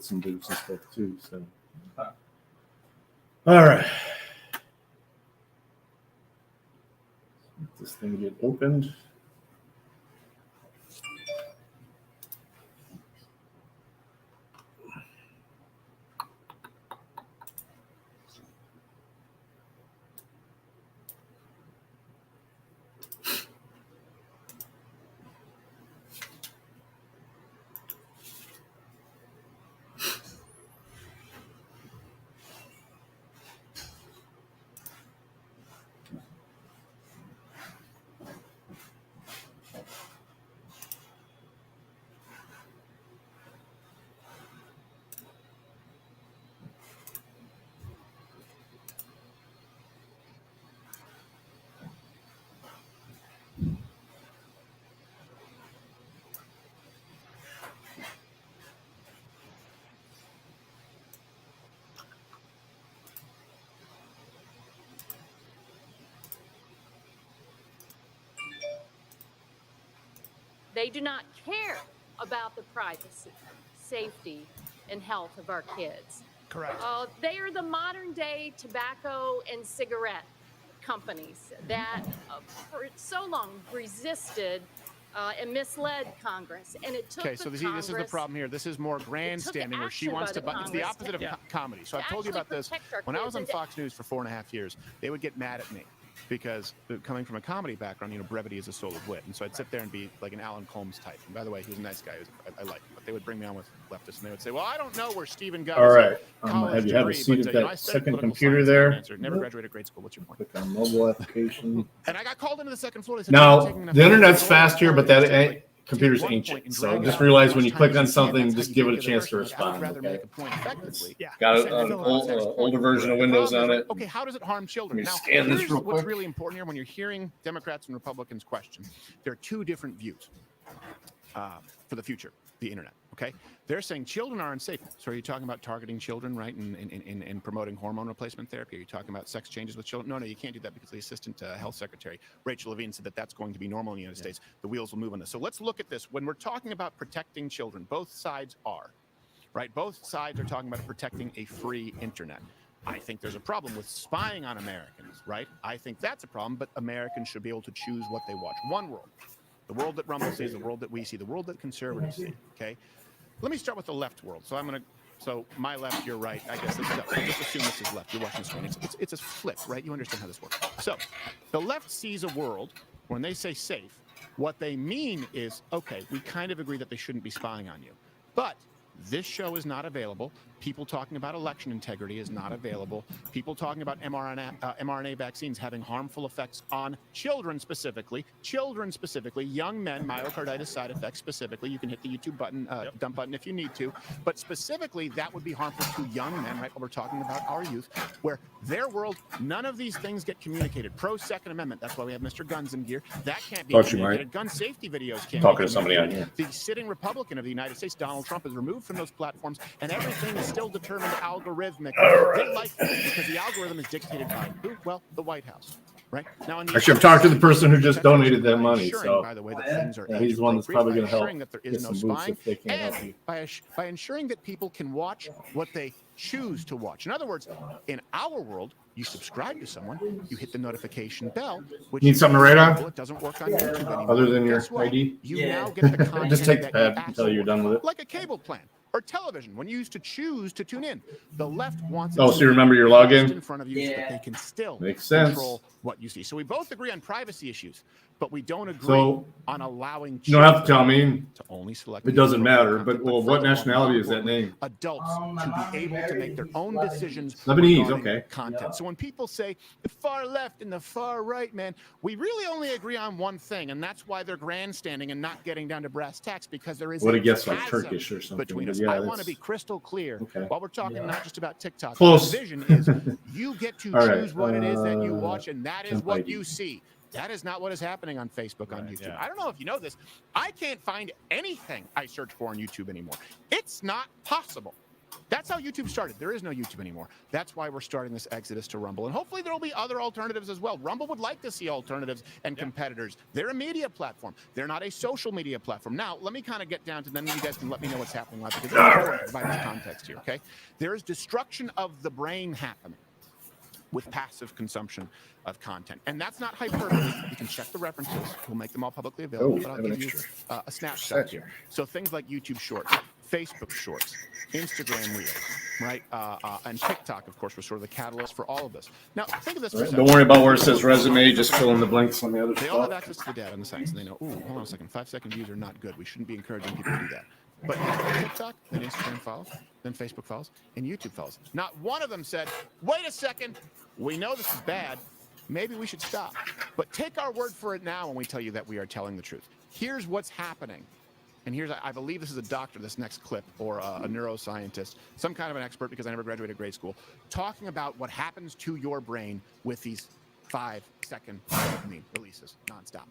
get some boots and stuff too. So, all right, let this thing get opened. They do not care about the privacy, safety, and health of our kids. Correct. They are the modern day tobacco and cigarette companies that for so long resisted and misled Congress. And it took okay, so this is the problem here. This is more grandstanding where she wants to, it's the opposite of comedy. So I've told you about this. When I was on Fox News for 4.5 years, they would get mad at me because coming from a comedy background, brevity is a soul of wit. And so I'd sit there and be like an Alan Colmes type. And by the way, he was a nice guy. I like him. But they would bring me on with leftists, and they would say, well, I don't know where Stephen got all right, have you have a seat at that second computer there. Never graduated grade school. What's your point? Click on mobile application. And I got called into the second floor. They said, Now, the internet's fast here, but that computer's ancient. So just realize when you click on something, just give it a chance to respond. Okay? Got an older version of Windows on it. Okay, how does it harm children? Let me Now, scan this real quick. what's really important here when you're hearing Democrats and Republicans question, there are two different views for the future, the internet. Okay, they're saying children are unsafe. So are you talking about targeting children, right, and promoting hormone replacement therapy? Are you talking about sex changes with children? No, you can't do that because the Assistant Health Secretary, Rachel Levine, said that that's going to be normal in the United States. The wheels will move on this. So let's look at this. When we're talking about protecting children, both sides are, right? Both sides are talking about protecting a free internet. I think there's a problem with spying on Americans, right? I think that's a problem, but Americans should be able to choose what they watch. One world. The world that Rumble sees, the world that we see, the world that conservatives see, okay? Let me start with the left world. So my left, your right. I guess just assume this is left. You're watching the screen. It's a flip, right? You understand how this works. So the left sees a world when they say safe. What they mean is, okay, we kind of agree that they shouldn't be spying on you, but this show is not available. People talking about election integrity is not available. People talking about mRNA vaccines having harmful effects on children specifically, young men, myocarditis side effects specifically. You can hit the YouTube button, dump button if you need to. But specifically, that would be harmful to young men, right? We're talking about our youth, where their world, none of these things get communicated. Pro-Second Amendment, that's why we have Mr. Guns in gear. That can't be communicated. Gun safety videos can't Talking to somebody on here. The sitting Republican of the United States, Donald Trump, is removed from those platforms, and everything is still determined algorithmic. They like it because the algorithm is dictated by who? Well, the White House. Right? Now, actually, I've talked to the person who just donated that money. So by the way, that things are he's the one that's probably going to help that there get is some no boots spying, if they can't help you. by ensuring that people can watch what they choose to watch. In other words, in our world, you subscribe to someone, you hit the notification bell, which need something to write on? It doesn't work on YouTube anymore. Other than your Guess what? ID? You now get the content Just take the that pad you until you're done with it. like a cable plan or television when you used to choose to tune in. The left wants Oh, so you remember your login? in front of you so that they can still Makes sense. control what you see. So we both agree on privacy issues, but we don't agree So, on allowing you don't have to tell me. to only select. It doesn't matter. But content. well, what furthermore, nationality more is that name? Adults to be able to make their own decisions. Lebanese, regarding okay. Content. So when people say the far left and the far right, man, we really only agree on one thing, and that's why they're grandstanding and not getting down to brass tacks, because there is What a it gets like chasm Turkish or something. between But us. yeah, I want to that's be crystal clear okay. while we're talking not just about TikTok. Close. The vision is you get to All right, choose what it is that you watch, and that is temp what ID. you see. That is not what is happening on Facebook, on YouTube. yeah. I don't know if you know this. I can't find anything I search for on YouTube anymore. It's not possible. That's how YouTube started. There is no YouTube anymore. That's why we're starting this exodus to Rumble. And hopefully there will be other alternatives as well. Rumble would like to see alternatives and competitors. They're a media platform. They're not a social media platform. Now, let me kind of get down to them. You guys can let me know what's happening live, because it's important to provide this context here, okay? There is destruction of the brain happening with passive consumption of content. And that's not hyperbole. You can check the references. We'll make them all publicly available, but I'll give you a snapshot here. So things like YouTube Shorts, Facebook Shorts, Instagram Reels, right? And TikTok, of course, was sort of the catalyst for all of this. Now, think of this for a second. Don't worry about where it says resume, just fill in the blanks on the other They all have stuff. access to the data on the sites, and they know, ooh, hold on a second, 5-second views are not good. We shouldn't be encouraging people to do that. But TikTok, then Instagram follows, then Facebook follows, and YouTube follows. Not one of them said, wait a second, we know this is bad. Maybe we should stop. But take our word for it now when we tell you that we are telling the truth. Here's what's happening. And here's, I believe this is a doctor, this next clip, or a neuroscientist, some kind of an expert, because I never graduated grade school, talking about what happens to your brain with these 5-second dopamine releases nonstop.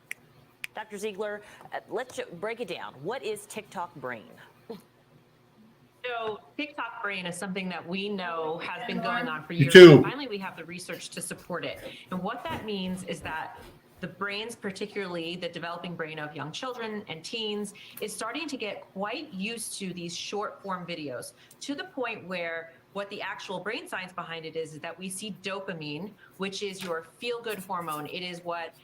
Dr. Ziegler, let's break it down. What is TikTok brain? So TikTok brain is something that we know has been going on for years. too. Finally, we have the research to support it. And what that means is that the brains, particularly the developing brain of young children and teens, is starting to get quite used to these short form videos, to the point where what the actual brain science behind it is that we see dopamine, which is your feel-good hormone. It is what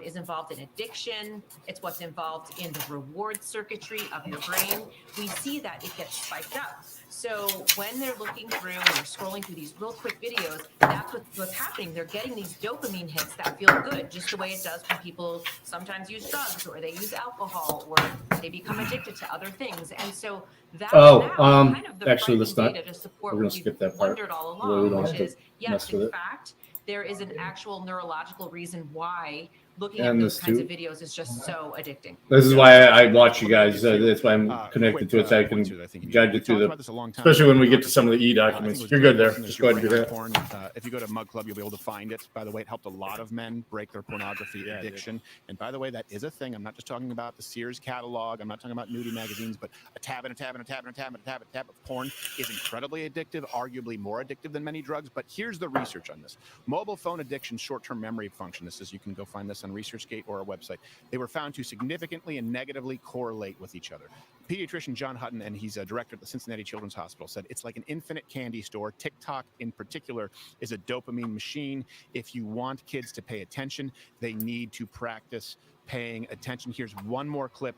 is involved in addiction. It's what's involved in the reward circuitry of your brain. We see that it gets spiked up. So when they're looking through and they're scrolling through these real quick videos, that's what's happening. They're getting these dopamine hits that feel good, just the way it does when people sometimes use drugs, or they use alcohol, or they become addicted to other things. And so that's kind of the actually, let's not. data to support We're gonna what we've skip that part. wondered all Really don't along, have which to is, yes, mess with in it. fact, there is an actual neurological reason why looking And at those this kinds too. of videos is just so addicting. This is why I watch you guys. That's why I'm connected to it, so I can guide you through the, especially when we get to some of the documents. You're good there. Just go ahead and do that. Porn. If you go to Mug Club, you'll be able to find it. By the way, it helped a lot of men break their pornography addiction. And by the way, that is a thing. I'm not just talking about the Sears catalog. I'm not talking about nudie magazines, but a tab and a tab and a tab and a tab and a tab and a tab of porn is incredibly addictive, arguably more addictive than many drugs. But here's the research on this. Mobile phone addiction, short-term memory function. This is, you can go find this on ResearchGate or our website. They were found to significantly and negatively correlate with each other. Pediatrician John Hutton, and he's a director at the Cincinnati Children's Hospital, said it's like an infinite candy store. TikTok in particular is a dopamine machine. If you want kids to pay attention, they need to practice paying attention. Here's one more clip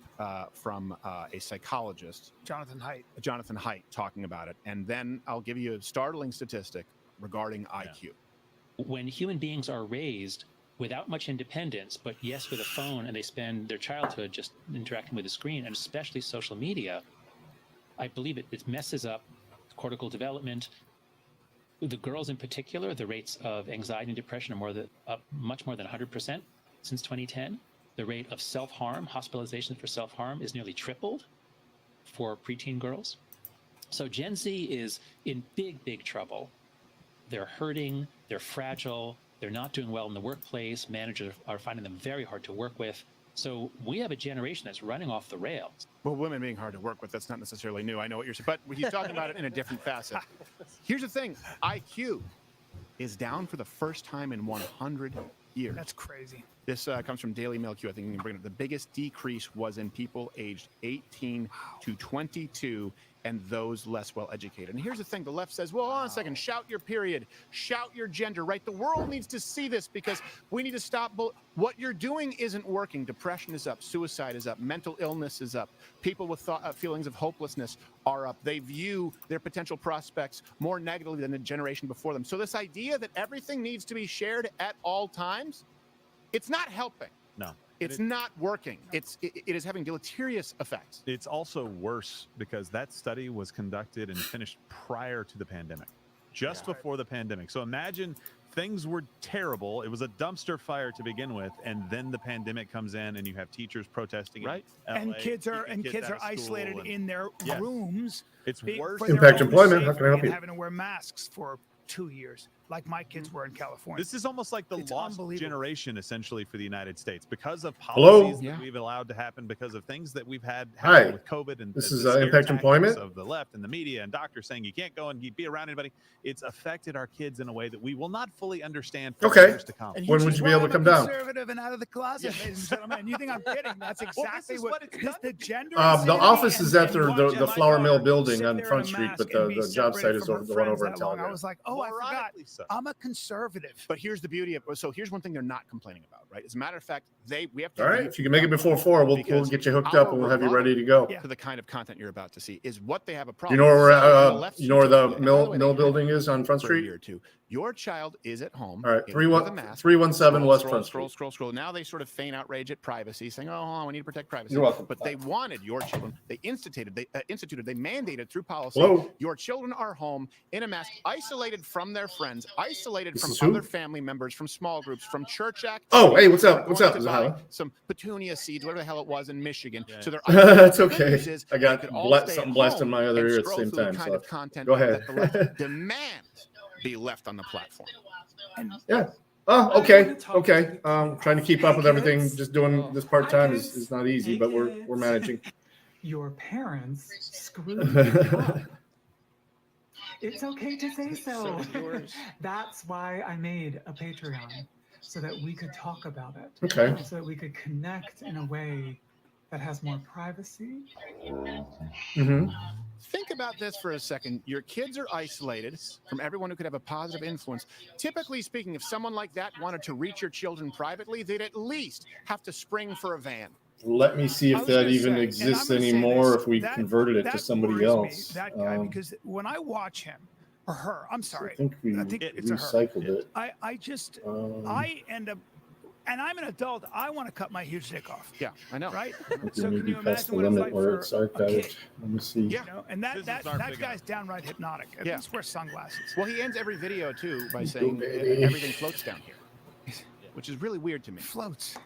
from a psychologist, Jonathan Haidt, talking about it. And then I'll give you a startling statistic regarding IQ. When human beings are raised without much independence, but yes, with a phone, and they spend their childhood just interacting with a screen, and especially social media, I believe it messes up cortical development. The girls in particular, the rates of anxiety and depression are much more than 100% since 2010. The rate of self-harm, hospitalizations for self-harm, is nearly tripled for preteen girls. So Gen Z is in big, big trouble. They're hurting, they're fragile, they're not doing well in the workplace. Managers are finding them very hard to work with. So we have a generation that's running off the rails. Well, women being hard to work with, that's not necessarily new. I know what you're saying, but he's talking about it in a different facet. Here's the thing. IQ is down for the first time in 100 years. That's crazy. This comes from Daily Mail Q. I think you can bring it up. The biggest decrease was in people aged 18 to 22 and those less well educated. And here's the thing. The left says, well, hold on a second, shout your period, shout your gender, right? The world needs to see this because we need to stop. What you're doing isn't working. Depression is up. Suicide is up. Mental illness is up. People with feelings of hopelessness are up. They view their potential prospects more negatively than the generation before them. So this idea that everything needs to be shared at all times, it's not helping. No. It's not working. It is having deleterious effects. It's also worse because that study was conducted and finished prior to the pandemic, just before the pandemic. So imagine things were terrible. It was a dumpster fire to begin with, and then the pandemic comes in, and you have teachers protesting. Right. And kids are isolated in their rooms. It's worse. Impact employment. How can I help you? Having to wear masks for 2 years. like my kids were in California. This is almost like the It's lost unbelievable. generation, essentially, for the United States, because of Hello? policies that Yeah. we've allowed to happen, because of things that we've had Hi. happen with COVID, and This the is, scare Impact tactics Employment. of the left and the media and doctors saying you can't go and be around anybody. It's affected our kids in a way that we will not fully understand for Okay. years to come. And When this would is you be why able to I'm come a down? Conservative and out of the closet, ladies and gentlemen. And you think I'm kidding? That's exactly is what it's done. the gender. The insanity office is at and the watching my Flour Mill daughter building sit on there in Front a Street, but mask and be the job site separated is from over her the one friends over in that long. I Telegram. was like, oh, I forgot. Ironically so. I'm a conservative. But here's the beauty of so here's one thing they're not complaining about, right? As a matter of fact, we have to All right, leave if you can make it before 4, we'll get you hooked up and we'll have you ready to go. to the kind of content you're about to see is what they have a Do problem. you know where So on the left you know where the and by mill way, they had building is on Front for a year Street? or two. Your child is at home. All right, with a mask. 317 West Front Scroll. Street. Now they sort of feign outrage at privacy, saying, "Oh, hold on, we need to protect privacy." You're welcome. But they wanted your children. They mandated through policy. Hello? Your children are home in a mask, isolated from their friends, isolated This from is who? other family members, from small groups, from church activities. Oh, hey, what's up? They're What's going up? to Is it buy Highland? some petunia seeds, whatever the hell it was in Michigan. Yeah. So they're It's The good okay. news is I they got could all stay at something blasted in home my other and ear at the scroll same through time. the kind So of content go ahead. that the left demands be left on the platform. yeah. Oh, okay. Okay. Trying to keep up with everything. Just doing this part time is not easy, but we're managing. Your parents screwed you up. It's okay to say so. That's why I made a Patreon, so that we could talk about it. Okay. So that we could connect in a way that has more privacy. Mm-hmm. Think about this for a second. Your kids are isolated from everyone who could have a positive influence. Typically speaking, if someone like that wanted to reach your children privately, they'd at least have to spring for a van. Let me see I if was that gonna even say, and exists I'm gonna say anymore. this, If we that- converted it to that somebody worries me, else. that guy, because when I watch him or her, I'm I sorry, think we it's a her. recycled it. I just I end up, and I'm an adult. I want to cut my huge dick off, Yeah, I know. right? think So we can may you be past imagine the what it's limit like where for it's a archived. kid? Let me see. Yeah. You know, and that Citizens aren't that big guy's downright hypnotic. At Yeah. least wear sunglasses. Well, he ends every video too by You saying baby. everything floats down here, which is really weird to me. Floats,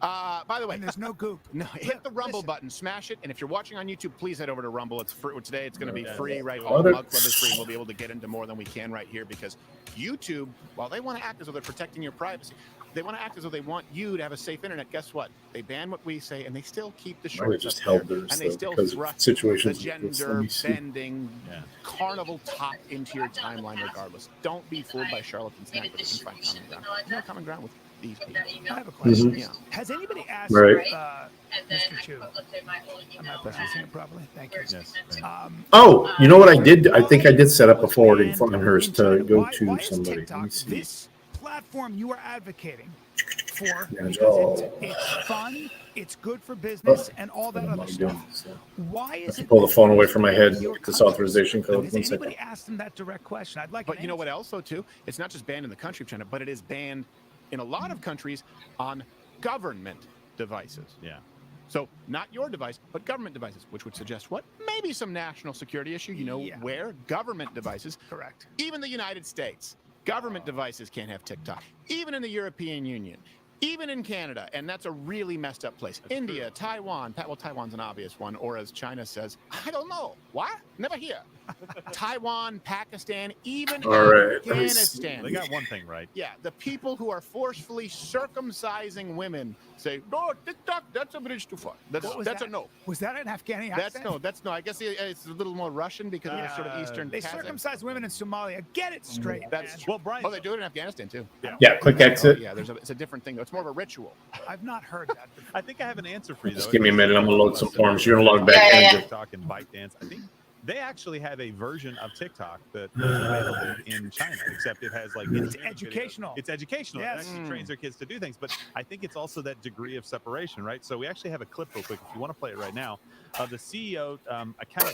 By the way, and there's no goop. no, hit the Rumble Listen. button, smash it, and if you're watching on YouTube, please head over to Rumble. It's free today. It's going to be Yeah. free, right? Love All the it. Mug Club is free. We'll be able to get into more than we can right here because YouTube, while they want to act as though they're protecting your privacy, they want to act as though they want you to have a safe internet. Guess what? They ban what we say, and they still keep the Now they shorts just up there, held theirs and they though, still because of thrust the situations. Let gender me see. bending Yeah. carnival top into your timeline regardless. Don't be fooled by charlatans and act like you can find common ground. There's no common ground with these people. I have a question. Mhm. Yeah. Has anybody asked Right. Mr. Chu? Am I pronouncing it properly? Thank you. Yes. Oh, you know what I did? I think I did set up a forwarding for hers to go why to is somebody. Let TikTok me see. this platform you are advocating for? Yeah, Because oh. it's fun, it's good for business, and all that What am other I doing? stuff. So, Why I is can it pull the that phone away from my head. your This country- authorization code. Has 1 anybody second. asked them that direct question? I'd like. But an you know what answer. else, though, too? It's not just banned in the country of China, but it is banned in a lot of countries on government devices. Yeah. So not your device, but government devices, which would suggest what? Maybe some national security issue. You know Yeah. where? Government devices. Correct. Even the United States, government devices can't have TikTok. Even in the European Union. Even in Canada, and that's a really messed up place. India, Taiwan, well, Taiwan's an obvious one, or as China says, I don't know. What? Never hear. Taiwan, Pakistan, even All right, let me see. Afghanistan. They got one thing right. Yeah, the people who are forcefully circumcising women say, no, TikTok, that's a bridge too far. That's What was a that? no. Was that an Afghani That's accent? no. I guess it's a little more Russian because it's sort of Eastern. They Kazakh. circumcise women in Somalia. Get it straight. That's man. Well, Brian, Oh, they do it in Afghanistan too. Yeah, click exit. Yeah, it's a different thing though. It's more of a ritual. I've not heard that before. I think I have an answer for you. Just though. give me a minute. I'm gonna load some forms. You're gonna log back in. TikTok and ByteDance. I think they actually have a version of TikTok that is available in China, except it has like It's videos. educational. It's educational. Yes. It actually trains their kids to do things. But I think it's also that degree of separation, right? So we actually have a clip real quick if you want to play it right now. The CEO,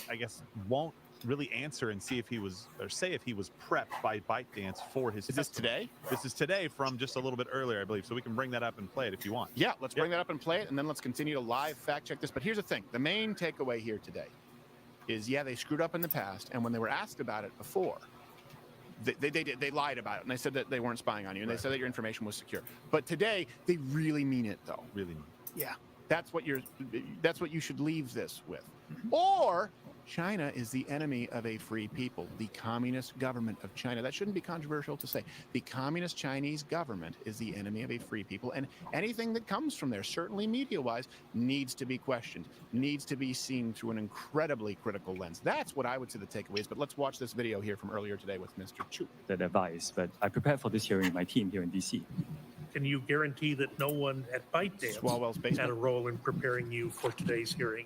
I guess, won't really answer and see if he was or say if he was prepped by ByteDance for his. Is this testimony. today? This is today from just a little bit earlier, I believe. So we can bring that up and play it if you want. Yeah, let's bring that up and play it, and then let's continue to live fact check this. But here's the thing: the main takeaway here today is, yeah, they screwed up in the past, and when they were asked about it before, they lied about it, and they said that they weren't spying on you, and they said that your information was secure. But today, they really mean it, though. Really. Yeah. That's what you should leave this with. Or China is the enemy of a free people, the Communist government of China. That shouldn't be controversial to say. The Communist Chinese government is the enemy of a free people, and anything that comes from there, certainly media-wise, needs to be questioned, needs to be seen through an incredibly critical lens. That's what I would say the takeaway is, but let's watch this video here from earlier today with Mr. Chu. That advice, but I prepared for this hearing with my team here in DC. Can you guarantee that no one at ByteDance had a role in preparing you for today's hearing?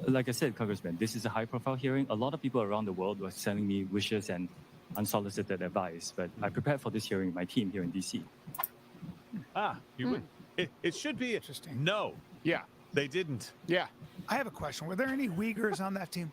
Like I said, Congressman, this is a high-profile hearing. A lot of people around the world were sending me wishes and unsolicited advice, but I prepared for this hearing with my team here in DC. It should be interesting. No. Yeah. They didn't. Yeah. I have a question. Were there any Uyghurs on that team?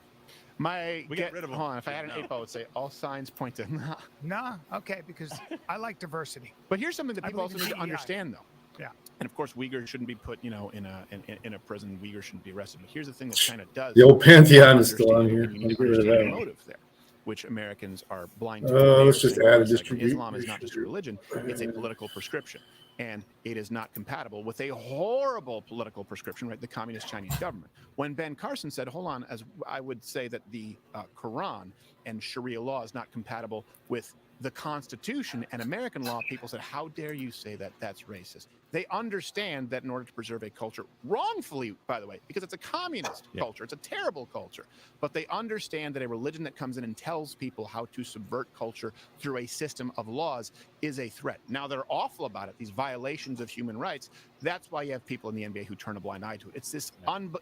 We get rid of them. Hold on. If I had an 8-ball, I would say all signs point to nah. No? Okay, because I like diversity. But here's something that I people believe also in need to DEI. understand, though. Yeah. And of course, Uyghurs shouldn't be put, in a prison. Uyghurs shouldn't be arrested. But here's the thing that China does. The old Pantheon is still on here. You need to I'll get rid of understand the that. motive there, which Americans are blind to. Let's just add a distribution. Islam is not just a religion; it's a political prescription, and it is not compatible with a horrible political prescription, right? The Communist Chinese government. When Ben Carson said, "Hold on," as I would say that the Quran and Sharia law is not compatible with the Constitution and American law, people said, "How dare you say that? That's racist." They understand that in order to preserve a culture, wrongfully, by the way, because it's a communist culture, it's a terrible culture, but they understand that a religion that comes in and tells people how to subvert culture through a system of laws is a threat. Now, they're awful about it, these violations of human rights. That's why you have people in the NBA who turn a blind eye to it. It's this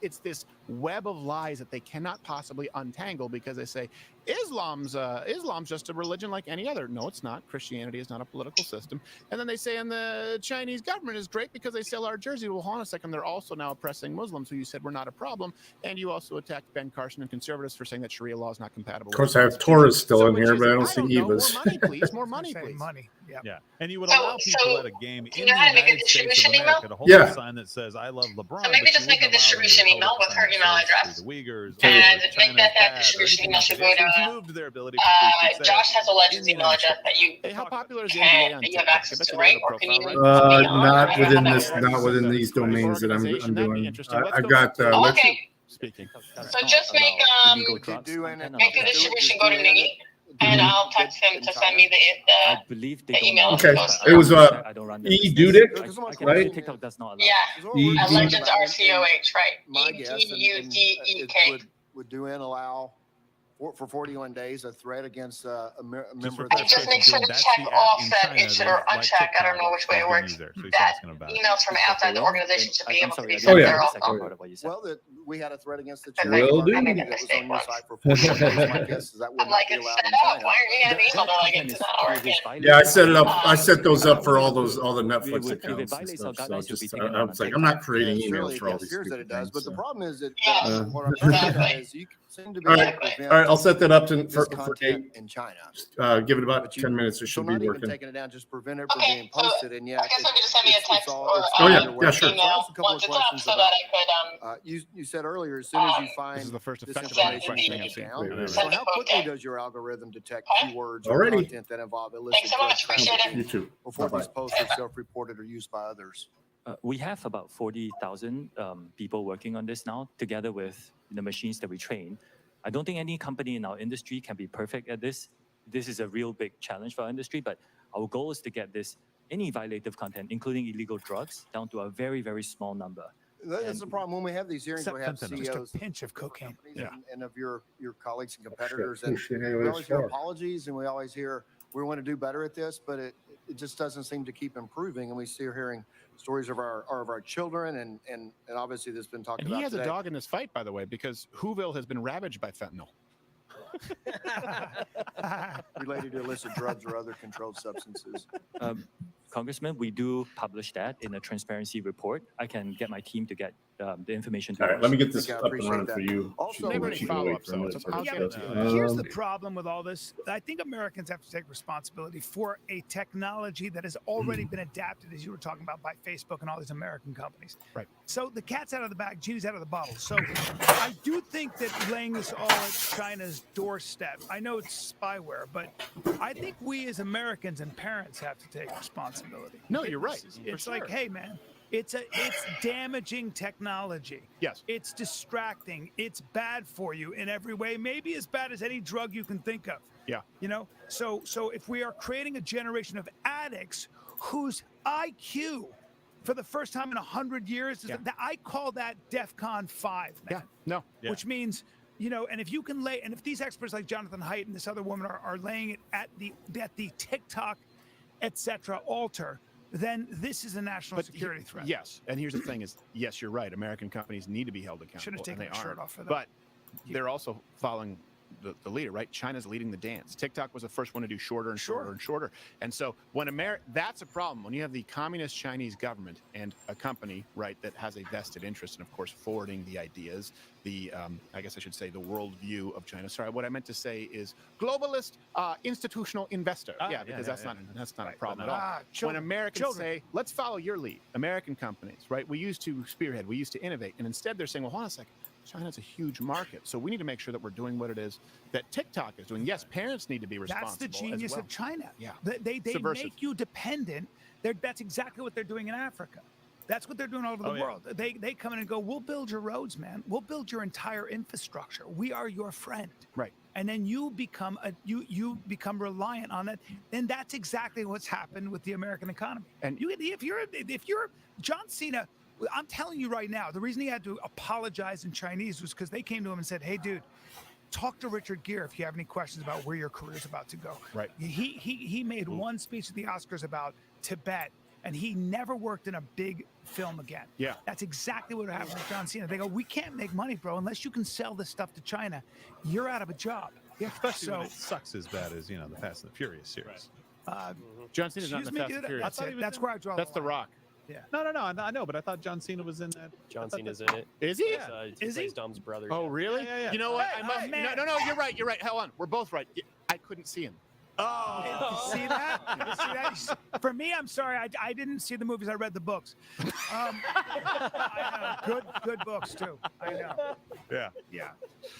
it's this web of lies that they cannot possibly untangle because they say Islam's just a religion like any other. No, it's not. Christianity is not a political system. And then they say, and the Chinese government is great because they sell our jersey. Well, hold on a second. They're also now oppressing Muslims, who you said were not a problem. And you also attacked Ben Carson and conservatives for saying that Sharia law is not compatible. Of course, I have Torahs still in here, but I don't see Evas. More money, please. More money, please. Money. Yeah. Yeah. And you would allow people at a game in the know how to make a United States of distribution email? America to hold Yeah. a sign that says "I love LeBron." So maybe but just you make a wouldn't allow them to distribution hold email a with sign her that email says address. "The Uyghurs," And or make China's that bad, or distribution anything email like should that. go to, It's removed their ability to freely say Josh has a in Legends the email United address States. that you Hey, how popular is the NBA on that you have TikTok? access I bet to, you right? have a Or can you profile, link right? me on? Not I don't within know this, that. not within these domains that I'm Organization, that'd be doing. interesting. Let's I've go got. to Let's Okay, speaking. so just make Illegal drugs content on make the our distribution platform. go to me, and I'll text him to send me I the believe they the don't email allow Okay. it, goes but It was I don't run the E business. Dudick, I can right? TikTok does not allow yeah. E Legends D. RCOH, right? My guess, and EDUDEK. would UN allow for 41 days a threat against a member for of the Just make sure to That's check the app off in that China it should, that or is like uncheck, I don't TikTok know which way has it been works, used there, so he's that asking about it. emails from outside the organization should be I'm able to sorry, be I sent didn't yeah. there hear the second also. part of what you said. Well, that we had a threat against the Okay. charity Will do. partner I made a that was mistake on your once. site for 41 days. My guess is that would I'm not like, be it's allowed set in up. China. Why are you having That email like content it's is not working? Yeah, I set it up. I set those up for all the Netflix If it accounts and violates our stuff. So guidelines, you'll be just, taken I down was on like, I'm not TikTok. creating It emails surely for all these appears that stupid it does, things. but the So. problem is that Yeah. what I'm trying to get at is you seem to be All able right, to all right. prevent I'll set that up for this for content 8. in China. Give it about But you 10 minutes. It so should be not even working. taking it down, just prevent it from Okay, being so posted, and yet I guess maybe just send me a it's text all or it's Oh, yeah. on your Yeah, website. sure. So I email have a couple once of it's up questions so that about. I could You said earlier, as soon as you This find is the first this effective send information, question the I've seen. down. Wait, So send how the quickly okay. does your algorithm detect Okay. keywords or Alrighty. content that involve illicit Thanks so drug much. Appreciate it. You trafficking too. before Bye-bye. these posts are self-reported or used by others? We have about 40,000 people working on this now, together with the machines that we train. I don't think any company in our industry can be perfect at this. This is a real big challenge for our industry, but our goal is to get any violative content, including illegal drugs, down to a very, very small number. That's the problem. When we have these hearings, we have CEOs, Just a pinch of cocaine. and of your colleagues and competitors, Sure. and Appreciate we it. always hear apologies, and we always hear we want to do better at this, but it just doesn't seem to keep improving. And we see hearing stories of our children, and obviously this has been talked And about he has today. a dog in this fight, by the way, because Whoville has been ravaged by fentanyl. related to illicit drugs or other controlled substances. Congressman, we do publish that in a transparency report. I can get my team to get the information to All right, us. let me get this I up and appreciate running that. for you. Also, Shoot, never shoot, any wait follow-up, for a minute so for I'll this get guy, it. too. Here's the problem with all this. I think Americans have to take responsibility for a technology that has already been adapted, as you were talking about, by Facebook and all these American companies. Right. So the cat's out of the bag, genie's out of the bottle. So I do think that laying this all at China's doorstep, I know it's spyware, but I think we as Americans and parents have to take responsibility. No, you're right. It's for like, sure. hey, man, It's damaging technology. Yes. It's distracting. It's bad for you in every way. Maybe as bad as any drug you can think of. Yeah. You know, so if we are creating a generation of addicts whose IQ for the first time in 100 years, I call that DEFCON 5, man. No. Which means, you know, and if you can and if these experts like Jonathan Haidt and this other woman are laying it at the TikTok, etc. altar, then this is a national security threat. Yes, and here's the thing: is yes, you're right. American companies need to be held accountable. Should have taken and the they shirt are. off for that. But they're also following the leader, right? China's leading the dance. TikTok was the first one to do shorter and shorter and shorter. And so when that's a problem when you have the communist Chinese government and a company, right, that has a vested interest in, of course, forwarding the ideas, the I guess I should say the worldview of China. Sorry, what I meant to say is globalist institutional investor. Because that's not a problem at all. When Americans say, let's follow your lead, American companies, right? We used to spearhead, we used to innovate, and instead they're saying, well, hold on a second. China's a huge market, so we need to make sure that we're doing what it is that TikTok is doing. Yes, parents need to be responsible. That's the genius as well. of China. Yeah, they make you dependent. That's exactly what they're doing in Africa. That's what they're doing all over the world. They come in and go, we'll build your roads, man. We'll build your entire infrastructure. We are your friend. Right. And then you become you become reliant on it. And that's exactly what's happened with the American economy. And if you're John Cena. I'm telling you right now, the reason he had to apologize in Chinese was because they came to him and said, hey, dude, talk to Richard Gere if you have any questions about where your career is about to go. Right. He made one speech at the Oscars about Tibet, and he never worked in a big film again. Yeah. That's exactly what happened with John Cena. They go, we can't make money, bro, unless you can sell this stuff to China. You're out of a job. Yeah, especially when it sucks as bad as, the Fast and the Furious series. John Cena's not in the Fast and Furious. That's where I draw That's the The Rock. Yeah. No, I know, but I thought John Cena was in that. John Cena's in it. Is he? He plays Dom's brother. Oh, really? Yeah. You know what? Hey, man. No, you're right. You're right. Hold on. We're both right. I couldn't see him. Oh, you see that? You see that? For me, I'm sorry. I didn't see the movies. I read the books. I know. Good books too. I know. Yeah.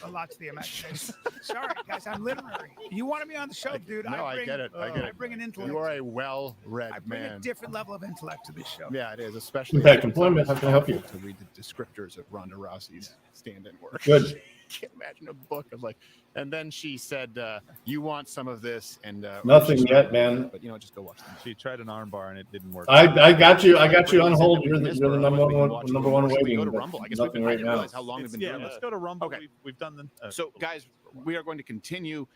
A lot to the imagination. Sorry, guys. I'm literary. You wanted me on the show, dude. No, I get it. I bring an intellect. You are a well-read I bring man. a different level of intellect to this show. Yeah, it is, especially. Impact Employment. How can I help you? To read the descriptors of Ronda Rousey's stand-in work. Good. Can't imagine a book of and then she said, "You want some of this?" And Nothing yet, man. But just go watch them. She tried an armbar and it didn't work. I got you on hold. You're the number one waiting. Go to Rumble. I guess nothing right now. Realize how long we've been doing let's this. go to Rumble. Okay. We've done the. So, guys, we are going to continue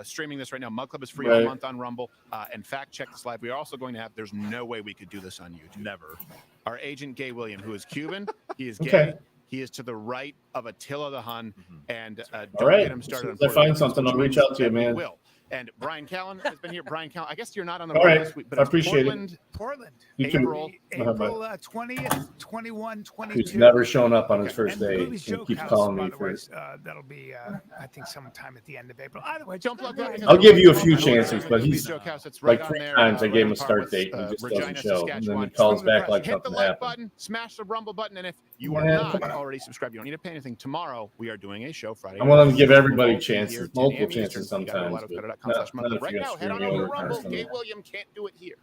streaming this right now. Mug Club is free Right. all month on Rumble. And fact check this live. We are also going to have. There's no way we could do this on YouTube. Never. Our agent Gay William, who is Cuban, he is gay. Okay. He is to the right of Attila the Hun, and All don't right. get him started. As soon as I find something, I'll reach out to you, We man. will. And Brian Callen has been here. Brian Callen, I guess you're not on the All road right. this week, but I it's appreciate it. Portland. You can- April. April 20th, 21, 22. He's never shown up on his first And day. Movie's He Joke keeps House, calling by me the way, for. that'll be, I think, sometime at the end of April. Either way, Don't plug that. I'll give you a few chances, but Movie's he's Joke House, it's like right on 3 there, times I gave him a right on par start with, date and he just Regina, doesn't show. And then he Saskatchewan. calls back like Hit the nothing like happened. button, smash the Rumble button, and if you are Yeah, not come on. already subscribed, you don't need to pay anything. Tomorrow we are doing a show Friday. I want to give everybody Here, chances, 10 multiple a.m. chances Eastern. You gotta go sometimes. to But outofederal.com/Mug not Club. if Right you're now, gonna head on screw me over to over Rumble. constantly. Gay William can't do it here.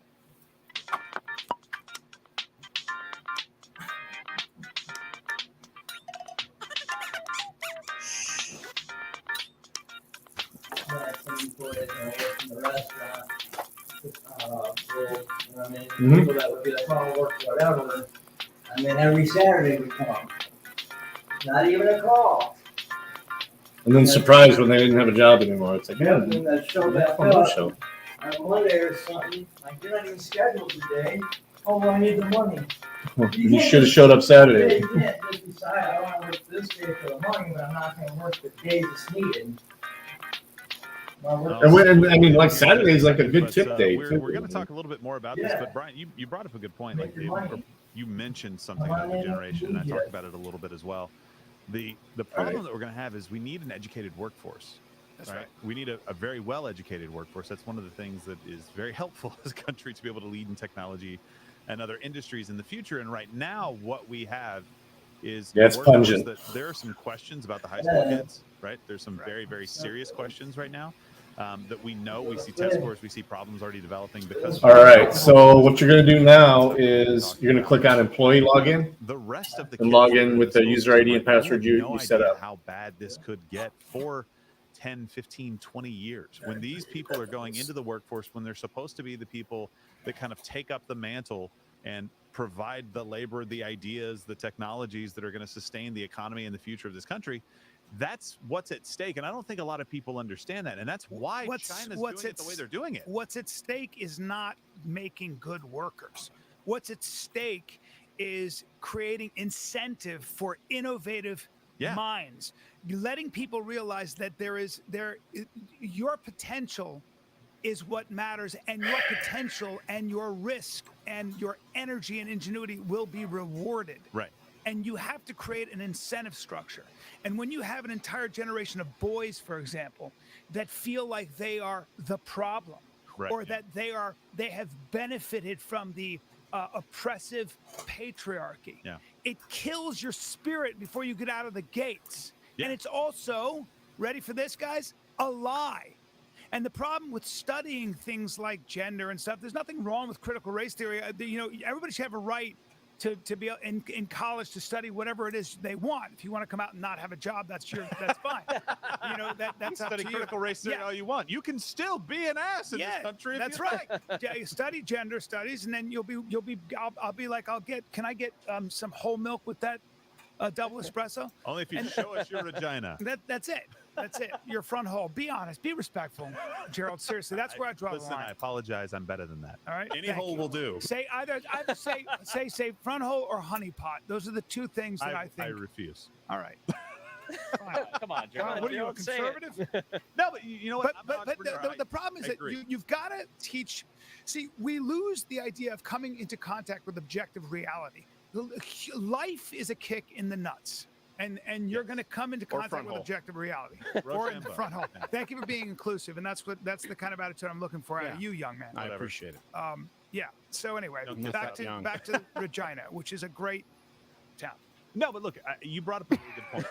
People that would be like, oh, work, whatever. I mean, every Saturday would come. Not even a call. And then surprised when they didn't have a job anymore. It's like, yeah, When that show that's back on no up, show. on Monday or something, like, you're not even scheduled today. Oh, well, I need the money. You should have showed up Saturday. You can't just decide, I want to work this day for the money, but I'm not gonna work the days it's needed. I mean, like Saturday's like a good tip day. We're going to talk a little bit more about this, but Brian, you brought up a good point. Like you mentioned something about the generation, and I talked about it a little bit as well. The problem that we're going to have is we need an educated workforce. That's right. We need a very well-educated workforce. That's one of the things that is very helpful as a country to be able to lead in technology and other industries in the future. And right now, what we have is it's pungent. That there are some questions about the high school kids, right? There's some very, very serious questions right now. that we know. We see test scores. We see problems already developing because. All right. So what you're going to do now is you're going to click on employee login. The rest of the and log in with the user ID and password you set up. How bad this could get for 10, 15, 20 years when these people are going into the workforce, when they're supposed to be the people that kind of take up the mantle and provide the labor, the ideas, the technologies that are going to sustain the economy and the future of this country. That's what's at stake. And I don't think a lot of people understand that. And that's why China's doing it the way they're doing it. What's at stake is not making good workers. What's at stake is creating incentive for innovative minds, letting people realize that your potential is what matters, and your potential and your risk and your energy and ingenuity will be rewarded. Right. And you have to create an incentive structure. And when you have an entire generation of boys, for example, that feel like they are the problem, or that they have benefited from the oppressive patriarchy, it kills your spirit before you get out of the gates. And it's also, ready for this, guys, a lie. And the problem with studying things like gender and stuff, there's nothing wrong with critical race theory. Everybody should have a right to be in college to study whatever it is they want. If you want to come out and not have a job, that's fine. That's up study to critical race theory all you want. You can still be an ass in this country. That's right. Study gender studies, and then can I get some whole milk with that double espresso? Only if you show us your vagina. That's it. That's it. Your front hole. Be honest. Be respectful, Gerald. Seriously, that's where I draw the line. Listen, I apologize. I'm better than that. All right. Any hole will do. Say either say front hole or honey pot. Those are the two things that I think. I refuse. All right. Come on, Gerald. What are you, a conservative? No, but you know what? But the problem is that you've got to teach. See, we lose the idea of coming into contact with objective reality. Life is a kick in the nuts. And you're going to come into contact with objective reality, or in the front hole. Thank you for being inclusive, and that's the kind of attitude I'm looking for out of you, young man. I appreciate it. Yeah. So anyway, back to Regina, which is a great town. No, but look, you brought up a really good point.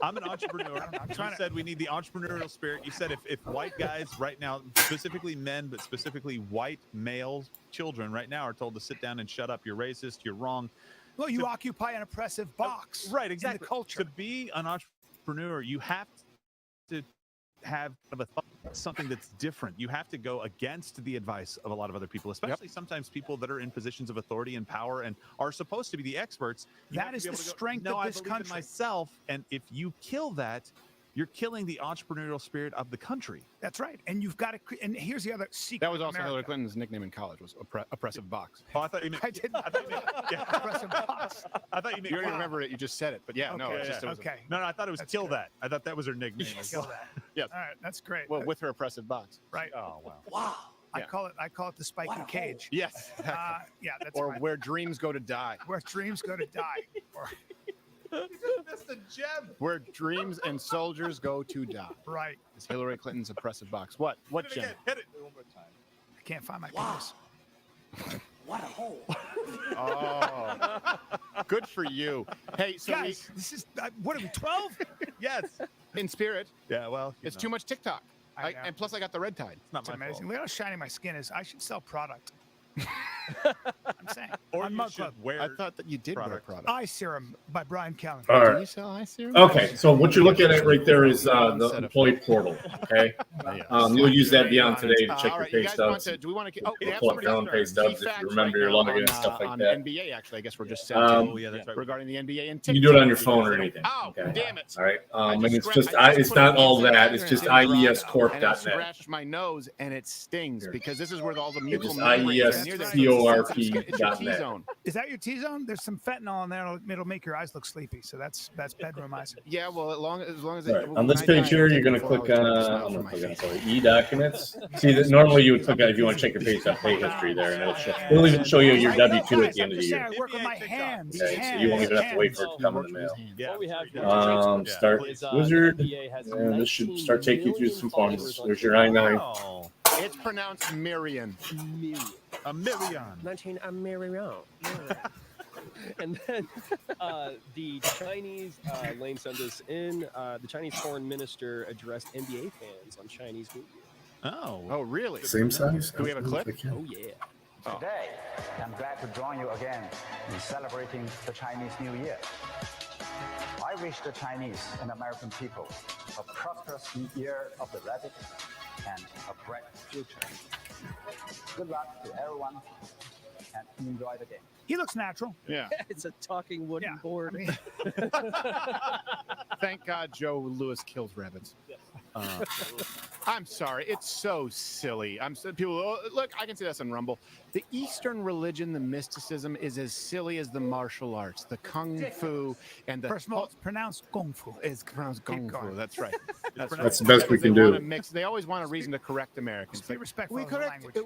I'm an entrepreneur. You said we need the entrepreneurial spirit. You said if white guys right now, specifically men, but specifically white male children right now are told to sit down and shut up. You're racist. You're wrong. Well, you occupy an oppressive box. Right, exactly. In the culture. To be an entrepreneur, you have to have something that's different. You have to go against the advice of a lot of other people, especially sometimes people that are in positions of authority and power and are supposed to be the experts. That is the strength of this country. I believe in myself, and if you kill that, you're killing the entrepreneurial spirit of the country. That's right. And you've got to. And here's the other secret. That was also Hillary Clinton's nickname in college, was oppressive box. Oh, I thought you meant. I didn't. Oppressive box. I thought you meant. You already remember it. You just said it, but no. No, I thought it was kill that. I thought that was her nickname. Kill that. Yes. All right, that's great. Well, with her oppressive box. Right. Oh wow. Wow. I call it the spiky cage. Yes. Yeah. That's or right. where dreams go to die. Where dreams go to die. That's the gem. Where dreams and soldiers go to die. Right. It's Hillary Clinton's oppressive box. What, Jim? Hit it one more time. I can't find my penis. What a hole. Oh, good for you. Hey, so guys, this is what are we 12? Yes, in spirit. Yeah, well, it's too much TikTok. And plus, I got the red tide. It's amazing. Look how shiny my skin is. I should sell product. I'm saying. Or on you Mug should Club. I thought that you did wear product. Eye serum by Brian Callen. All right. Do you sell eye serum? Okay, so what you're looking at right there is the employee portal. Okay, you'll use that beyond today to check your pay stubs. Do we want to? Oh, pull up your own pay stubs if you remember your login and stuff like that. NBA, actually, I guess we're just regarding the NBA and you can do it on your phone or anything. Oh, damn it! All right, and it's just it's not all that. It's just iescorp.net. I scratched my nose and it stings because this is where all the It's mutual just iescorp.net. Is that your T-zone? There's some fentanyl in there. It'll make your eyes look sleepy. So that's bedroom eyes. Yeah, well, as long as Right. On this page here, you're going to click on e-documents. See, that normally you would click on if you want to check your pay history there, and it'll even show you your W-2 at the end of the year. I work with my hands. Okay, so you won't even have to wait for it to come in the mail. What we have Start is, wizard. NBA has And this should start taking you through some forms. followers There's your I-9. Oh, it's pronounced Miriam. a million. 19 a million. And then the Chinese, Lane sent this in, the Chinese foreign minister addressed NBA fans on Chinese media. Oh, really? Same size? Do we have a clip? Oh yeah. Today, I'm glad to join you again in celebrating the Chinese New Year. I wish the Chinese and American people a prosperous year of the rabbit and a bright future. Good luck to everyone and enjoy the game. He looks natural. Yeah. It's a talking wooden board. Thank God Joe Louis kills rabbits. I'm sorry, it's so silly. People look. I can see this on Rumble. The Eastern religion, the mysticism, is as silly as the martial arts, the kung fu, and the. First of all, it's pronounced kung fu. It's pronounced kung fu. That's right. That's the best we can do. They always want a reason to correct Americans. Be respectful We of the correct language.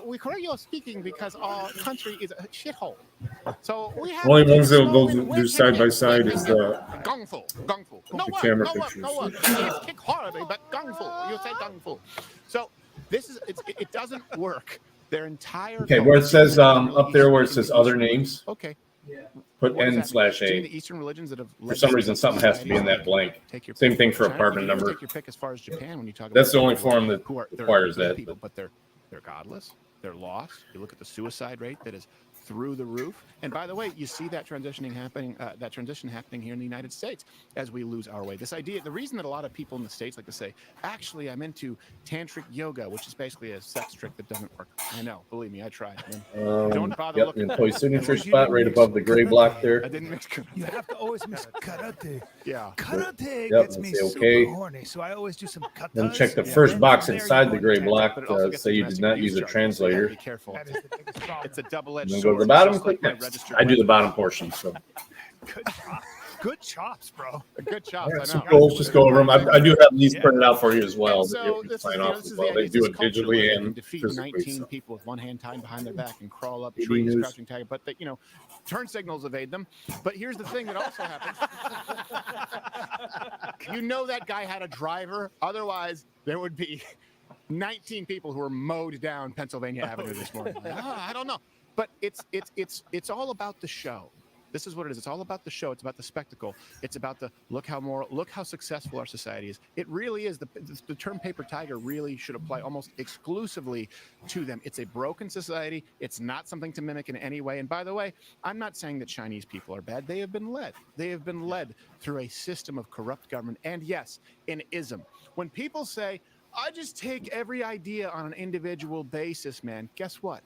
we correct your speaking because our country is a shithole. So we have Only to ones that will slowly go do side by side is the gung fu. No the work, camera no work, pictures. no work. It's kick horribly, but gung fu. You say gung fu. So this is it doesn't work. Their entire okay. Where it says up there where it says other names, okay. put What is that? N/A. Do you mean the Eastern religions that have For some reason, something has to be in that blank. Same thing for apartment You number. take your pick as far as Japan when you talk That's about the only people form that who are- they're requires good that. people, but they're godless. They're lost. You look at the suicide rate that is through the roof. And by the way, you see that transition happening here in the United States as we lose our way. This idea, the reason that a lot of people in the States like to say, actually, I'm into tantric yoga, which is basically a sex trick that doesn't work. I know, believe me, I tried. Don't bother Yep, looking. employee signature spot right above the gray block there. I didn't mix. You have to always mix karate. Yeah. Karate Yep, gets me say super okay. horny, so I always do some katas. Then check the and first then box from there inside you the go gray into block But it also to gets say you did domestic not abuse use a charges, so you gotta translator. be careful. That is the biggest problem. It's a double-edged And then sword. go to the bottom, Just click like my next. registered I do the weapon. bottom portion, so. Good chops, bro. Good chops. Yeah, I some know. goals, just go over them. I do have these printed out for you as well. And that so you can this is, sign you know, off this as is well. the They idea. do This it culture where digitally they can and defeat physically. 19 So. people with one hand tied behind their back and crawl up TV trees, news. crouching tiger. But you know, turn signals evade them. But here's the thing that also happens. You know that guy had a driver. Otherwise, there would be 19 people who were mowed down Pennsylvania Avenue this morning. I don't know. But it's all about the show. This is what it is. It's all about the show. It's about the spectacle. It's about the look how successful our society is. It really is. The term paper tiger really should apply almost exclusively to them. It's a broken society. It's not something to mimic in any way. And by the way, I'm not saying that Chinese people are bad. They have been led. They have been led through a system of corrupt government. And yes, an ism. When people say, I just take every idea on an individual basis, man, guess what?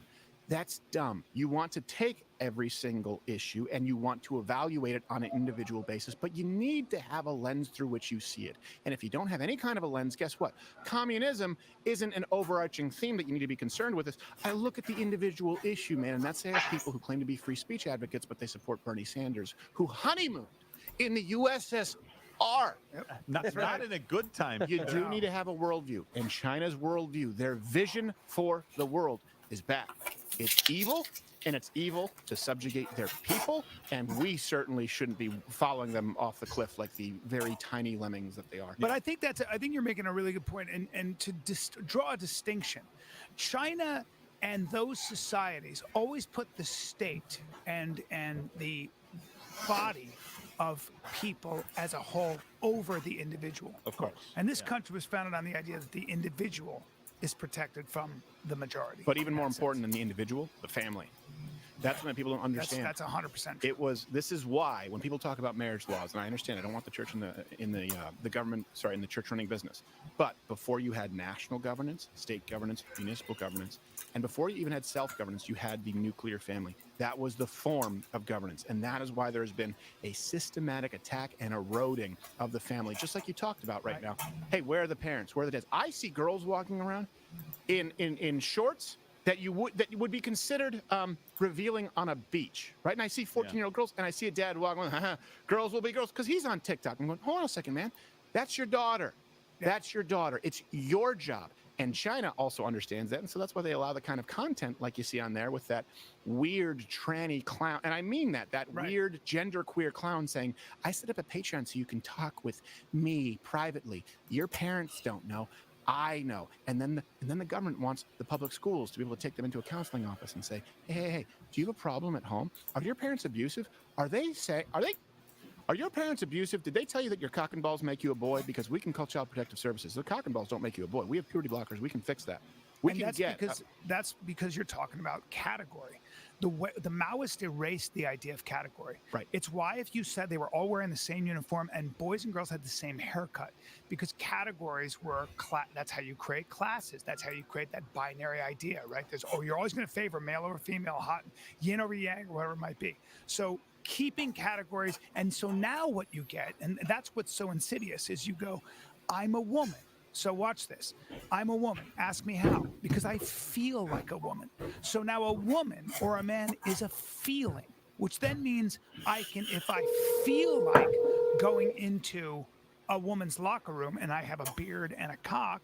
That's dumb. You want to take every single issue and you want to evaluate it on an individual basis, but you need to have a lens through which you see it. And if you don't have any kind of a lens, guess what? Communism isn't an overarching theme that you need to be concerned with. I look at the individual issue, man, and that's people who claim to be free speech advocates, but they support Bernie Sanders, who honeymooned in the USSR. Not in a good time. You do need to have a worldview, and China's worldview, their vision for the world is back. It's evil, and it's evil to subjugate their people, and we certainly shouldn't be following them off the cliff like the very tiny lemmings that they are. But I think you're making a really good point, and to draw a distinction, China and those societies always put the state and the body of people as a whole over the individual. Of course. And this country was founded on the idea that the individual is protected from the majority. But even more important than the individual, the family. That's when people don't understand. That's 100% true. This is why when people talk about marriage laws, and I understand, I don't want the church in the government, in the church running business. But before you had national governance, state governance, municipal governance, and before you even had self-governance, you had the nuclear family. That was the form of governance. And that is why there's been a systematic attack and eroding of the family, just like you talked about right now. Hey, where are the parents? Where are the dads? I see girls walking around in shorts that would be considered revealing on a beach, right? And I see 14-year-old girls, and I see a dad walking around, girls will be girls, because he's on TikTok. I'm going, hold on a second, man. That's your daughter. That's your daughter. It's your job. And China also understands that, and so that's why they allow the kind of content like you see on there with that weird tranny clown. And I mean that weird genderqueer clown saying, I set up a Patreon so you can talk with me privately. Your parents don't know. I know. And then the government wants the public schools to be able to take them into a counseling office and say, hey, do you have a problem at home? Are your parents abusive? Are Are your parents abusive? Did they tell you that your cock and balls make you a boy? Because we can call Child Protective Services. The cock and balls don't make you a boy. We have puberty blockers. We can fix that. That's because you're talking about category. The Maoists erased the idea of category. Right. It's why if you said they were all wearing the same uniform and boys and girls had the same haircut, because categories were that's how you create classes. That's how you create that binary idea, right? You're always going to favor male over female, hot yin over yang, or whatever it might be. So keeping categories, and so now what you get, and that's what's so insidious, is you go, I'm a woman. So watch this. I'm a woman. Ask me how. Because I feel like a woman. So now a woman or a man is a feeling, which then means if I feel like going into a woman's locker room and I have a beard and a cock.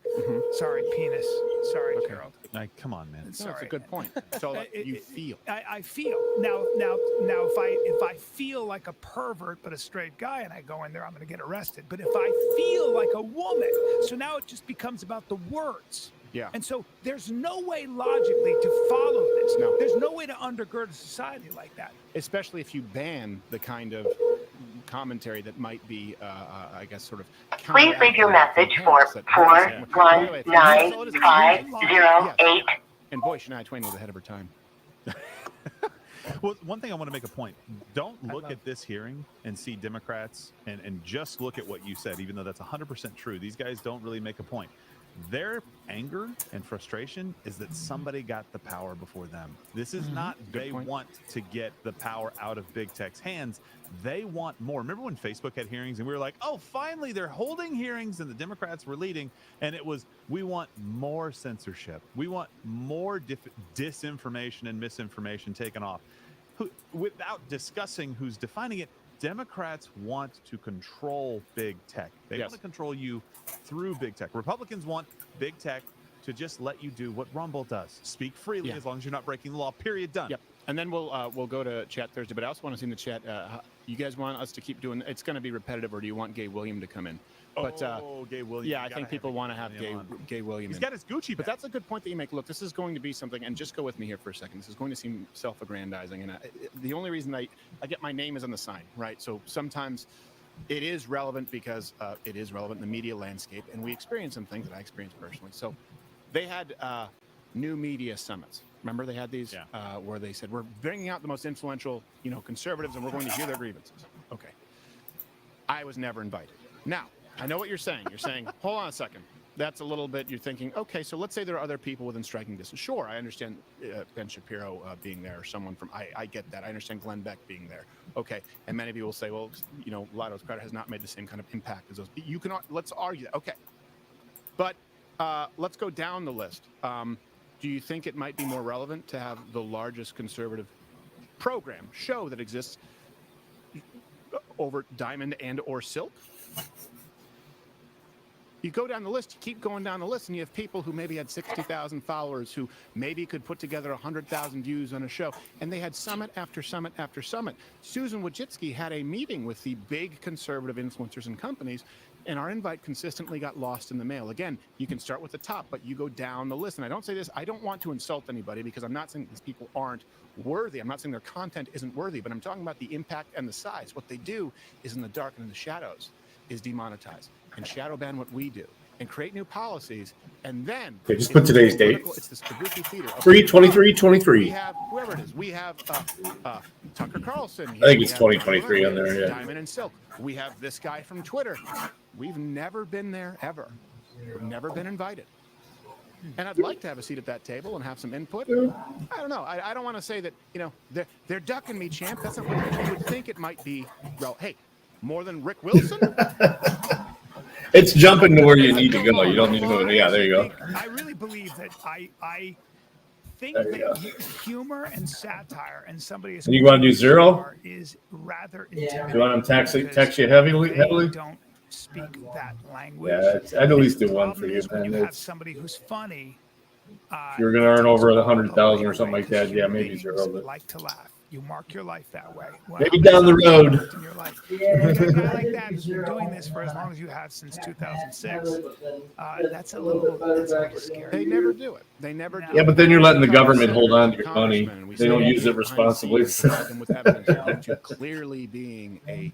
Sorry, penis. Sorry, Gerald. Come on, man. Sorry, that's a good point. So you feel. I feel. Now, if I feel like a pervert but a straight guy and I go in there, I'm going to get arrested. But if I feel like a woman, so now it just becomes about the words. Yeah. And so there's no way logically to follow this. No. There's no way to undergird a society like that. Especially if you ban the kind of commentary that might be, I guess, sort of. Please leave your message for 419-508. And boy, Shania Twain was ahead of her time. Well, one thing I want to make a point. Don't look at this hearing and see Democrats and just look at what you said, even though that's 100% true. These guys don't really make a point. Their anger and frustration is that somebody got the power before them. This is not they want to get the power out of big tech's hands. They want more. Remember when Facebook had hearings and we were like, oh, finally they're holding hearings and the Democrats were leading. And it was, we want more censorship. We want more disinformation and misinformation taken off. Without discussing who's defining it, Democrats want to control big tech. They want to control you through big tech. Republicans want big tech to just let you do what Rumble does. Speak freely as long as you're not breaking the law, period, done. Yep. And then we'll go to chat Thursday, but I also want to see in the chat, you guys want us to keep doing, it's going to be repetitive, or do you want Gay William to come in? But, Gay William. Yeah, I think people want to have Gay William. He's got his Gucci bag. But that's a good point that you make. Look, this is going to be something, and just go with me here for a second. This is going to seem self-aggrandizing, and the only reason I get my name is on the sign, right? So sometimes it is relevant because it is relevant in the media landscape, and we experience some things that I experienced personally. So they had new media summits. Remember they had these where they said, we're bringing out the most influential, conservatives, and we're going to hear their grievances. Okay. I was never invited. Now, I know what you're saying. You're saying, hold on a second. That's a little bit, you're thinking, okay, so let's say there are other people within striking distance. Sure, I understand Ben Shapiro being there, or someone from, I get that. I understand Glenn Beck being there. Okay, and many of you will say, well, Lido's credit has not made the same kind of impact as those. You can, let's argue that. Okay, but let's go down the list. Do you think it might be more relevant to have the largest conservative show that exists over Diamond and or Silk? You go down the list, you keep going down the list, and you have people who maybe had 60,000 followers, who maybe could put together 100,000 views on a show, and they had summit after summit after summit. Susan Wojcicki had a meeting with the big conservative influencers and companies, and our invite consistently got lost in the mail. Again, you can start with the top, but you go down the list. And I don't say this, I don't want to insult anybody, because I'm not saying these people aren't worthy. I'm not saying their content isn't worthy, but I'm talking about the impact and the size. What they do is in the dark and in the shadows is demonetize and shadow ban what we do and create new policies. And then just put today's date. It's this kabuki theater. 3/23/23. We have whoever it is. We have Tucker Carlson. I think it's 2023 on there. Yeah. Diamond and Silk. We have this guy from Twitter. We've never been there ever. We've never been invited. And I'd like to have a seat at that table and have some input. I don't know. I don't want to say that, they're ducking me, champ. That's not what you would think it might be. Well, hey, more than Rick Wilson? It's jumping to where you need to go. You don't need to go. Yeah, there you go. I really believe that I think that humor and satire and somebody you want to do 0? is rather intimidating. Do you want them text you heavily? Don't speak that language. Yeah, I'd at least do one for you. When you have somebody who's funny, if you're going to earn over 100,000 or something like that, yeah, maybe 0. But like to laugh. You mark your life that way. Maybe down the road. A guy like that who's been doing this for as long as you have, since 2006. That's a little scary. They never do it. They never do it. Yeah, but then you're letting the government hold on to your money. They don't use it responsibly. With evidence, clearly being a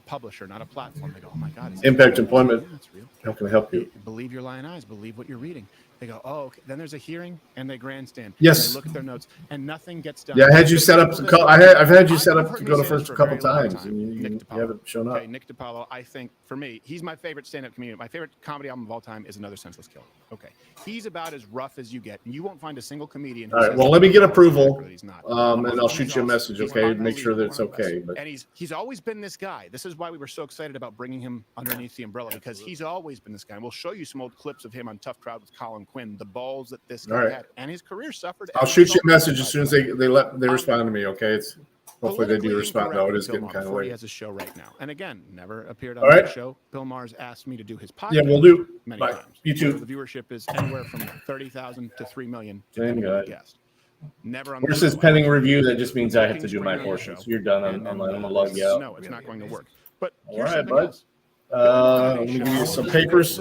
publisher, not a platform. They go, oh my God. Impact employment. That's real. How can I help you? Believe your lying eyes. Believe what you're reading. They go, oh, okay. Then there's a hearing, and they grandstand. Yes. And they look at their notes, and nothing gets done. Yeah, I had you set up to call. I've had you set up to go to first a couple times, and you haven't shown up. Okay, Nick DiPaolo, I think, for me, he's my favorite stand-up comedian. My favorite comedy album of all time is Another Senseless Killer. Okay. He's about as rough as you get. And you won't find a single comedian who All right, says well, let me get approval, not. and I'll shoot you a message, okay? Make sure that it's okay. But And he's always been this guy. This is why we were so excited about bringing him underneath the umbrella, because he's always been this guy. And we'll show you some old clips of him on Tough Crowd with Colin Quinn, the balls that this guy had. And his career suffered. I'll shoot you a message as soon as they respond to me, okay? It's hopefully they do respond. No, it is getting kind of late. He has a show right now, and again, never appeared on the show. Bill Maher's asked me to do his podcast. Yeah, we'll do. Many Bye. times. You too. The viewership is anywhere from 30,000 to 3 million. Same guy. Guest. Never on. Where it says pending review, that just means I have to do my portion. So you're done. I'm gonna log you out. No, it's not going to work. But all right, bud. Let me give you some papers,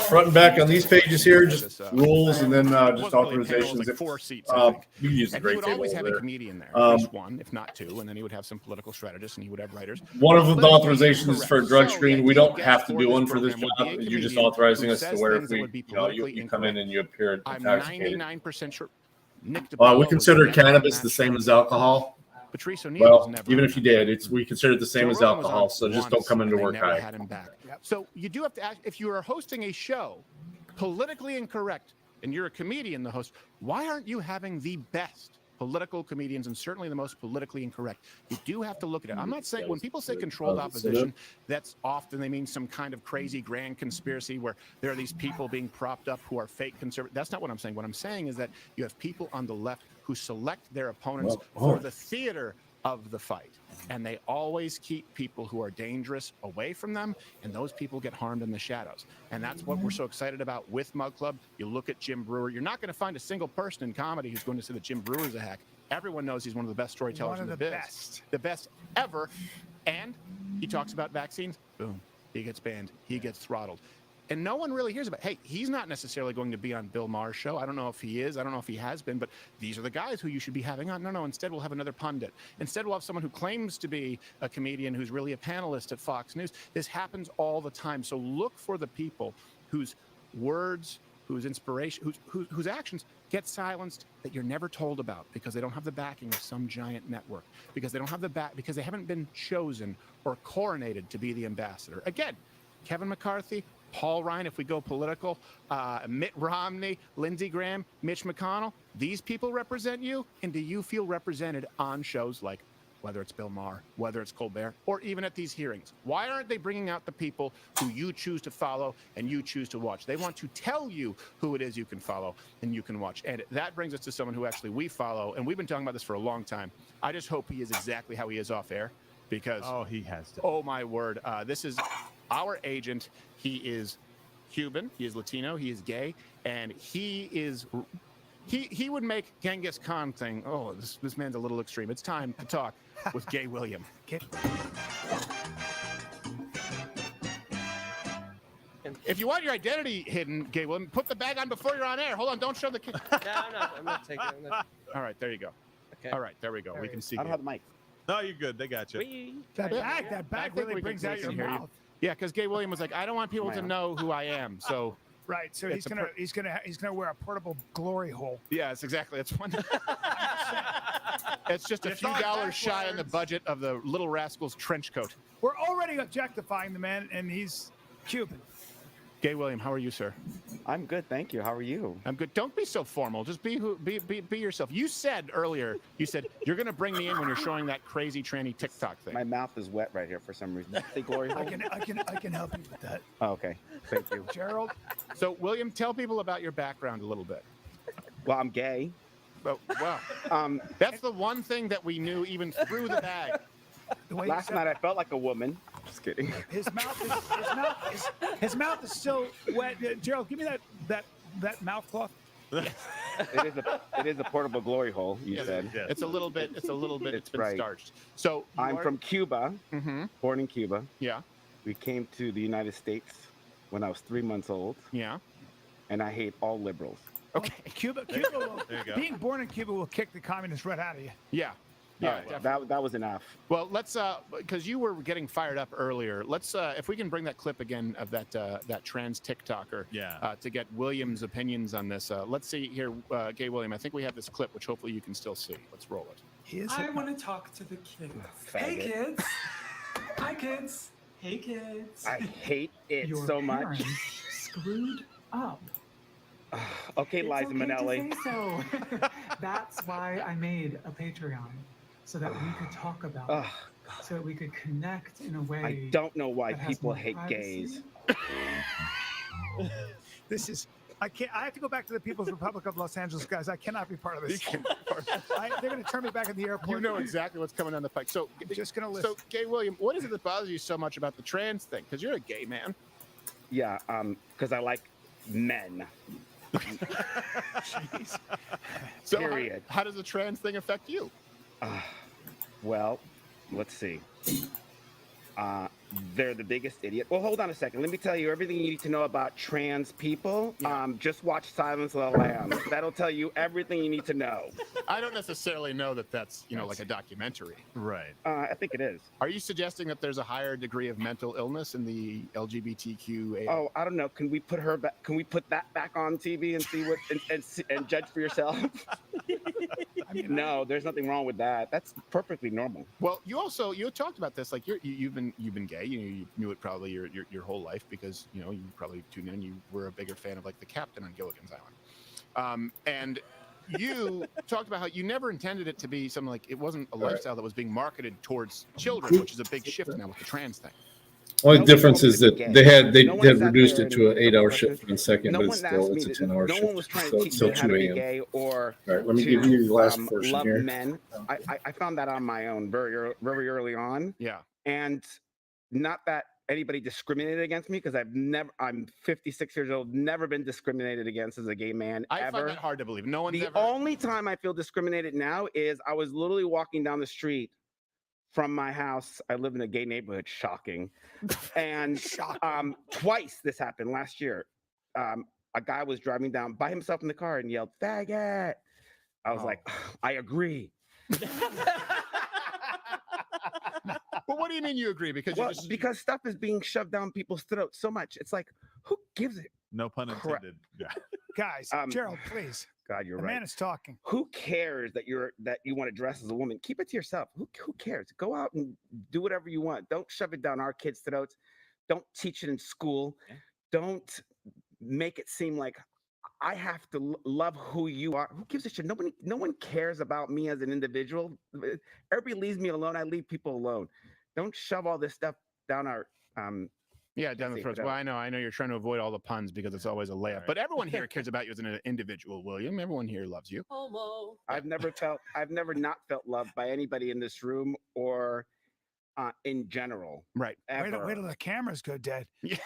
front and back on these pages here, just rules and then just authorizations. Like 4 seats. You can use the great table. He would always have over a comedian there, there. at least one, if not 2, and then he would have some political strategists, and he would have writers. One of the authorizations is for a drug screen. We don't have to do one for this job. You're just authorizing us to where if you come in and you appear intoxicated. I'm 99% sure. Nick We consider cannabis the same as alcohol. Patrice O'Neill was never even if you did, we consider it the same as alcohol. So just don't come into work high. Had him back. So you do have to ask, if you are hosting a show politically incorrect and you're a comedian, the host, why aren't you having the best political comedians and certainly the most politically incorrect? You do have to look at it. I'm not saying when people say controlled opposition, that's often they mean some kind of crazy grand conspiracy where there are these people being propped up who are fake conservative. That's not what I'm saying. What I'm saying is that you have people on the left who select their opponents for the theater of the fight. And they always keep people who are dangerous away from them, and those people get harmed in the shadows. And that's what we're so excited about with Mug Club. You look at Jim Brewer, you're not going to find a single person in comedy who's going to say that Jim Brewer's a hack. Everyone knows he's one of the best storytellers in the biz. The best ever. And he talks about vaccines. Boom. He gets banned. He gets throttled. And no one really hears about, hey, he's not necessarily going to be on Bill Maher's show. I don't know if he is. I don't know if he has been, but these are the guys who you should be having on. No, instead we'll have another pundit. Instead we'll have someone who claims to be a comedian who's really a panelist at Fox News. This happens all the time. So look for the people whose words, whose inspiration, whose actions get silenced that you're never told about because they don't have the backing of some giant network, because they don't have because they haven't been chosen or coronated to be the ambassador. Again, Kevin McCarthy, Paul Ryan, if we go political, Mitt Romney, Lindsey Graham, Mitch McConnell, these people represent you, and do you feel represented on shows like whether it's Bill Maher, whether it's Colbert, or even at these hearings? Why aren't they bringing out the people who you choose to follow and you choose to watch? They want to tell you who it is you can follow and you can watch. And that brings us to someone who actually we follow, and we've been talking about this for a long time. I just hope he is exactly how he is off air, because he has to. Oh my word, this is our agent. He is Cuban, he is Latino, he is gay, and he would make Genghis Khan thing. Oh, this man's a little extreme. It's time to talk with Gay William. If you want your identity hidden, Gay William, put the bag on before you're on air. Hold on, don't show the camera. No, I'm not taking it. All right, there you go. Okay. All right, there we go. We can see. I don't have the mic. No, you're good. They got you. That bag really brings out your mouth. Yeah, because Gay William was like, I don't want people to know who I am. So right. So he's gonna wear a portable glory hole. Yes, exactly. That's one. It's just a few dollars shy in the budget of the Little Rascals trench coat. We're already objectifying the man, and he's Cuban. Gay William, how are you, sir? I'm good, thank you. How are you? I'm good. Don't be so formal. Just be yourself. You said earlier, you're going to bring me in when you're showing that crazy tranny TikTok thing. My mouth is wet right here for some reason. Say glory hole? I can help you with that. Oh, okay, thank you. Gerald. So, William, tell people about your background a little bit. Well, I'm gay. Oh, wow. That's the one thing that we knew even through the bag. Last night I felt like a woman. Just kidding. His mouth is still wet. Gerald, give me that mouth cloth. It is a portable glory hole. You said it's a little bit. It's been right. starched. So I'm from Cuba. Born in Cuba. Yeah. We came to the United States when I was 3 months old. Yeah. And I hate all liberals. Okay. Cuba will, being born in Cuba will kick the communists right out of you. Yeah. Yeah, that was enough. Well, let's because you were getting fired up earlier. Let's if we can bring that clip again of that trans TikToker. To get William's opinions on this. Let's see here, Gay William. I think we have this clip, which hopefully you can still see. Let's roll it. I want to talk to the kids. Hey, Faggot. kids. Hi, kids. Hey, kids. I hate it Your so much. parents screwed up. Okay, It's Liza okay Minnelli. to say so. That's why I made a Patreon, so that we could talk about it, so that we could connect in a way. I don't know why that has people more hate privacy. gays. This is. I can't. I have to go back to the People's Republic of Los Angeles, guys. I cannot be part of this. They're going to turn me back at the airport. You know exactly what's coming down the pike. So, just going to listen. So, Gay William, what is it that bothers you so much about the trans thing? Because you're a gay man. Yeah, because I like men. Jeez. So Period. How does the trans thing affect you? Well, let's see. They're the biggest idiot. Well, hold on a second. Let me tell you everything you need to know about trans people. Just watch Silence of the Lambs. That'll tell you everything you need to know. I don't necessarily know that that's like a documentary. Right. I think it is. Are you suggesting that there's a higher degree of mental illness in the LGBTQ? Oh, I don't know. Can we put her back? Can we put that back on TV and see what and judge for yourself? No, there's nothing wrong with that. That's perfectly normal. Well, you talked about this. Like you've been gay. You knew it probably your whole life because you probably tuned in and you were a bigger fan of like the captain on Gilligan's Island. And you talked about how you never intended it to be something like it wasn't a lifestyle that was being marketed towards children, which is a big shift now with the trans thing. Only difference is that they had reduced it to an 8-hour shift for a second, but it's a 10-hour shift. No one was trying to teach So me how to 2 be a.m. gay or All right, let me give you the last portion love here. men. I found that on my own very early on. Yeah. And not that anybody discriminated against me because I'm 56 years old, never been discriminated against as a gay man I ever. find that hard to believe. No one's The ever. only time I feel discriminated now is I was literally walking down the street from my house. I live in a gay neighborhood, shocking. And twice this happened last year. A guy was driving down by himself in the car and yelled, "Faggot." I was like, I agree. Well, what do you mean you agree? Because stuff is being shoved down people's throats so much. It's like, who gives it? No pun intended. Yeah. Guys, Gerald, please. God, you're the right. man is talking. Who cares that you want to dress as a woman? Keep it to yourself. Who cares? Go out and do whatever you want. Don't shove it down our kids' throats. Don't teach it in school. Yeah. Don't make it seem like I have to love who you are. Who gives a shit? No one cares about me as an individual. Everybody leaves me alone. I leave people alone. Don't shove all this stuff down our down the throats. Well, I know you're trying to avoid all the puns because it's always a layup. Right. But everyone here cares about you as an individual, William. Everyone here loves you. Homo. I've never not felt loved by anybody in this room or in general. Right. Wait till the cameras go dead. Yeah.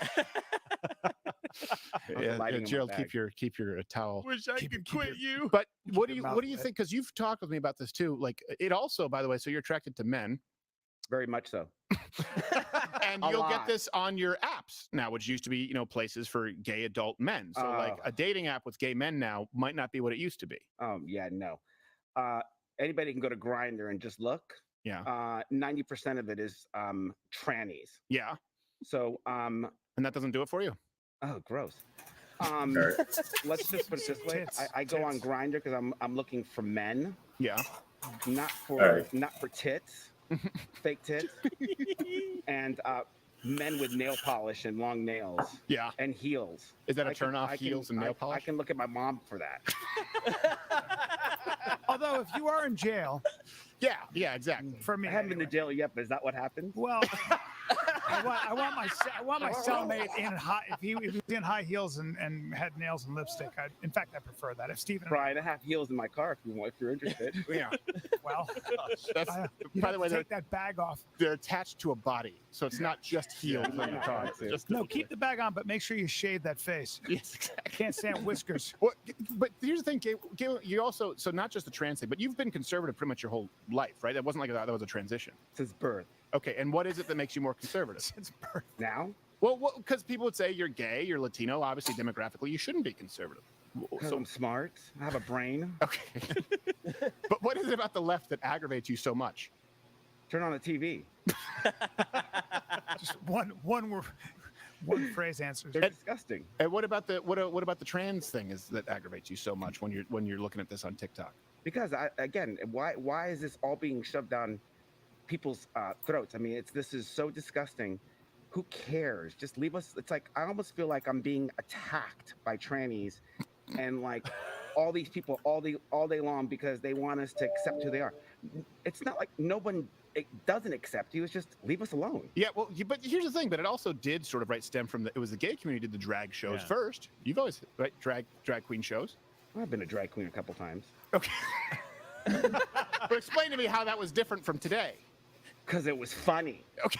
Gerald, keep your towel. Wish I could quit you. But what do you think? Because you've talked with me about this too. Like it also, by the way, so you're attracted to men. Very much so. And you'll get this on your apps now, which used to be, places for gay adult men. So like a dating app with gay men now might not be what it used to be. Yeah, no. Anybody can go to Grindr and just look. Yeah. 90% of it is trannies. Yeah. So and that doesn't do it for you. Oh, gross. Let's just put it this way. I go on Grindr because I'm looking for men. Yeah. Not for tits. Fake tits. And men with nail polish and long nails. Yeah. And heels. Is that a turn off, heels and nail polish? I can look at my mom for that. Although if you are in jail. Yeah, exactly. For me. I haven't been to jail yet, but is that what happened? Well, I want my cellmate if he was in high heels and had nails and lipstick. In fact, I prefer that. If Stephen, Brian, I have heels in my car if you're interested. Yeah. Well, by the way, take that bag off. They're attached to a body, so it's not just heels in the car. Keep the bag on, but make sure you shave that face. Yes, exactly. Can't stand whiskers. But here's the thing, Gail, you also not just the trans thing, but you've been conservative pretty much your whole life, right? That wasn't like that was a transition. Since birth. Okay, and what is it that makes you more conservative? Since birth. Now? Well, because people would say you're gay, you're Latino, obviously demographically, you shouldn't be conservative. So I'm smart. I have a brain. Okay. But what is it about the left that aggravates you so much? Turn on the TV. Just one phrase answers. They're disgusting. And what about the trans thing is that aggravates you so much when you're looking at this on TikTok? Because why is this all being shoved down people's throats? I mean, this is so disgusting. Who cares? Just leave us. It's like I almost feel like I'm being attacked by trannies, and like all these people all day long because they want us to accept who they are. It's not like no one doesn't accept you. It's just leave us alone. Yeah, well, but here's the thing. But it also did sort of stem from it was the gay community did the drag shows first. You've always drag queen shows. I've been a drag queen a couple times. Okay. But explain to me how that was different from today. Because it was funny. Okay.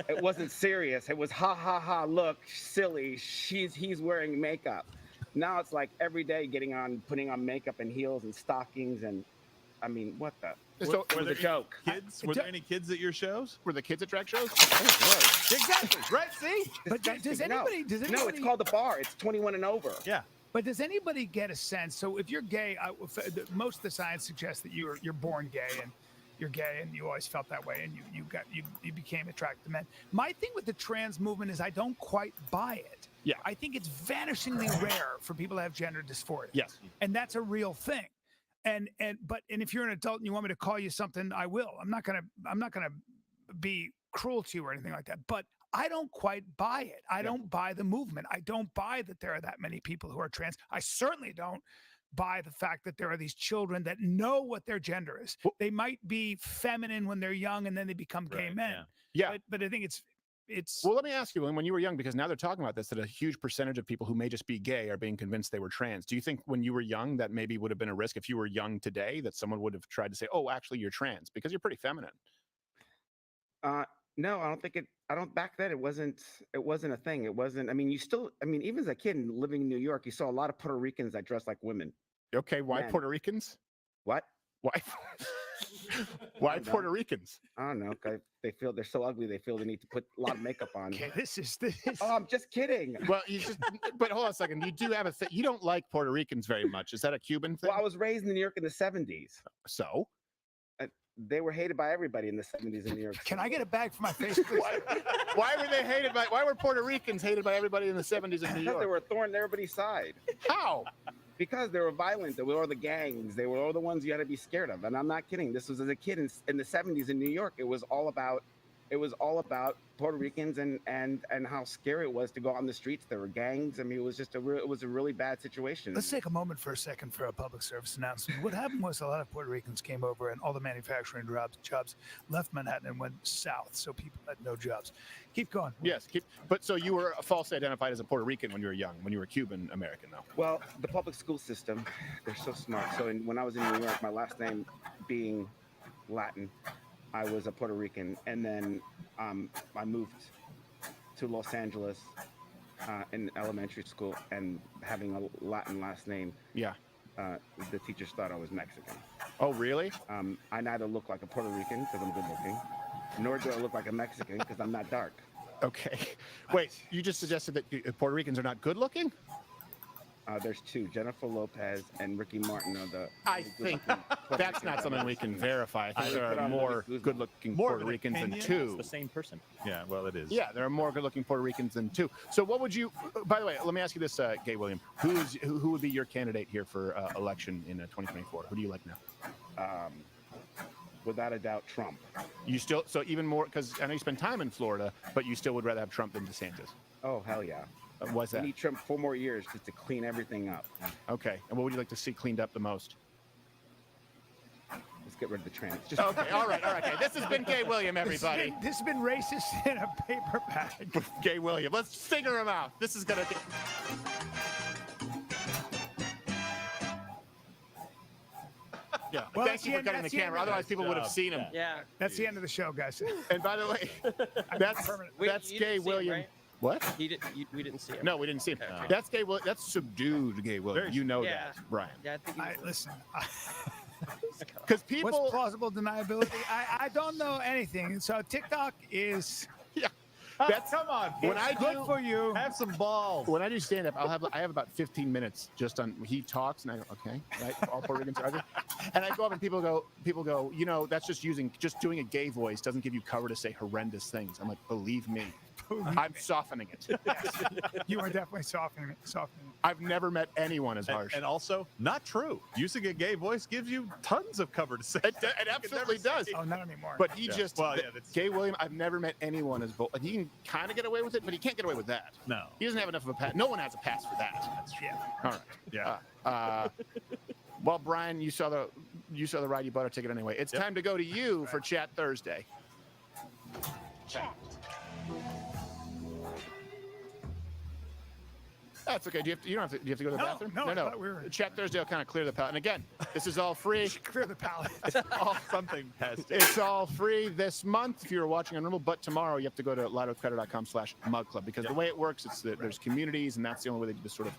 It wasn't serious. It was ha ha ha. Look, silly. He's wearing makeup. Now it's like every day putting on makeup and heels and stockings and, I mean, what the? So it was a joke. Kids? Were there any kids at your shows? Were the kids at drag shows? Exactly. Right. See. But does anybody? No, it's called the bar. It's 21 and over. Yeah. But does anybody get a sense? So if you're gay, most of the science suggests that you're born gay and you're gay and you always felt that way and you became attracted to men. My thing with the trans movement is I don't quite buy it. Yeah. I think it's vanishingly rare for people to have gender dysphoria. Yes. And that's a real thing. And if you're an adult and you want me to call you something, I will. I'm not gonna be cruel to you or anything like that. But I don't quite buy it. I don't buy the movement. I don't buy that there are that many people who are trans. I certainly don't buy the fact that there are these children that know what their gender is. They might be feminine when they're young and then they become gay men. Yeah. But I think it's well, let me ask you, when you were young, because now they're talking about this, that a huge percentage of people who may just be gay are being convinced they were trans. Do you think when you were young that maybe would have been a risk if you were young today that someone would have tried to say, oh, actually you're trans because you're pretty feminine? No, I don't think it. I don't. Back then, it wasn't a thing. It wasn't. I mean, even as a kid living in New York, you saw a lot of Puerto Ricans that dressed like women. Okay, why Men. Puerto Ricans? What? Why? Why Puerto Ricans? I don't know. They feel they're so ugly. They feel the need to put a lot of makeup on. Okay, this is. Oh, I'm just kidding. Well, but hold on a second. You do have you don't like Puerto Ricans very much. Is that a Cuban thing? Well, I was raised in New York in the 70s. So? They were hated by everybody in the 70s in New York. Can I get a bag for my face, please? Why were they hated by? Why were Puerto Ricans hated by everybody in the 70s in New York? Because they were a thorn in everybody's side. How? Because they were violent. They were all the gangs. They were all the ones you had to be scared of. And I'm not kidding. This was as a kid in the 70s in New York. It was all about Puerto Ricans and how scary it was to go out on the streets. There were gangs. I mean, it was just it was a really bad situation. Let's take a moment for a second for a public service announcement. What happened was a lot of Puerto Ricans came over and all the manufacturing jobs left Manhattan and went south, so people had no jobs. Keep going. Yes, but so you were falsely identified as a Puerto Rican when you were young, when you were Cuban American, though. Well, the public school system, they're so smart. So when I was in New York, my last name being Latin, I was a Puerto Rican, and then I moved to Los Angeles in elementary school, and having a Latin last name. Yeah. The teachers thought I was Mexican. Oh, really? I neither look like a Puerto Rican because I'm good looking, nor do I look like a Mexican because I'm not dark. Okay. Wait, you just suggested that Puerto Ricans are not good looking? There's two, Jennifer Lopez and Ricky Martin are the. I think that's not something we can verify. I think there are more good-looking Puerto Ricans than two. It's the same person. Yeah, well, it is. Yeah, there are more good-looking Puerto Ricans than two. So what would you, by the way, let me ask you this, Gay William. Who would be your candidate here for election in 2024? Who do you like now? Without a doubt, Trump. You still, so even more, because I know you spend time in Florida, but you still would rather have Trump than DeSantis. Oh, hell yeah. What's that? We need Trump 4 more years just to clean everything up. Okay. And what would you like to see cleaned up the most? Let's get rid of the trans. Okay. All right. Okay. This has been Gay William, everybody. This has been racist in a paper bag. Gay William. Let's figure him out. This is going to... Yeah. Well, Thank you for cutting the camera. Otherwise, people would have seen him. Yeah. That's the end of the show, guys. And by the way, that's Gay William. Right? What? We didn't see him. No, we didn't see him. Okay. That's Gay William. That's subdued Gay William. You know Yeah. that, Brian. Yeah, I think Listen. Because people. What's plausible deniability? I don't know anything. So TikTok is. Yeah. That's Come on, when I Good do. for you. have some balls. When I do stand up, I have about 15 minutes just on he talks and I go, okay, right? All Puerto Ricans are. And I go up and people go, you know, that's just doing a gay voice doesn't give you cover to say horrendous things. I'm like, believe me, I'm softening it. Yes. You are definitely softening it. I've never met anyone as harsh. And also, not true. Using a gay voice gives you tons of cover to say. It absolutely does. Oh, not anymore. But he Yeah. just, Well, yeah, that's- Gay William, I've never met anyone as bold. He can kind of get away with it, but he can't get away with that. No. He doesn't have enough of a pass. No one has a pass for that. That's true. Yeah. All right. Yeah. Well, Brian, you saw the ride. You bought a ticket anyway. It's time to go to you for Chat Thursday. Chat. That's okay. Do you have to go to the No, bathroom? no, I thought we were- Chat Thursday will kind of clear the palate. And again, this is all free. Clear the palate. Something has to. It's all free this month if you're watching on Rumble, but tomorrow you have to go to louderwithcreditor.com/mug club because the way it works, it's that there's communities, and that's the only way they do this sort of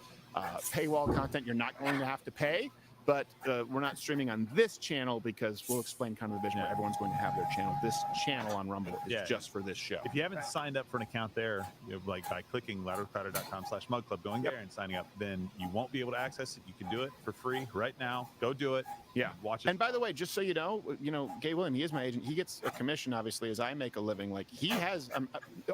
paywall content. You're not going to have to pay, but we're not streaming on this channel because we'll explain kind of the vision where everyone's going to have their channel. This channel on Rumble is just for this show. If you haven't signed up for an account there, like by clicking louderwithcreditor.com/mug club, going there and signing up, then you won't be able to access it. You can do it for free right now. Go do it. Yeah, watch it. And by the way, just so you know, Gay William, he is my agent. He gets a commission, obviously, as I make a living. Like he has.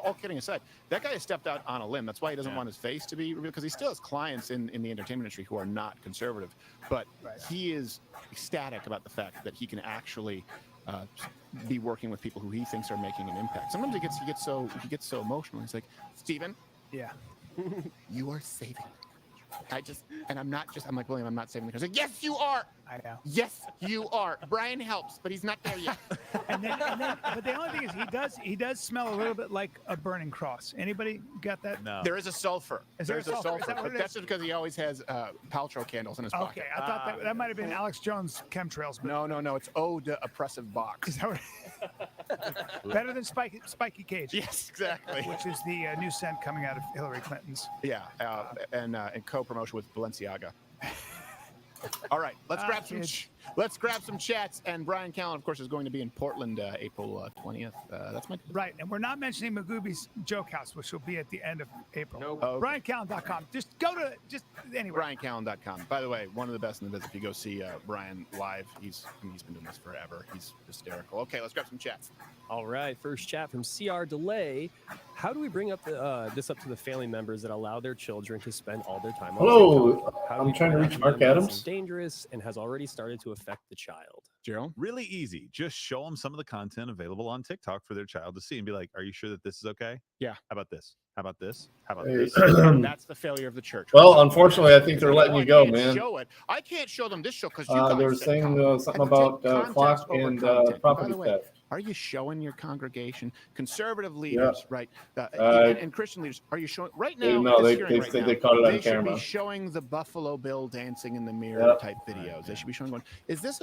All kidding aside, that guy has stepped out on a limb. That's why he doesn't want his face to be revealed because he still has clients in the entertainment industry who are not conservative. But he is ecstatic about the fact that he can actually be working with people who he thinks are making an impact. Sometimes he gets so emotional. He's like, Steven, yeah, you are saving. I'm like, William, I'm not saving the country. He's like, yes, you are. I know. Yes, you are. Brian helps, but he's not there yet. But the only thing is, he does smell a little bit like a burning cross. Anybody got that? No. There is a sulfur. There's a sulfur. Is that what But it that's is? just because he always has Paltrow candles in his pocket. Okay, I thought that might have been Alex Jones chemtrails. But No, it's Ode to Oppressive Box. Is that what better than Spiky Cage? Yes, exactly. Which is the new scent coming out of Hillary Clinton's. Yeah, and co-promotion with Balenciaga. All right, let's grab some chats. And Brian Callen, of course, is going to be in Portland April 20th. That's my right. And we're not mentioning Magooby's Joke House, which will be at the end of April. Nope. Okay. BrianCallen.com. Just go to anywhere. BrianCallen.com. By the way, one of the best in the business. If you go see Brian live, he's been doing this forever. He's hysterical. Okay, let's grab some chats. All right, first chat from CR Delay. How do we bring up this up to the family members that allow their children to spend all their time on Hello, TikTok? How do I'm we trying to point out reach to Mark them that Adams. this is dangerous and has already started to affect the child. Gerald? Really easy. Just show them some of the content available on TikTok for their child to see and be like, are you sure that this is okay? Yeah. How about this? How about this? How about Hey. this? That's the failure of the church. Well, unfortunately, I think they're letting you go, man. Show it. I can't show them this show because They were saying something about clock and property theft. Are you showing your congregation, conservative leaders, right, and Christian leaders? Are you showing right now? No, they right say now, they caught it on they should camera. be showing the Buffalo Bill dancing in the mirror type videos. They should be showing one. Is this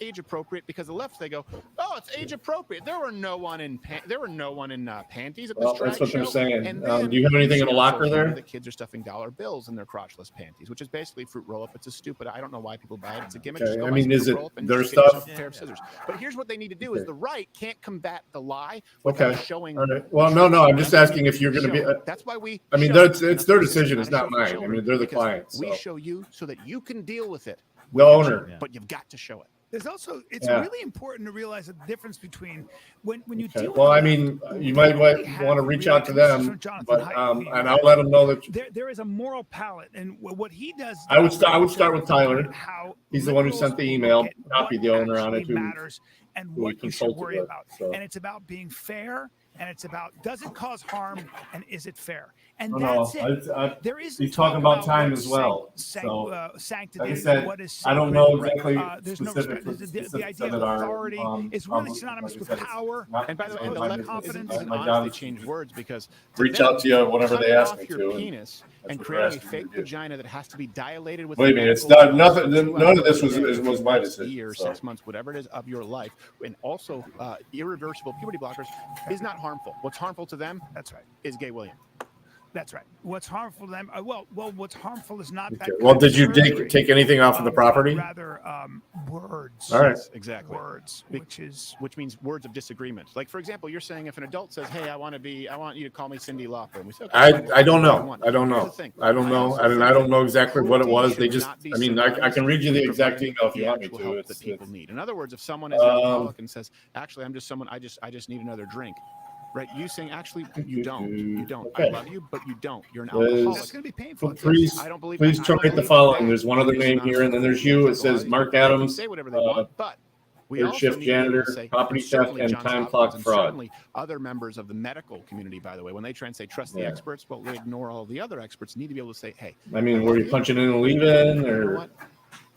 age appropriate? Because the left they go, oh, it's age appropriate. There were no one in panties at this Well, drag that's what they're show. saying. And then Do you have anything in a social locker media, there? The kids are stuffing dollar bills in their crotchless panties, which is basically fruit roll up. It's a stupid. I don't know why people buy it. It's a gimmick. Okay, Just go I buy mean, some is fruit it roll-up and their just get yourself stuff? a pair of scissors. But here's what they need to do: is the right can't combat the lie Okay. without showing. All right. Well, no. I'm just asking if you're going to be. That's why we. I mean, show- it's their decision. It's gotta not show mine. I children mean, they're the because clients. We So. show you so that you can deal with it. The owner. But you've got to show it. There's also, it's Yeah. really important to realize the difference between when you Okay. deal Well, with I mean, you might want to reach out to them, but and I'll let them know that. there is a moral palate, and what he does. I would start with Tyler. How He's the one who sent the email. look at Not be the what owner on it. actually Who, matters and who we what you should consulted worry with, about. so. And it's about being fair, and it's about does it cause harm, and is it fair? And No, that's it. I- There is he's talking about time as well. sanctity. Like I said, what is I don't know sacred. exactly There's no specific- respect. The specifics idea of that are, authority is really like synonymous I with said, it's power. not- And by the way, it's the my left business. isn't My job honestly is change words because reach them out to you whenever they cutting ask off me your to, and penis that's and what they're creating a asking me fake to do. vagina that has to be dilated with. Believe me, it's medical not nothing. for 2 None of hours this a day was for my a decision. year, so. 6 months, whatever it is of your life, and also irreversible puberty blockers is not harmful. What's harmful to them? That's right. Is Gay William. That's right. What's harmful to them? Well, what's harmful is not that. Okay. Well, did you take anything off of the property? Rather, words. All right. Yes, exactly. Words, which means words of disagreement. Like, for example, you're saying if an adult says, "Hey, I want you to call me Cyndi Lauper," and we say, okay, I don't know. I don't Here's know. the thing. I don't know. also I think don't know exactly what it cruelty was. They should just. not be I mean, I can read you the exact providing email if you the want me actual to. help It's, that people need. In other words, if someone is an alcoholic and says, "Actually, I'm just someone. I just need another drink." Right, you saying actually you don't. Okay. I love you, but you don't. You're an alcoholic. That's going to be painful. Please, I don't believe. please I don't terminate the believe following. that There's one other is name not here, and then there's you. It says Mark They can Adams, say whatever they want, but we third also shift need to be able janitor, to say, property and theft, certainly and Johns time Hopkins clock and fraud. certainly other members of the medical community, by the way, when they try and say trust the Yeah. experts, well, they ignore all the other experts. Need to be able to say, hey. I mean, were you punching in and leaving, You know or what?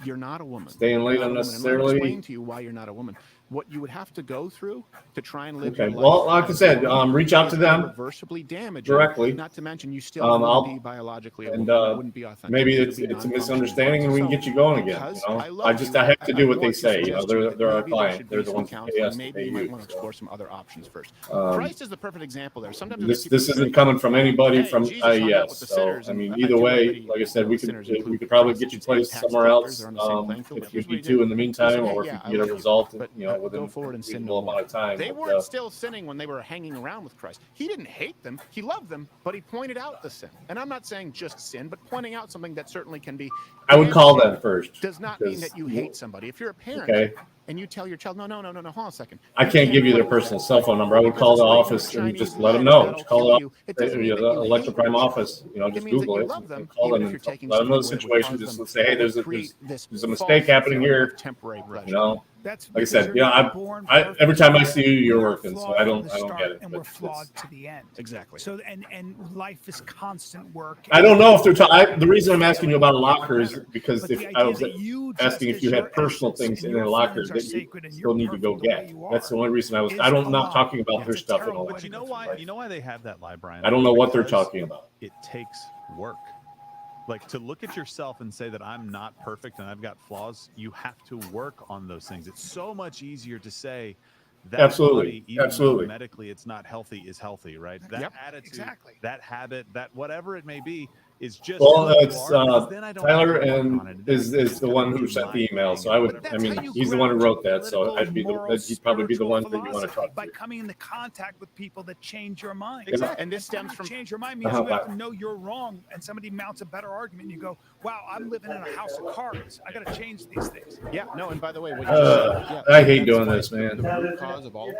You're not a woman. staying late You're not a woman. And let me unnecessarily? explain to you why you're not a woman. What you would have to go through to try and live Okay. your life. Well, like I as a said, woman reach out to is them irreversibly damaging. directly. Not to mention, you still wouldn't I'll be biologically a and woman. It wouldn't be authentic. maybe It it's would be a non-functional. misunderstanding, and we can So, get you going again. because You know, I I love just you, have to do what I they want to say. You know, suggest to you they're that our maybe there client. should They're be the some ones who pay counseling. us to Maybe pay you might you. want to explore some other options first. Um, Christ is the perfect example there. Sometimes I This get people this say, isn't coming from anybody hey, from Jesus hung out IES. with the So sinners, I and mean, I either do way, already, like I said, we sinners could include probably get you prostitutes and placed tax somewhere collectors. else They're on the same playing field. if Here's you what need he did. to in the He meantime, said, or hey, if yeah, you I can get a love you, result, but within go forward a and sin reasonable no more. amount of time. They But, weren't still sinning when they were hanging around with Christ. He didn't hate them. He loved them, but he pointed out the sin. And I'm not saying just sin, but pointing out something that certainly can be I would call damaging them first. does not mean because that you hate somebody. If you're a parent okay. and you tell your child, no, hold on a second. I can't give you their personal cell phone number. I would call the office and just let them know. Just call the Electroprime office. Just Google it and call them and let them know the situation. Just say, hey, there's a mistake happening here. Temporary pleasure. That's Like I said, I every time I see you, you're working, so I don't get it. And we're flawed to the end. Exactly. So and life is constant work. I don't know if they're the reason I'm asking you about a locker is because if I was asking if you had personal things in a locker that you still need to go get. That's the only reason I'm not talking about their stuff in a locker. But you know why they have that lie, Brian? I don't know what they're talking about. It takes work. Like, to look at yourself and say that I'm not perfect and I've got flaws, you have to work on those things. It's so much easier to say that Absolutely. body, even Absolutely. though medically it's not healthy, is healthy, right? That attitude, that habit, that whatever it may be, is just it's Tyler and is the one who sent the email. So he's the one who wrote that. So he'd probably be the one that you want to talk to. By coming into contact with people that change your mind. Exactly. And this stems from change your mind means you have to know you're wrong, and somebody mounts a better argument. You go, wow, I'm living in a house of cards. I got to change these things. Yeah. No. And by the way, what you just said, I hate doing this, man. The root cause of all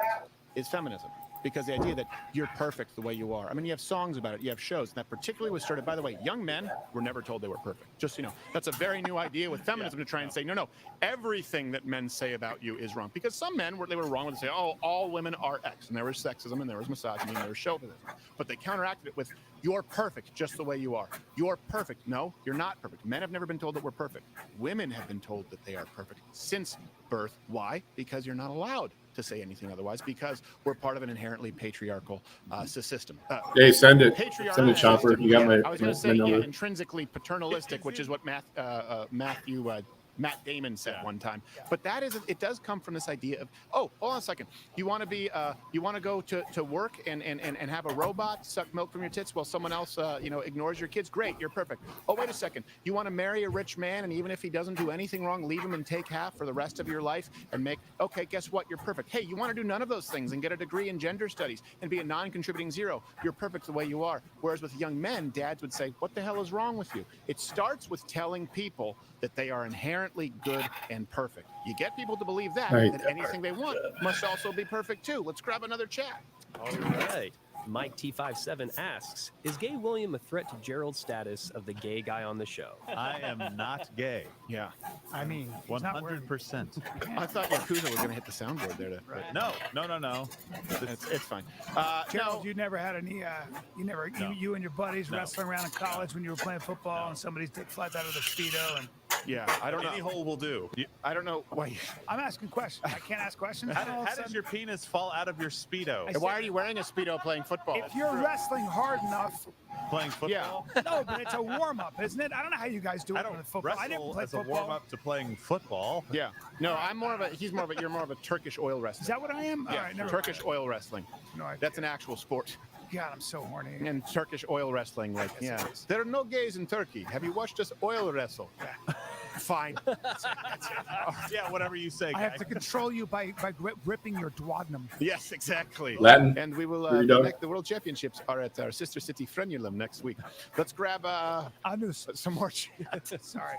is feminism. Because the idea that you're perfect the way you are. I mean, you have songs about it, you have shows, and that particularly was started, by the way, young men were never told they were perfect. Just so you know, that's a very new idea with feminism to try and say, no, everything that men say about you is wrong. Because some men, they were wrong when they say, oh, all women are X, and there was sexism, and there was misogyny, and there was chauvinism. But they counteracted it with, you're perfect just the way you are. You're perfect. No, you're not perfect. Men have never been told that we're perfect. Women have been told that they are perfect since birth. Why? Because you're not allowed to say anything otherwise, because we're part of an inherently patriarchal system. Hey, send it, Chopper. You got my I was going to say number. intrinsically paternalistic, which is what Matt Damon said one time. But it does come from this idea of, oh, hold on a second. You want to go to work and have a robot suck milk from your tits while someone else ignores your kids? Great, you're perfect. Oh, wait a second. You want to marry a rich man, and even if he doesn't do anything wrong, leave him and take half for the rest of your life and okay, guess what? You're perfect. Hey, you want to do none of those things and get a degree in gender studies and be a non-contributing zero. You're perfect the way you are. Whereas with young men, dads would say, what the hell is wrong with you? It starts with telling people that they are inherently good and perfect. You get people to believe that anything they want must also be perfect too. Let's grab another chat. All right. Mike T57 asks, is Gay William a threat to Gerald's status of the gay guy on the show? I am not gay. Yeah. I mean, 100%. I thought Yakuza was going to hit the soundboard there. No. It's fine. Gerald, you never had any, you and your buddies wrestling around in college when you were playing football and somebody's dick flies out of the Speedo and... Yeah, I don't know. Any hole will do. I don't know why. I'm asking questions. I can't ask questions. How does your penis fall out of your Speedo? Why are you wearing a Speedo playing football? If you're wrestling hard enough. Playing football? Yeah. No, but it's a warm-up, isn't it? I don't know how you guys do it with football. I didn't play as football. a warm-up to playing football. Yeah. No, you're more of a Turkish oil wrestling. Is that what I am? Yeah, All right, Turkish oil wrestling. No idea. That's an actual sport. God, I'm so horny. And Turkish oil wrestling, like, yeah. There are no gays in Turkey. Have you watched us oil wrestle? Fine. That's it. Yeah, whatever you say. I have to control you by gripping your duodenum. Yes, exactly. Latin. And we will, the World Championships are at our sister city, Frenulum, next week. Let's grab some more. Sorry.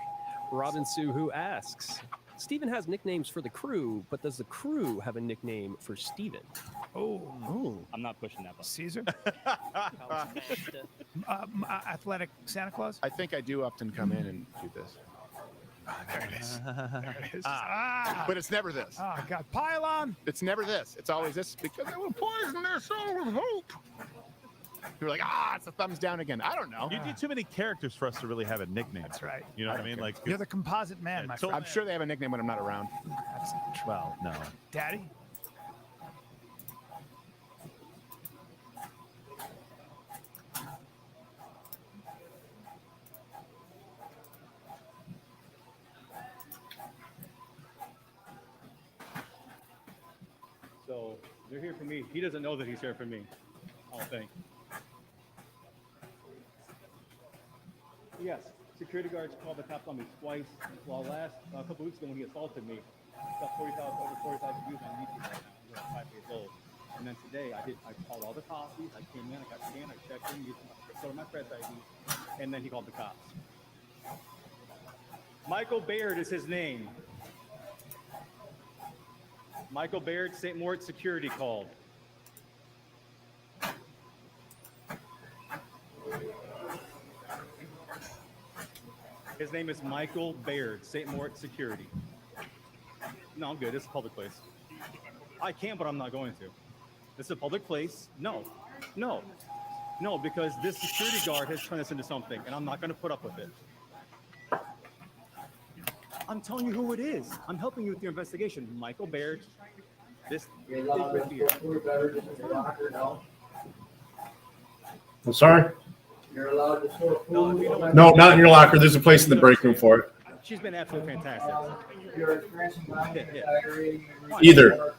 Robin Sue, who asks, Steven has nicknames for the crew, but does the crew have a nickname for Steven? Oh. I'm not pushing that button. Caesar? Athletic Santa Claus? I think I do often come in and do this. There it is. There it is. But it's never this. Oh, God. Pylon. It's never this. It's always this because I will poison their soul with hope. You're like, it's a thumbs down again. I don't know. You do too many characters for us to really have a nickname. That's right. You know what I mean? Like You're the composite man, my friend. I'm sure they have a nickname when I'm not around. That's not true. Well, no. Daddy? So they're here for me. He doesn't know that he's here for me, I don't think. Yes, security guards called the cops on me twice. Well, a couple weeks ago when he assaulted me, got over 40,000 views on YouTube right now. I'm 5 years old. And then today I called all the cops. I came in, I got scanned, I checked in, showed my press ID, and then he called the cops. Michael Baird is his name. Michael Baird, St. Moritz Security called. His name is Michael Baird, St. Moritz Security. No, I'm good. It's a public place. I can, but I'm not going to. It's a public place. No, because this security guard has turned this into something, and I'm not going to put up with it. I'm telling you who it is. I'm helping you with your investigation. Michael Baird. This is right here. I'm sorry? You're allowed to store food. No, not in your locker. There's a place in the break room for it. She's been absolutely fantastic. You're experiencing diarrhea. Either.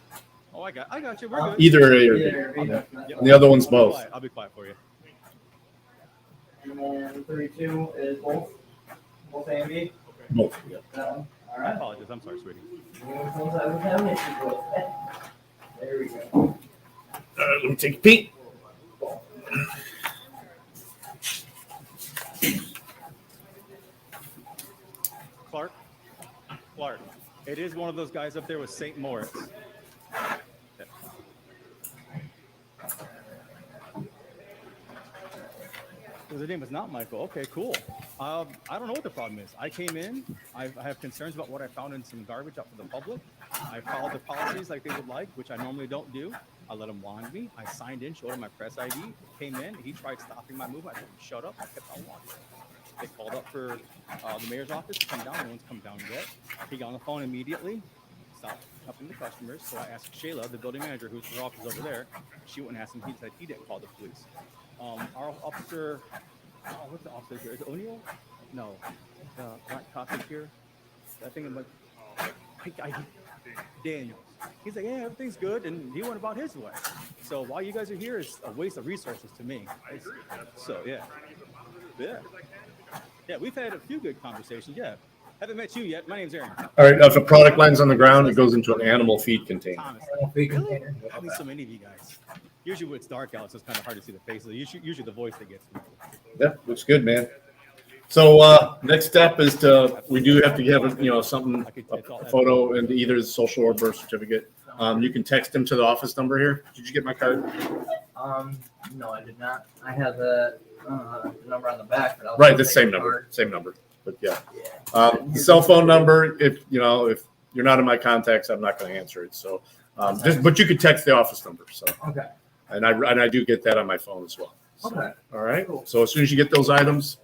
Oh, I got you. We're good. Either A or B. And the other one's both. I'll be quiet for you. And then 32 is both A and B? Both. That one. All I right. apologize. I'm sorry, sweetie. There we go. All right, let me take a peek. Clark. It is one of those guys up there with St. Moritz. His name is not Michael. Okay, cool. I don't know what the problem is. I came in. I have concerns about what I found in some garbage out for the public. I followed the policies like they would like, which I normally don't do. I let him wand me. I signed in, showed him my press ID, came in. He tried stopping my movement. I told him, shut up. I kept on walking. They called up for the mayor's office to come down. No one's come down yet. He got on the phone immediately, stopped helping the customers. So I asked Shayla, the building manager, who's her office over there. She went and asked him. He said he didn't call the police. Our officer, what's the officer here? Is it O'Neill? No, not Cosmic here. I think I'm like, Daniels. He's like, yeah, everything's good, and he went about his way. So while you guys are here, it's a waste of resources to me. So yeah. We've had a few good conversations. Yeah, haven't met you yet. My name's Aaron. All right, if a product lands on the ground, it goes into an animal feed container. Thomas. Really? I mean, so many of you guys. Usually when it's dark out, so it's kind of hard to see the faces. Usually the voice that gets me. Yeah, looks good, man. So next step is we do have to have something, a photo, and either the social or birth certificate. You can text him to the office number here. Did you get my card? No, I did not. I have the number on the back. But Right, the same number. But yeah, the cell phone number. If you're not in my contacts, I'm not going to answer it. So, but you could text the office number. So okay. And I do get that on my phone as well. So, Okay. All right. Cool. So as soon as you get those items,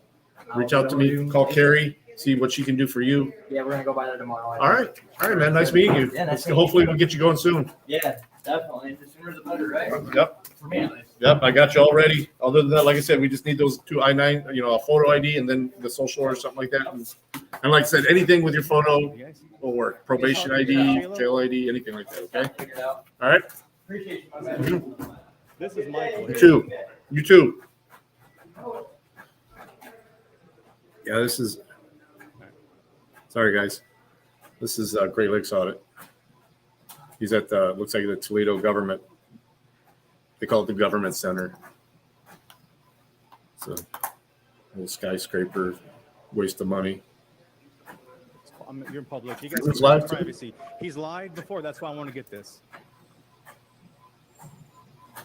reach out to me. Call Carrie. See what she can do for you. Yeah, we're gonna go by there tomorrow. All right, man. Nice meeting you. Yeah, Hopefully we'll get you going soon. Yeah, definitely. The sooner the better, right? Yep. For me, at least. Yep, I got you all ready. Other than that, like I said, we just need those two I-9, a photo ID, and then the social or something like that. And like I said, anything with your photo will work. Probation ID, jail ID, anything like that. Okay. Figure it out. All right. Appreciate you, my man. This is Michael. You too. You too. Yeah, this is. Sorry, guys. This is Great Lakes Audit. He's at the, looks like the Toledo government. They call it the government center. It's a little skyscraper, waste of money. You're in public. You guys He's can live, privacy. He's lied before. That's why I want to get this.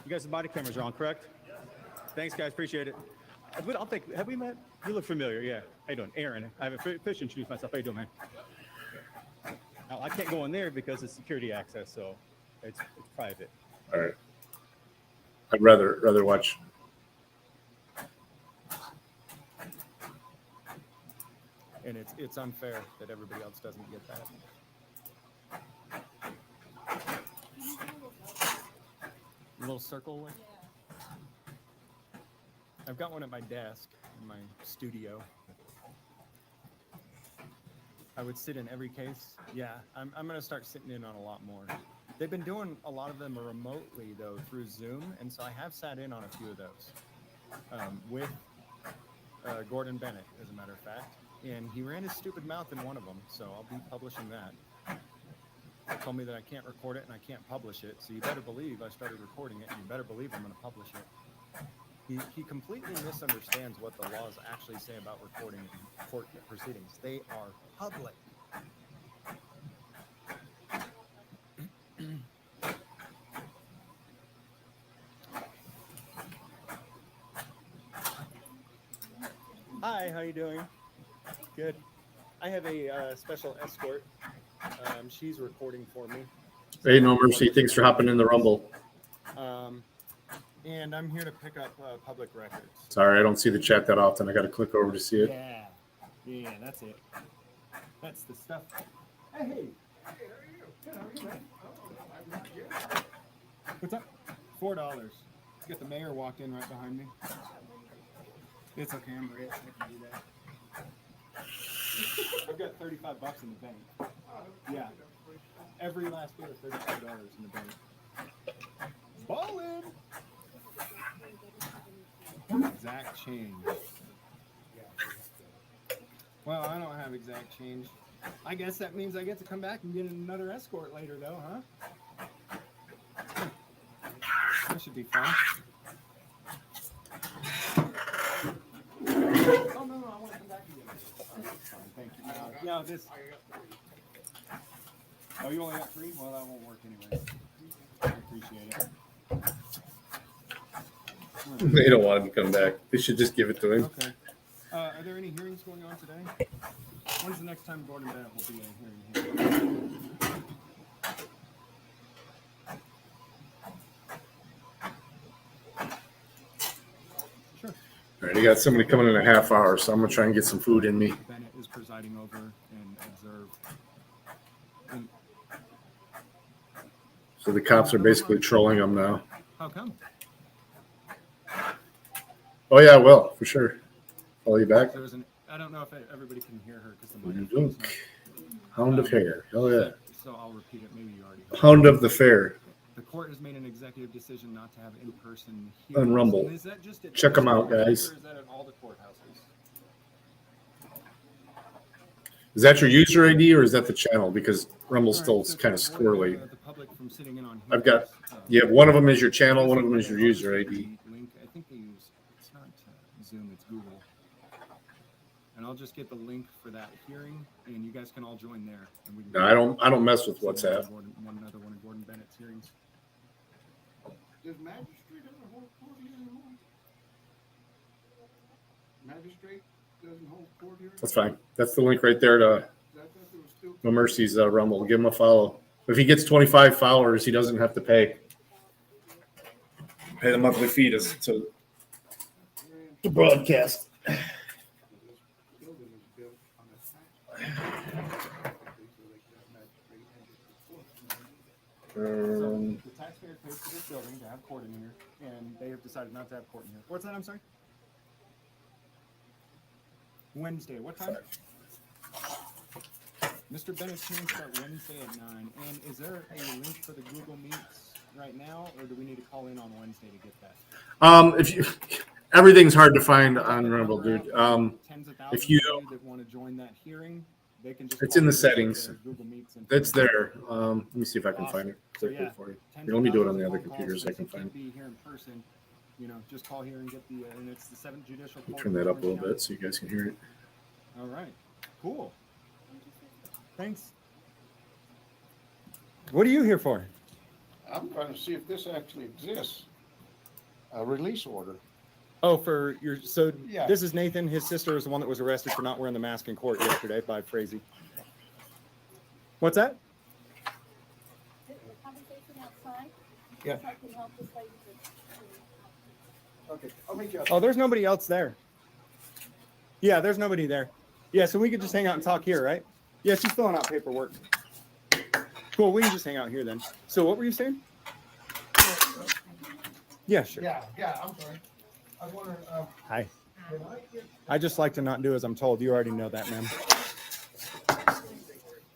You guys' body cameras are on, correct? Thanks, guys. Appreciate it. I'll think. Have we met? You look familiar. Yeah. How you doing, Aaron? I have officially introduced myself. How you doing, man? Now, I can't go in there because it's security access, so it's private. All right. I'd rather watch. And it's unfair that everybody else doesn't get that. Little circle one? I've got one at my desk in my studio. I would sit in every case. Yeah, I'm going to start sitting in on a lot more. They've been doing a lot of them remotely, though, through Zoom, and so I have sat in on a few of those with Gordon Bennett, as a matter of fact. And he ran his stupid mouth in one of them, so I'll be publishing that. He told me that I can't record it and I can't publish it, so you better believe I started recording it, and you better believe I'm going to publish it. He completely misunderstands what the laws actually say about recording court proceedings. They are public. Hi, how you doing? Good. I have a special escort. She's recording for me. Hey, No Mercy. Thanks for hopping in the Rumble. And I'm here to pick up public records. Sorry, I don't see the chat that often. I got to click over to see it. Yeah, that's it. That's the stuff. Hey. Good, how are you, man? What's up? $4. Get the mayor walked in right behind me. It's okay, I'm rich. I can do that. I've got $35 in the bank. Yeah. Every last bit of $35 in the bank. Ballin'! Exact change. Well, I don't have exact change. I guess that means I get to come back and get another escort later, though, huh? That should be fun. Oh, no, I want to come back again. Thank you. Yeah, this. Oh, you only got 3? Well, that won't work anyway. I appreciate it. They don't want him to come back. They should just give it to him. Okay. Are there any hearings going on today? When's the next time Gordon Bennett will be in a hearing? Sure. All right, you got somebody coming in a half hour, so I'm going to try and get some food in me. Bennett is presiding over and observe. So the cops are basically trolling them now. How come? Oh, yeah, I will, for sure. Call you back. I don't know if everybody can hear her because the microphone's not. Hound of hair. Hell yeah. So I'll repeat it. Maybe you already heard. Hound of the fair. The court has made an executive decision not to have in-person hearings. On Rumble. Is that just at Check them out, guys. Or is that at all the courthouses? Is that your user ID or is that the channel? Because Rumble's still kind of squirrely. I've got, you have one of them is your channel, one of them is your user ID. Link. I think they use, it's not Zoom, it's Google. And I'll just get the link for that hearing, and you guys can all join there. And we can No, I don't mess with WhatsApp. Another one of Gordon Bennett's hearings. Does magistrate ever hold court anymore? Magistrate doesn't hold court here? That's fine. That's the link right there to No Mercy's Rumble. Give him a follow. If he gets 25 followers, he doesn't have to pay the monthly fee to broadcast. So the taxpayer pays for this building to have court in here, and they have decided not to have court in here. What's that? I'm sorry. Wednesday. What time? Mr. Bennett's hearings start Wednesday at 9. And is there a link for the Google Meets right now, or do we need to call in on Wednesday to get that? If you, everything's hard to find on Rumble, dude. Tens of If thousands you, of you that want to join that hearing, they can just it's call in the in settings. their Google Meets and It's there. Let me see if I can find it So quickly yeah, for you. tens Here, of let me do it on thousands the of other phone calls, computer so I but can if you find can't it. be here in person, you know, just call here and get the, and it's the 7th Judicial Court. Turn of that up a Orange little County. bit so you guys can hear it. All right, cool. Thanks. What are you here for? I'm trying to see if this actually exists. A release order. Oh, for your, so Yeah. this is Nathan. His sister is the one that was arrested for not wearing the mask in court yesterday by Frazee. What's that? Yeah. Okay, I'll meet you. Oh, there's nobody else there. Yeah, there's nobody there. Yeah, so we could just hang out and talk here, right? Yeah, she's filling out paperwork. Cool, we can just hang out here then. So what were you saying? Yeah, sure. Yeah, I'm sorry. I was wondering, Hi. can I get I just like to not do as I'm told. You already know that, ma'am.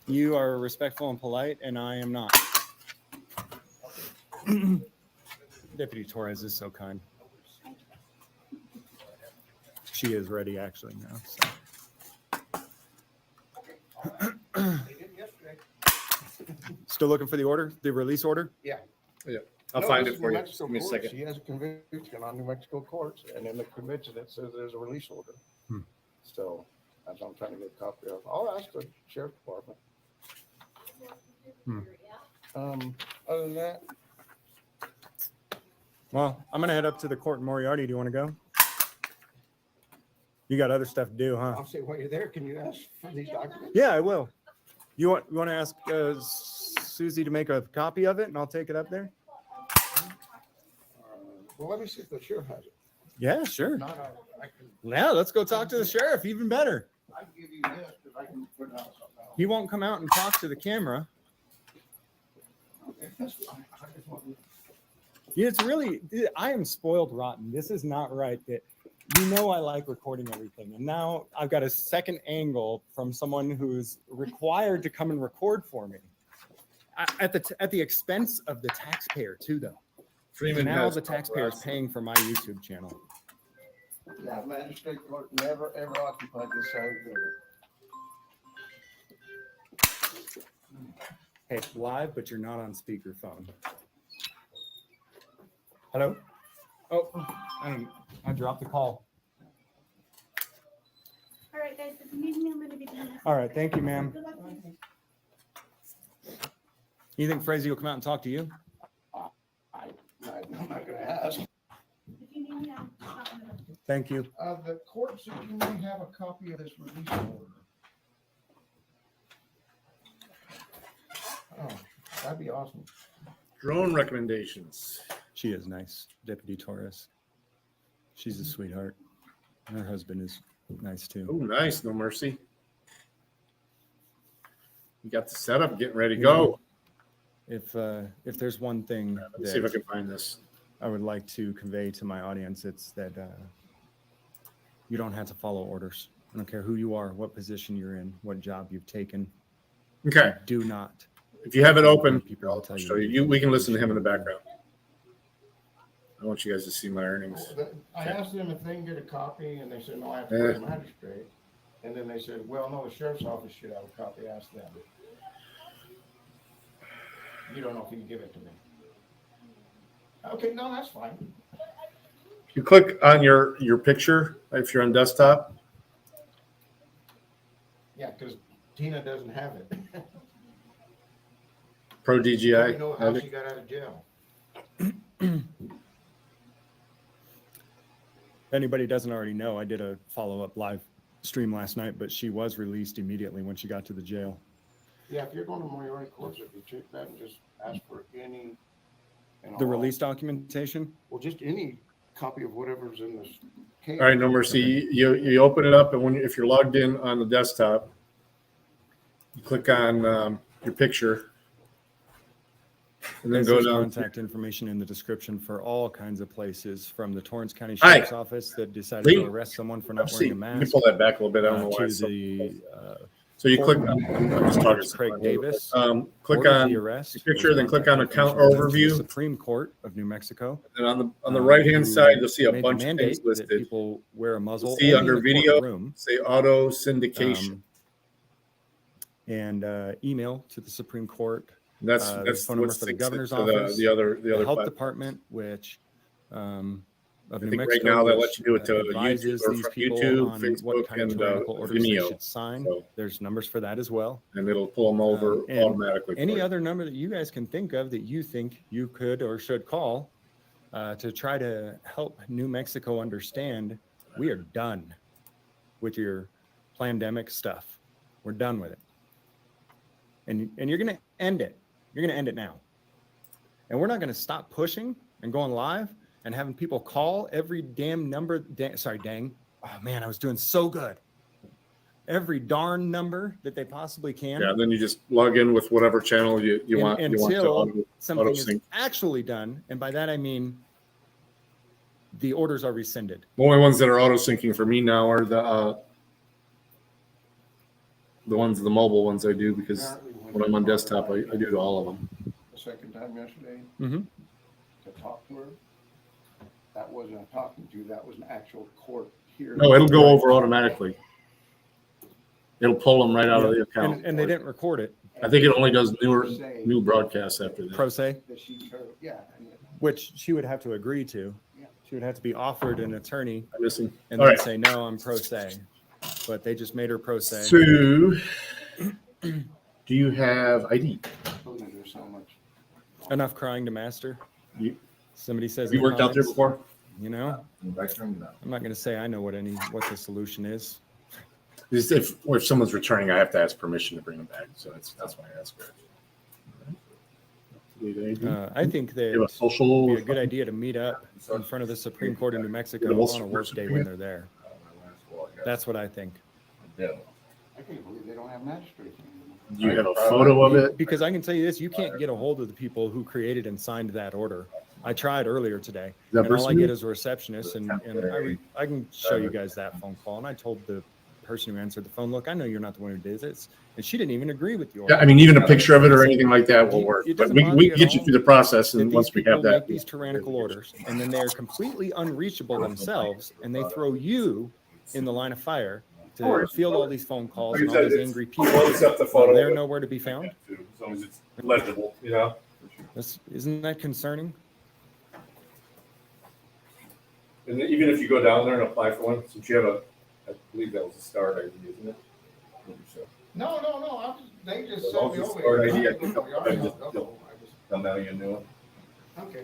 You are respectful and polite, and I am not. Deputy Torres is so kind. She is ready actually now. So. Still looking for the order, the release order? Yeah. Yeah. I'll No, find this it is for New you. Mexico Give me a courts. second. He has a conviction on New Mexico courts, and in the conviction it says there's a release order. Hmm. So that's what I'm trying to get a copy of. I'll ask the sheriff's department. Hmm. Other than that, Well, I'm gonna head up to the court in Moriarty. Do you want to go? You got other stuff to do, huh? I'll say while you're there, can you ask for these documents? Yeah, I will. You want to ask Susie to make a copy of it, and I'll take it up there? Well, let me see if the sheriff has it. Yeah, sure. Not, I can. Yeah, let's go talk to the sheriff. Even better. I can give you this because I can put it out something else. He won't come out and talk to the camera. Okay, that's fine. I just want you. Yeah, it's really, I am spoiled rotten. This is not right. That you know I like recording everything, and now I've got a second angle from someone who's required to come and record for me at the expense of the taxpayer too, though. Freeman Now has the taxpayer is paying for my YouTube channel. Yeah, magistrate court never ever occupied this side of the building. Hey, it's live, but you're not on speakerphone. Hello? Oh, I dropped the call. All right, guys, if you need me, I'm going to be down. All right, thank you, ma'am. Good luck. You think Frazee will come out and talk to you? I'm not going to ask. If you need me, I'm talking to them. Thank you. The court said you may have a copy of this release order. Oh, that'd be awesome. Drone recommendations. She is nice, Deputy Torres. She's a sweetheart. Her husband is nice too. Oh, nice. No mercy. You got the setup, getting ready to go. If there's one thing Let's see if I can find this. I would like to convey to my audience, it's that you don't have to follow orders. I don't care who you are, what position you're in, what job you've taken. Okay. Do not. If you have it open, People will I'll tell show you. We can listen to him in the background. I want you guys to see my earnings. I asked them if they can get a copy, and they said, no, I have to go to the magistrate. And then they said, well, no, the sheriff's office should have a copy. Ask them. You don't know if you can give it to me. Okay, no, that's fine. If you click on your picture, if you're on desktop. Yeah, because Tina doesn't have it. Pro I DGI. know how she got out of jail. If anybody doesn't already know, I did a follow-up live stream last night, but she was released immediately when she got to the jail. Yeah, if you're going to Moriarty courts, if you check that and just ask for any. The release documentation? Well, just any copy of whatever's in this case. All right, no mercy. You open it up, and if you're logged in on the desktop, you click on your picture, and then go down. Contact information in the description for all kinds of places, from the Torrance County Hi. Sheriff's Office that decided to arrest someone for not wearing a You can mask. pull that back a little bit. I don't know why. To it's so- the So you click. I'm just talking to Craig Davis. Click ordered on the arrest. the picture, then click Contact on account information to the overview. Supreme Court of New Mexico. And on the right hand side, you'll see a made the bunch of things mandate that listed. people wear a muzzle. You'll see only under in the video, courtroom. say auto syndication. And email to the Supreme Court. That's phone number what for the sticks governor's to office, the other the health platform. department, which of I New think Mexico, right now they which, let you do it to advises YouTube or these from people YouTube, on Facebook, what kind of and tyrannical orders they Vimeo. should sign. So, there's numbers for that as well. and it'll pull them over And automatically. any other number that you guys can think of that you think you could or should call to try to help New Mexico understand we are done with your pandemic stuff. We're done with it. And you're going to end it. You're going to end it now. And we're not going to stop pushing and going live and having people call every damn number. Dang. Oh, man, I was doing so good. Every darn number that they possibly can. Yeah, then you just log in with whatever channel you want. You want to something auto is sync. actually done. And by that, I mean the orders are rescinded. The only ones that are auto syncing for me now are the mobile ones I do, because when I'm on desktop, I do to all of them. The second time yesterday, Mm-hmm. to talk to her, that wasn't a talking to, that was an actual court here. No, it'll go over automatically. It'll pull them right out of the account. And they didn't record it. I think it only does new broadcasts after that. Pro se, Yeah. which she would have to agree to. She would have to be offered an attorney I'm missing. and All then right. say, no, I'm pro se. But they just made her pro se. So, do you have ID? Enough crying to master. Somebody says. Have you in the worked out there comments, before? You know, I'm not going to say I know what the solution is. If someone's returning, I have to ask permission to bring them back. So that's why I ask her. I think that You have a social. it'd be a good idea to meet up in front of the Supreme Court of New Mexico on a work day when they're there. That's what I think. I can't believe they don't have magistrates anymore. Do you have a photo of it? Because I can tell you this, you can't get a hold of the people who created and signed that order. I tried earlier today, and all I get is a receptionist, and I can show you guys that phone call. And I told the person who answered the phone, look, I know you're not the one who did this, and she didn't even agree with the order. Yeah, I mean, even a picture of it or anything like that will work. It But doesn't we bother can you at get you all through the process, and that once these we have people that, make these tyrannical orders, and then they're completely unreachable themselves, and they throw you in the line of fire to field all these phone calls and all these angry people. While they're nowhere to be found. as long as it's legible, you know. Isn't that concerning? And even if you go down there and apply for one, since you have I believe that was a start ID, isn't it? No, they just As sent long me as it's over start here. ID, I I think go, I just come down and get a new one. Okay,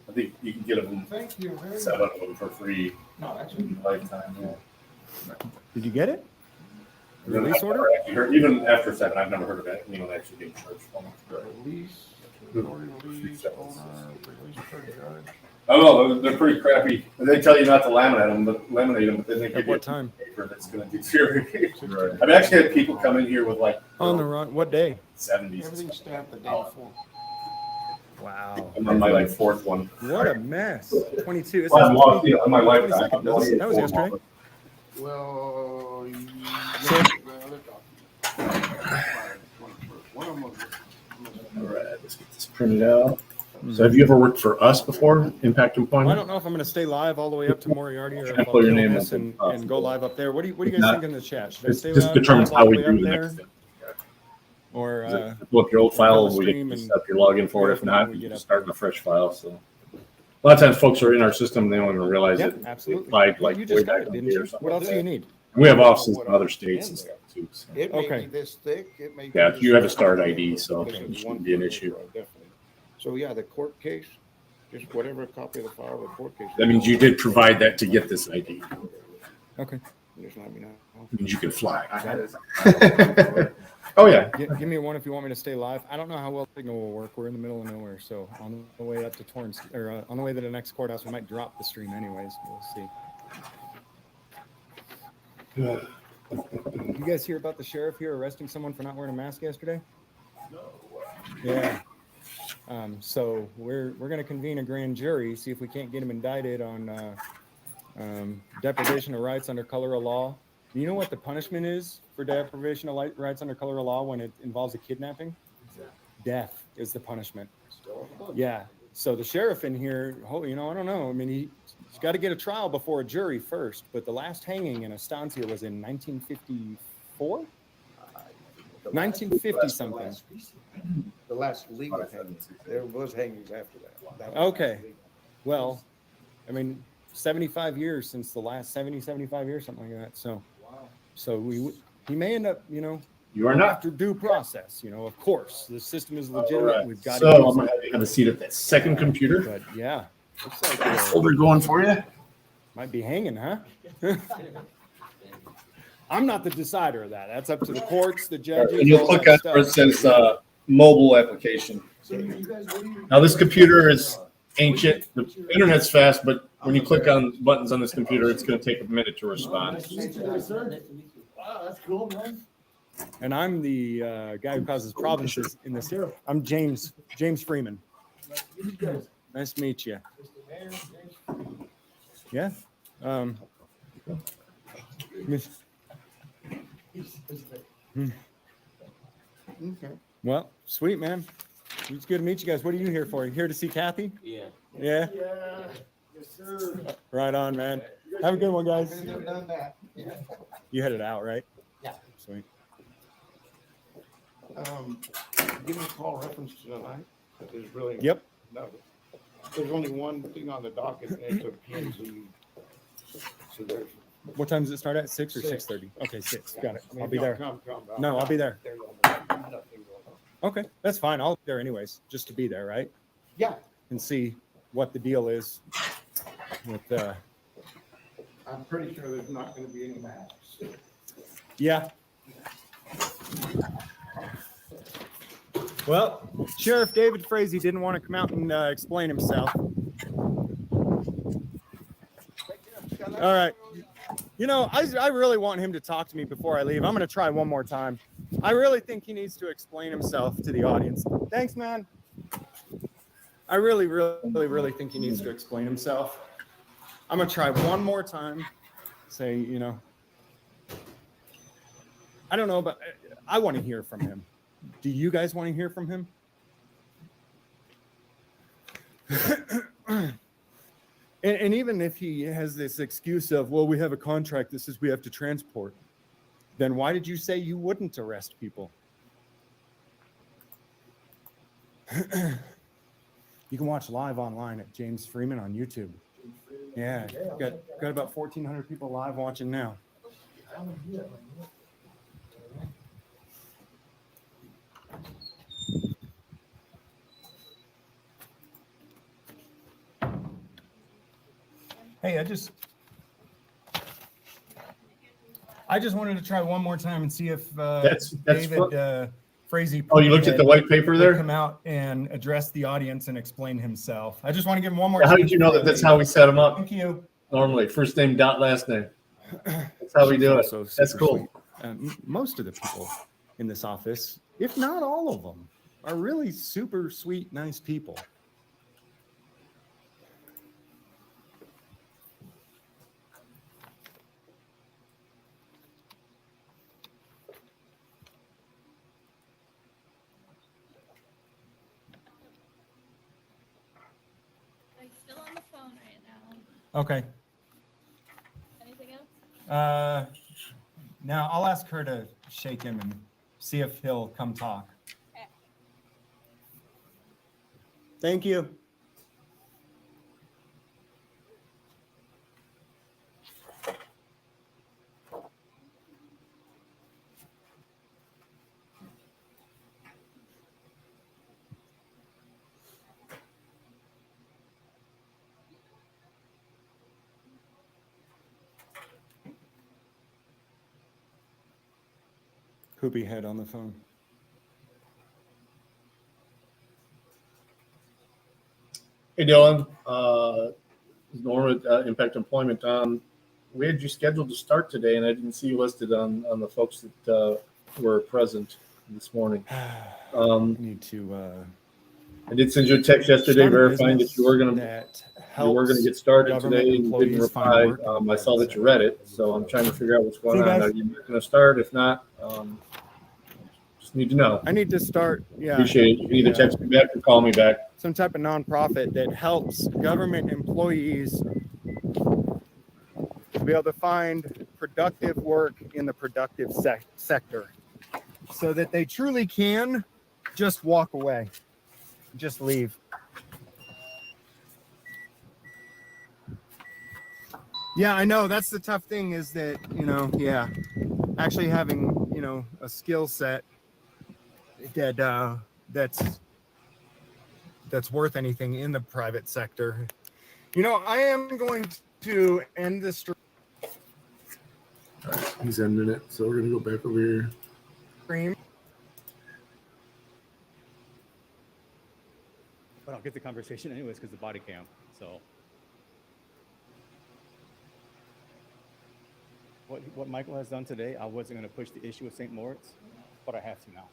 I think you can get them, thank you very much. 7 of them for free, No, that's lifetime. Yeah. Did you get it? And then Release I've order? never actually heard- even after 7, I've never heard of anyone actually being charged for them. Release, release, owner, release per judge. Oh no, they're pretty crappy. They tell you not to laminate them, but then they give you what time? paper that's going to deteriorate. I've actually had people come in here with like On the wrong, what day? 70s. Everything's stamped the day before. Wow. I'm on my like 4th one. What a mess. 22. Well, I'm lost, you know, on my lifetime. 22nd. That was yesterday. Well, one of them was. All right, let's get this printed out. So have you ever worked for us before, Impact I Employment? don't know if I'm going to stay live all the way up to Moriarty or Can I if I'll pull your kill name this up? and go live up there. What do you guys Not- think in the chat? Should I This stay just live determines all how the we way do up the there? next thing. Or Pull up your old file, another we stream can and set up your login for it. If when not, we you get can up start in a fresh file. So a lot of times folks are in our system and they don't even realize Yeah, it. absolutely. Applied, Well, like you way just got back it, in didn't the day you? or something. What else do you need? We have offices in other states and stuff too. So. It may Okay. be this thick, it may be. Yeah, this you have a thick. start ID, so This it is shouldn't one be an for issue. definitely. So yeah, the court case, just whatever copy of the file, the court case. That means you did provide that to get this ID. Okay. Just let me know. It means you can fly. Got it. Oh yeah. Give me one if you want me to stay live. I don't know how well the signal will work. We're in the middle of nowhere, so on the way up to Torrance or on the way to the next courthouse, we might drop the stream anyways. We'll see. You guys hear about the sheriff here arresting someone for not wearing a mask yesterday? No. Yeah. So we're going to convene a grand jury, see if we can't get him indicted on deprivation of rights under color of law You know what the punishment is for deprivation of rights under color of law when it involves a kidnapping? Death is the punishment. Yeah. So the sheriff in here, I don't know. I mean, he's got to get a trial before a jury first. But the last hanging in Estancia was in 1954? 1950 something. The last legal hangings. There was hangings after that. Okay. Well, I mean, 75 years since the last 75 years, something like that. So he may end up, You are not. after due process, of course, the system is legitimate. Right. We've got So I'm gonna have you have a seat at that second computer. But yeah, looks like Folder going for you. might be hanging, huh? I'm not the decider of that. That's up to the courts, the judges. And you'll all click that on where it stuff. says mobile application. Now this computer is ancient. The internet's fast, but when you click on buttons on this computer, it's going to take a minute to respond. Wow, that's cool, man. And I'm the guy who causes problems in this. I'm James Freeman. Nice to meet you. Yeah. Okay. Well, sweet, man. It's good to meet you guys. What are you here for? You here to see Kathy? Yeah. Yeah? Yeah. Yes, sir. Right on, man. Have a good one, guys. Been there, done that. Yeah. You headed out, right? Yeah. Sweet. Give me a call reference to tonight. There's really Yep. no. There's only one thing on the docket, and it's a PNC. So there's. What time does it start at? 6 or 6. 6:30? Okay, 6. Got it. I mean, I'll be no, there. come, No, I'll be there. There's nothing going on. Okay, that's fine. I'll be there anyways, just to be there, right? Yeah. And see what the deal is with I'm pretty sure there's not going to be any masks. yeah. Well, Sheriff David Frazee didn't want to come out and explain himself. All right. I really want him to talk to me before I leave. I'm going to try one more time. I really think he needs to explain himself to the audience. Thanks, man. I really, really, really think he needs to explain himself. I'm going to try one more time. Say, I don't know, but I want to hear from him. Do you guys want to hear from him? And even if he has this excuse of, well, we have a contract that says we have to transport, then why did you say you wouldn't arrest people? You can watch live online at James Freeman on YouTube. Yeah, got about 1,400 people live watching now. Hey, I just wanted to try one more time and see if David Frazee. Oh, you looked at the white paper there? Come out and address the audience and explain himself. I just want to give him one more. How did you know that that's how we set him up? Thank you. Normally, first name dot last name. That's how we do it. That's cool. Most of the people in this office, if not all of them, are really super sweet, nice people. Still on the phone right now. Okay. Anything else? Now I'll ask her to shake him and see if he'll come talk. Okay. Thank you. Poopy head on the phone. Hey, Dylan. Norma, Impact Employment. We had you scheduled to start today, and I didn't see you listed on the folks that were present this morning. I need to. I did send you a text yesterday verifying that you were going to. you were going to helps get started government today and you didn't employees find reply. work in the I saw private that you read it, so I'm trying to figure out what's going So, on. guys- Are you going to start? If not, just need to know. I need to start. Yeah. Appreciate it. You can either text me back or call me back. Some type of nonprofit that helps government employees to be able to find productive work in the productive sector so that they truly can just walk away, just leave. Yeah, I know. That's the tough thing is that, actually having, a skill set that that's worth anything in the private sector. I am going to end this He's ending it, so we're gonna go back over here. stream. But I'll get the conversation anyways because the body cam. So what Michael has done today, I wasn't going to push the issue with St. Moritz, but I have to now.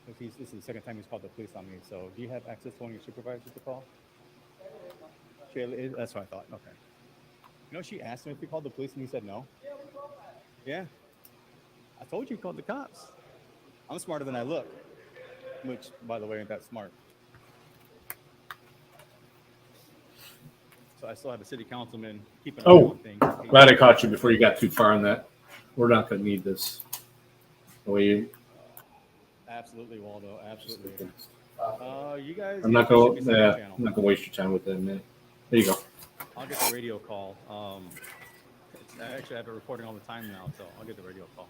This is the second time he's called the police on me. So do you have access to one of your supervisors to call? Shayla, that's what I thought. Okay. She asked him if he called the police and he said no. Yeah. I told you he called the cops. I'm smarter than I look, which, by the way, ain't that smart. So I still have a city councilman keeping an eye on things. Glad I caught you before you got too far on that. We're not going to need this. Absolutely, Waldo. Absolutely. You guys. I'm not going to waste your time with that, man. There you go. I'll get the radio call. I actually have it recording all the time now, so I'll get the radio call.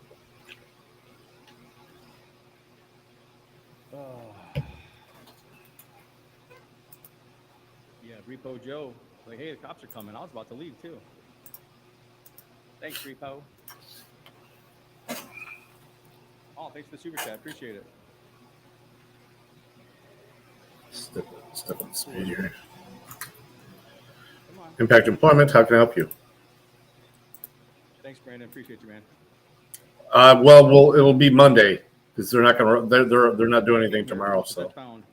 Yeah, Repo Joe. Like, hey, the cops are coming. I was about to leave too. Thanks, Repo. Oh, thanks for the super chat. Appreciate it. Step on the speed here. Impact Employment, how can I help you? Thanks, Brandon. Appreciate you, man. Well, it'll be Monday because they're not going to. They're not doing anything tomorrow. So. I found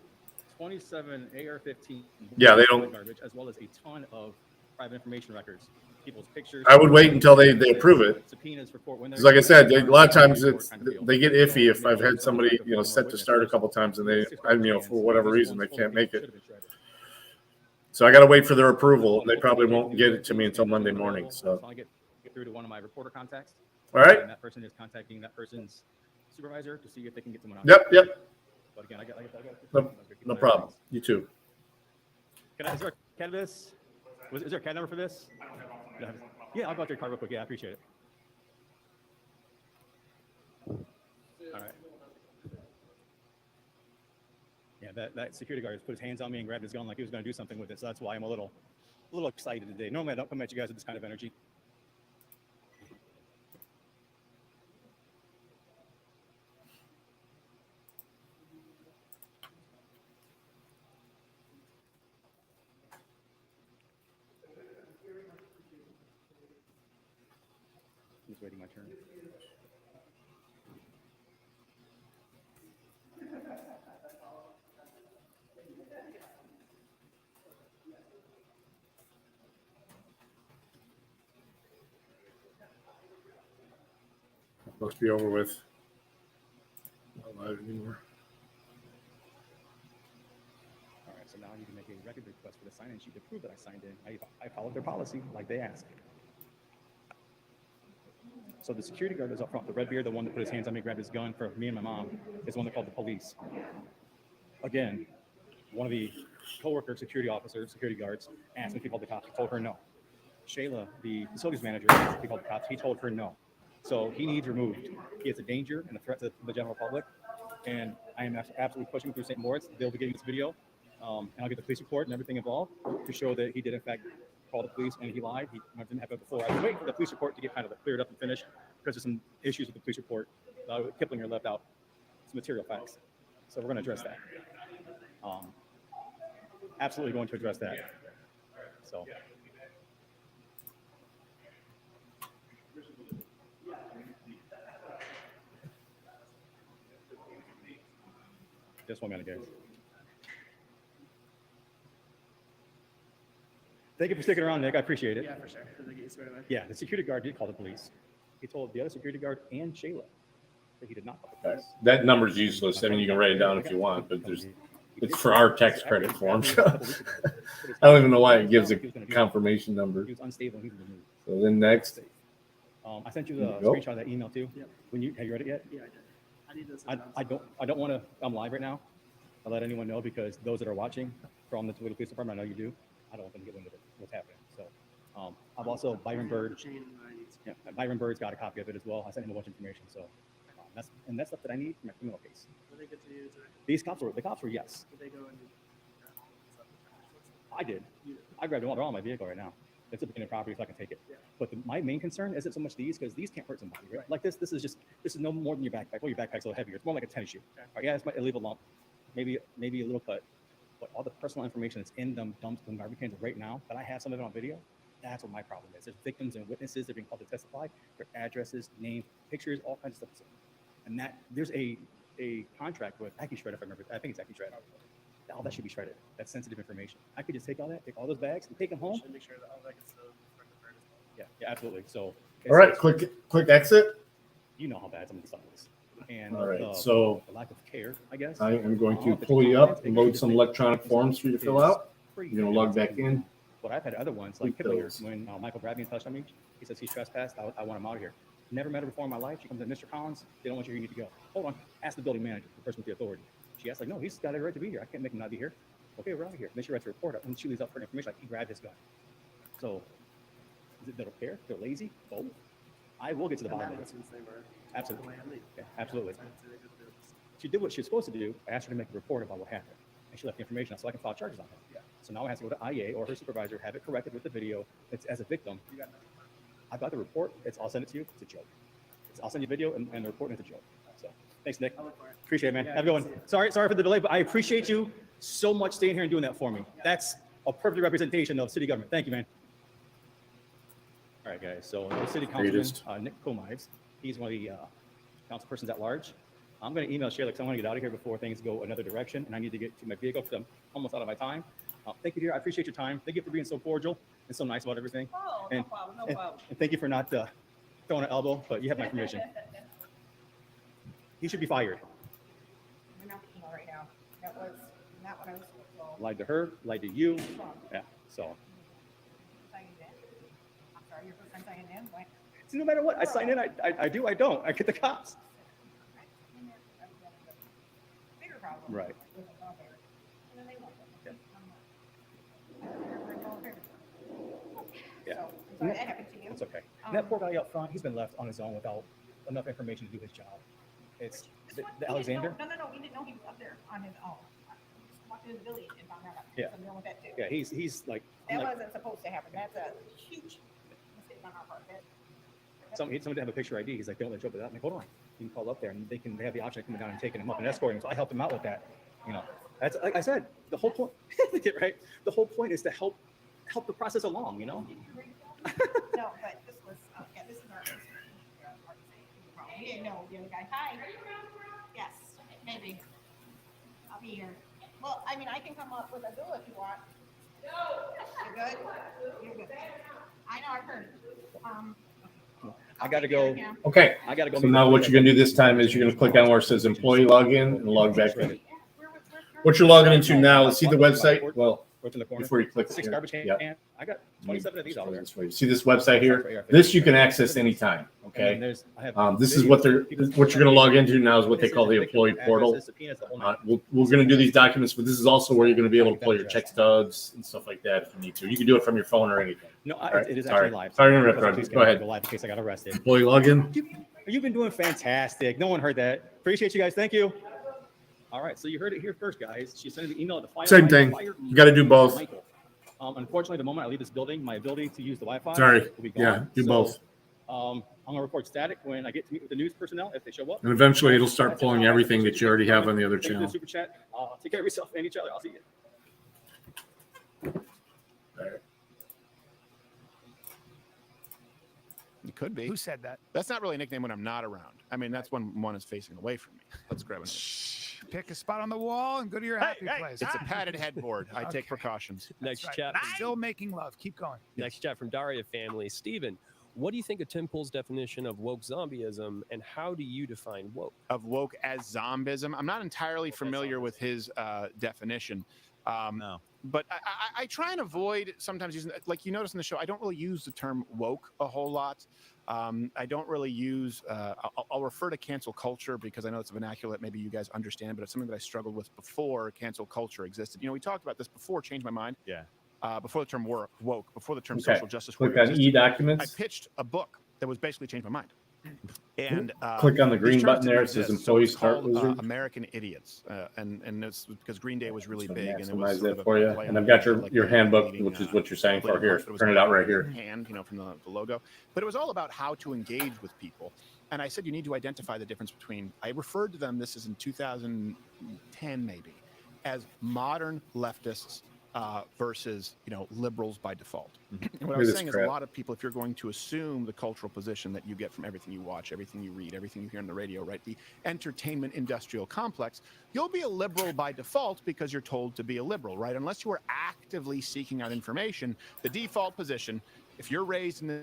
27 AR-15. Yeah, they don't. Garbage, as well as a ton of private information records, people's pictures. I would wait until they approve it. Subpoenas for court. Because, like I said, a lot of times they get iffy if I've had somebody set to start a couple times and they, for whatever reason they can't make it. So I got to wait for their approval. They probably won't get it to me until Monday morning. So I get through to one of my reporter contacts. All right. And that person is contacting that person's supervisor to see if they can get someone out. Yep. But again, I got no problem. You too. Is there a CAD for this? Is there a CAD number for this? Yeah, I'll go out there car real quick. Yeah, I appreciate it. All right. Yeah, that security guard just put his hands on me and grabbed his gun like he was going to do something with it. So that's why I'm a little excited today. Normally I don't come at you guys with this kind of energy. Just waiting my turn. Must be over with. Not live anymore. All right, so now I need to make a record request for the sign-in sheet to prove that I signed in. I followed their policy like they asked. So the security guard is up front, the red beard, the one that put his hands on me, grabbed his gun for me and my mom, is the one that called the police. Again, one of the co-worker security guards, asked me if he called the cops. He told her no. Shayla, the facilities manager, asked if he called the cops. He told her no. So he needs removed. He is a danger and a threat to the general public. And I am absolutely pushing through St. Moritz. They'll be getting this video, and I'll get the police report and everything involved to show that he did, in fact, call the police and he lied. He didn't have it before. I was waiting for the police report to get kind of cleared up and finished because there's some issues with the police report. Kiplinger left out some material facts. So we're going to address that. Absolutely going to address that. So. Just 1 minute, guys. Thank you for sticking around, Nick. I appreciate it. Yeah, for sure. Did they get you squared away? Yeah, the security guard did call the police. He told the other security guard and Shayla that he did not call the police. That number's useless. I mean, you can write it down if you want, but it's for our tax credit form. I don't even know why it gives a confirmation number. He was unstable. He was removed. So then next. I sent you the screenshot of that email too. Yep. Have you read it yet? Yeah, I did. I need this. I don't want to. I'm live right now. I'll let anyone know because those that are watching from the Toledo Police Department, I know you do. I don't want them to get wind of it. What's happening? So, I've also Byron Bird. Yeah, Byron Bird's got a copy of it as well. I sent him a bunch of information. So, that's stuff that I need for my criminal case. Were they good to you today? The cops were yes. Did they go and I did. I grabbed them all. They're all in my vehicle right now. It's a beginning property, so I can take it. Yeah. But my main concern isn't so much these, because these can't hurt somebody, right? Like this is no more than your backpack. Well, your backpack's a little heavier. It's more like a tennis shoe. Okay. Right, yeah, it's might leave a lump, maybe a little cut, but all the personal information that's in them dumps and garbage cans right now, that I have some of it on video, that's what my problem is. There's victims and witnesses that are being called to testify, their addresses, names, pictures, all kinds of stuff. And that there's a contract with AccuShred, if I remember. I think it's AccuShred. All that should be shredded. That's sensitive information. I could just take all that, take all those bags, and take them home. make sure that all that gets recorded as well. Yeah, absolutely. So, all right, click exit. You know how bad some of the stuff is. And all right, so the lack of care, I guess. I am going to pull you up and load some electronic forms for you to fill out. You're going to log back in. But I've had other ones, like Kiplinger, when Michael grabbed me and touched on me, he says he's trespassed. I want him out of here. Never met her before in my life. She comes in, Mr. Collins, they don't want you here, you need to go. Hold on, ask the building manager, the person with the authority. She asked, like, no, he's got a right to be here. I can't make him not be here. Okay, we're out of here. Then she writes a report up, and she leaves out for information, like he grabbed his gun. So, is it they don't care? They're lazy? Both. I will get to the bottom of it. Absolutely. Yeah, absolutely. She did what she was supposed to do. I asked her to make a report about what happened, and she left the information out so I can file charges on her. Yeah. So now I have to go to IA or her supervisor, have it corrected with the video. It's as a victim. I got the report. I'll send it to you. It's a joke. I'll send you video and the report, and it's a joke. So thanks, Nick. Appreciate it, man. Have a good one. Sorry for the delay, but I appreciate you so much staying here and doing that for me. That's a perfect representation of city government. Thank you, man. All right, guys. So the city councilman, Nick Comives, he's one of the council persons at large. I'm going to email Shayla because I want to get out of here before things go another direction, and I need to get to my vehicle because I'm almost out of my time. Thank you, dear. I appreciate your time. Thank you for being so cordial and so nice about everything. Oh, no problem. No problem. And thank you for not throwing an elbow, but you have my permission. He should be fired. We're not email right now. That was not what I was told. Lied to her, lied to you. Yeah, so. I'm sorry, your first time signing in? What? So no matter what, I sign in, I do, I don't. I get the cops. Bigger problem. Right. And then they won't. Yeah. So, sorry that happened to you. It's okay. And that poor guy up front, he's been left on his own without enough information to do his job. It's the Alexander. No, we didn't know he was up there on his own. Just walked into the building and found out. Yeah. Something wrong with that too. Yeah, he's like. That wasn't supposed to happen. That's a huge mistake on our part. Somebody to have a picture ID. He's like, don't let you up with that. I'm like, hold on. You can call up there and they have the option of coming down and taking him up and escorting him. So I helped him out with that. You know, that's like I said, the whole point, right? The whole point is to help the process along, you know? No, but this was, this is our we didn't know the other guy. Hi. Yes, maybe. I'll be here. Well, I mean, I can come up with a bill if you want. You're good? You're good. I know, I've heard. I got to go. Okay. I got to go. So now what you're going to do this time is you're going to click on where it says employee login and log back in. What you're logging into now, let's see the website. Well, before you click Six garbage cans. Yeah. I got 27 of these out there. See this website here? This you can access anytime. Okay. This is what you're going to log into now is what they call the employee portal. We're going to do these documents, but this is also where you're going to be able to pull your check stubs and stuff like that if you need to. You can do it from your phone or anything. No, it is actually live. Sorry to interrupt. Go ahead. Live in case I got arrested. Employee login. You've been doing fantastic. No one heard that. Appreciate you guys. Thank you. All right, so you heard it here first, guys. She sent an email to fire. Same thing. You got to do both. Unfortunately, the moment I leave this building, my ability to use the Wi-Fi will be gone. Yeah, do both. I'm gonna report static when I get to meet with the news personnel if they show up. And eventually, it'll start pulling everything that you already have on the other Thank you for channel. the super chat. Take care of yourself and each other. I'll see you. could be. Who said that? That's not really a nickname when I'm not around. I mean, that's when one is facing away from me. Let's grab it. Pick a spot on the wall and go to your happy place. It's a padded headboard. I take precautions. Next Right. chat. Still making love. Keep going. Next chat from Daria family. Steven, what do you think of Tim Pool's definition of woke zombieism, and how do you define woke? Of woke as zombism. I'm not entirely familiar with his definition. No. But I try and avoid sometimes using, like you notice in the show, I don't really use the term woke a whole lot. I don't really use, I'll refer to cancel culture because I know it's a vernacular that maybe you guys understand, but it's something that I struggled with before cancel culture existed. You know, we talked about this before, changed my mind. Yeah. Before the term woke, before the term Okay. social justice Click warrior on existed, inDOCtriNATION. I pitched a book that was basically changed my mind. And Click on the green these terms button there. didn't It says exist. So Employee it's Start called, Wizard. American Idiots, and it's because Green Day was really So big, and it maximize was sort that of for a you. play And on I've got like your the handbook, leading, which is what you're saying play for here. but it was Turn it out made right here. hand, you know, from the logo. But it was all about how to engage with people. And I said you need to identify the difference between. I referred to them. This is in 2010 maybe, as modern leftists versus liberals by default. And what I was saying is a lot of people, if you're going to assume the cultural position that you get from everything you watch, everything you read, everything you hear on the radio, right, the entertainment industrial complex, you'll be a liberal by default because you're told to be a liberal, right? Unless you are actively seeking out information, the default position, if you're raised in the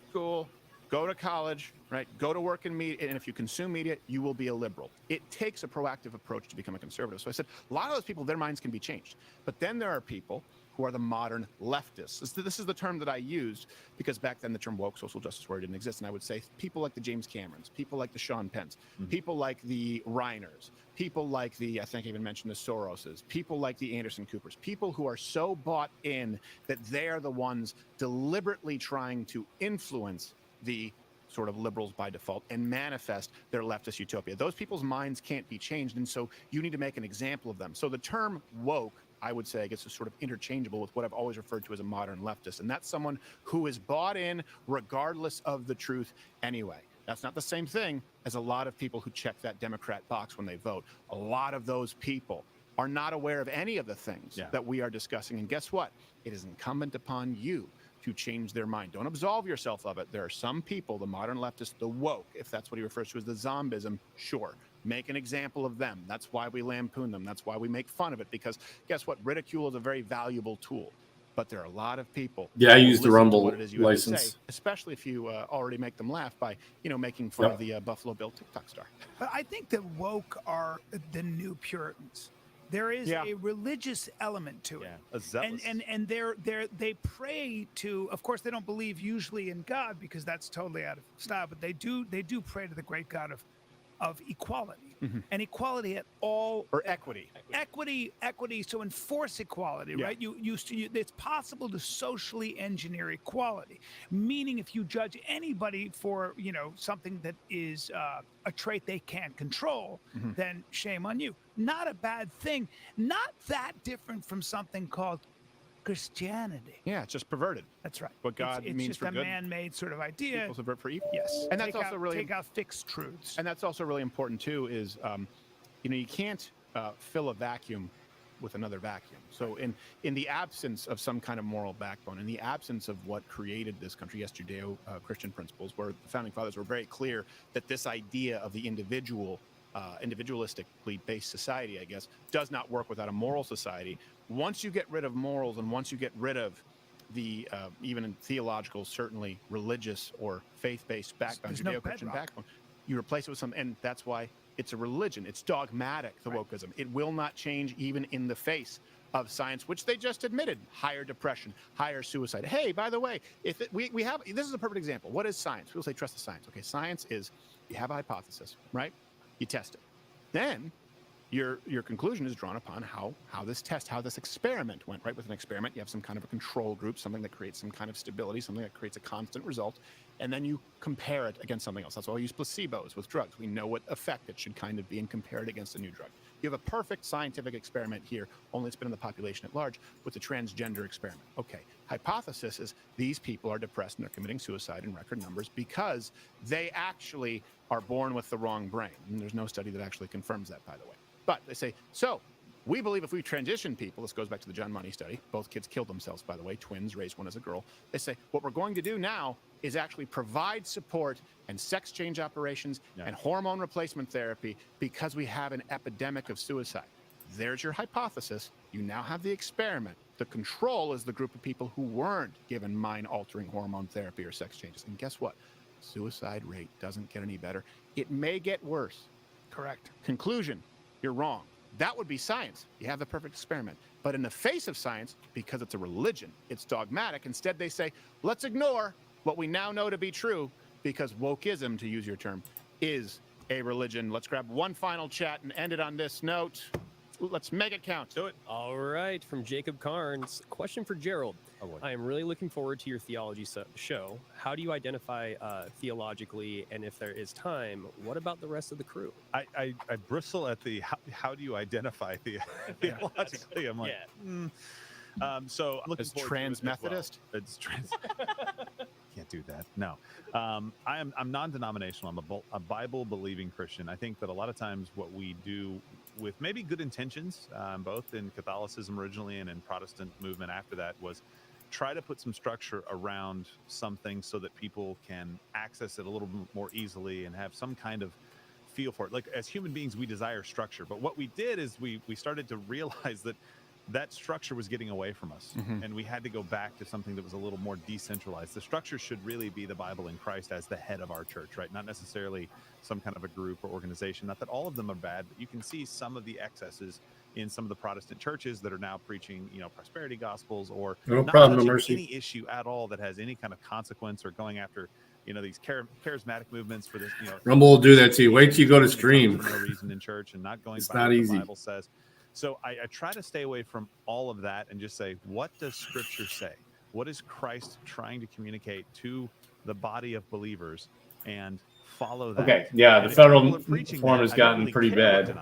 school, go to college, right? Go to work in media, and if you consume media, you will be a liberal. It takes a proactive approach to become a conservative. So I said, a lot of those people, their minds can be changed. But then there are people who are the modern leftists. This is the term that I used because back then the term woke social justice warrior didn't exist. And I would say people like the James Camerons, people like the Sean Penns, people like the Reiners, people like the, I think I even mentioned the Soroses, people like the Anderson Coopers, people who are so bought in that they are the ones deliberately trying to influence the sort of liberals by default and manifest their leftist utopia. Those people's minds can't be changed, and so you need to make an example of them. So the term woke, I would say, gets sort of interchangeable with what I've always referred to as a modern leftist, and that's someone who is bought in regardless of the truth anyway. That's not the same thing as a lot of people who check that Democrat box when they vote. A lot of those people are not aware of any of the things that we are discussing, and guess what? It is incumbent upon you to change their mind. Don't absolve yourself of it. There are some people, the modern leftists, the woke, if that's what he refers to as the zombism, sure. Make an example of them. That's why we lampoon them. That's why we make fun of it, because guess what? Ridicule is a very valuable tool. But there are a lot of people. Yeah, I who use the listen to Rumble what it is you have to license. say, especially if you already make them laugh by, making fun of the Buffalo Bill TikTok star. But I think that woke are the new Puritans. There is a religious element to it, and they pray to. Of course, they don't believe usually in God because that's totally out of style. But they do pray to the great God of equality and equality at all, or equity. Equity. So enforce equality, right? You it's possible to socially engineer equality, meaning if you judge anybody for something that is a trait they can't control, then shame on you. Not a bad thing. Not that different from something called Christianity. Yeah, it's just perverted. That's right. What God it's means just for a good. man-made sort of idea. People subvert for evil. Yes, and that's also really take out fixed truths. And that's also really important too. Is you can't fill a vacuum with another vacuum. So in the absence of some kind of moral backbone, in the absence of what created this country, yes, Judeo-Christian principles, where the founding fathers were very clear that this idea of the individual, individualistically based society, I guess, does not work without a moral society. Once you get rid of morals and once you get rid of the even in theological, certainly religious or faith-based backbone, Judeo-Christian backbone, you replace it with something, and that's why it's a religion. It's dogmatic, the wokeism. It will not change even in the face of science, which they just admitted: higher depression, higher suicide. Hey, by the way, if we have, this is a perfect example. What is science? People say trust the science. Okay, science is you have a hypothesis, right? You test it. Then your conclusion is drawn upon how this experiment went, right? With an experiment, you have some kind of a control group, something that creates some kind of stability, something that creates a constant result, and then you compare it against something else. That's why we use placebos with drugs. We know what effect it should kind of be and compare it against a new drug. You have a perfect scientific experiment here, only it's been in the population at large, with the transgender experiment. Okay, hypothesis is these people are depressed and they're committing suicide in record numbers because they actually are born with the wrong brain. And there's no study that actually confirms that, by the way. But they say, so We believe if we transition people, this goes back to the John Money study, both kids killed themselves, by the way, twins, raised one as a girl. They say, what we're going to do now is actually provide support and sex change operations and hormone replacement therapy because we have an epidemic of suicide. There's your hypothesis. You now have the experiment. The control is the group of people who weren't given mind-altering hormone therapy or sex changes. And guess what? Suicide rate doesn't get any better. It may get worse. Correct. Conclusion, you're wrong. That would be science. You have the perfect experiment. But in the face of science, because it's a religion, it's dogmatic. Instead, they say, let's ignore what we now know to be true because wokeism, to use your term, is a religion. Let's grab one final chat and end it on this note. Let's make it count. Do it. All right. From Jacob Carnes. Question for Gerald. I am really looking forward to your theology show. How do you identify theologically? And if there is time, what about the rest of the crew? I bristle at the how do you identify theologically? I'm like, so I'm looking As forward trans to it as well. Methodist? It's trans. Can't do that. No, I'm non-denominational. I'm a Bible-believing Christian. I think that a lot of times what we do with maybe good intentions, both in Catholicism originally and in Protestant movement after that, was try to put some structure around something so that people can access it a little more easily and have some kind of feel for it. Like as human beings, we desire structure, but what we did is we started to realize that structure was getting away from us, and we had to go back to something that was a little more decentralized. The structure should really be the Bible and Christ as the head of our church, right? Not necessarily some kind of a group or organization. Not that all of them are bad, but you can see some of the excesses in some of the Protestant churches that are now preaching, prosperity gospels or not touching any issue at all that has any kind of consequence or going after, these charismatic movements for this. Rumble will do that to you. Wait till you go to stream. For no reason in church and not going It's by not what easy. the Bible says. So I try to stay away from all of that and just say, what does Scripture say? What is Christ trying to communicate to the body of believers, and follow that? Okay, yeah, the federal form has gotten pretty bad.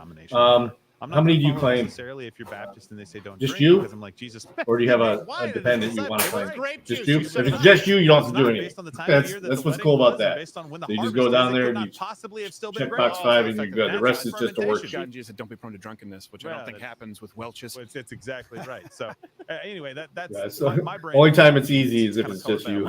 How many do you claim? Necessarily, if you're Baptist and they say don't Just drink, you? because I'm like, Jesus. Or do you have a dependent you want to claim? Just you? If it's just you, you don't have to do anything. That's what's cool about that. So you just go down there and you check box 5 and you're good. The rest is just a worksheet. Jesus said, don't be prone to drunkenness, which I don't think happens with Welch's. It's exactly right. So anyway, that's Yeah, so my brain. only time it's easy is if it's just you.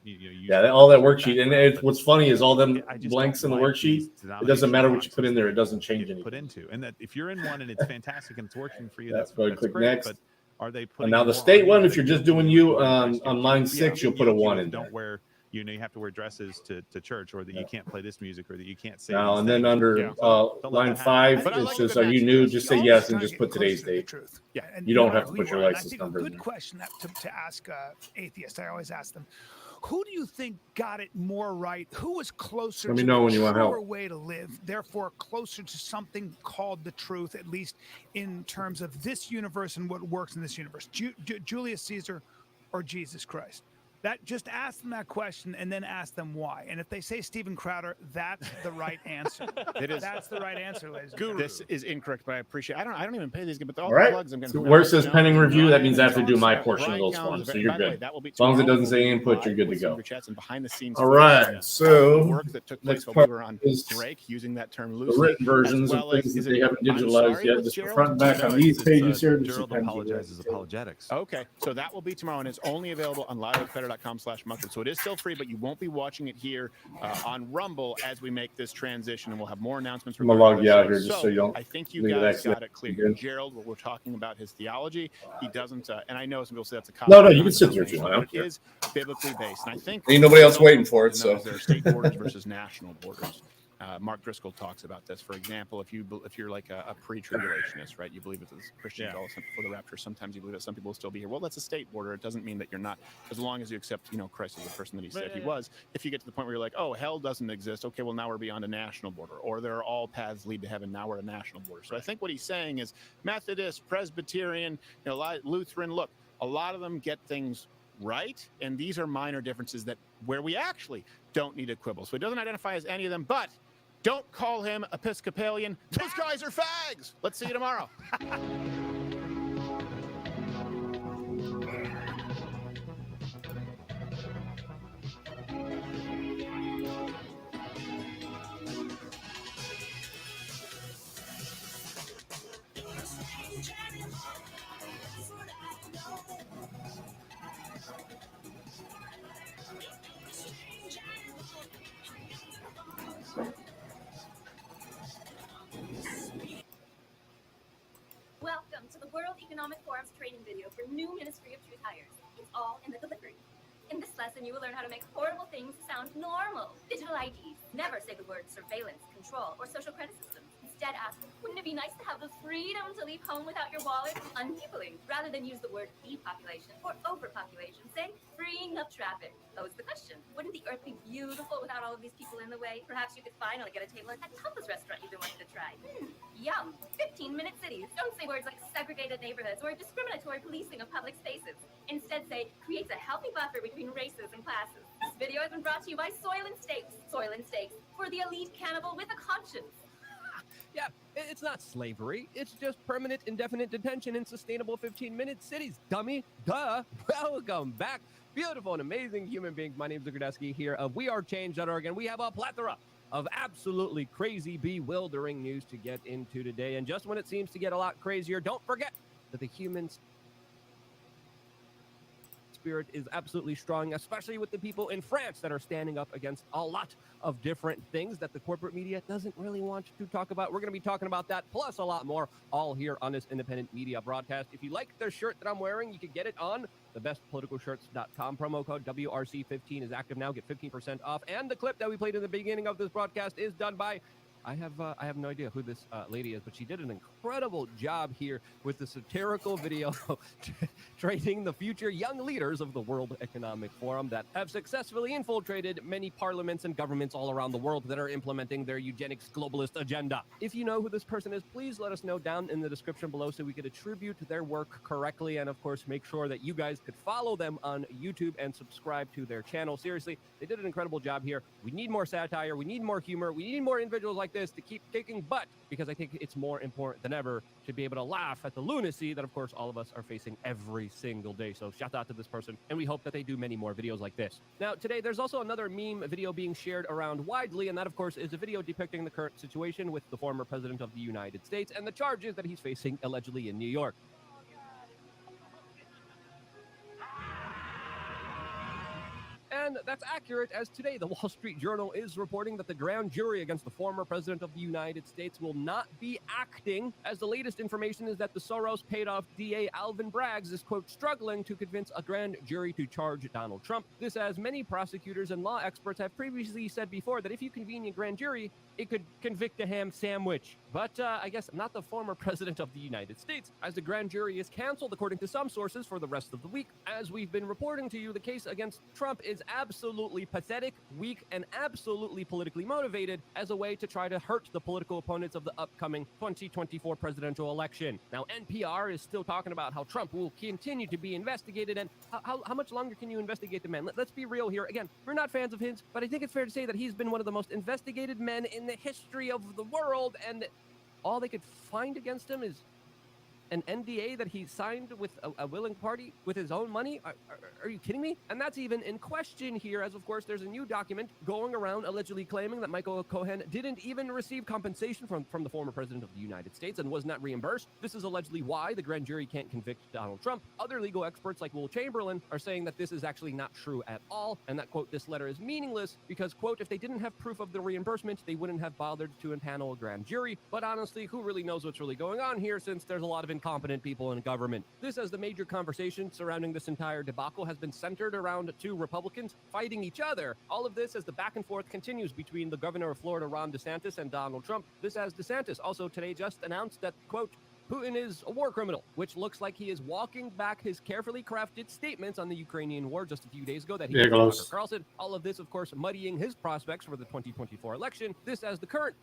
Yeah, all that worksheet. And what's funny is all them blanks in the worksheet, it doesn't matter what you put in there. It doesn't change anything. Put into. And that if you're in one and it's fantastic and it's working for you, that's Go click great. next. But are they And putting now the more state on one, you? if you're just doing you on line 6, you'll put a 1 in there. Don't wear, you have to wear dresses to church, or that you can't play this music, or that you can't say. Now, these and then things. under Don't let line that 5, happen. it says, "Are you new?" Just say yes and just put today's date. Yeah, and You don't no have matter to who put you your are. And I license think a number in good there. question to ask atheists. I always ask them, who do you think got it more right? Who was closer Let me to know the when you want help. truer way to live, therefore closer to something called the truth, at least in terms of this universe and what works in this universe? Julius Caesar or Jesus Christ? That just ask them that question and then ask them why. And if they say Steven Crowder, that's the right answer. It is. That's the right answer, ladies and gentlemen. This is incorrect, but I appreciate. I don't even pay these, but all All the right. plugs I'm getting. So from where it says Alex, pending John, review, that means I have to Brian, do my John, portion of Brian those Callen, forms, so by you're the way, good. that will be As long as it tomorrow. doesn't say We'll be input, you're live good to with some go. of your chats and behind the scenes. All footage right, of so the work that took place next while part we were on is break, using that term the loosely. written versions as of well as, things is that they it, haven't I'm digitalized sorry, yet. with Just the Gerald? front and back No, on these It's, pages here. Just Gerald sometimes you apologizes apologetics. Okay, so that will be tomorrow, and it's only available on liveoutcredit.com/Muckard. So it is still free, but you won't be watching it here on Rumble as we make this transition, and we'll have more announcements. I'm gonna log regarding you out this. here just so you don't I think you leave it guys accident- got it clear. Good. Gerald, we're talking about his theology. He doesn't, and I know some people say that's a cop. No, you can sit there if you want. I don't But it is biblically based, and I think Ain't nobody else waiting for it, There so. are state borders versus national borders. Mark Driscoll talks about this. For example, if you're like a pre-tribulationist, right? You believe that Christians all sent before the rapture. Sometimes you believe that some people will still be here. Well, that's a state border. It doesn't mean that you're not, as long as you accept, Christ as the person that he said he was. If you get to the point where you're like, oh, hell doesn't exist. Okay, well now we're beyond a national border, or there are all paths lead to heaven. Now we're at a national border. So I think what he's saying is Methodist, Presbyterian, Lutheran. Look, a lot of them get things right, and these are minor differences that where we actually don't need to quibble. So it doesn't identify as any of them, but don't call him Episcopalian. Those guys are fags. Let's see you tomorrow. training video for new Ministry of Truth hires. It's all in the delivery. In this lesson, you will learn how to make horrible things sound normal. Digital IDs. Never say the words surveillance, control, or social credit systems. Instead ask, wouldn't it be nice to have the freedom to leave home without your wallet? Unpeopling. Rather than use the word depopulation or overpopulation, say freeing up traffic. Pose the question, wouldn't the earth be beautiful without all of these people in the way? Perhaps you could finally get a table at that tapas restaurant you've been wanting to try. Yum. 15-minute cities. Don't say words like segregated neighborhoods or discriminatory policing of public spaces. Instead say, creates a healthy buffer between races and classes. This video has been brought to you by Soylent Steaks. Soylent Steaks, for the elite cannibal with a conscience. Yeah, it's not slavery. It's just permanent indefinite detention in sustainable 15-minute cities, dummy. Duh. Welcome back. Beautiful and amazing human beings. My name is Zagredeski here of wearechange.org, and we have a plethora of absolutely crazy, bewildering news to get into today. And just when it seems to get a lot crazier, don't forget that the human spirit is absolutely strong, especially with the people in France that are standing up against a lot of different things that the corporate media doesn't really want to talk about. We're going to be talking about that, plus a lot more, all here on this independent media broadcast. If you like the shirt that I'm wearing, you can get it on thebestpoliticalshirts.com. Promo code WRC15 is active now. Get 15% off. And the clip that we played in the beginning of this broadcast is done by I have no idea who this lady is, but she did an incredible job here with the satirical video training the future young leaders of the World Economic Forum that have successfully infiltrated many parliaments and governments all around the world that are implementing their eugenics globalist agenda. If you know who this person is, please let us know down in the description below so we could attribute their work correctly, and of course make sure that you guys could follow them on YouTube and subscribe to their channel. Seriously, they did an incredible job here. We need more satire, we need more humor, we need more individuals like this to keep kicking butt, because I think it's more important than ever to be able to laugh at the lunacy that, of course, all of us are facing every single day. So shout out to this person, and we hope that they do many more videos like this. Now, today, there's also another meme video being shared around widely, and that, of course, is a video depicting the current situation with the former president of the United States and the charges that he's facing allegedly in New York. And that's accurate, as today the Wall Street Journal is reporting that the grand jury against the former president of the United States will not be acting, as the latest information is that the Soros paid-off DA Alvin Braggs is, quote, struggling to convince a grand jury to charge Donald Trump. This, as many prosecutors and law experts have previously said before, that if you convene a grand jury, it could convict a ham sandwich. But I guess not the former president of the United States, as the grand jury is canceled, according to some sources, for the rest of the week. As we've been reporting to you, the case against Trump is absolutely pathetic, weak, and absolutely politically motivated as a way to try to hurt the political opponents of the upcoming 2024 presidential election. Now, NPR is still talking about how Trump will continue to be investigated, and how much longer can you investigate the man? Let's be real here. Again, we're not fans of his, but I think it's fair to say that he's been one of the most investigated men in the history of the world, and all they could find against him is an NDA that he signed with a willing party with his own money? Are you kidding me? And that's even in question here, as of course there's a new document going around allegedly claiming that Michael Cohen didn't even receive compensation from the former president of the United States and was not reimbursed. This is allegedly why the grand jury can't convict Donald Trump. Other legal experts like Will Chamberlain are saying that this is actually not true at all, and that, quote, this letter is meaningless because, quote, if they didn't have proof of the reimbursement, they wouldn't have bothered to impanel a grand jury. But honestly, who really knows what's really going on here, since there's a lot of incompetent people in government. This, as the major conversation surrounding this entire debacle has been centered around two Republicans fighting each other. All of this as the back and forth continues between the governor of Florida, Ron DeSantis, and Donald Trump. This as DeSantis also today just announced that, quote, Putin is a war criminal, which looks like he is walking back his carefully crafted statements on the Ukrainian war just a few days ago that he made to Tucker Carlson. All of this, of course, muddying his prospects for the 2024 election. This as the current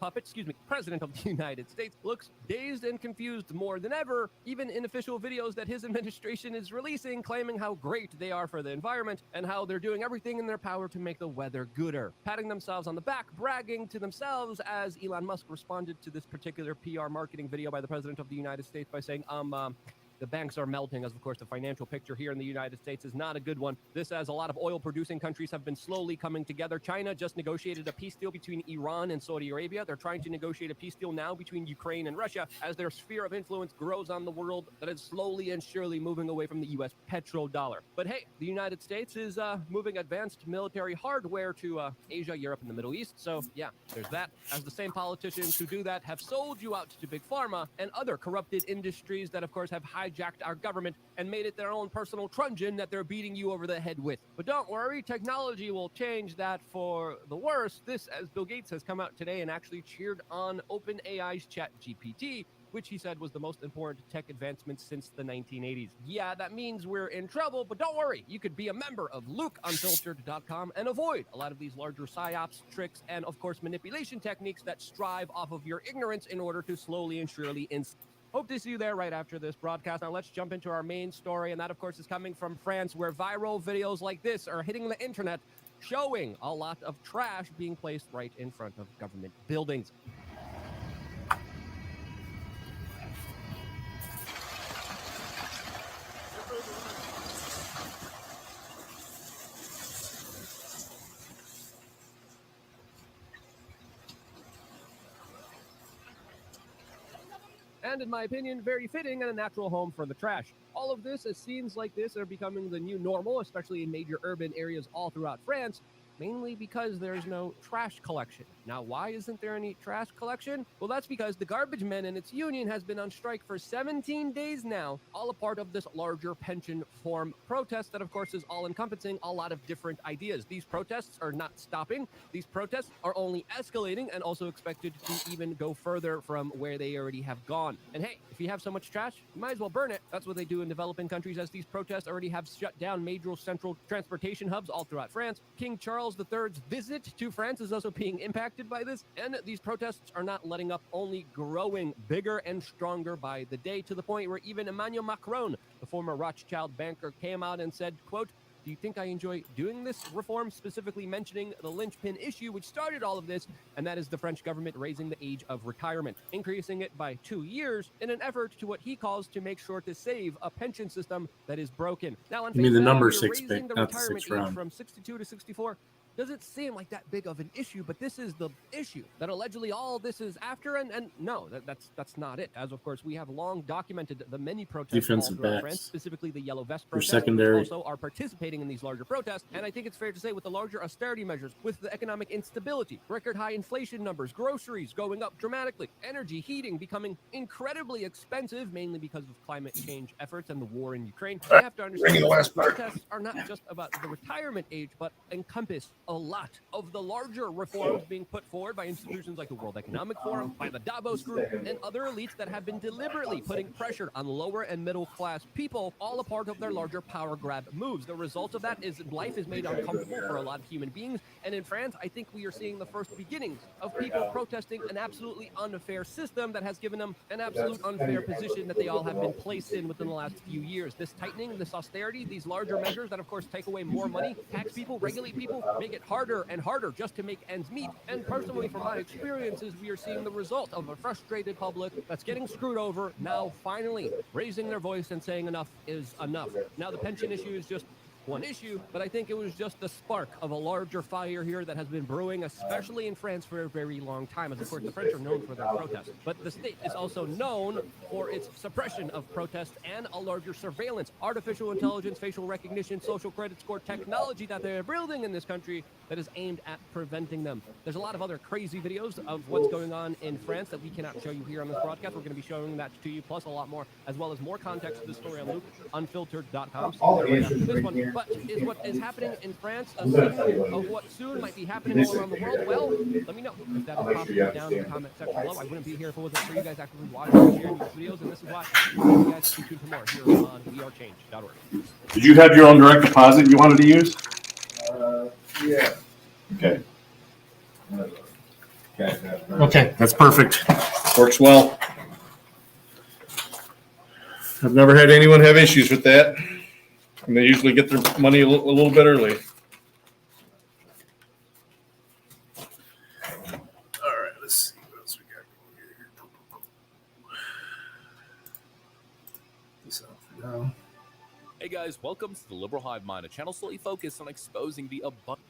president of the United States looks dazed and confused more than ever, even in official videos that his administration is releasing, claiming how great they are for the environment and how they're doing everything in their power to make the weather gooder. Patting themselves on the back, bragging to themselves, as Elon Musk responded to this particular PR marketing video by the president of the United States by saying, the banks are melting, as of course the financial picture here in the United States is not a good one. This as a lot of oil producing countries have been slowly coming together. China just negotiated a peace deal between Iran and Saudi Arabia. They're trying to negotiate a peace deal now between Ukraine and Russia as their sphere of influence grows on the world that is slowly and surely moving away from the US petrodollar. But hey, the United States is moving advanced military hardware to Asia, Europe, and the Middle East. So yeah, there's that. As the same politicians who do that have sold you out to Big Pharma and other corrupted industries that of course have high hijacked our government and made it their own personal truncheon that they're beating you over the head with. But don't worry, technology will change that for the worse. This, as Bill Gates has come out today and actually cheered on OpenAI's ChatGPT, which he said was the most important tech advancement since the 1980s. Yeah, that means we're in trouble, but don't worry. You could be a member of LukeUnfiltered.com and avoid a lot of these larger psyops, tricks, and of course manipulation techniques that strive off of your ignorance in order to slowly and surely Hope to see you there right after this broadcast. Now let's jump into our main story, and that of course is coming from France, where viral videos like this are hitting the internet, showing a lot of trash being placed right in front of government buildings. And in my opinion, very fitting and a natural home for the trash. All of this, as scenes like this are becoming the new normal, especially in major urban areas all throughout France, mainly because there's no trash collection. Now, why isn't there any trash collection? Well, that's because the garbage men and its union has been on strike for 17 days now, all a part of this larger pension reform protest that, of course, is all-encompassing a lot of different ideas. These protests are not stopping. These protests are only escalating and also expected to even go further from where they already have gone. And hey, if you have so much trash, you might as well burn it. That's what they do in developing countries, as these protests already have shut down major central transportation hubs all throughout France. King Charles III's visit to France is also being impacted by this, and these protests are not letting up, only growing bigger and stronger by the day, to the point where even Emmanuel Macron, the former Rothschild banker, came out and said, quote, "Do you think I enjoy doing this reform?" specifically mentioning the linchpin issue which started all of this, and that is the French government raising the age of retirement, increasing it by 2 years in an effort to what he calls to make sure to save a pension system that is broken. Now, on Give me face the value, number you're 6 raising pick, the not the retirement 6th age round. from 62 to 64 doesn't seem like that big of an issue, but this is the issue that allegedly all this is after, and no, that's not it. As of course we have long documented the many protests Defensive all throughout backs. France, specifically the Yellow Vest Your protests, secondary. which also are participating in these larger protests. And I think it's fair to say, with the larger austerity measures, with the economic instability, record high inflation numbers, groceries going up dramatically, energy, heating becoming incredibly expensive, mainly because of climate change efforts and the war in Ukraine, you have to understand Ring the that last part. protests are not just about the retirement age, but encompass a lot of the larger reforms being put forward by institutions like the World Economic Forum, by the Davos Group, and other elites that have been deliberately putting pressure on lower and middle class people, all a part of their larger power grab moves. The result of that is life is made uncomfortable for a lot of human beings, and in France, I think we are seeing the first beginnings of people protesting an absolutely unfair system that has given them an absolute unfair position that they all have been placed in within the last few years. This tightening, this austerity, these larger measures that of course take away more money, tax people, regulate people, make it harder and harder just to make ends meet. And personally, from my experiences, we are seeing the result of a frustrated public that's getting screwed over, now finally raising their voice and saying enough is enough. Now, the pension issue is just one issue, but I think it was just the spark of a larger fire here that has been brewing, especially in France, for a very long time, as of course the French are known for their protests. But the state is also known for its suppression of protests and a larger surveillance, artificial intelligence, facial recognition, social credit score technology that they're building in this country that is aimed at preventing them. There's a lot of other crazy videos of what's going on in France that we cannot show you here on this broadcast. We're going to be showing that to you, plus a lot more, as well as more context to the story on LukeUnfiltered.com. So right after this one. But is what is happening in France a signal of what soon might be happening all around the world? Well, let me know if that is possible down in the comment section below. I wouldn't be here if it wasn't for you guys actively watching and sharing these videos, and this is why you guys stay tuned for more here on wearechange.org. Did you have your own direct deposit you wanted to use? Yeah. Okay. Okay, that's perfect. Works well. I've never had anyone have issues with that. And they usually get their money a little bit early. All right, let's see what else we got going here. This out for now. Hey guys, welcome to the Liberal Hive Mind, a channel solely focused on exposing the abundant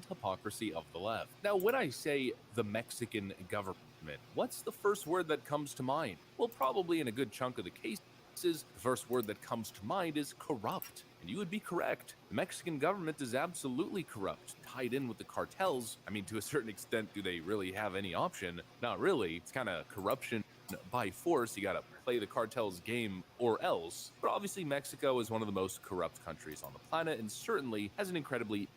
hypocrisy of the left. Now, when I say the Mexican government, what's the first word that comes to mind? Well, probably in a good chunk of the case, The first word that comes to mind is corrupt. And you would be correct. The Mexican government is absolutely corrupt, tied in with the cartels. I mean, to a certain extent, do they really have any option? Not really. It's kind of corruption by force. You gotta play the cartel's game or else. But obviously, Mexico is one of the most corrupt countries on the planet and certainly has an incredibly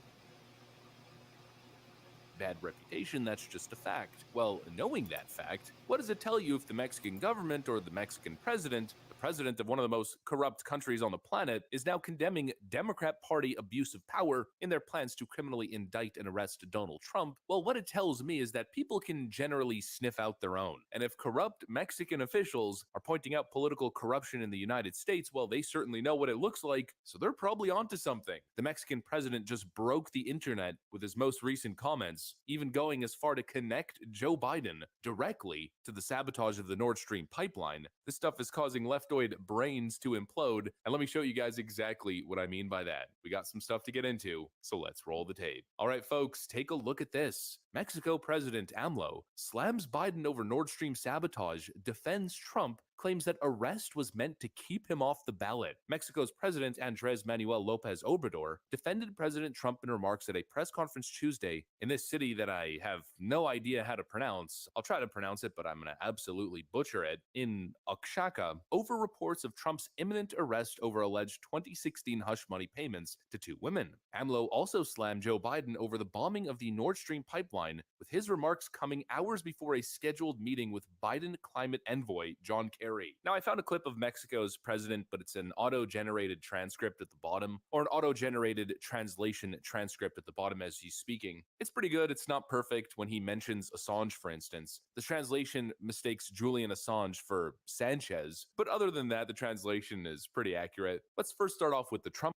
bad reputation. That's just a fact. Well, knowing that fact, what does it tell you if the Mexican government or the Mexican president, the president of one of the most corrupt countries on the planet, is now condemning Democrat Party abuse of power in their plans to criminally indict and arrest Donald Trump? Well, what it tells me is that people can generally sniff out their own. And if corrupt Mexican officials are pointing out political corruption in the United States, well, they certainly know what it looks like, so they're probably onto something. The Mexican president just broke the internet with his most recent comments, even going as far to connect Joe Biden directly to the sabotage of the Nord Stream pipeline. This stuff is causing leftoid brains to implode, and let me show you guys exactly what I mean by that. We got some stuff to get into, so let's roll the tape. All right, folks, take a look at this. Mexico President AMLO slams Biden over Nord Stream sabotage, defends Trump, claims that arrest was meant to keep him off the ballot. Mexico's President Andrés Manuel López Obrador defended President Trump in remarks at a press conference Tuesday in this city that I have no idea how to pronounce. I'll try to pronounce it, but I'm going to absolutely butcher it. In Oaxaca, over reports of Trump's imminent arrest over alleged 2016 hush money payments to two women. AMLO also slammed Joe Biden over the bombing of the Nord Stream pipeline, with his remarks coming hours before a scheduled meeting with Biden climate envoy John Kerry. Now, I found a clip of Mexico's president, but it's an auto-generated transcript at the bottom, or an auto-generated translation transcript at the bottom as he's speaking. It's pretty good. It's not perfect. When he mentions Assange, for instance, the translation mistakes Julian Assange for Sanchez, but other than that, the translation is pretty accurate. Let's first start off with the Trump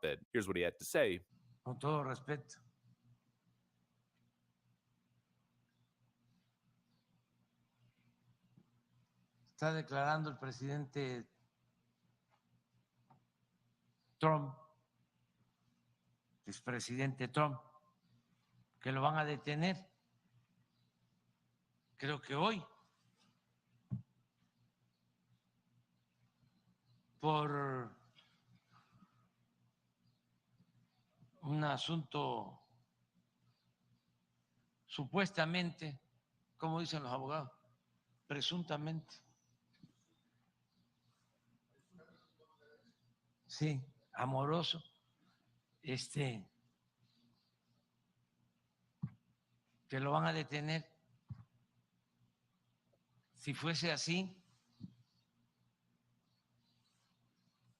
bit. Here's what he had to say. Con todo respeto. Está declarando el presidente Trump, expresidente Trump, que lo van a detener. Creo que hoy, por un asunto supuestamente, como dicen los abogados, presuntamente. Sí, amoroso, que lo van a detener. Si fuese así,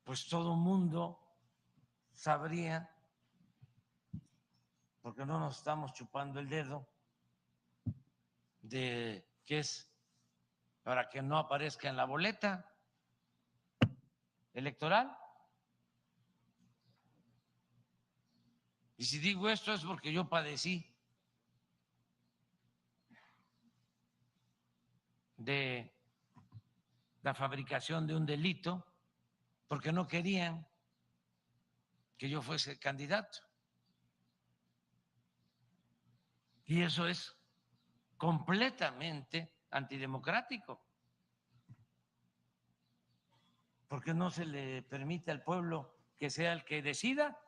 pues todo el mundo sabría, porque no nos estamos chupando el dedo, de que es para que no aparezca en la boleta electoral. Y si digo esto es porque yo padecí de la fabricación de un delito, porque no querían que yo fuese candidato. Y eso es completamente antidemocrático, porque no se le permite al pueblo que sea el que decida.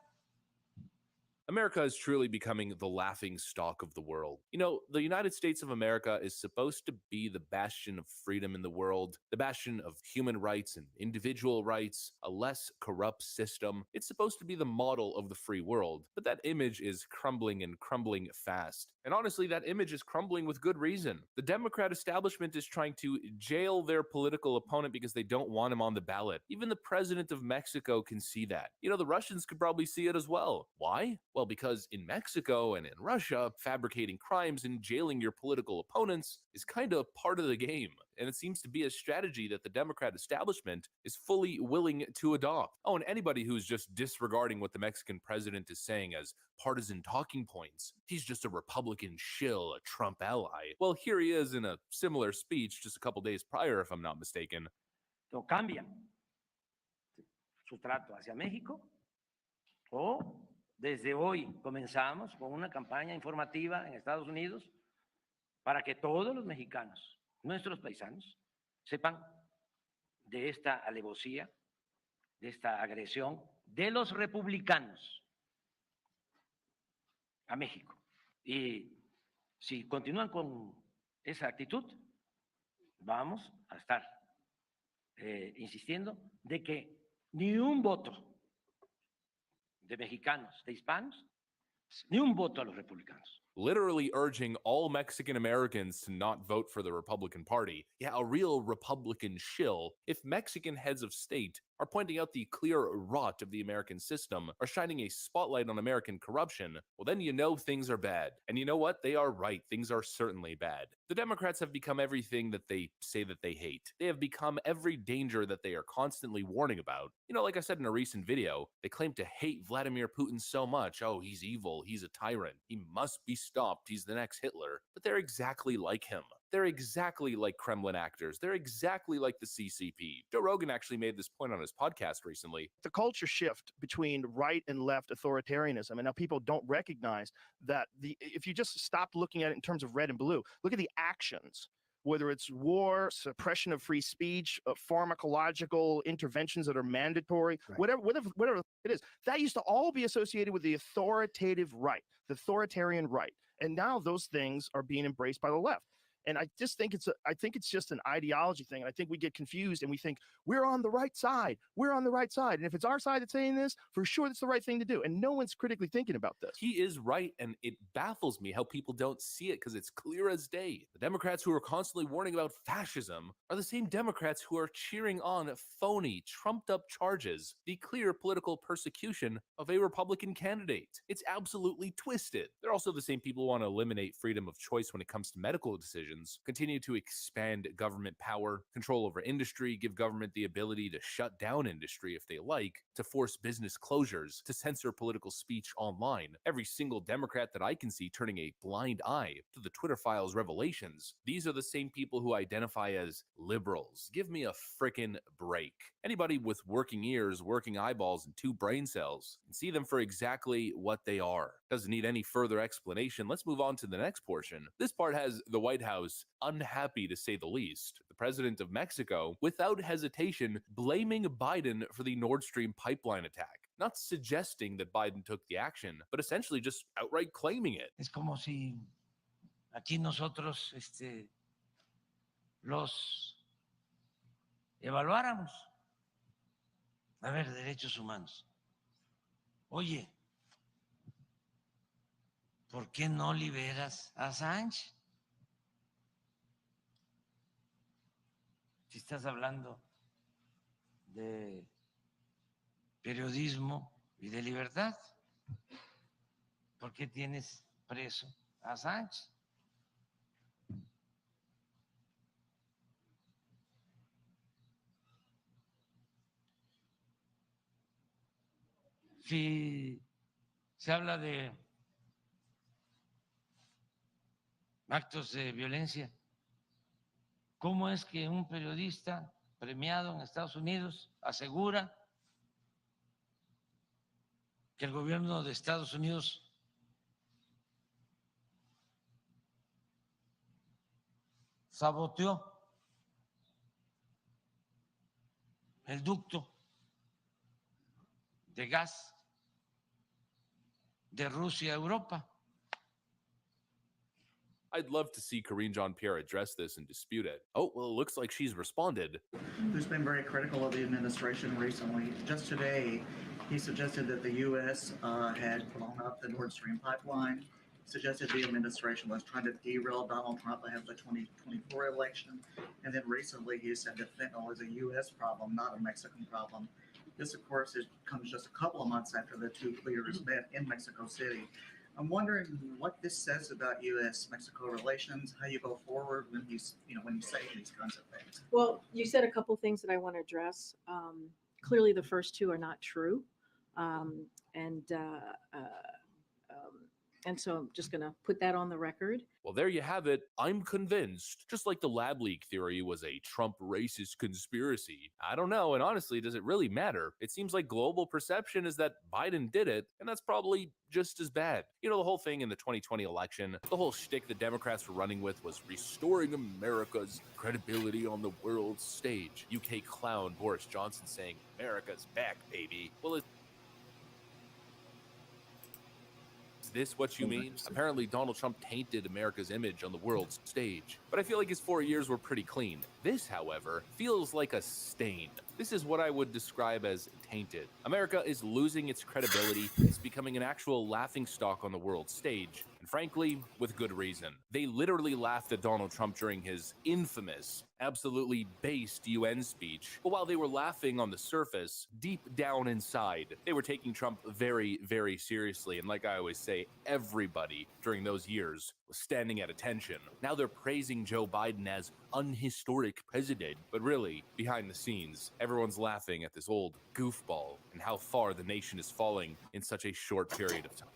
America is truly becoming the laughing stock of the world. You know, the United States of America is supposed to be the bastion of freedom in the world, the bastion of human rights and individual rights, a less corrupt system. It's supposed to be the model of the free world, but that image is crumbling and crumbling fast. And honestly, that image is crumbling with good reason. The Democrat establishment is trying to jail their political opponent because they don't want him on the ballot. Even the president of Mexico can see that. You know, the Russians could probably see it as well. Why? Well, because in Mexico and in Russia, fabricating crimes and jailing your political opponents is kind of part of the game. And it seems to be a strategy that the Democrat establishment is fully willing to adopt. Oh, and anybody who's just disregarding what the Mexican president is saying as partisan talking points, he's just a Republican shill, a Trump ally. Well, here he is in a similar speech just a couple days prior, if I'm not mistaken. O cambian su trato hacia México, o desde hoy comenzamos con una campaña informativa en Estados Unidos para que todos los mexicanos, nuestros paisanos, sepan de esta alevosía, de esta agresión de los republicanos a México. Y si continúan con esa actitud, vamos a estar insistiendo de que ni un voto de mexicanos, de hispanos, ni un voto a los republicanos. Literally urging all Mexican Americans to not vote for the Republican Party. Yeah, a real Republican shill. If Mexican heads of state are pointing out the clear rot of the American system, are shining a spotlight on American corruption, well then you know things are bad. And you know what? They are right. Things are certainly bad. The Democrats have become everything that they say that they hate. They have become every danger that they are constantly warning about. You know, like I said in a recent video, they claim to hate Vladimir Putin so much. Oh, he's evil. He's a tyrant. He must be stopped. He's the next Hitler. But they're exactly like him. They're exactly like Kremlin actors. They're exactly like the CCP. Joe Rogan actually made this point on his podcast recently. The culture shift between right and left authoritarianism, and now people don't recognize that if you just stop looking at it in terms of red and blue, look at the actions, whether it's war, suppression of free speech, pharmacological interventions that are mandatory, whatever it is, that used to all be associated with the authoritative right, the authoritarian right. And now those things are being embraced by the left. And I just think it's just an ideology thing. And I think we get confused and we think we're on the right side. We're on the right side. And if it's our side that's saying this, for sure, that's the right thing to do. And no one's critically thinking about this. He is right, and it baffles me how people don't see it because it's clear as day. The Democrats who are constantly warning about fascism are the same Democrats who are cheering on phony, trumped-up charges, the clear political persecution of a Republican candidate. It's absolutely twisted. They're also the same people who want to eliminate freedom of choice when it comes to medical decisions, continue to expand government power, control over industry, give government the ability to shut down industry if they like, to force business closures, to censor political speech online. Every single Democrat that I can see turning a blind eye to the Twitter files revelations. These are the same people who identify as liberals. Give me a frickin' break. Anybody with working ears, working eyeballs, and 2 brain cells can see them for exactly what they are. Doesn't need any further explanation. Let's move on to the next portion. This part has the White House unhappy to say the least. The president of Mexico, without hesitation, blaming Biden for the Nord Stream pipeline attack. Not suggesting that Biden took the action, but essentially just outright claiming it. Es como si aquí nosotros los evaluáramos. A ver, derechos humanos. Oye, ¿por qué no liberas a Sánchez? Si estás hablando de periodismo y de libertad, ¿por qué tienes preso a Sánchez? Si se habla de actos de violencia, ¿cómo es que un periodista premiado en Estados Unidos asegura que el gobierno de Estados Unidos saboteó el ducto de gas de Rusia a Europa? I'd love to see Karine Jean-Pierre address this and dispute it. Oh, well, it looks like she's responded. Who's been very critical of the administration recently. Just today, he suggested that the U.S. had blown up the Nord Stream pipeline, suggested the administration was trying to derail Donald Trump ahead of the 2024 election, and then recently he said that fentanyl is a U.S. problem, not a Mexican problem. This, of course, comes just a couple of months after the 2 leaders met in Mexico City. I'm wondering what this says about U.S.-Mexico relations, how you go forward when you say these kinds of things. Well, you said a couple things that I want to address. Clearly, the first 2 are not true, And so I'm just going to put that on the record. Well, there you have it. I'm convinced, just like the lab leak theory was a Trump racist conspiracy. I don't know, and honestly, does it really matter? It seems like global perception is that Biden did it, and that's probably just as bad. You know, the whole thing in the 2020 election, the whole shtick the Democrats were running with was restoring America's credibility on the world stage. UK clown Boris Johnson saying, "America's back, baby." Well, is this what you mean? Apparently, Donald Trump tainted America's image on the world stage. But I feel like his 4 years were pretty clean. This, however, feels like a stain. This is what I would describe as tainted. America is losing its credibility. It's becoming an actual laughingstock on the world stage. And frankly, with good reason. They literally laughed at Donald Trump during his infamous, absolutely based UN speech. But while they were laughing on the surface, deep down inside, they were taking Trump very, very seriously. And like I always say, everybody during those years was standing at attention. Now they're praising Joe Biden as unhistoric president. But really, behind the scenes, everyone's laughing at this old goofball and how far the nation is falling in such a short period of time.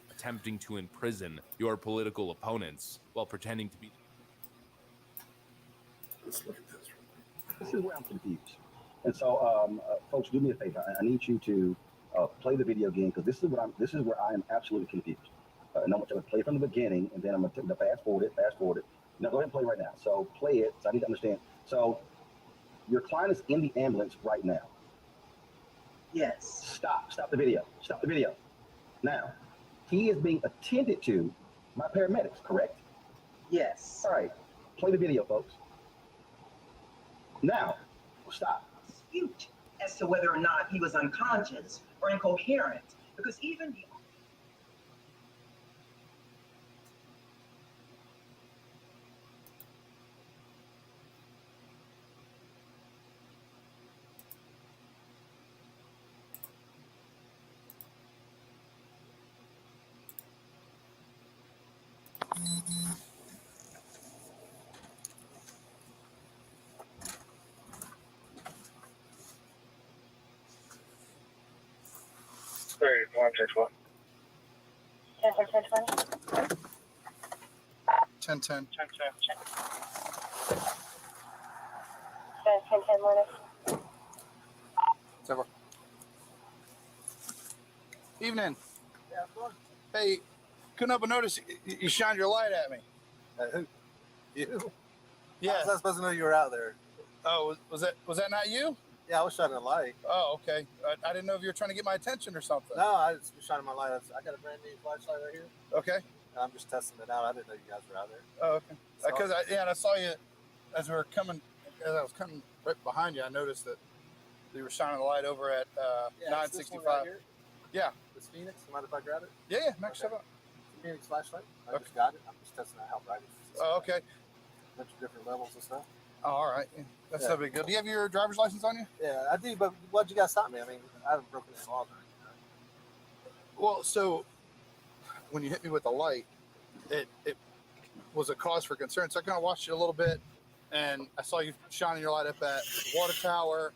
Attempting to imprison your political opponents while pretending to be. Let's look at this. This is where I'm confused. And so, folks, do me a favor. I need you to play the video again, because this is where I am absolutely confused. And I'm going to play from the beginning, and then I'm going to fast forward it. Now, go ahead and play right now. So play it. So I need to understand. So your client is in the ambulance right now. Yes. Stop the video. Stop the video. Now, he is being attended to by paramedics, correct? Yes. All right. Play the video, folks. Now, stop. Dispute as to whether or not he was unconscious or incoherent, because even the Sorry, 1 10 10 Evening. Hey, couldn't help but notice you shined your light at me. Who? You? Yeah. I was not supposed to know you were out there. Oh, was that not you? Yeah, I was shining a light. Oh, okay. I didn't know if you were trying to get my attention or something. No, I was shining my light. I got a brand new flashlight right here. Okay. I'm just testing it out. I didn't know you guys were out there. Oh, okay. Because I saw you as I was coming right behind you. I noticed that you were shining the light over at 965. Right here. Yeah. This Phoenix. You mind if I grab it? Yeah. Max, shut up. Phoenix flashlight. I just got it. I'm just testing out how bright it is. Oh, okay. Bunch of different levels and stuff. Oh, all right. Yeah. That's no big deal. Do you have your driver's license on you? Yeah, I do. But why'd you guys stop me? I mean, I haven't broken any laws or anything. Well, so when you hit me with the light, it was a cause for concern. So I kind of watched you a little bit, and I saw you shining your light up at the water tower.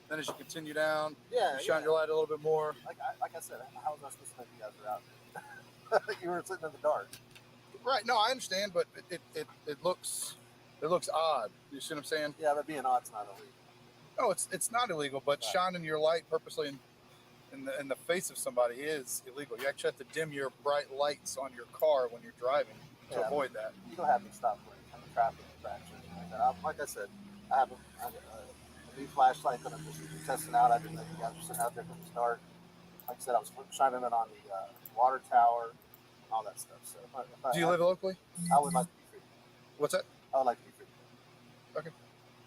Then as you continue down, you shine your light a little bit more. Like I said, how was I supposed to know you guys were out there? You were sitting in the dark. Right. No, I understand, but it looks odd. You see what I'm saying? Yeah, but being odd's not illegal. No, it's not illegal, but shining your light purposely in the face of somebody is illegal. You actually have to dim your bright lights on your car when you're driving to avoid that. You don't have to stop for any kind of traffic infraction. Like I said, I have a new flashlight that I'm just testing out. I didn't know you guys were sitting out there from the start. Like I said, I was shining it on the water tower, all that stuff. So do you live locally? I would like to be free. What's that? I would like to be free. Okay.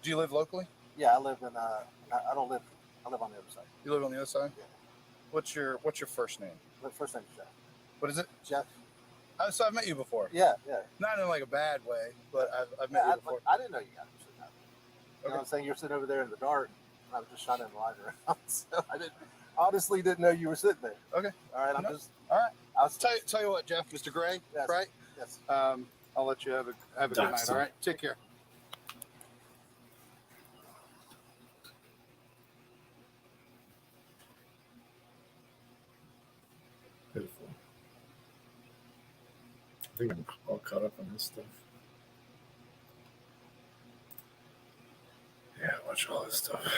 Do you live locally? Yeah, I live in. I don't live. I live on the other side. You live on the other side? Yeah. What's your first name? My first name is Jeff. What is it? Jeff. So I've met you before. Yeah. Not in like a bad way, but I've met you before. I didn't know you guys were sitting out there. You know what I'm saying? You're sitting over there in the dark, and I was just shining the light around. So I honestly didn't know you were sitting there. Okay. All right. All right. I'll tell you what, Jeff, Mr. Gray, yes. right? Yes. I'll let you have a good night. All right. Take care. think I'm all caught up on this stuff. Yeah, watch all this stuff.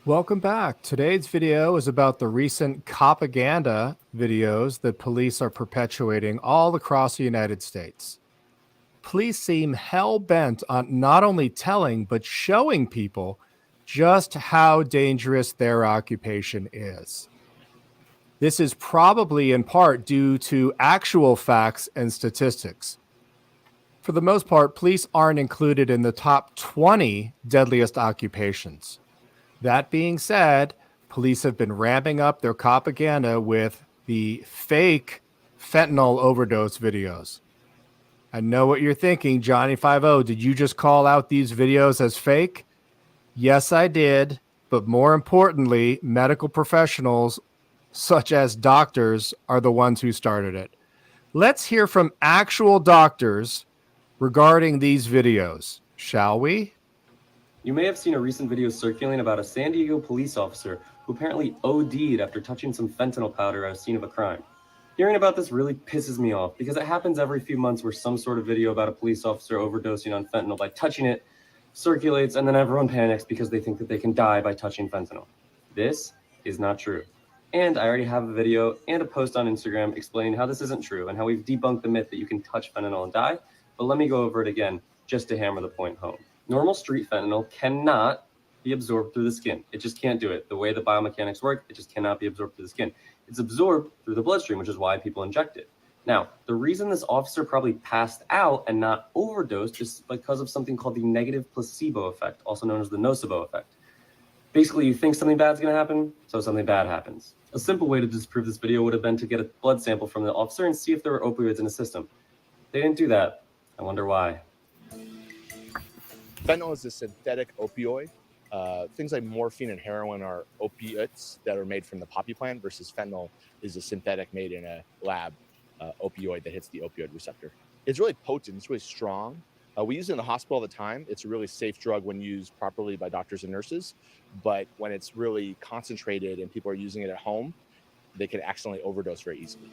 Welcome back. Today's video is about the recent propaganda videos that police are perpetuating all across the United States. Police seem hell-bent on not only telling, but showing people just how dangerous their occupation is. This is probably in part due to actual facts and statistics. For the most part, police aren't included in the top 20 deadliest occupations. That being said, police have been ramping up their propaganda with the fake fentanyl overdose videos. I know what you're thinking, Johnny 50. Did you just call out these videos as fake? Yes, I did. But more importantly, medical professionals, such as doctors, are the ones who started it. Let's hear from actual doctors regarding these videos, shall we? You may have seen a recent video circulating about a San Diego police officer who apparently OD'd after touching some fentanyl powder at a scene of a crime. Hearing about this really pisses me off because it happens every few months where some sort of video about a police officer overdosing on fentanyl by touching it circulates, and then everyone panics because they think that they can die by touching fentanyl. This is not true. And I already have a video and a post on Instagram explaining how this isn't true and how we've debunked the myth that you can touch fentanyl and die, but let me go over it again just to hammer the point home. Normal street fentanyl cannot be absorbed through the skin. It just can't do it. The way the biomechanics work, it just cannot be absorbed through the skin. It's absorbed through the bloodstream, which is why people inject it. Now, the reason this officer probably passed out and not overdosed is because of something called the negative placebo effect, also known as the nocebo effect. Basically, you think something bad's going to happen, so something bad happens. A simple way to disprove this video would have been to get a blood sample from the officer and see if there were opioids in his system. They didn't do that. I wonder why. Fentanyl is a synthetic opioid. Things like morphine and heroin are opiates that are made from the poppy plant, versus fentanyl is a synthetic made in a lab opioid that hits the opioid receptor. It's really potent. It's really strong. We use it in the hospital all the time. It's a really safe drug when used properly by doctors and nurses. But when it's really concentrated and people are using it at home, they can accidentally overdose very easily.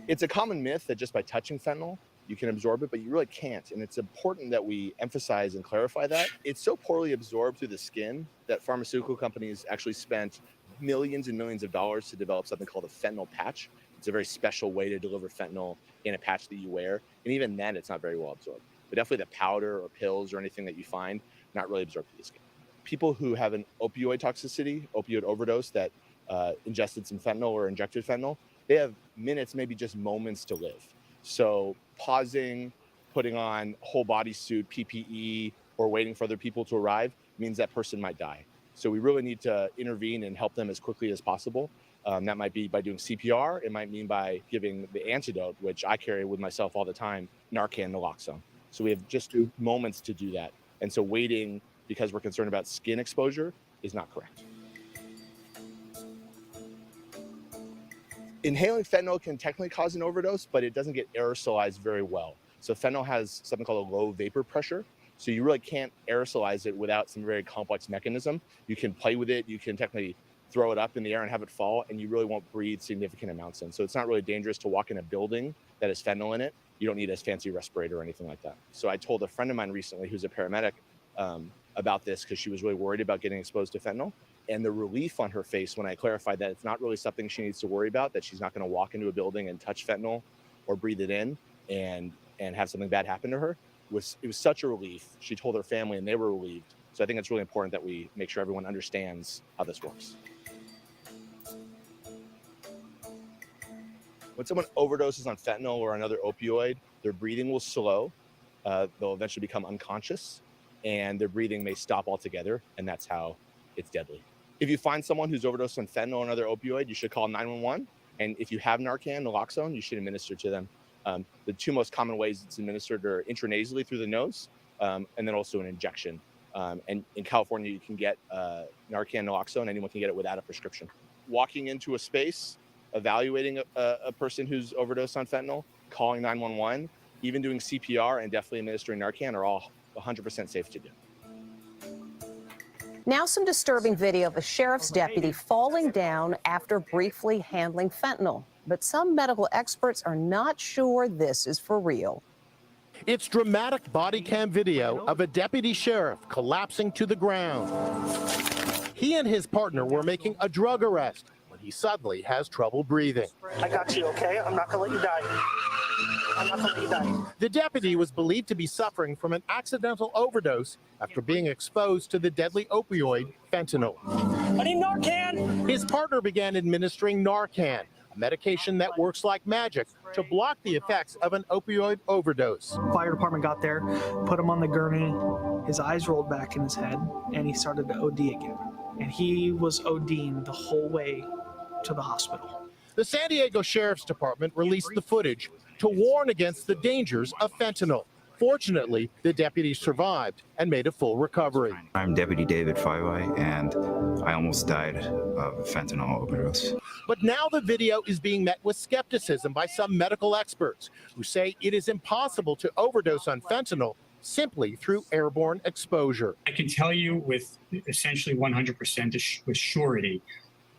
It's a common myth that just by touching fentanyl, you can absorb it, but you really can't. And it's important that we emphasize and clarify that. It's so poorly absorbed through the skin that pharmaceutical companies actually spent millions and millions of dollars to develop something called a fentanyl patch. It's a very special way to deliver fentanyl in a patch that you wear. And even then, it's not very well absorbed. But definitely the powder or pills or anything that you find, not really absorbed through the skin. People who have an opioid toxicity, opioid overdose that ingested some fentanyl or injected fentanyl, they have minutes, maybe just moments to live. So pausing, putting on whole body suit, PPE, or waiting for other people to arrive means that person might die. So we really need to intervene and help them as quickly as possible. That might be by doing CPR. It might mean by giving the antidote, which I carry with myself all the time, Narcan, naloxone. So we have just moments to do that. And so waiting because we're concerned about skin exposure is not correct. Inhaling fentanyl can technically cause an overdose, but it doesn't get aerosolized very well. So fentanyl has something called a low vapor pressure. So you really can't aerosolize it without some very complex mechanism. You can play with it. You can technically throw it up in the air and have it fall, and you really won't breathe significant amounts in. So it's not really dangerous to walk in a building that has fentanyl in it. You don't need a fancy respirator or anything like that. So I told a friend of mine recently who's a paramedic about this because she was really worried about getting exposed to fentanyl. And the relief on her face when I clarified that it's not really something she needs to worry about, that she's not going to walk into a building and touch fentanyl or breathe it in and have something bad happen to her, it was such a relief. She told her family and they were relieved. So I think it's really important that we make sure everyone understands how this works. When someone overdoses on fentanyl or another opioid, their breathing will slow. They'll eventually become unconscious and their breathing may stop altogether. And that's how it's deadly. If you find someone who's overdosed on fentanyl or another opioid, you should call 911. And if you have Narcan, naloxone, you should administer to them. The two most common ways it's administered are intranasally through the nose, and then also an injection And in California, you can get Narcan naloxone. Anyone can get it without a prescription. Walking into a space, evaluating a person who's overdosed on fentanyl, calling 911, even doing CPR, and definitely administering Narcan are all 100% safe to do. Now some disturbing video of a sheriff's deputy falling down after briefly handling fentanyl. But some medical experts are not sure this is for real. It's dramatic body cam video of a deputy sheriff collapsing to the ground. He and his partner were making a drug arrest when he suddenly has trouble breathing. I got you, okay? I'm not gonna let you die. I'm not gonna let you die. The deputy was believed to be suffering from an accidental overdose after being exposed to the deadly opioid fentanyl. I need Narcan. His partner began administering Narcan, a medication that works like magic to block the effects of an opioid overdose. Fire department got there, put him on the gurney, his eyes rolled back in his head, and he started to OD again. And he was ODing the whole way to the hospital. The San Diego Sheriff's Department released the footage to warn against the dangers of fentanyl. Fortunately, the deputy survived and made a full recovery. I'm Deputy David Fyway, and I almost died of a fentanyl overdose. But now the video is being met with skepticism by some medical experts who say it is impossible to overdose on fentanyl simply through airborne exposure. I can tell you with essentially 100% with surety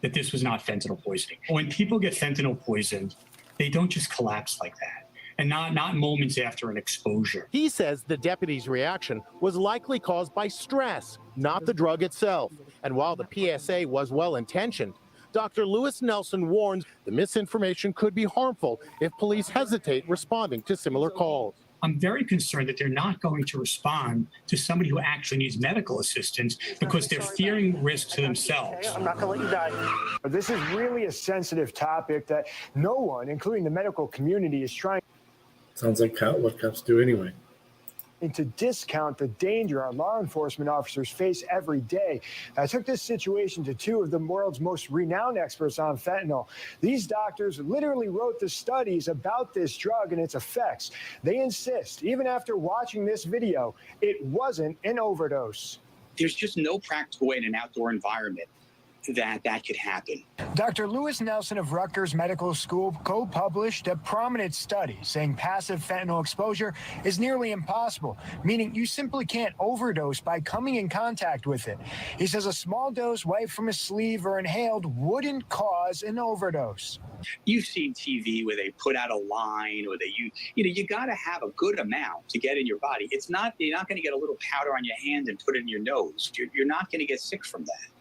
that this was not fentanyl poisoning. When people get fentanyl poisoned, they don't just collapse like that, and not moments after an exposure. He says the deputy's reaction was likely caused by stress, not the drug itself. And while the PSA was well-intentioned, Dr. Lewis Nelson warns the misinformation could be harmful if police hesitate responding to similar calls. I'm very concerned that they're not going to respond to somebody who actually needs medical assistance because they're fearing risk to themselves. I'm not gonna let you die. This is really a sensitive topic that no one, including the medical community, is trying Sounds like what cops do anyway. to discount the danger our law enforcement officers face every day. I took this situation to two of the world's most renowned experts on fentanyl. These doctors literally wrote the studies about this drug and its effects. They insist, even after watching this video, it wasn't an overdose. There's just no practical way in an outdoor environment that could happen. Dr. Lewis Nelson of Rutgers Medical School co-published a prominent study saying passive fentanyl exposure is nearly impossible, meaning you simply can't overdose by coming in contact with it. He says a small dose wiped from a sleeve or inhaled wouldn't cause an overdose. You've seen TV where they put out a line or you got to have a good amount to get in your body. You're not going to get a little powder on your hand and put it in your nose. You're not going to get sick from that.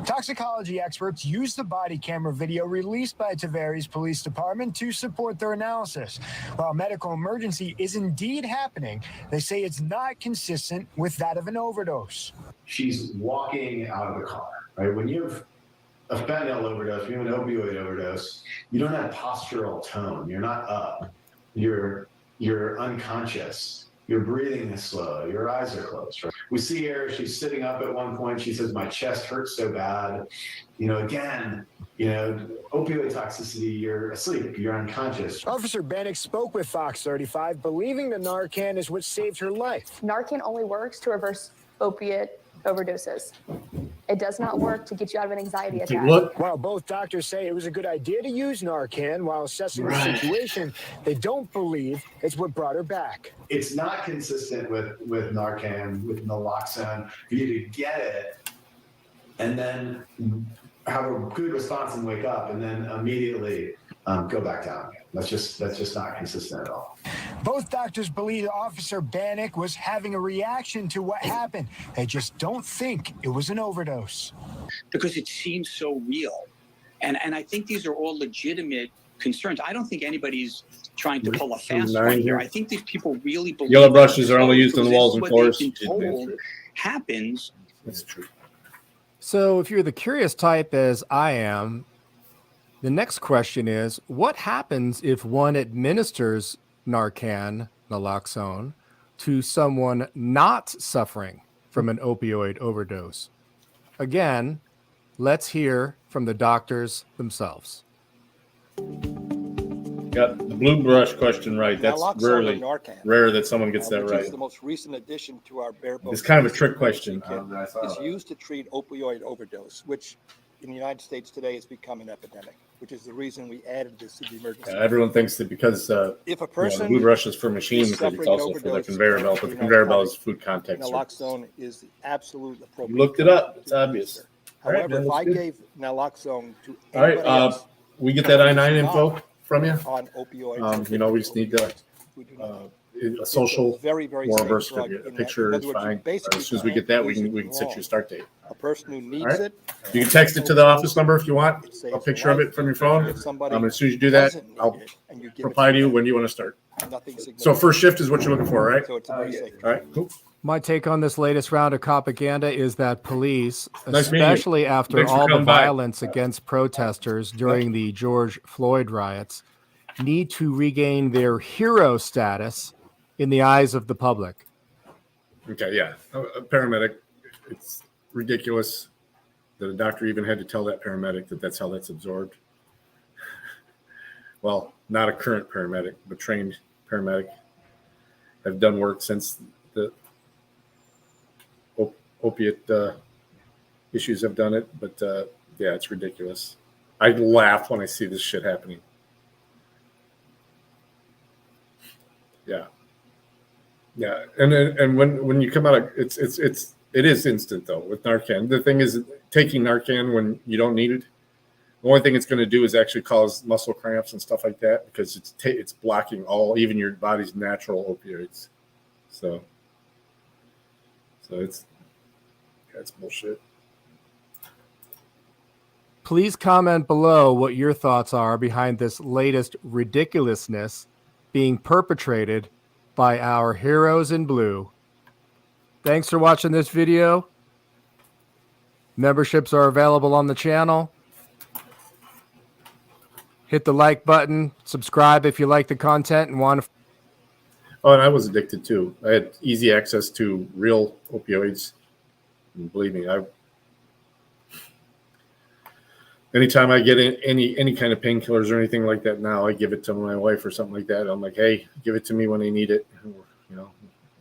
Toxicology experts used the body camera video released by Tavares Police Department to support their analysis. While medical emergency is indeed happening, they say it's not consistent with that of an overdose. She's walking out of the car, right? When you have a fentanyl overdose, when you have an opioid overdose, you don't have postural tone. You're not up. You're unconscious. Your breathing is slow. Your eyes are closed. Right? We see her. She's sitting up at one point. She says, "My chest hurts so bad." Opioid toxicity. You're asleep. You're unconscious. Officer Bannock spoke with Fox 35, believing the Narcan is what saved her life. Narcan only works to reverse opiate overdoses. It does not work to get you out of an anxiety attack. While both doctors say it was a good idea to use Narcan while assessing the situation, they don't believe it's what brought her back. It's not consistent with Narcan, with naloxone, for you to get it and then have a good response and wake up and then immediately go back down again. That's just not consistent at all. Both doctors believe Officer Bannock was having a reaction to what happened. They just don't think it was an overdose. Because it seems so real. And I think these are all legitimate concerns. I don't think anybody's trying to pull a fast one here. I think these people really believe Yellow brushes are only used on walls and floors. Happens. That's true. So if you're the curious type as I am, the next question is, what happens if one administers Narcan, naloxone, to someone not suffering from an opioid overdose? Again, let's hear from the doctors themselves. got the blue brush question right. That's Naloxone or rare that someone gets Narcan, that which right. is the most recent addition to our bare bones. It's kind of a trick question. Is used to treat opioid overdose, which in the United States today has become an epidemic, which is the reason we added this to the emergency. Everyone thinks that because if a the person blue brush is for is machines, but it's suffering an also for the overdose conveyor of belt. But a the conveyor belt is narcotic, food contact services. Naloxone is the absolute appropriate. You looked it drug up. It's to obvious. administer. All right, However, man, if that's I good. gave naloxone to All right, anybody else, we get that I-9 info from you. on opioids, You know, we just need a social very, very or a safe birth drug certificate. A in that- picture in is other words, you fine. basically As soon as we can't get that, we use it can set wrong. your start date. A person who needs All right. it, You can text it to the office number if you want. A picture of it from your phone. If somebody As soon as you do that, doesn't need I'll it and you give it reply to you them, when you want to start. nothing So significant. first shift is what you're looking for, right? So it's a very safe. All right, cool. My take on this latest round of propaganda is that police, Nice meeting you. especially after Thanks for all the coming by. violence against protesters during the George Floyd riots, need to regain their hero status in the eyes of the public. Okay, yeah. A paramedic, it's ridiculous that a doctor even had to tell that paramedic that that's how that's absorbed. Well, not a current paramedic, but trained paramedic. I've done work since the opiate issues have done it, but yeah, it's ridiculous. I laugh when I see this shit happening. Yeah. Yeah, and when you come out of it is instant though with Narcan. The thing is, taking Narcan when you don't need it, the only thing it's going to do is actually cause muscle cramps and stuff like that because it's blocking even your body's natural opioids. So it's bullshit. Please comment below what your thoughts are behind this latest ridiculousness being perpetrated by our heroes in blue. Thanks for watching this video. Memberships are available on the channel. Hit the like button, subscribe if you like the content and want to. Oh, and I was addicted too. I had easy access to real opioids. And believe me, anytime I get any kind of painkillers or anything like that now, I give it to my wife or something like that. I'm like, hey, give it to me when I need it, you know,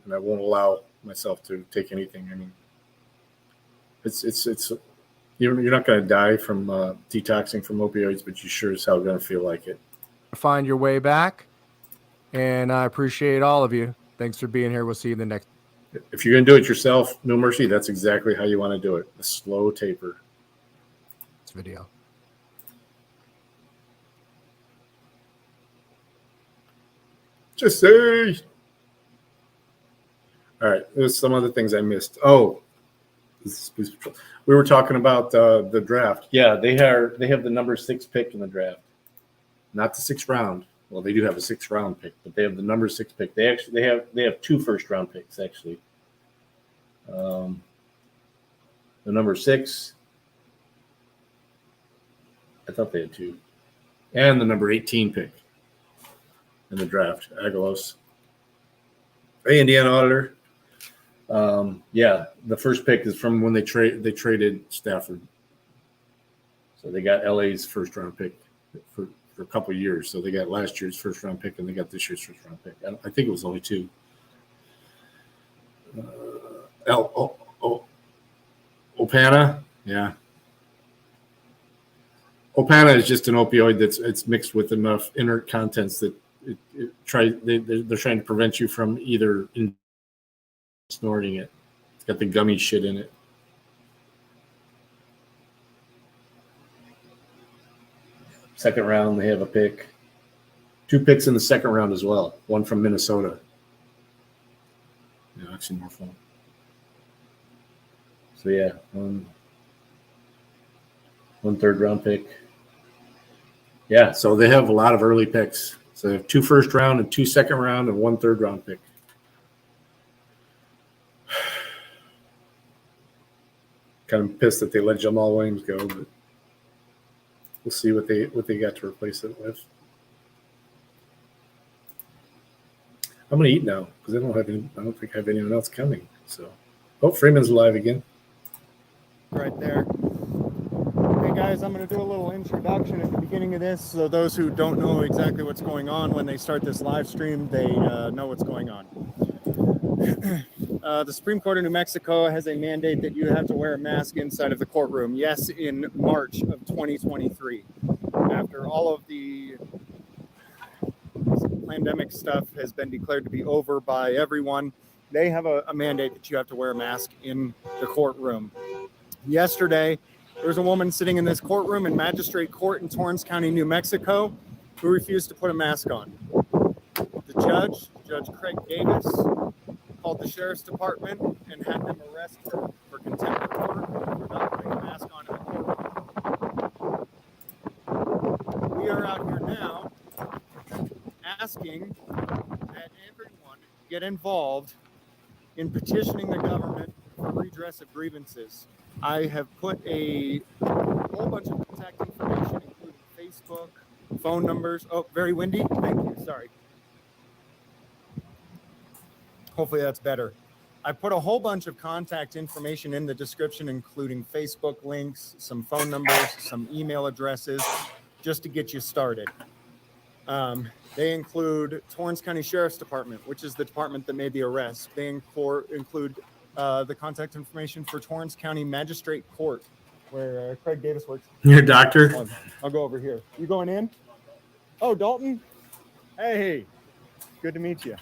and I won't allow myself to take anything. I mean, it's you're not going to die from detoxing from opioids, but you sure as hell going to feel like it. Find your way back, and I appreciate all of you. Thanks for being here. We'll see you in the next. If you're going to do it yourself, no mercy. That's exactly how you want to do it. A slow taper. This video. Just say. All right, there's some other things I missed. Oh, this is Police Patrol. We were talking about the draft. Yeah, they have the number 6 pick in the draft, not the 6th round. Well, they do have a 6th round pick, but they have the number 6 pick. They have 2 first round picks actually. The number 6. I thought they had 2, and the number 18 pick in the draft, Aguilos. Hey, Indiana Auditor. Yeah, the first pick is from when they traded Stafford. So they got LA's first round pick for a couple of years. So they got last year's first round pick and they got this year's first round pick. I think it was only 2. Opana, yeah. Opana is just an opioid it's mixed with enough inert contents that they're trying to prevent you from either snorting it. It's got the gummy shit in it. Second round, they have a pick. 2 picks in the second round as well. One from Minnesota. Yeah, actually more fun. So yeah, one third round pick. Yeah, so they have a lot of early picks. So they have 2 first round and 2 second round and 1 third round pick. Kind of pissed that they let Jamal Williams go, but we'll see what they got to replace it with. I'm gonna eat now because I don't think I have anyone else coming. So, oh, Freeman's alive again. Right there. Hey guys, I'm going to do a little introduction at the beginning of this, so those who don't know exactly what's going on, when they start this live stream, they know what's going on. The Supreme Court of New Mexico has a mandate that you have to wear a mask inside of the courtroom. Yes, in March of 2023. After all of the pandemic stuff has been declared to be over by everyone, they have a mandate that you have to wear a mask in the courtroom. Yesterday, there was a woman sitting in this courtroom in Magistrate Court in Torrance County, New Mexico, who refused to put a mask on. The judge, Judge Craig Davis, called the Sheriff's Department and had them arrest her for contempt of court for not putting a mask on in the courtroom. We are out here now asking that everyone get involved in petitioning the government for redress of grievances. I have put a whole bunch of contact information, including Facebook, phone numbers. Oh, very windy. Thank you. Sorry. Hopefully that's better. I put a whole bunch of contact information in the description, including Facebook links, some phone numbers, some email addresses, just to get you started. They include Torrance County Sheriff's Department, which is the department that made the arrest. They include the contact information for Torrance County Magistrate Court, where Craig Davis works. You're a doctor? I'll go over here. You going in? Oh, Dalton? Hey, good to meet you.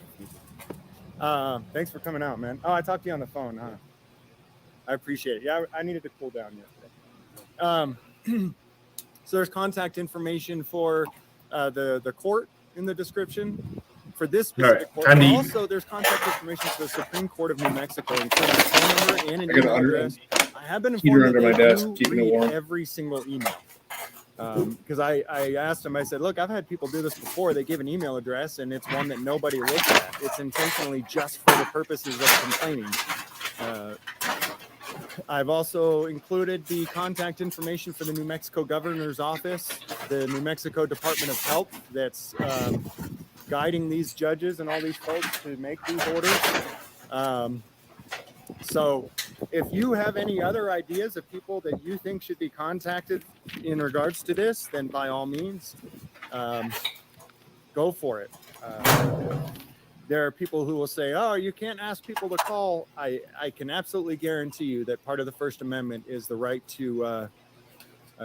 Thanks for coming out, man. Oh, I talked to you on the phone, huh? I appreciate it. Yeah, I needed to cool down yesterday. So there's contact information for the court in the description for this specific court. Also, there's contact information for the Supreme Court of New Mexico, including a phone number and an email address. I have been informed that they do read every single email. Because I asked him, I said, look, I've had people do this before. They give an email address and it's one that nobody looks at. It's intentionally just for the purposes of complaining. I've also included the contact information for the New Mexico Governor's Office, the New Mexico Department of Health that's guiding these judges and all these folks to make these orders. So if you have any other ideas of people that you think should be contacted in regards to this, then by all means, go for it. There are people who will say, oh, you can't ask people to call. I can absolutely guarantee you that part of the First Amendment is the right to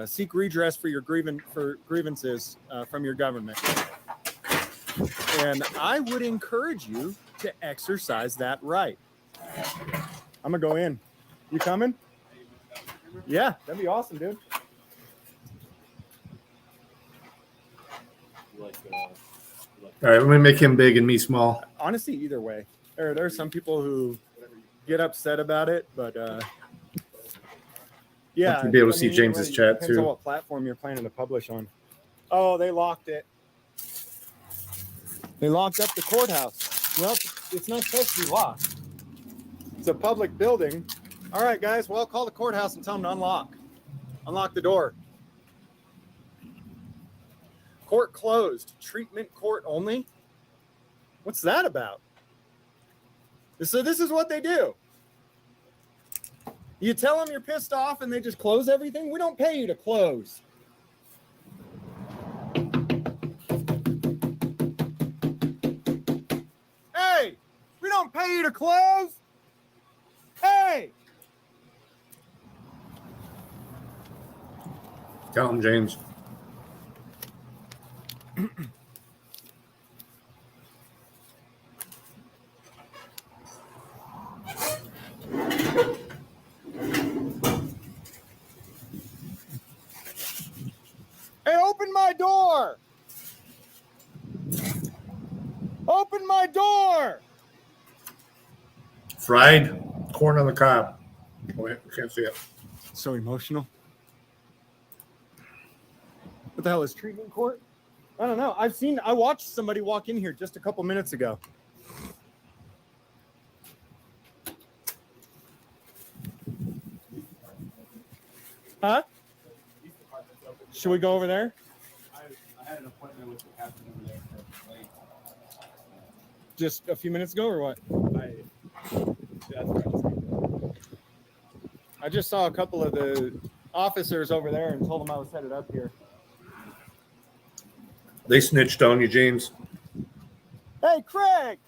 seek redress for your grievances from your government. And I would encourage you to exercise that right. I'm going to go in. You coming? Yeah, that'd be awesome, dude. All right, let me make him big and me small. Honestly, either way. There are some people who get upset about it, but yeah. You'll be able to see James's chat depends too. on what platform you're planning to publish on. Oh, they locked it. They locked up the courthouse. Well, it's not supposed to be locked. It's a public building. All right, guys. Well, call the courthouse and tell them to unlock. Unlock the door. Court closed. Treatment court only? What's that about? So this is what they do. You tell them you're pissed off and they just close everything? We don't pay you to close. Hey, we don't pay you to close. Hey. Tell him, James. Hey, open my door. Open my door. Fried corn on the cob. Wait, I can't see it. So emotional. What the hell is treatment court? I don't know. I watched somebody walk in here just a couple minutes ago. Huh? Should we go over there? I had an appointment with the captain over there for late. Just a few minutes ago or what? That's right. I just saw a couple of the officers over there and told them I was headed up here. They snitched on you, James. Hey, Craig!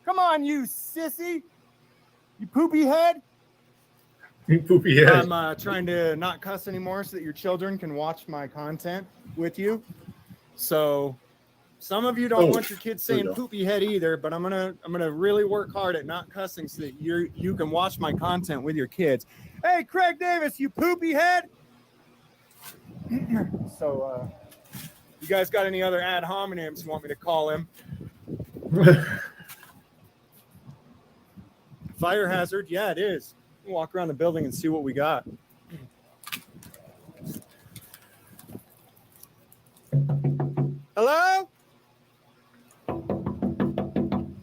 Come on, you sissy! You poopy head! You poopy head. I'm trying to not cuss anymore so that your children can watch my content with you. So some of you don't want your kids saying poopy head either, but I'm gonna really work hard at not cussing so that you can watch my content with your kids. Hey, Craig Davis, you poopy head! So you guys got any other ad hominems you want me to call him? Fire hazard, yeah, it is. We'll walk around the building and see what we got. Hello?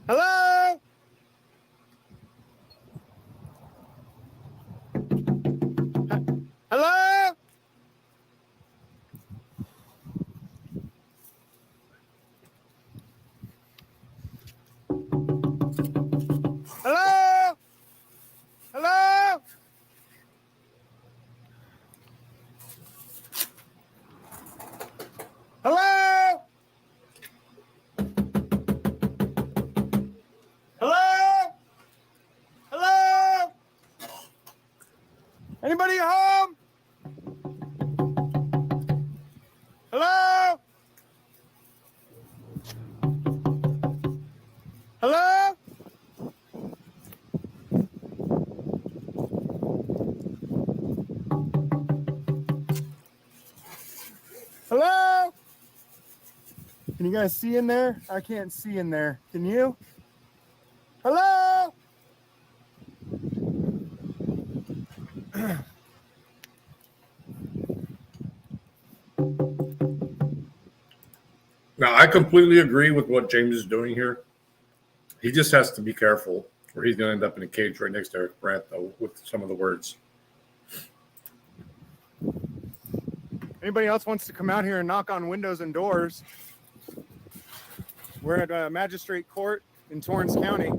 Hello? Hello? Hello? Hello? Hello? Hello? Hello? Anybody home? Hello? Hello? Hello? Can you guys see in there? I can't see in there. Can you? Hello? Now, I completely agree with what James is doing here. He just has to be careful, or he's going to end up in a cage right next to Eric Brandt, though, with some of the words. Anybody else wants to come out here and knock on windows and doors? We're at Magistrate Court in Torrance County.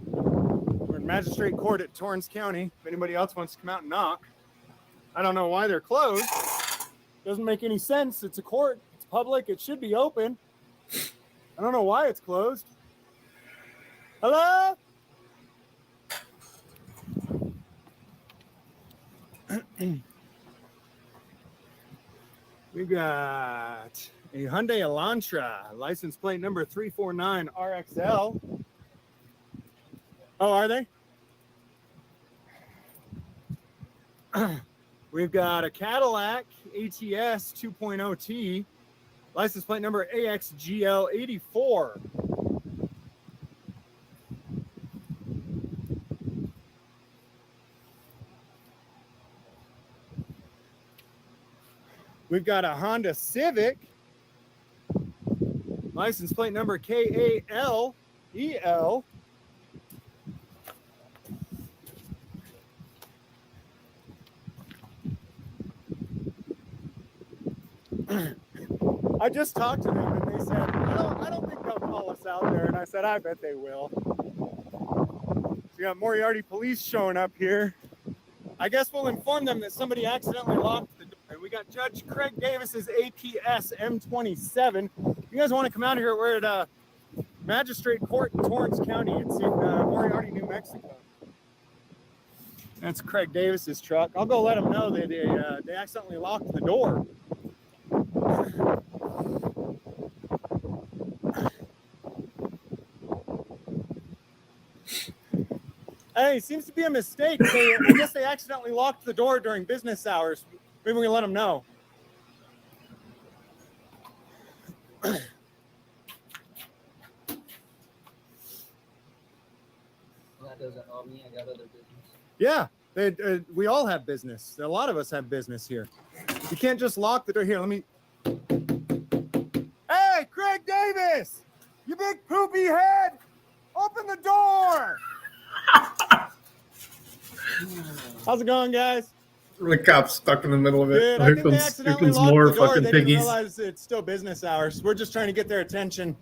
We're in Magistrate Court at Torrance County. If anybody else wants to come out and knock. I don't know why they're closed. Doesn't make any sense. It's a court. It's public. It should be open. I don't know why it's closed. Hello? We got a Hyundai Elantra, license plate number 349 RXL. Oh, are they? We've got a Cadillac ATS 2.0T, license plate number AXGL84. We've got a Honda Civic, license plate number KALEL. I just talked to them and they said, I don't think they'll call us out there. And I said, I bet they will. So we got Moriarty police showing up here. I guess we'll inform them that somebody accidentally locked the door. We got Judge Craig Davis's APS M27. You guys want to come out here? We're at Magistrate Court in Torrance County. It's in Moriarty, New Mexico. That's Craig Davis's truck. I'll go let them know that they accidentally locked the door. Hey, seems to be a mistake. I guess they accidentally locked the door during business hours. Maybe we can let them know. That doesn't know me. I got other business. Yeah, we all have business. A lot of us have business here. You can't just lock the door. Here, let me. Hey, Craig Davis! You big poopy head! Open the door! How's it going, guys? The cop's stuck in the middle of it. Good. I Here think they comes accidentally more locked the door. fucking They didn't piggies. realize it's still business hours. We're just trying to get their attention.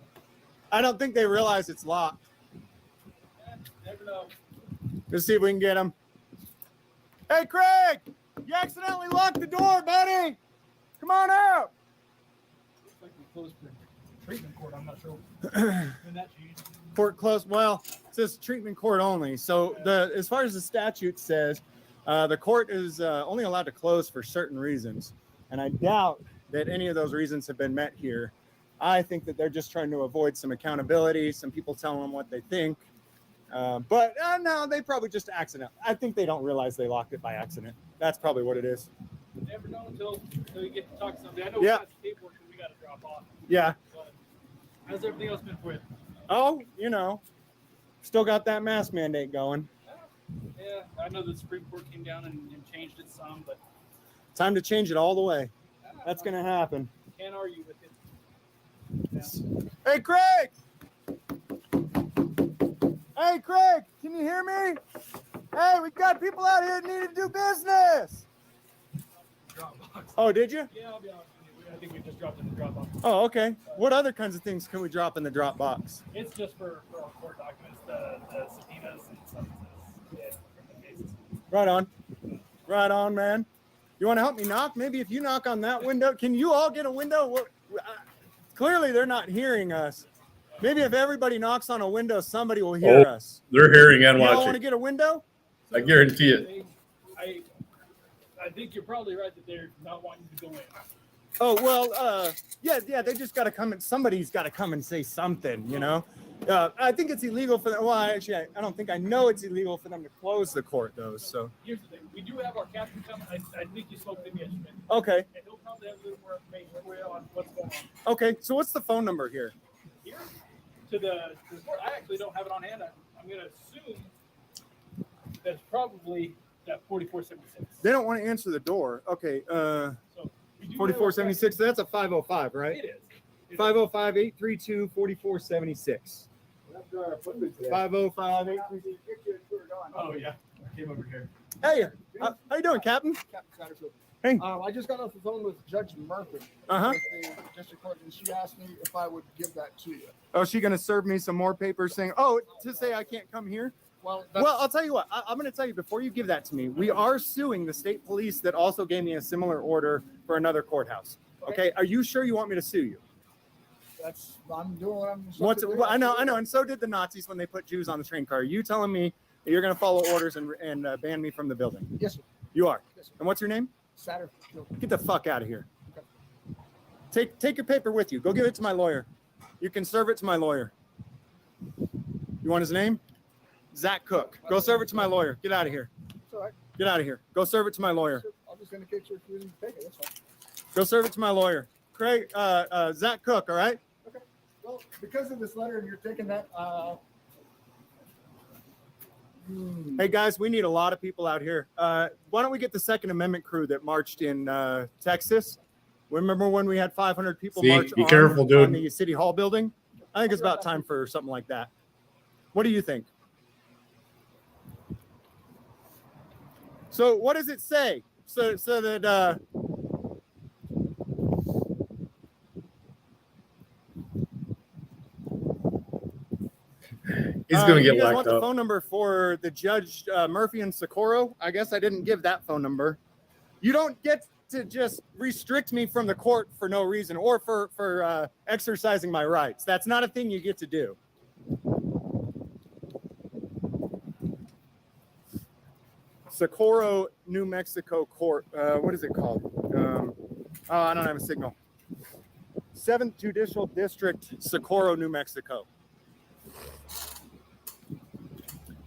I don't think they realize it's locked. Let's see if we can get them. Hey, Craig, you accidentally locked the door, buddy. Come on out. Looks like we closed the treatment court. I'm not sure when that changed. Court closed. Well, it says treatment court only. So as far as the statute says, the court is only allowed to close for certain reasons. And I doubt that any of those reasons have been met here. I think that they're just trying to avoid some accountability, some people telling them what they think. But no, they probably just accident. I think they don't realize they locked it by accident. That's probably what it is. You never know until you get to talk to somebody. I know we got some paperwork that we got to drop off. Yeah. But how's everything else been for you? Oh, still got that mask mandate going. Yeah, I know the Supreme Court came down and changed it some, but Time to change it all the way. That's going to happen. can't argue with it. Hey, Craig! Hey, Craig, can you hear me? Hey, we got people out here that need to do business. Dropbox. Oh, did you? Yeah, I'll be honest with you. I think we just dropped it in the Dropbox. Oh, okay. What other kinds of things can we drop in the Dropbox? It's just for our court documents, the subpoenas and summonses. Yeah, criminal cases. Right on. Right on, man. You want to help me knock? Maybe if you knock on that window, can you all get a window? Clearly, they're not hearing us. Maybe if everybody knocks on a window, somebody will hear us. They're hearing and You all want watching. to get a window? I guarantee it. I think you're probably right that they're not wanting you to go in. Oh, well, yeah, they just got to come and somebody's got to come and say something, I think it's illegal for them. Well, actually, I don't think I know it's illegal for them to close the court, though. So, Here's the thing. We do have our captain coming. I think you spoke to him yesterday. okay. And he'll probably have a little more information for you on what's going on. Okay. So, what's the phone number here? Here, to the court, I actually don't have it on hand. I'm going to assume that's probably that 4476. They don't want to answer the door. Okay. So we do 4476. So that's a 505, right? It is. 505-832-4476. 505-832. Oh, yeah. I came over here. Hey, how you doing, Captain? Captain Satterfield. Hey. I just got off the phone with Judge Murphy Uh-huh. with the district court, and she asked me if I would give that to you. Oh, is she going to serve me some more papers saying, to say I can't come here? Well, I'll tell you what. I'm going to tell you before you give that to me. We are suing the state police that also gave me a similar order for another courthouse. Okay. Are you sure you want me to sue you? I'm doing what I'm supposed What's to do. I know, and so did the Nazis when they put Jews on the train car. Are you telling me that you're going to follow orders and ban me from the building? Yes, sir. You are. Yes, sir. And what's your name? Satterfield. Get the fuck out of here. Take your paper with you. Go give it to my lawyer. You can serve it to my lawyer. You want his name? Zach Cook. Go serve it to my lawyer. Get out of here. It's all right. Get out of here. Go serve it to my lawyer. I'm just going to get you if you didn't take it. That's fine. Go serve it to my lawyer. Craig, Zach Cook, all right? Okay. Well, because of this letter and you're taking that, Hey guys, we need a lot of people out here. Why don't we get the Second Amendment crew that marched in Texas? Remember when we had 500 people march be careful, dude. on the City Hall building? I think it's about time for something like that. What do you think? So what does it say? So that He's going to get you guys locked want the up. phone number for the Judge Murphy and Socorro? I guess I didn't give that phone number. You don't get to just restrict me from the court for no reason or for exercising my rights. That's not a thing you get to do. Socorro, New Mexico Court. What is it called? I don't have a signal. 7th Judicial District, Socorro, New Mexico.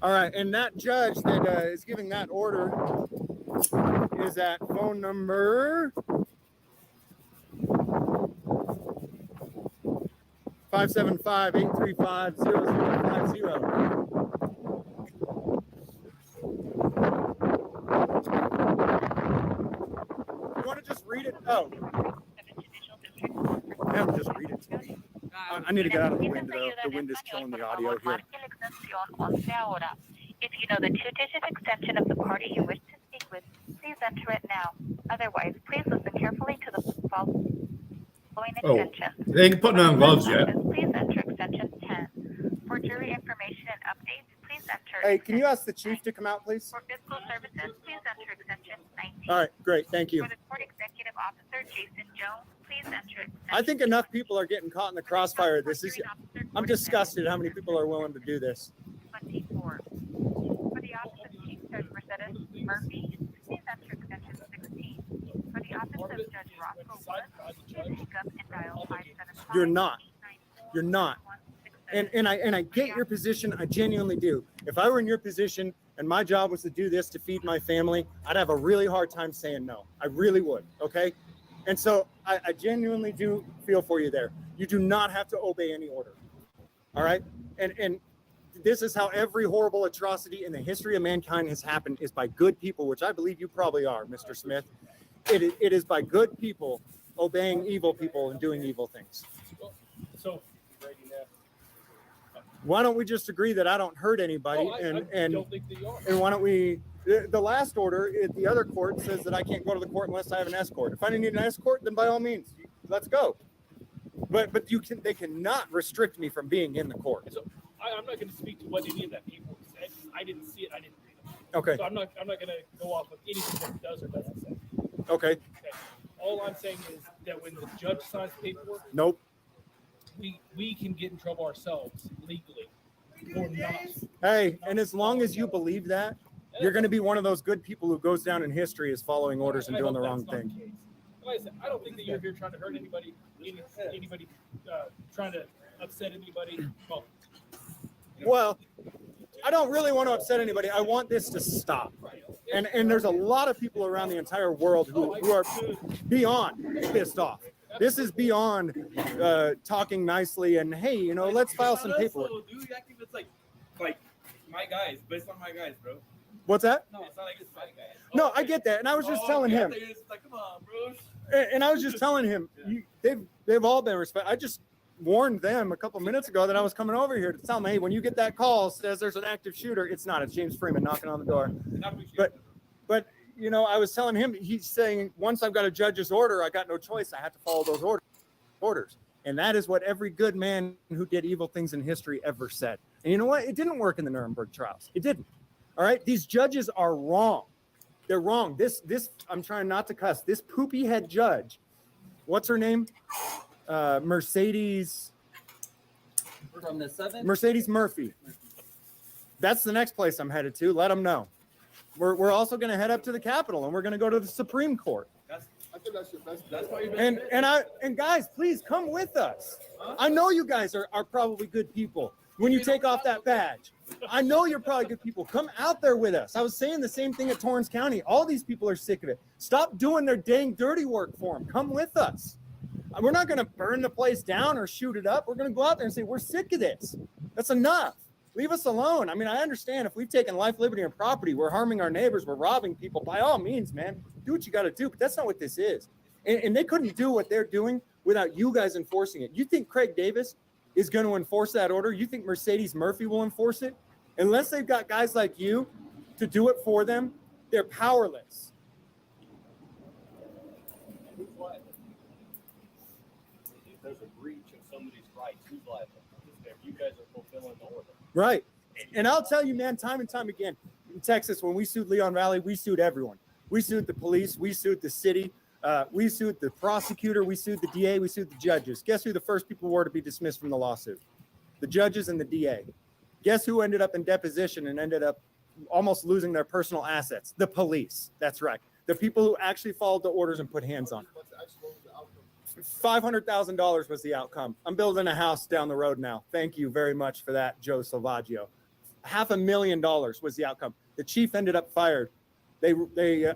All right, and that judge that is giving that order is at phone number 575-835-0050. You want to just read it? Oh. Have him just read it to me. I need to get out of the wind, though. The wind is killing the audio here. If you know the two-digit extension of the party you wish to speak with, please enter it now. Otherwise, please listen carefully to the following extension. They ain't putting on gloves yet. Please enter extension 10. For jury information and updates, please enter Hey, can you ask the chief to come out, please? For fiscal services, please enter extension 19. All right, great, thank you. For the court executive officer, Jason Jones, please enter extension I think enough people are getting caught in the crossfire of this. I'm disgusted how many people are willing to do this. 24. For the office of Chief Judge Mercedes Murphy, please enter extension 16. For the office of Judge Roscoe Woods, please pick up and dial 575. You're not. You're not. And I get your position. I genuinely do. If I were in your position and my job was to do this to feed my family, I'd have a really hard time saying no. I really would. Okay. And so I genuinely do feel for you there. You do not have to obey any order. All right. And this is how every horrible atrocity in the history of mankind has happened, is by good people, which I believe you probably are, Mr. Smith. It is by good people obeying evil people and doing evil things. So why don't we just agree that I don't hurt anybody? I don't think that you are. And why don't we, the last order at the other court says that I can't go to the court unless I have an escort. If I need an escort, then by all means, let's go. But they cannot restrict me from being in the court. So I'm not going to speak to what any of that people said. I didn't see it. I didn't read it. Okay. So I'm not going to go off of anything that it does or doesn't say. Okay. All I'm saying is that when the judge signs paperwork, Nope. we can get in trouble ourselves legally or not. Hey, and as long as you believe that, you're going to be one of those good people who goes down in history as following orders and doing the wrong thing. Like I said, I don't think that you're here trying to hurt anybody, trying to upset anybody. Well, I don't really want to upset anybody. I want this to stop. And there's a lot of people around the entire world who are beyond pissed off. This is beyond talking nicely and, hey, you know, let's file some paperwork. Dude, it's like my guys, but it's not my guys, bro. What's that? No, it's not like it's my guys. No, I get that. And I was just telling him. It's like, come on, bro. And I was just telling him, they've all been respect. I just warned them a couple minutes ago that I was coming over here to tell them, hey, when you get that call says there's an active shooter, it's not. It's James Freeman knocking on the door. But you know, I was telling him, he's saying, once I've got a judge's order, I got no choice. I have to follow those orders. And that is what every good man who did evil things in history ever said. And you know what? It didn't work in the Nuremberg trials. It didn't. All right. These judges are wrong. They're wrong. This, I'm trying not to cuss. This poopy head judge, what's her name? Mercedes. From the 7th? Mercedes Murphy. That's the next place I'm headed to. Let them know. We're also going to head up to the Capitol, and we're going to go to the Supreme Court. I think that's your best. That's why you're And guys, please come with us. I know you guys are probably good people. When you take off that badge, I know you're probably good people. Come out there with us. I was saying the same thing at Torrance County. All these people are sick of it. Stop doing their dang dirty work for them. Come with us. We're not going to burn the place down or shoot it up. We're going to go out there and say, we're sick of this. That's enough. Leave us alone. I mean, I understand if we've taken life, liberty, and property, we're harming our neighbors, we're robbing people. By all means, man, do what you got to do. But that's not what this is. And they couldn't do what they're doing without you guys enforcing it. You think Craig Davis is going to enforce that order? You think Mercedes Murphy will enforce it? Unless they've got guys like you to do it for them, they're powerless. If there's a breach of somebody's rights, who's liable? If you guys are fulfilling the order. Right. And I'll tell you, man, time and time again, in Texas, when we sued Leon Valley, we sued everyone. We sued the police. We sued the city. We sued the prosecutor. We sued the DA. We sued the judges. Guess who the first people were to be dismissed from the lawsuit? The judges and the DA. Guess who ended up in deposition and ended up almost losing their personal assets? The police. That's right. The people who actually followed the orders and put hands on it. $500,000 was the outcome. I'm building a house down the road now. Thank you very much for that, Joe Salvaggio. $500,000 was the outcome. The chief ended up fired. They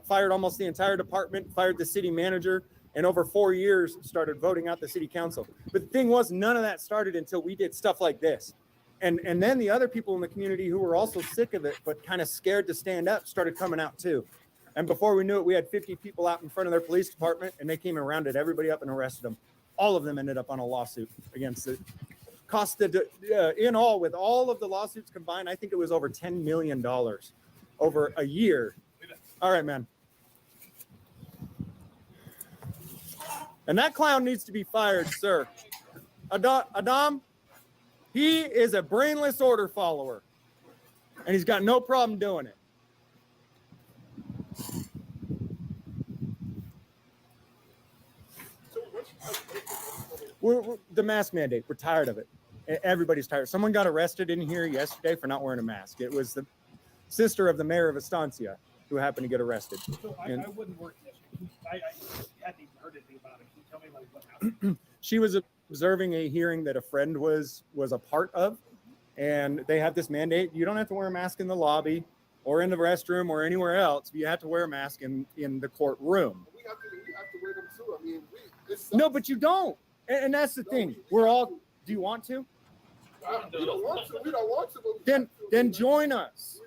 fired almost the entire department, fired the city manager, and over 4 years started voting out the city council. But the thing was, none of that started until we did stuff like this. And then the other people in the community who were also sick of it, but kind of scared to stand up, started coming out too. And before we knew it, we had 50 people out in front of their police department, and they came and rounded everybody up and arrested them. All of them ended up on a lawsuit against it. Costed, in all, with all of the lawsuits combined, I think it was over $10 million over a year. All right, man. And that clown needs to be fired, sir. Adam, he is a brainless order follower. and he's got no problem doing it. We're the mask mandate. We're tired of it. Everybody's tired. Someone got arrested in here yesterday for not wearing a mask. It was the sister of the mayor of Estancia who happened to get arrested. So I wouldn't work yesterday. I hadn't even heard anything about it. Can you tell me like what happened? She was observing a hearing that a friend was a part of, and they have this mandate. You don't have to wear a mask in the lobby or in the restroom or anywhere else. You have to wear a mask in the courtroom. We have to wear them too. I mean, No, but you don't. And that's the thing. We're all. Do you want to? We don't want to. We don't want to. But Then join us.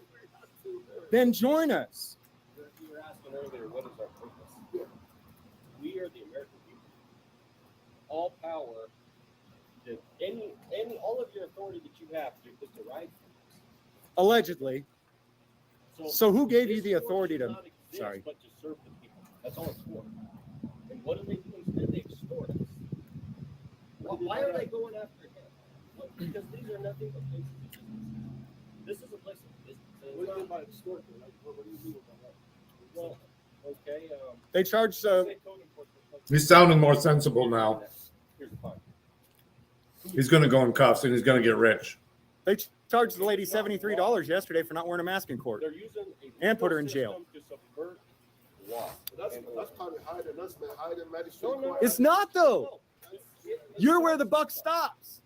Then join us. You were asking earlier, what is our purpose? We are the American people. All power, all of your authority that you have is to ride. Allegedly. So who gave you the authority to? Sorry. But to serve the people. That's all it's for. And what do they do instead? They extort us. Why are they going after him? Well, because these are nothing but places of business. This is a place of business. What do you mean by extort? What do you mean by that? Well, okay. They charge. He's sounding more sensible now. Here's the fine. He's going to go in cuffs and he's going to get rich. They charged the lady $73 yesterday for not wearing a mask in court, They're using and put her in jail. to subvert law. that's probably higher than us, man. Higher than magistrate court. It's not though. You're where the buck stops.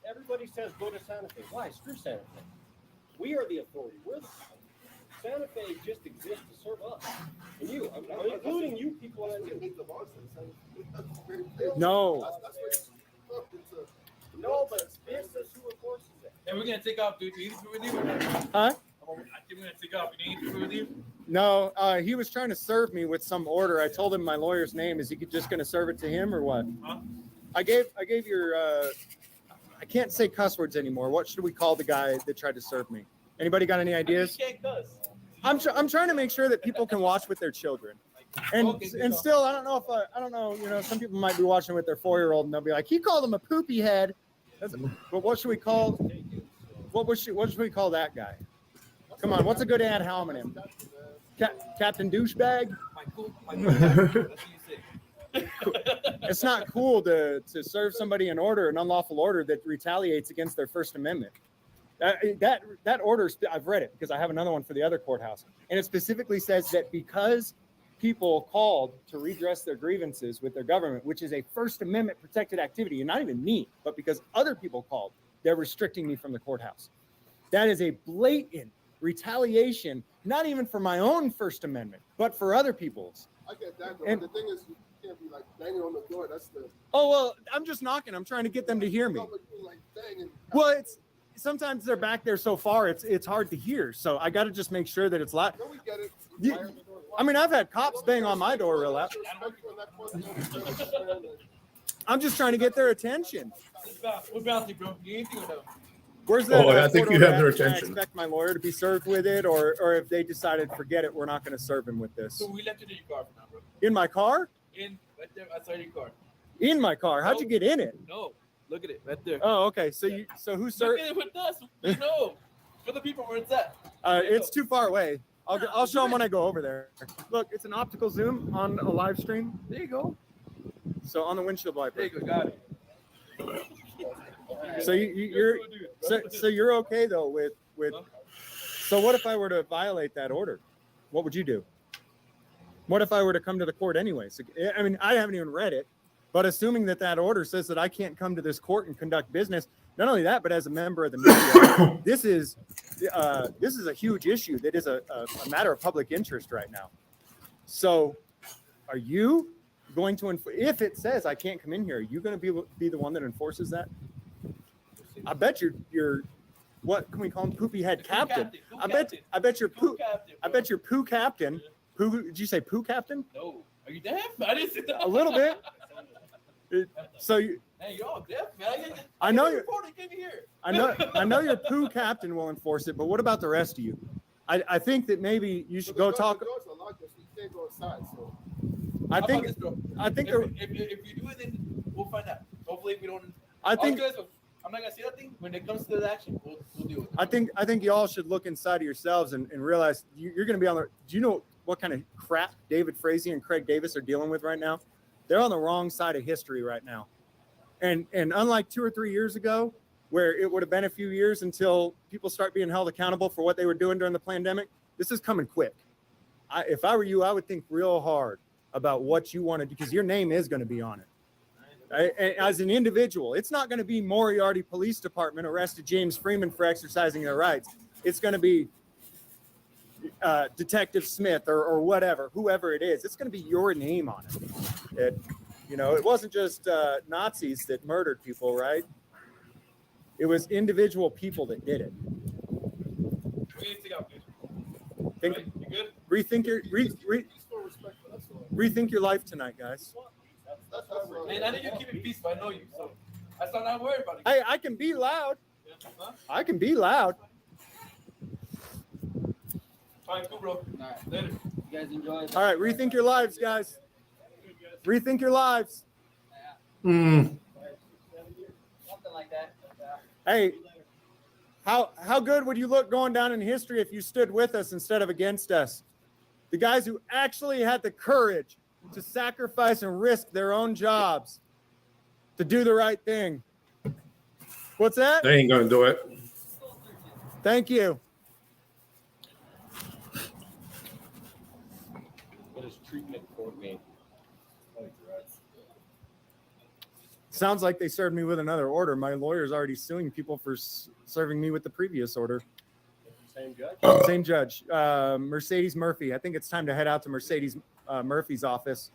Everybody says go to Santa Fe. Why? Screw Santa Fe. We are the authority. We're the Santa Fe just exists to serve us. And you, I'm including you people and you. No. No, but this is who enforces it. And we're gonna take off. Do you need to with you or not? Huh? I think we're gonna take off. You need to with you? No. He was trying to serve me with some order. I told him my lawyer's name. Is he just going to serve it to him or what? Huh? I gave your. I can't say cuss words anymore. What should we call the guy that tried to serve me? Anybody got any ideas? You can't cuss. I'm trying to make sure that people can watch with their children. And still, I don't know if I don't know. You know, some people might be watching with their 4-year-old and they'll be like, he called him a poopy head. But what should we call? What should we call that guy? Come on, what's a good ad hominem? Captain Douchebag. It's not cool to serve somebody an order, an unlawful order that retaliates against their First Amendment. That order, I've read it because I have another one for the other courthouse, and it specifically says that because people called to redress their grievances with their government, which is a First Amendment protected activity, and not even me, but because other people called, they're restricting me from the courthouse. That is a blatant retaliation, not even for my own First Amendment, but for other people's. I get that, though. And- But the thing is, you can't be like banging on the door. That's the. Oh, well, I'm just knocking. I'm trying to get them to hear me. No, but you like banging. Well, it's sometimes they're back there so far, it's hard to hear. So I got to just make sure that it's loud. No, we get it. I mean, I've had cops bang on my door real loud. I'm just trying to get their attention. What bounty, bro? You anything or no? Where's that? I think court you order have their at? Can I attention. expect my lawyer to be served with it, or if they decided, forget it, we're not going to serve him with this. So we left it in your car for now, bro. In my car? In right there outside your car. In my car? How'd you get in it? No, look at it right there. Oh, okay. So who Look served? at it with us. We know. For the people where it's at. It's too far away. I'll show them when I go over there. Look, it's an optical zoom on a live stream. There you go. So on the windshield wiper. There you go. Got it. So you're okay though with. So what if I were to violate that order? What would you do? What if I were to come to the court anyways? I mean, I haven't even read it, but assuming that order says that I can't come to this court and conduct business, not only that, but as a member of the media, this is a huge issue that is a matter of public interest right now. So are you going to, if it says I can't come in here, are you going to be the one that enforces that? I bet you're what can we call him? Poopy head captain. I bet you're poo captain. Poo, did you say poo captain? No. Are you deaf? I didn't say that. A little bit. So you. Hey, you're all deaf, man. I know you're. Here. I know your poo captain will enforce it, but what about the rest of you? I think that maybe you should go talk. The doors are locked, so you can't go inside. So. I think. If you do it, then we'll find out. Hopefully, we don't. I think. I'm I'm not gonna say nothing. When it comes to the action, we'll deal with it. I think y'all should look inside of yourselves and realize you're going to be on the. Do you know what kind of crap David Frazee and Craig Davis are dealing with right now? They're on the wrong side of history right now. And unlike 2 or 3 years ago, where it would have been a few years until people start being held accountable for what they were doing during the pandemic, this is coming quick. If I were you, I would think real hard about what you want to do, because your name is going to be on it. As an individual, it's not going to be Moriarty Police Department arrested James Freeman for exercising their rights. It's going to be Detective Smith or whatever, whoever it is. It's going to be your name on it. It wasn't just Nazis that murdered people, right? It was individual people that did it. We need to go, dude. You good? Rethink your life tonight, guys. Man, I know you keep it peaceful. I know you, so that's not worried about it. Hey, I can be loud. I can be loud. Fine, cool, bro. All right, later. You guys enjoy. All right, rethink your lives, guys. Rethink your lives. Something like that. Hey, how good would you look going down in history if you stood with us instead of against us? The guys who actually had the courage to sacrifice and risk their own jobs to do the right thing. What's that? They ain't gonna do it. Thank you. What does treatment court mean? Sounds like they served me with another order. My lawyer's already suing people for serving me with the previous order. Same judge? Same judge. Mercedes Murphy. I think it's time to head out to Mercedes Murphy's office.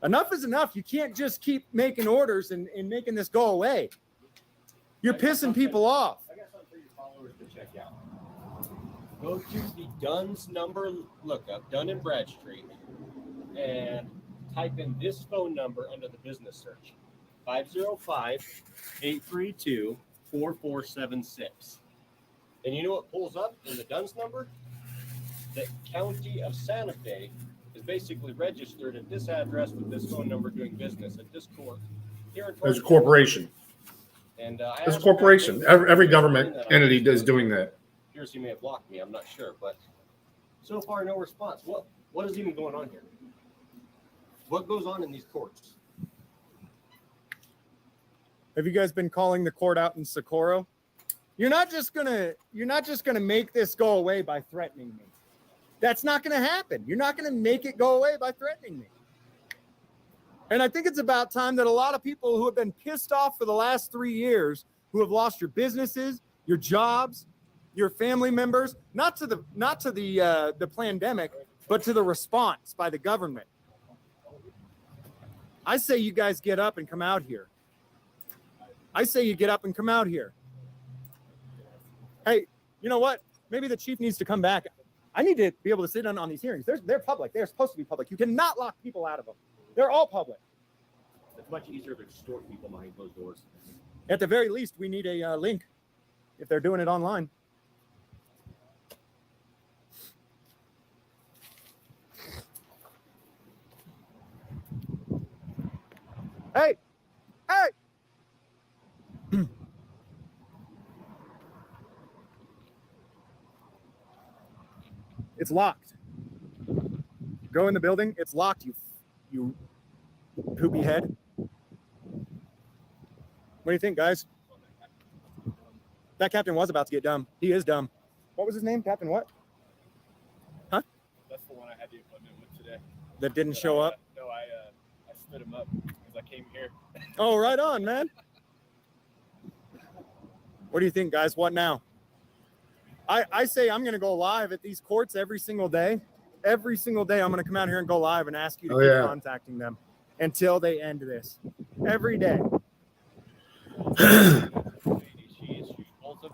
Enough is enough. You can't just keep making orders and making this go away. You're pissing people off. I got something for your followers to check out. Go to the Dunn's number lookup, Dunn and Bradstreet, and type in this phone number under the business search, 505-832-4476. And you know what pulls up in the Dunn's number? The county of Santa Fe is basically registered at this address with this phone number doing business at this court here in There's a corporation. And There's a corporation. Every government entity is doing that. Here's he may have blocked me. I'm not sure, but so far no response. What is even going on here? What goes on in these courts? Have you guys been calling the court out in Socorro? You're not just gonna make this go away by threatening me. That's not gonna happen. You're not gonna make it go away by threatening me. And I think it's about time that a lot of people who have been pissed off for the last 3 years, who have lost your businesses, your jobs, your family members, not to the pandemic, but to the response by the government. I say you guys get up and come out here. I say you get up and come out here. Hey, you know what? Maybe the chief needs to come back. I need to be able to sit in on these hearings. They're public. They're supposed to be public. You cannot lock people out of them. They're all public. It's much easier to extort people behind closed doors. At the very least, we need a link if they're doing it online. Hey! It's locked. Go in the building. It's locked. You poopy head. What do you think, guys? That captain was about to get dumb. He is dumb. What was his name? Captain what? Huh? That's the one I had the appointment with today. That didn't show up? No, I stood him up because I came here. Oh, right on, man. What do you think, guys? What now? I say I'm going to go live at these courts every single day. Every single day, I'm going to come out here and go live and ask you to keep contacting them until they end this. Every day.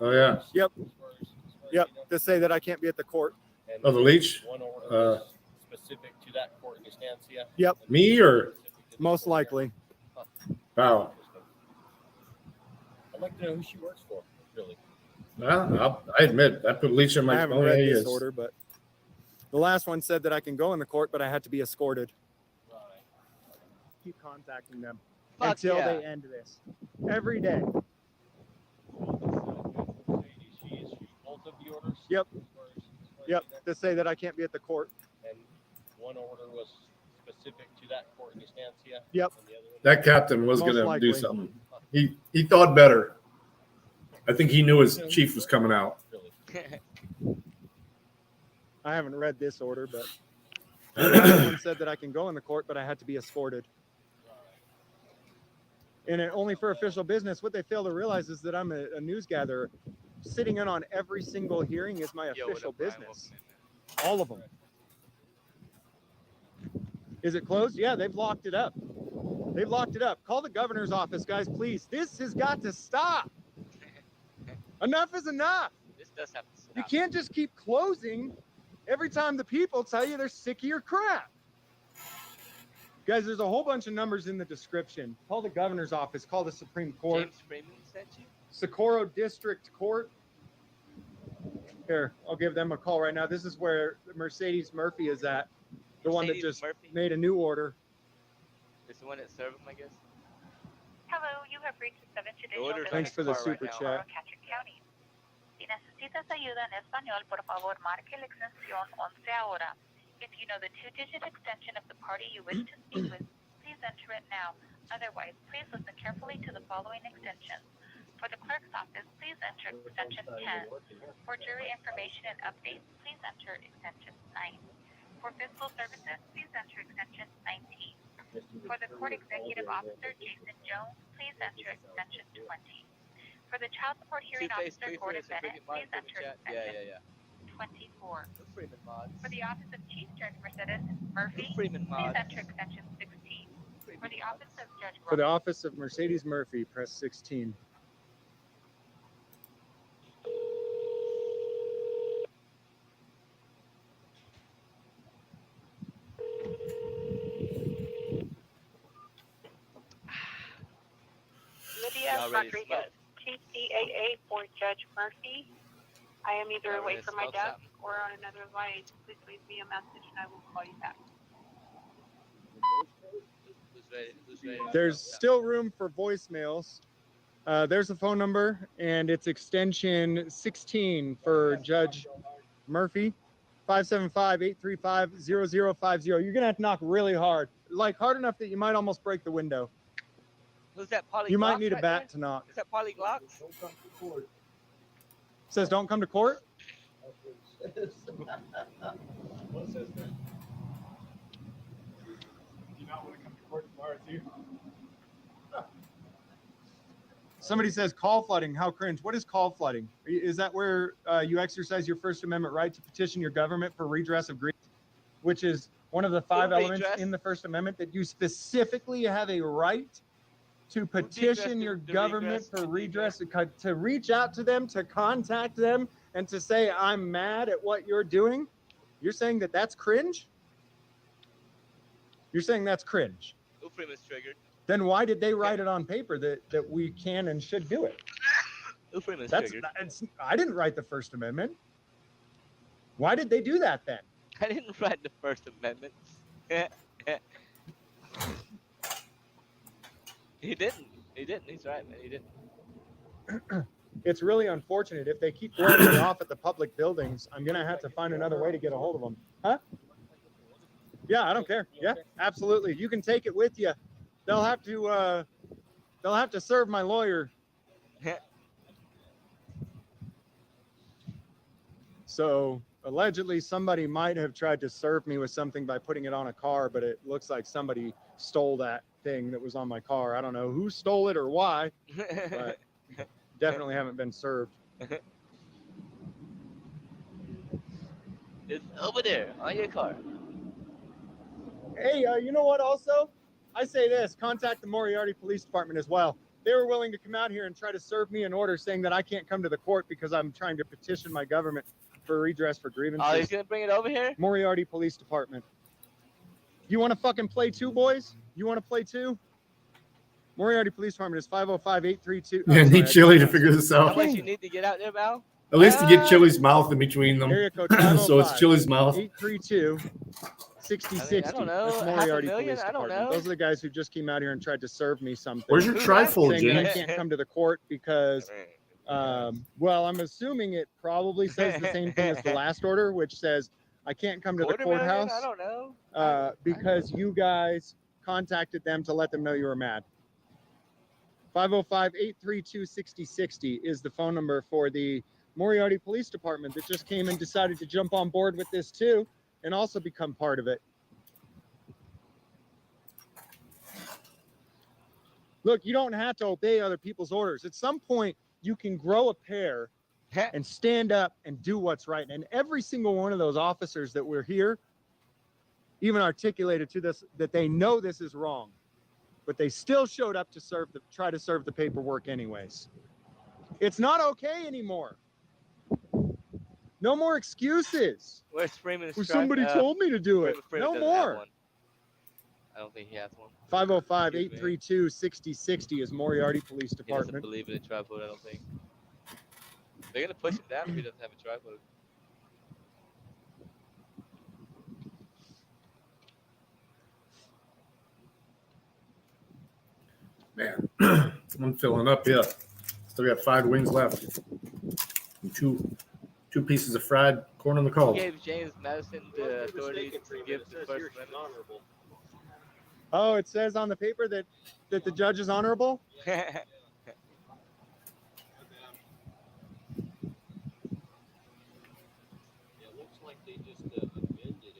Oh, yeah. Yep. To say that I can't be at the court. Oh, the leech? One order specific to that court in Estancia. Yep. Me or? Most likely. Wow. I'd like to know who she works for, really. Well, I admit, I put leech in my I haven't read this order, but the last one said that I can go in the court, but I had to be escorted. Keep contacting them until they end this. Every day. both of the orders? Yep. Yep. To say that I can't be at the court. And one order was specific to that court in Estancia. Yep. And the other one- That captain was Most going to likely. do something. He thought better. I think he knew his chief was coming out. I haven't read this order, but someone said that I can go in the court, but I had to be escorted. And only for official business. What they fail to realize is that I'm a news gatherer. Sitting in on every single hearing is my official business. All of them. Is it closed? Yeah, they've locked it up. They've locked it up. Call the governor's office, guys, please. This has got to stop. Enough is enough. This does have to stop. You can't just keep closing every time the people tell you they're sick of your crap. Guys, there's a whole bunch of numbers in the description. Call the governor's office. Call the Supreme Court. James Freeman sent you? Socorro District Court. Here, I'll give them a call right now. This is where Mercedes Murphy is at. The one that just made a new order. It's the one that served him, I guess. Hello, you have reached the 7th Judicial Thanks for the District super Court chat. of Catching County. Si necesitas ayuda en español, por favor, marque la extensión 11 ahora. If you know the 2-digit extension of the party you wish to speak with, please enter it now. Otherwise, please listen carefully to the following extensions. For the clerk's office, please enter extension 10. For jury information and updates, please enter extension 9. For fiscal services, please enter extension 19. For the court executive officer, Jason Jones, please enter extension 20. For the child support hearing officer, Gordon Bennett, please enter extension 24. For the office of Chief Judge Mercedes Murphy, please enter extension 16. For the office of Judge For the office of Mercedes Murphy, press 16. Lydia Rodriguez, Chief DAA for Judge Murphy. I am either away from my desk or on another line. Please leave me a message and I will call you back. There's still room for voicemails. There's the phone number, and it's extension 16 for Judge Murphy, 575-835-0050. You're going to have to knock really hard, like hard enough that you might almost break the window. Who's that, Polly You might Glocks need a right bat there? to knock. Is that Polly Glocks? Says don't come to court? What says that? Do you not want to come to court tomorrow too? Somebody says call flooding. How cringe. What is call flooding? Is that where you exercise your First Amendment right to petition your government for redress of grievance, which is one of the 5 elements in the First Amendment that you specifically have a right to petition your government for redress, to reach out to them, to contact them, and to say, I'm mad at what you're doing? You're saying that that's cringe? You're saying that's cringe. Ufrim is triggered. Then why did they write it on paper that we can and should do it? Ufrim is That's triggered. I didn't write the First Amendment. Why did they do that then? I didn't write the First Amendment. He didn't. He didn't. He's right, man. He didn't. It's really unfortunate. If they keep blowing me off at the public buildings, I'm gonna have to find another way to get a hold of them. Huh? Yeah, I don't care. Yeah, absolutely. You can take it with you. They'll have to serve my lawyer. So allegedly somebody might have tried to serve me with something by putting it on a car, but it looks like somebody stole that thing that was on my car. I don't know who stole it or why, but definitely haven't been served. It's over there on your car. Hey, you know what also? I say this, contact the Moriarty Police Department as well. They were willing to come out here and try to serve me an order saying that I can't come to the court because I'm trying to petition my government for redress for grievances. Oh, he's going to bring it over here? Moriarty Police Department. You want to fucking play too, boys? You want to play too? Moriarty Police Department is 505-832. Yeah, need Chili to figure this How out. much you need to get out there, Mal? At least to get Chili's mouth in between them. Area code So it's Chili's mouth. 832-6060. I don't know, That's half a Moriarty million? Police I don't Department. know. Those are the guys who just came out here and tried to serve me something. Where's your trifold, saying that I James? can't come to the court because Well, I'm assuming it probably says the same thing as the last order, which says I can't come to the courthouse. I don't know. Because you guys contacted them to let them know you were mad. 505-832-6060 is the phone number for the Moriarty Police Department that just came and decided to jump on board with this too and also become part of it. Look, you don't have to obey other people's orders. At some point, you can grow a pair and stand up and do what's right. And every single one of those officers that were here even articulated to this that they know this is wrong, but they still showed up to try to serve the paperwork anyways. It's not okay anymore. No more excuses. Where's Freeman's Well, somebody told me to do it. No more. I don't think he has one. 505-832-6060 is Moriarty Police He doesn't Department. believe in a tripod, I don't think. They're gonna push him down if he doesn't have a tripod. Man, I'm filling up here. Still got 5 wings left. And two pieces of fried corn on the cob. He gave James Madison the authority to give the First Amendment. Oh, it says on the paper that the judge is honorable?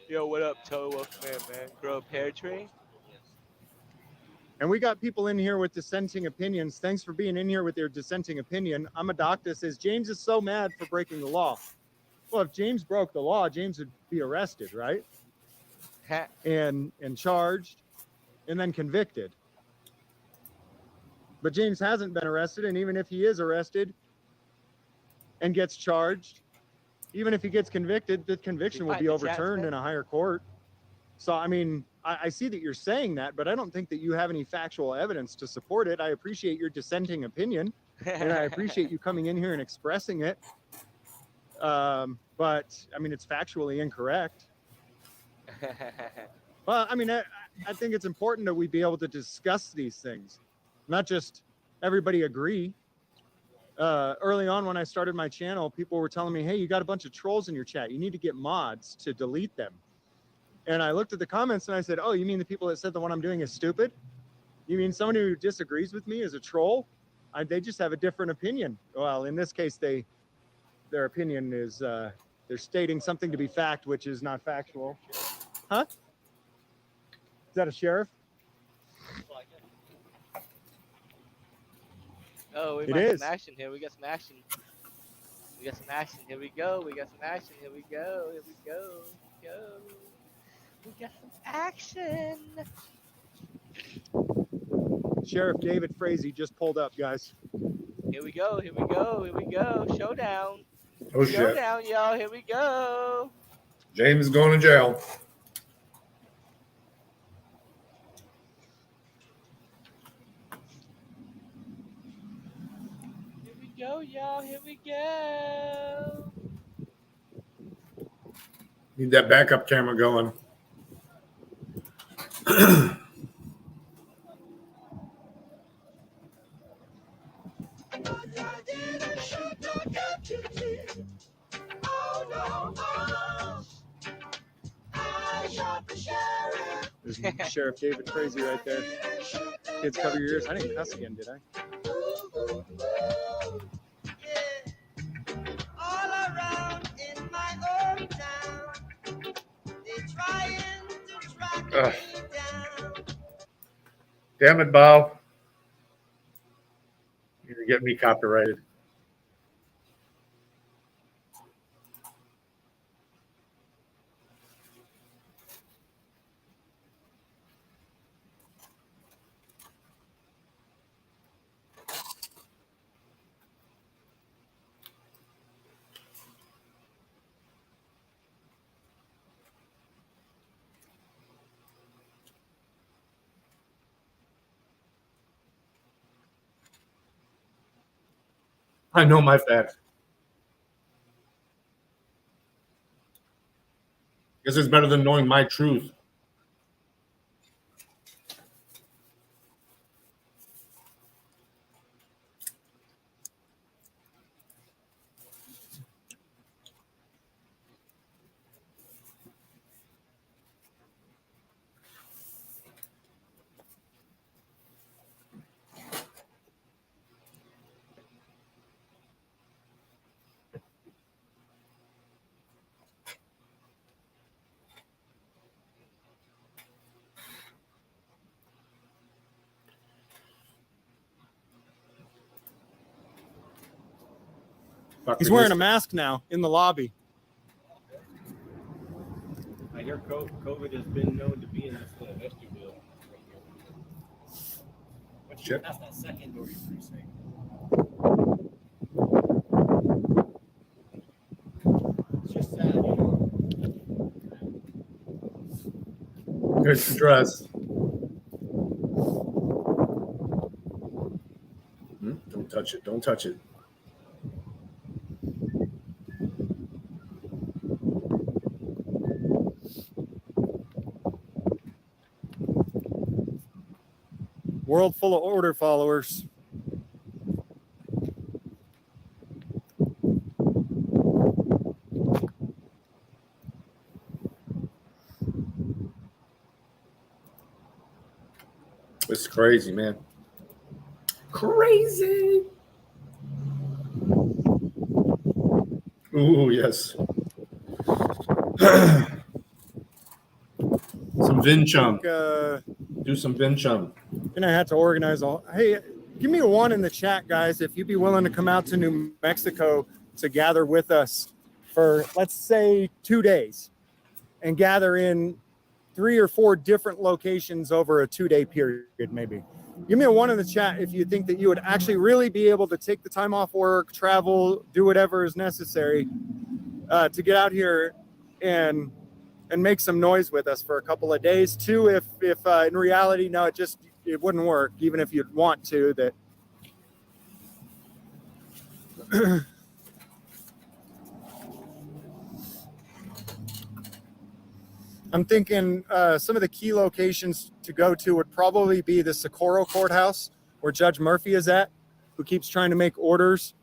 Yo, what up, Toe? Welcome in, man. Grow a pear tree? And we got people in here with dissenting opinions. Thanks for being in here with your dissenting opinion. Doctor says James is so mad for breaking the law. Well, if James broke the law, James would be arrested, right? and charged and then convicted. But James hasn't been arrested, and even if he is arrested and gets charged, even if he gets convicted, the conviction will be overturned in a higher court. So, I mean, I see that you're saying that, but I don't think that you have any factual evidence to support it. I appreciate your dissenting opinion, and I appreciate you coming in here and expressing it. But, I mean, it's factually incorrect. Well, I mean, I think it's important that we be able to discuss these things, not just everybody agree. Early on when I started my channel, people were telling me, hey, you got a bunch of trolls in your chat. You need to get mods to delete them. And I looked at the comments and I said, oh, you mean the people that said the one I'm doing is stupid? You mean somebody who disagrees with me is a troll? They just have a different opinion. Well, in this case, their opinion is they're stating something to be fact, which is not factual. Huh? Is that a sheriff? Oh, we It got is. some action here. We got some action. We got some action. Here we go. We got some action. Here we go. Here we go. Go. We got some action. Sheriff David Frazee just pulled up, guys. Here we go. Here we go. Here we go. Showdown. Oh, shit. Showdown, y'all. Here we go. James is going to jail. Here we go, y'all. Here we go. Need that backup camera going. There's Sheriff David Frazee right there. Kids, cover your ears. I didn't cuss again, did I? All around in my own town, they're trying to track me down. Damn it, Bob. You're going to get me copyrighted. I know my facts. Guess it's better than knowing my truth. He's wearing a mask now in the lobby. I hear COVID has been known to be in this vestibule right here. Once you get past that second door, you're pretty safe. It's just sad, you know. Here's the dress. Don't touch it. Don't touch it. World full of order followers. It's crazy, man. Crazy. Ooh, yes. Some Vin Chum. Do some Vin Chum. Gonna have to organize all. Hey, give me a one in the chat, guys, if you'd be willing to come out to New Mexico to gather with us for, let's say, 2 days and gather in 3 or 4 different locations over a 2-day period, maybe. Give me a one in the chat if you think that you would actually really be able to take the time off work, travel, do whatever is necessary to get out here and make some noise with us for a couple of days. 2, if in reality, no, it wouldn't work, even if you'd want to. That I'm thinking some of the key locations to go to would probably be the Socorro Courthouse, where Judge Murphy is at, who keeps trying to make orders.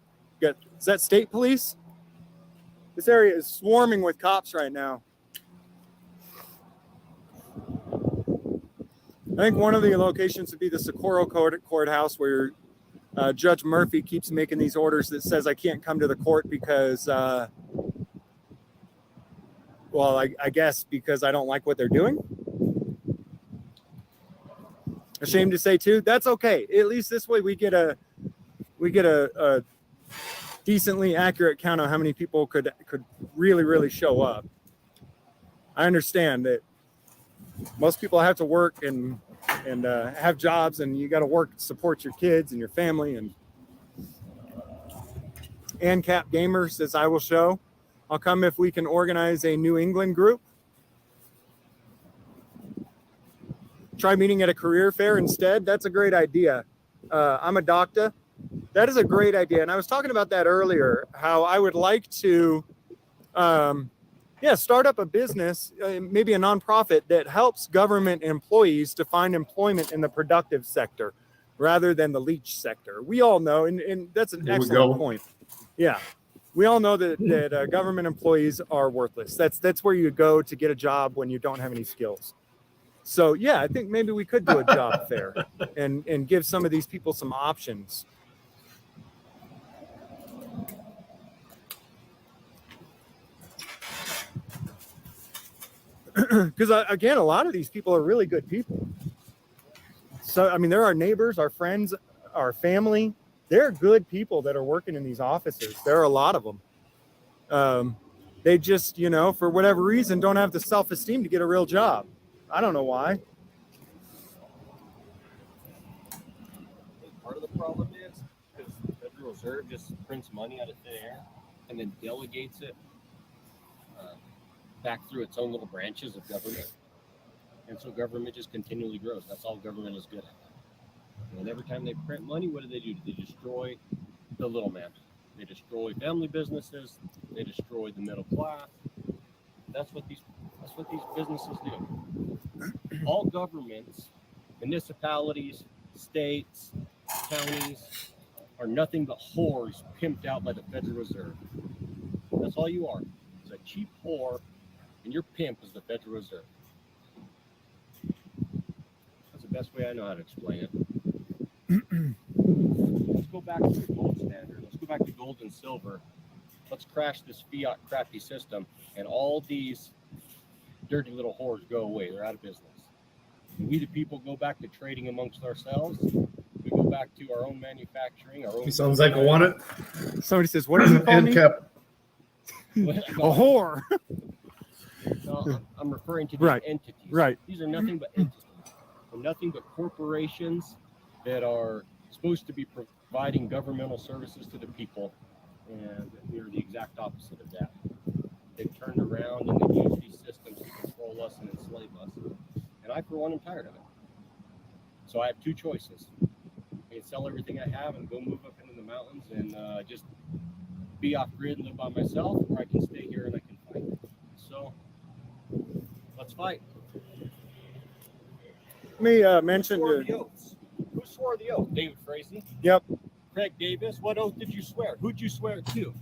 Is that state police? This area is swarming with cops right now. I think one of the locations would be the Socorro Courthouse, where Judge Murphy keeps making these orders that says I can't come to the court because, well, I guess because I don't like what they're doing. Ashamed to say too, that's okay. At least this way we get a decently accurate count on how many people could really show up. I understand that most people have to work and have jobs, and you got to work to support your kids and your family. And ANCAP Gamers, as I will show, I'll come if we can organize a New England group. Try meeting at a career fair instead. That's a great idea. I'm a doctor. That is a great idea. And I was talking about that earlier, how I would like to start up a business, maybe a nonprofit that helps government employees to find employment in the productive sector rather than the leech sector. We all know, and that's an excellent point. Yeah. We all know that government employees are worthless. That's where you go to get a job when you don't have any skills. So, yeah, I think maybe we could do a job fair and give some of these people some options. Because, again, a lot of these people are really good people. So, I mean, they're our neighbors, our friends, our family. They're good people that are working in these offices. There are a lot of them. They just, for whatever reason, don't have the self-esteem to get a real job. I don't know why. Part of the problem is because the Federal Reserve just prints money out of thin air and then delegates it back through its own little branches of government. And so government just continually grows. That's all government is good at. And every time they print money, what do? They destroy the little man. They destroy family businesses. They destroy the middle class. That's what these businesses do. All governments, municipalities, states, counties are nothing but whores pimped out by the Federal Reserve. That's all you are. It's a cheap whore, and your pimp is the Federal Reserve. That's the best way I know how to explain it. Let's go back to the gold standard. Let's go back to gold and silver. Let's crash this fiat crappy system, and all these dirty little whores go away. They're out of business. And we the people go back to trading amongst ourselves. We go go back to our own manufacturing. Our own. He sounds like a want it. Somebody says, "What does he call And me?" kept. A whore. No, I'm referring to these Right. entities. Right. These are nothing but entities. They're nothing but corporations that are supposed to be providing governmental services to the people, and we're the exact opposite of that. They've turned around and they use these systems to control us and enslave us. And I, for one, am tired of it. So I have two choices. I can sell everything I have and go move up into the mountains and just be off grid and live by myself, or I can stay here and I can fight. So let's fight. Let me mention. Who swore the oaths? Who swore the oath? David Frazee. Yep. Craig Davis. What oath did you swear? Who'd you swear to?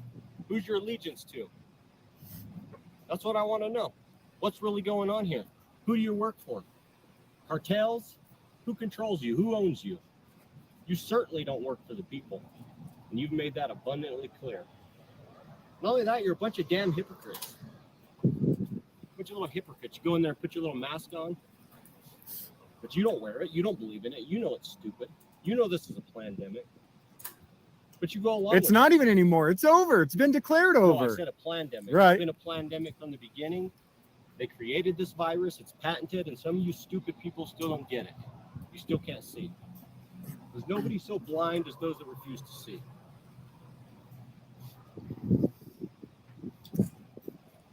Who's your allegiance to? That's what I want to know. What's really going on here? Who do you work for? Cartels? Who controls you? Who owns you? You certainly don't work for the people. And you've made that abundantly clear. Not only that, you're a bunch of damn hypocrites. A bunch of little hypocrites. You go in there and put your little mask on, but you don't wear it. You don't believe in it. You know it's stupid. You know this is a pandemic. But you go along It's with not it. even anymore. It's over. It's been declared No, over. I said a pandemic. Right. It's been a pandemic from the beginning. They created this virus. It's patented, and some of you stupid people still don't get it. You still can't see. There's nobody so blind as those that refuse to see.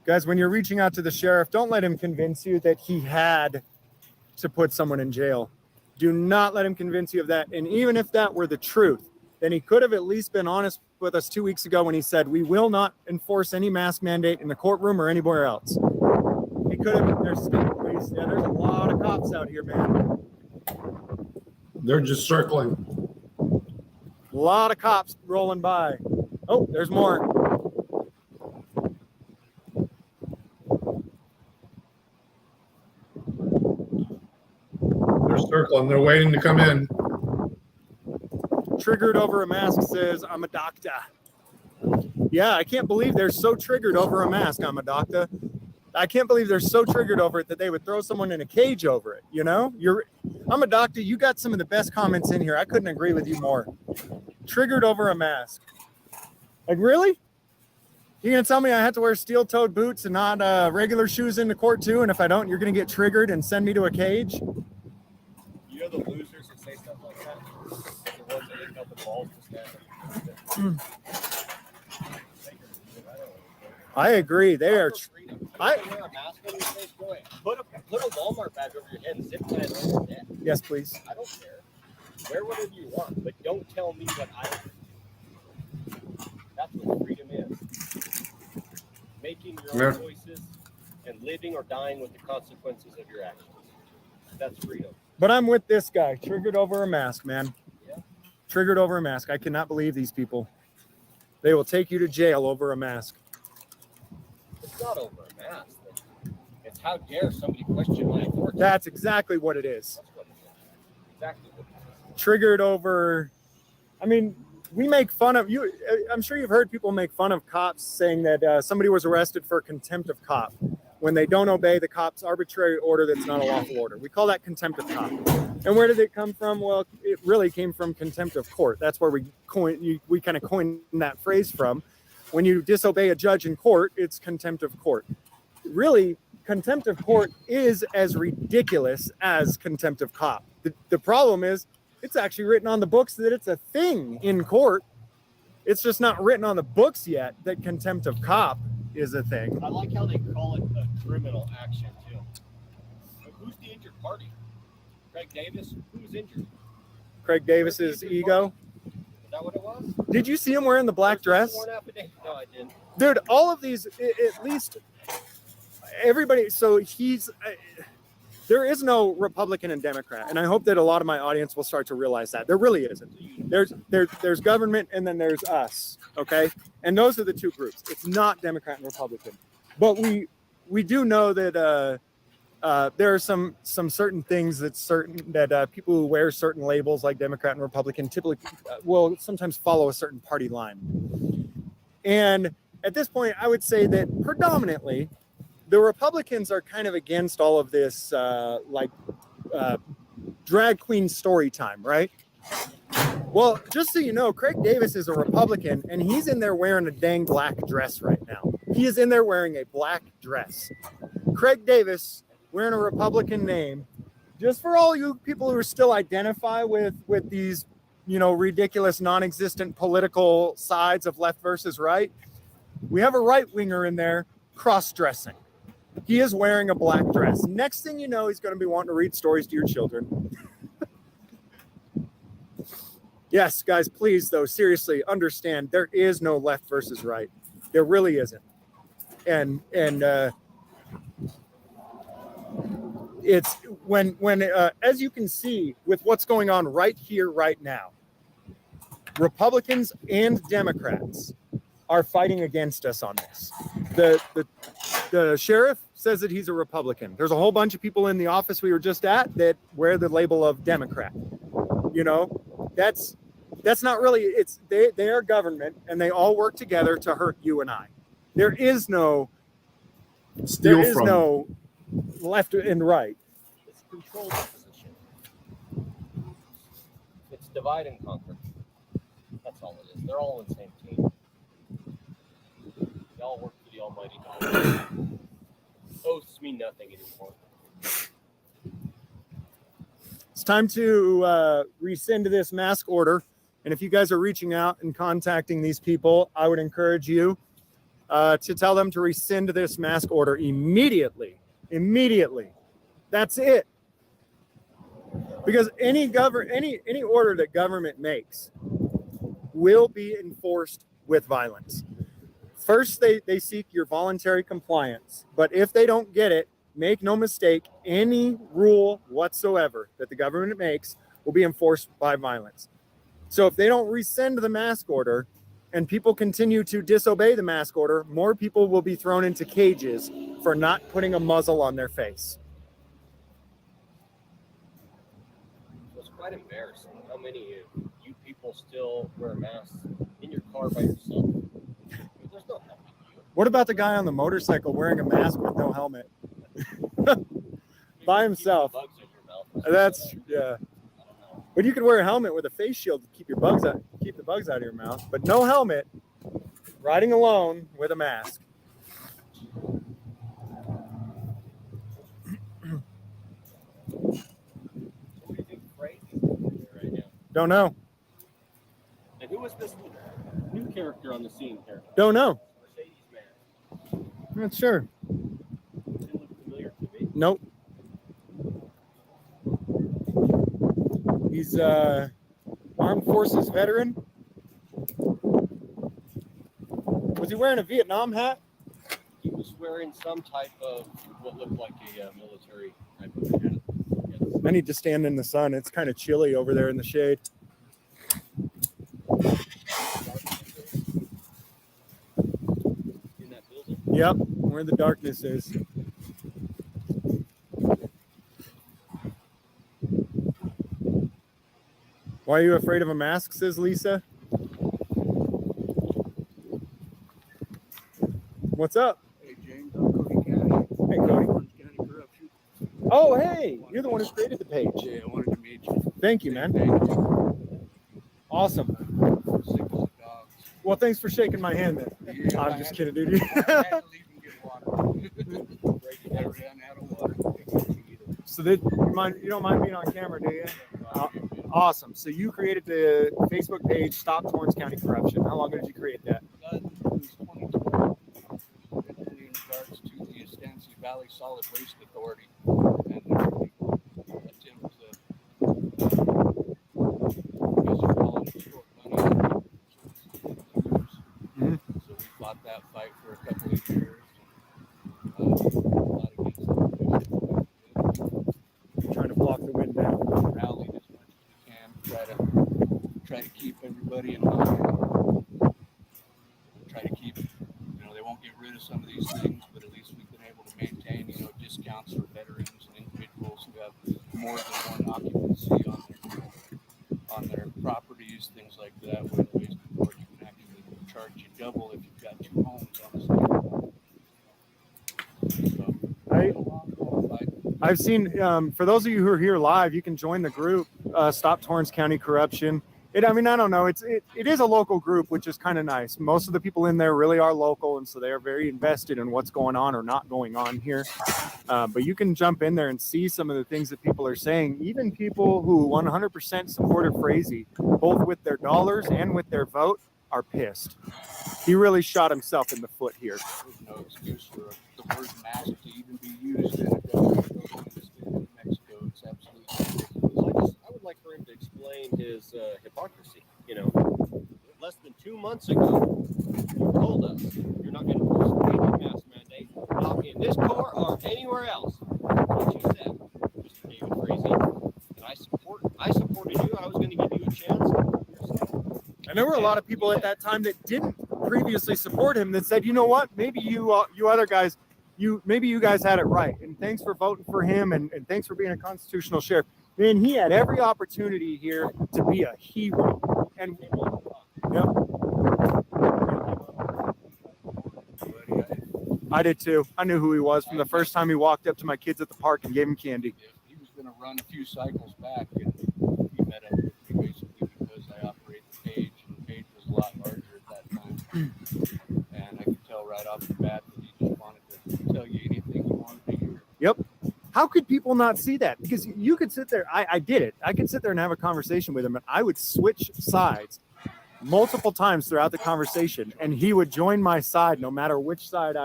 Guys, when you're reaching out to the sheriff, don't let him convince you that he had to put someone in jail. Do not let him convince you of that. And even if that were the truth, then he could have at least been honest with us 2 weeks ago when he said, we will not enforce any mask mandate in the courtroom or anywhere else. He could have, there's state police. Yeah, there's a lot of cops out here, man. They're just circling. A lot of cops rolling by. Oh, there's more. They're circling. They're waiting to come in. Triggered over a mask says, I'm a doctor. Yeah, I can't believe they're so triggered over a mask. I'm a doctor. I can't believe they're so triggered over it that they would throw someone in a cage over it. You know, I'm a doctor. You got some of the best comments in here. I couldn't agree with you more. Triggered over a mask. Like, really? You're going to tell me I have to wear steel-toed boots and not regular shoes into court too? And if I don't, you're going to get triggered and send me to a cage? You know the losers that say stuff like that? The ones that didn't got the balls to stand up. I agree. They are. Wear a mask on your face, go ahead. Put a Walmart badge over your head and zip tie it over your head. Yes, please. I don't care. Wear whatever you want, but don't tell me what I do. That's what freedom is. Making your own choices and living or dying with the consequences of your actions. That's freedom. But I'm with this guy. Triggered over a mask, man. Yeah. Triggered over a mask. I cannot believe these people. They will take you to jail over a mask. It's not over a mask. It's how dare somebody question my authority. That's exactly what it is. That's what it is. Exactly what it is. Triggered over. I mean, we make fun of you. I'm sure you've heard people make fun of cops saying that somebody was arrested for contempt of cop when they don't obey the cop's arbitrary order that's not a lawful order. We call that contempt of cop. And where did it come from? Well, it really came from contempt of court. That's where we kind of coined that phrase from. When you disobey a judge in court, it's contempt of court. Really, contempt of court is as ridiculous as contempt of cop. The problem is, it's actually written on the books that it's a thing in court. It's just not written on the books yet that contempt of cop is a thing. I like how they call it a criminal action, too. But who's the injured party? Craig Davis? Who's injured? Craig Davis's ego. Is that what it was? Did you see him wearing the black dress? No, I didn't. Dude, all of these, at least everybody, so he's, there is no Republican and Democrat. And I hope that a lot of my audience will start to realize that. There really isn't. There's government and then there's us, okay? And those are the two groups. It's not Democrat and Republican. But we do know that there are some certain things that people who wear certain labels like Democrat and Republican typically will sometimes follow a certain party line. And at this point, I would say that predominantly the Republicans are kind of against all of this drag queen story time, right? Well, just so you know, Craig Davis is a Republican, and he's in there wearing a dang black dress right now. He is in there wearing a black dress. Craig Davis wearing a Republican name. Just for all you people who still identify with these, you know, ridiculous, non-existent political sides of left versus right, we have a right-winger in there cross-dressing. He is wearing a black dress. Next thing you know, he's going to be wanting to read stories to your children. Yes, guys, please, though, seriously, understand there is no left versus right. There really isn't. And it's when as you can see with what's going on right here, right now, Republicans and Democrats are fighting against us on this. The sheriff says that he's a Republican. There's a whole bunch of people in the office we were just at that wear the label of Democrat. You know, that's not really, it's they are government and they all work together to hurt you and I. There is no left and right. It's controlled opposition. It's divide and conquer. That's all it is. They're all on the same team. They all work for the almighty dollar. Oaths mean nothing anymore. It's time to rescind this mask order. And if you guys are reaching out and contacting these people, I would encourage you to tell them to rescind this mask order immediately. Immediately. That's it. Because any order that government makes will be enforced with violence. First, they seek your voluntary compliance. But if they don't get it, make no mistake, any rule whatsoever that the government makes will be enforced by violence. So if they don't rescind the mask order and people continue to disobey the mask order, more people will be thrown into cages for not putting a muzzle on their face. It's quite embarrassing how many of you people still wear masks in your car by yourself. There's no help in you. What about the guy on the motorcycle wearing a mask with no helmet? By himself. That's, yeah. But you could wear a helmet with a face shield to keep the bugs out of your mouth, but no helmet, riding alone with a mask. What do you think Frank is doing right now? Don't know. And who is this new character on the scene here? Don't know. Mercedes man. Not sure. Didn't look familiar to me. Nope. He's armed forces veteran. Was he wearing a Vietnam hat? He was wearing some type of what looked like a military type of hat. Yes. I need to stand in the sun. It's kind of chilly over there in the shade. In that building. Yep, where the darkness is. Why are you afraid of a mask, says Lisa? What's up? Hey, James, I'm Cody Cash. Hey, Cody. Orange County Corruption. Oh, hey, you're the one who created the page. Yeah, I wanted to meet you. Thank you, man. Awesome. Sick as a dog. Well, thanks for shaking my hand then. Yeah, I'm just kidding, dude. I had to leave and get water. Never ran out of water. So you don't mind being on camera, do you? Awesome. So you created the Facebook page, Stop Torrance County Corruption. How long ago did you create that? It was 2012. In regards to the Estancia Valley Solid Waste Authority and attempt to short money. So we fought that fight for a couple of years. Trying to block the wind down. Rallied as much as we can. Try to keep everybody in line. Try to keep, they won't get rid of some of these things, but at least we've been able to maintain, discounts for veterans and individuals who have more than one occupancy on their properties, things like that. Where the waste authority can actually charge you double if you've got two homes on the same. So, I've seen, for those of you who are here live, you can join the group, Stop Torrance County Corruption. I mean, I don't know. It is a local group, which is kind of nice. Most of the people in there really are local, and so they are very invested in what's going on or not going on here. But you can jump in there and see some of the things that people are saying. Even people who 100% supported Frazee, both with their dollars and with their vote, are pissed. He really shot himself in the foot here. There's no excuse for the word mask to even be used in a government building in the state of Mexico. It's absolutely ridiculous. I would like for him to explain his hypocrisy. You know, less than 2 months ago, you told us you're not going to force any mask mandate, not in this car or anywhere else. That's what you said, Mr. David Frazee. And I supported you. I was going to give you a chance. And there were a lot of people at that time that didn't previously support him that said, you know what, maybe you other guys, maybe you guys had it right. And thanks for voting for him, and thanks for being a constitutional sheriff. Man, he had every opportunity here to be a hero. And yep. I did too. I knew who he was from the first time he walked up to my kids at the park and gave them candy. He was going to run a few cycles back, and he met up with me basically because I operate the cage, and the cage was a lot larger at that time. And I could tell right off the bat that he just wanted to tell you anything he wanted to hear. Yep. How could people not see that? Because you could sit there. I did it. I could sit there and have a conversation with him, and I would switch sides multiple times throughout the conversation, and he would join my side no matter which side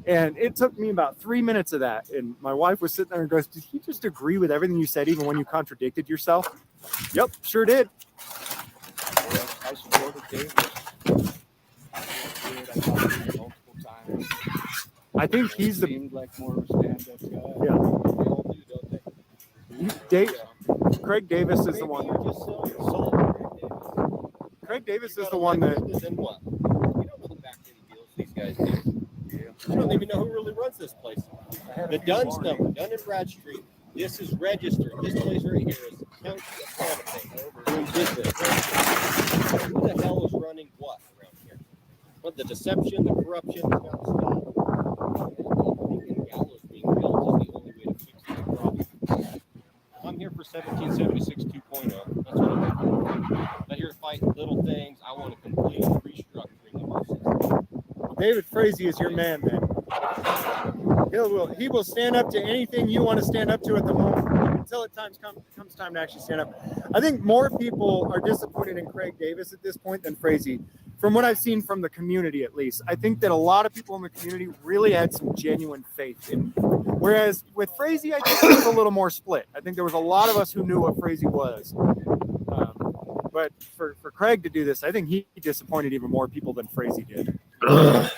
and it took me about 3 minutes of that. And my wife was sitting there and goes, did he just agree with everything you said, even when you contradicted yourself? Yep, sure did. I supported Davis. I talked to him multiple times. I think he's seemed like more of a stand-up guy. Yeah. They all do, don't they? Craig Davis is the one. Craig Davis is the one that. Then what? We don't know the back end deals these guys do. I don't even know who really runs this place. The Dunn's number, Dunn and Bradstreet. This is registered. This place right here is county of Santa Fe. Who did this? Who the hell is running what around here? What, the deception, the corruption, has got to stop. Thinking gallows being built is the only way to fix this problem. I'm here for 1776 2.0. That's what I'm here for. I'm not here to fight little things. I want a complete restructuring of our system. David Frazee is your man, man. He will stand up to anything you want to stand up to at the moment until it comes time to actually stand up. I think more people are disappointed in Craig Davis at this point than Frazee. From what I've seen from the community, at least, I think that a lot of people in the community really had some genuine faith in him. Whereas with Frazee, I think it was a little more split. I think there was a lot of us who knew what Frazee was. But for Craig to do this, I think he disappointed even more people than Frazee did.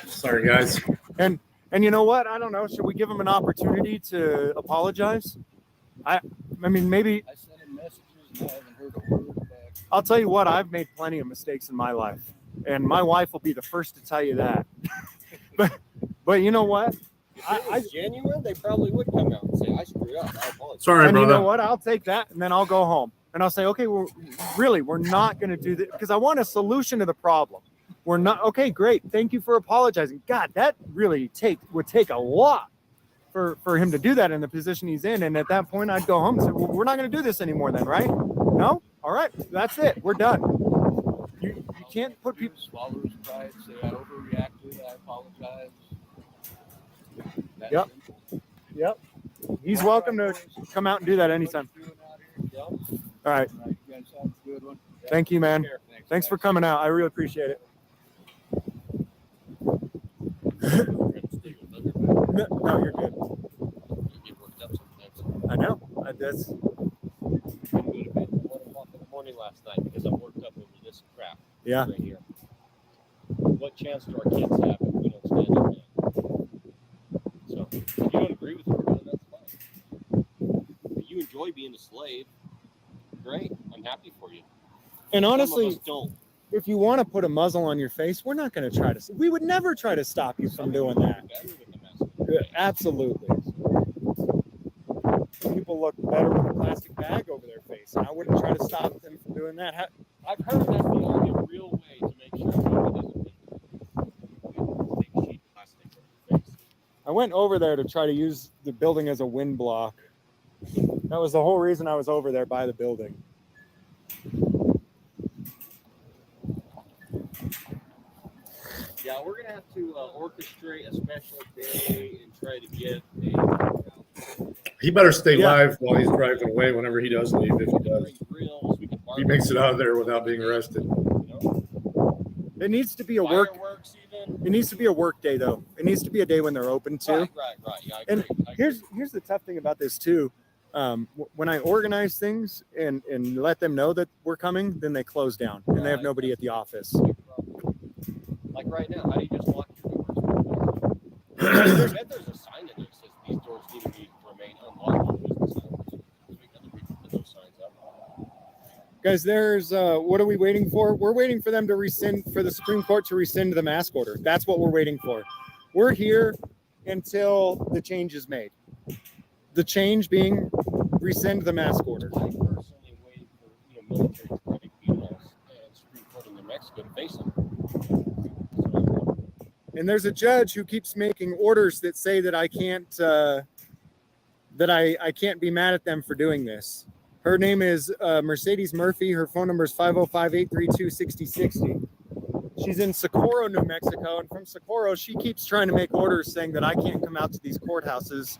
Sorry, guys. And you know what? I don't know. Should we give him an opportunity to apologize? I mean, maybe. I sent him messages and I haven't heard a word back. I'll tell you what. I've made plenty of mistakes in my life, and my wife will be the first to tell you that. but you know what? If it was genuine, they probably would come out and say, "I screwed up. I apologize." Sorry, and brother. You know what? I'll take that, and then I'll go home, and I'll say, "Okay, we're not going to do this because I want a solution to the problem." We're not okay. Great, thank you for apologizing. God, that really would take a lot for him to do that in the position he's in. And at that point, I'd go home and say, "Well, we're not going to do this anymore, then, right? No, all right, that's it. We're done." You can't put people. Swallow his pride, say I overreacted. I apologize. Yep. Yep. He's welcome to come out and do that anytime. All right. You guys have a good one. Thank you, man. Thanks for coming out. I really appreciate it. No, you're good. I know. That's. I went to bed at 1 o'clock in the morning last night because I'm worked up over this crap. Yeah. Right here. What chance do our kids have if we don't stand up now? So if you don't agree with it, that's fine. If you enjoy being a slave, great. I'm happy for you. And Some honestly, of us don't. If you want to put a muzzle on your face, we're not going to try to. We would never try to stop you from doing that. Absolutely. Some people look better with a plastic bag over their face, and I wouldn't try to stop them from doing that. I've heard that's the only real way to make sure somebody doesn't take a sheet of plastic over your face. I went over there to try to use the building as a wind block. That was the whole reason I was over there by the building. Yeah, we're gonna have to orchestrate a special day and try to get a. He better stay Yeah. live while he's driving away whenever he does leave, if he does. He makes it out of there without being arrested. It needs to be a work. It needs to be a work day, though. It needs to be a day when they're open too. Right. Yeah, I And agree. here's the tough thing about this too. When I organize things and let them know that we're coming, then they close down and they have nobody at the office. Like right now, how do you just lock your doors? I bet there's a sign in there that says these doors need to remain unlocked on business hours. Make other people put those signs up. Guys, there's what are we waiting for? We're waiting for them to for the Supreme Court to rescind the mask order. That's what we're waiting for. We're here until the change is made. The change being rescind the mask order. I personally waiting for military to try to beat us and Supreme Court in New Mexico to face them. And there's a judge who keeps making orders that say that I can't I can't be mad at them for doing this. Her name is Mercedes Murphy. Her phone number is 505-832-6060. She's in Socorro, New Mexico. And from Socorro, she keeps trying to make orders saying that I can't come out to these courthouses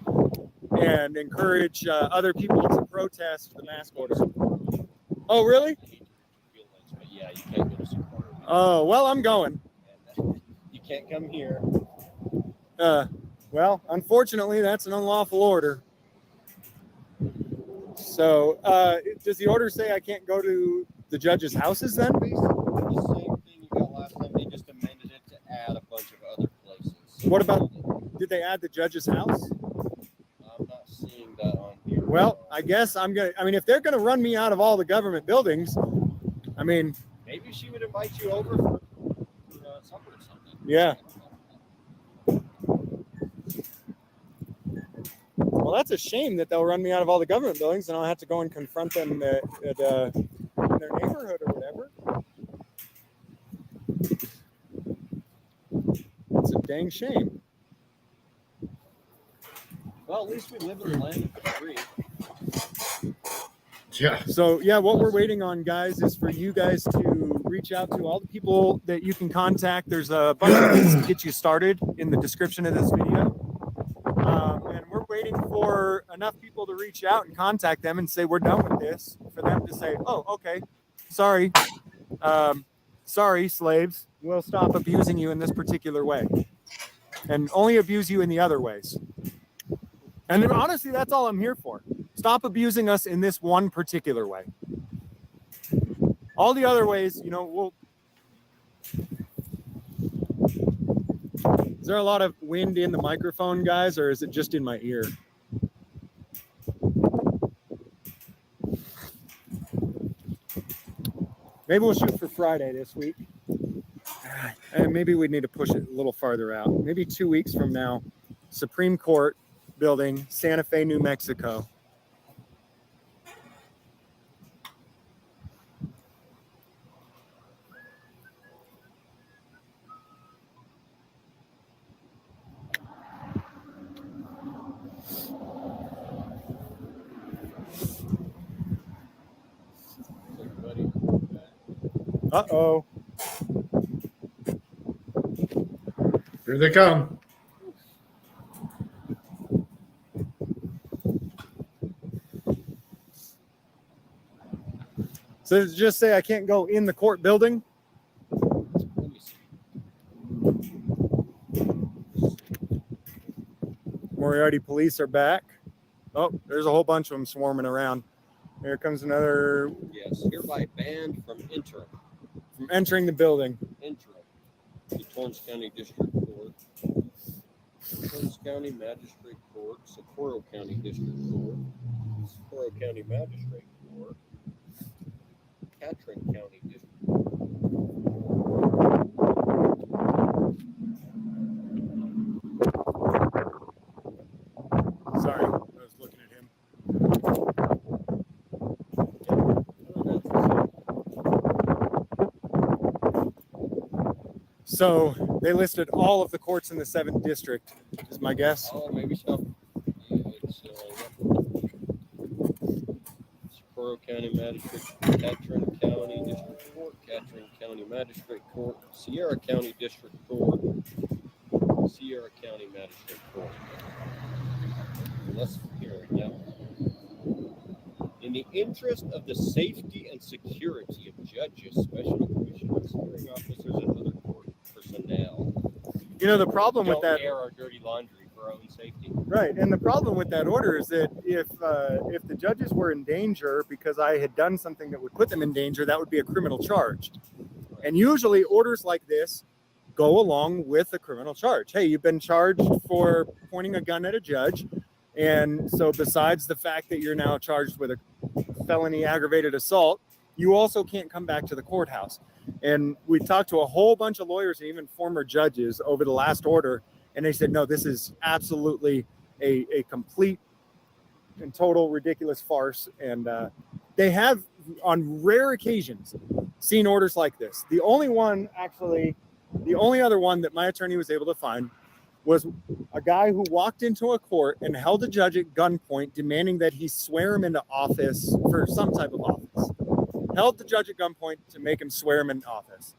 and encourage other people to protest the mask order. Oh, really? Yeah, you can't go to Socorro. Oh, well, I'm going. You can't come here. Well, unfortunately, that's an unlawful order. So, does the order say I can't go to the judge's houses then? The same thing you got last time. They just amended it to add a bunch of other places. What about, did they add the judge's house? I'm not seeing that on here. Well, I guess if they're going to run me out of all the government buildings, maybe she would invite you over for supper or something. Yeah. Well, that's a shame that they'll run me out of all the government buildings and I'll have to go and confront them in their neighborhood or whatever. It's a dang shame. Well, at least we live in the land of the free. Yeah. So, yeah, what we're waiting on, guys, is for you guys to reach out to all the people that you can contact. There's a bunch of links to get you started in the description of this video. And we're waiting for enough people to reach out and contact them and say, we're done with this, for them to say, oh, okay, sorry. Sorry, slaves. We'll stop abusing you in this particular way and only abuse you in the other ways. And then, honestly, that's all I'm here for. Stop abusing us in this one particular way. All the other ways, we'll... Is there a lot of wind in the microphone, guys, or is it just in my ear? Maybe we'll shoot for Friday this week. And maybe we need to push it a little farther out. Maybe 2 weeks from now, Supreme Court building, Santa Fe, New Mexico. Uh-oh. Here they come. So does it just say I can't go in the court building? Moriarty police are back. Oh, there's a whole bunch of them swarming around. Here comes another. Yes, hereby banned from entering the building. The Torrance County District Court, Torrance County Magistrate Court, Socorro County District Court, Socorro County Magistrate Court, Catron County District Sorry, I was looking at him. So they listed all of the courts in the 7th district as is my guess. Oh, maybe so. Yeah, it's Socorro County Magistrate, Catron County District Court, Catron County Magistrate Court, Sierra County District Court, Sierra County Magistrate Court. Let's hear it now. In the interest of the safety and security of judges, special commissioners, hearing officers, and other court personnel. You know, the problem with that, don't air our dirty laundry for our own safety. right? And the problem with that order is that if the judges were in danger because I had done something that would put them in danger, that would be a criminal charge. And usually, orders like this go along with a criminal charge. Hey, you've been charged for pointing a gun at a judge, and so besides the fact that you're now charged with a felony aggravated assault, you also can't come back to the courthouse. And we talked to a whole bunch of lawyers and even former judges over the last order, and they said, no, this is absolutely a complete and total ridiculous farce. And they have, on rare occasions, seen orders like this. The only other one that my attorney was able to find was a guy who walked into a court and held a judge at gunpoint, demanding that he swear him into office for some type of office. Held the judge at gunpoint to make him swear him in office.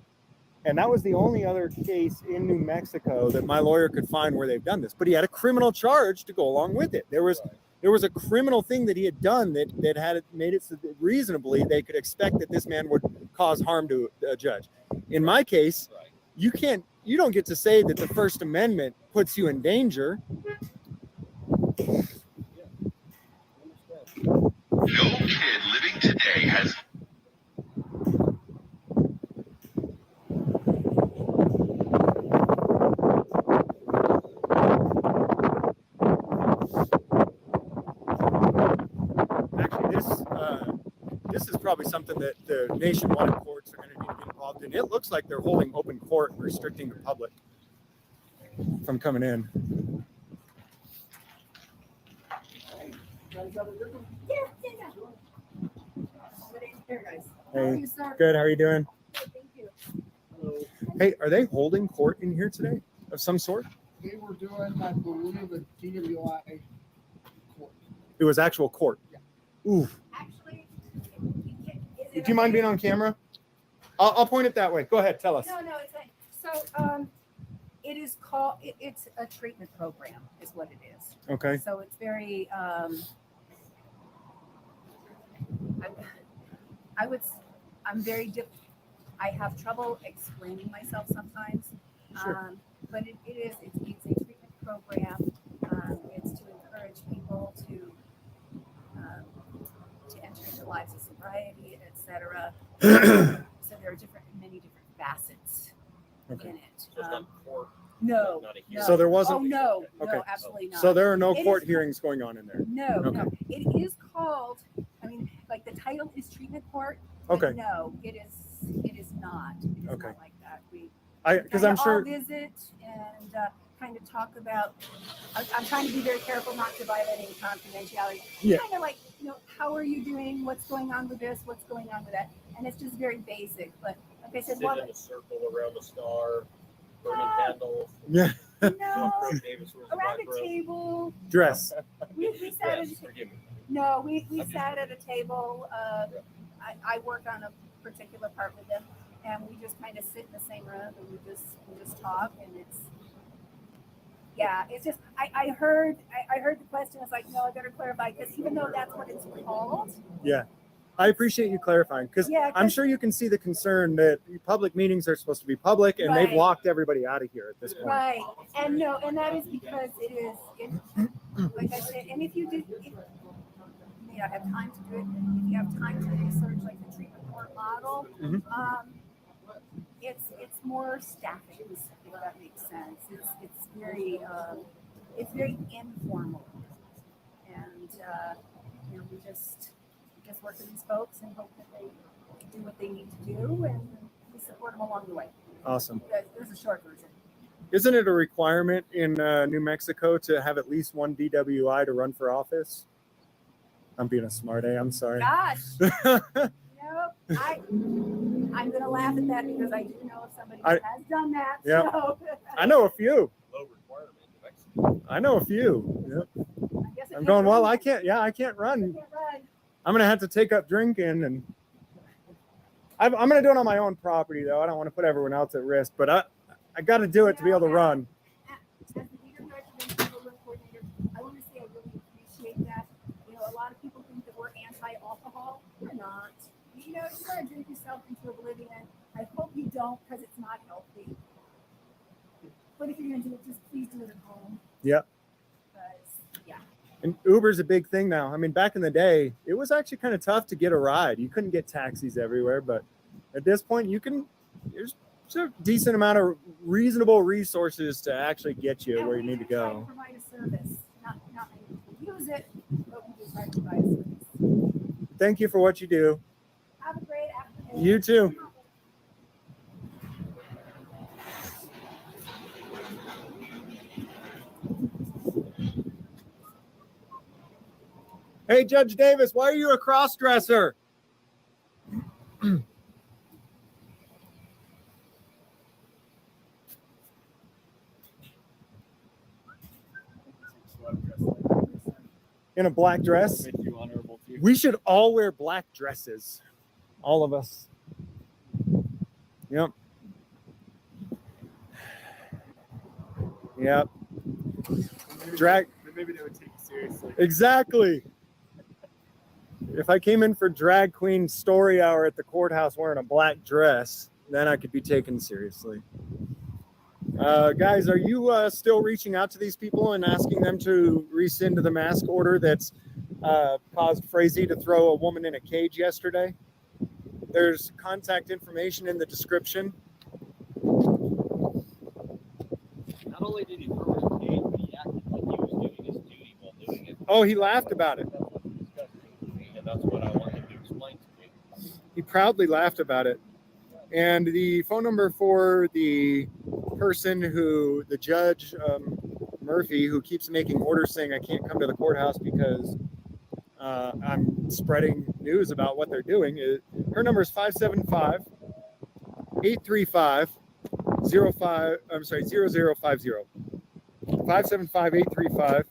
And that was the only other case in New Mexico that my lawyer could find where they've done this. But he had a criminal charge to go along with it. There was a criminal thing that he had done that had it made it so that reasonably they could expect that this man would cause harm to a judge. In my case, you don't get to say that the First Amendment puts you in danger. No kid living today has. Actually, this is probably something that the nationwide courts are going to need to get involved in. It looks like they're holding open court and restricting the public from coming in. Hey, good. How are you doing? Hey, are they holding court in here today of some sort? They were doing, I believe, a DWI court. It was actual court. Yeah. Ooh. Actually, do you mind being on camera? I'll point it that way. Go ahead. Tell us. No, it's fine. So, it is called. It's a treatment program, is what it is. Okay. So it's very. I have trouble explaining myself sometimes. Sure. But it's a treatment program. It's to encourage people to enter into lives of sobriety, etc. So there are many different facets in it. So it's not court. No, not a no. hearing. So there wasn't. Oh no, Okay. no, absolutely not. So there are no It court is- hearings going on in there. No, Okay. no. It is called. I mean, like the title is treatment court. But Okay. no, it is. It is not. It is Okay. not like that. Because I'm sure. all visit and kind of talk about. I'm trying to be very careful not to violate any confidentiality. Yeah. Kind of like, how are you doing? What's going on with this? What's going on with that? And it's just very basic. But like I said, Sit in a circle around a star, burning candles. Yeah. No, Davis, where's the around black a rose? table. Dress. We sat Yes, at forgive me. No, we sat at a table. I work on a particular part with them, and we just kind of sit in the same room and we just talk, and it's just I heard the question. I was like, no, I better clarify, because even though that's what it's called. Yeah. I appreciate you clarifying, because Yeah, I'm sure you can see the concern that public meetings are supposed to be public, and they've Right. locked everybody out of here at this point. Right, and that is because it is, like I said, and if you may not have time to do it, if you have time to research like the treatment court model, Mhm. It's more staffing, if that makes sense. It's very informal, and we just work with these folks and hope that they do what they need to do, and we support them along the way. Awesome. There's a short version. Isn't it a requirement in New Mexico to have at least one DWI to run for office? I'm being a smart A. I'm sorry. Gosh. No, I'm going to laugh at that because I do know of somebody who has done that. Yeah. So. I know a few. Low requirement in Mexico. I know a few. Yep. I'm going, well, I can't run. I'm gonna have to take up drinking, and I'm gonna do it on my own property though. I don't want to put everyone else at risk, but I got to do it to be able to run. As the leader of the neighborhood coordinator, I want to say I really appreciate that. You know, a lot of people think that we're anti-alcohol. We're not. You know, you want to drink yourself into oblivion. I hope you don't, because it's not healthy. But if you're going to do it, just please do it at home. Yep. Yeah. And Uber's a big thing now. I mean, back in the day, it was actually kind of tough to get a ride. You couldn't get taxis everywhere, but at this point, there's a decent amount of reasonable resources to actually get you where you need to go. Provide a service, not use it, but we do try to provide a service. Thank you for what you do. Have a great afternoon. You too. Hey, Judge Davis, why are you a cross-dresser? In a black dress? Make you honorable too. We should all wear black dresses. All of us. Yep. Yep. Maybe they would take you seriously. Exactly. If I came in for drag queen story hour at the courthouse wearing a black dress, then I could be taken seriously. Guys, are you still reaching out to these people and asking them to rescind the mask order that's caused Frazee to throw a woman in a cage yesterday? There's contact information in the description. Not only did he throw her in the cage, but he acted like he was doing his duty while doing it. Oh, he laughed about it. And that's what I want him to explain to me. He proudly laughed about it. And the phone number for the person who, the judge, Murphy, who keeps making orders saying I can't come to the courthouse because I'm spreading news about what they're doing. Her number is 575-835-0050. 575-835.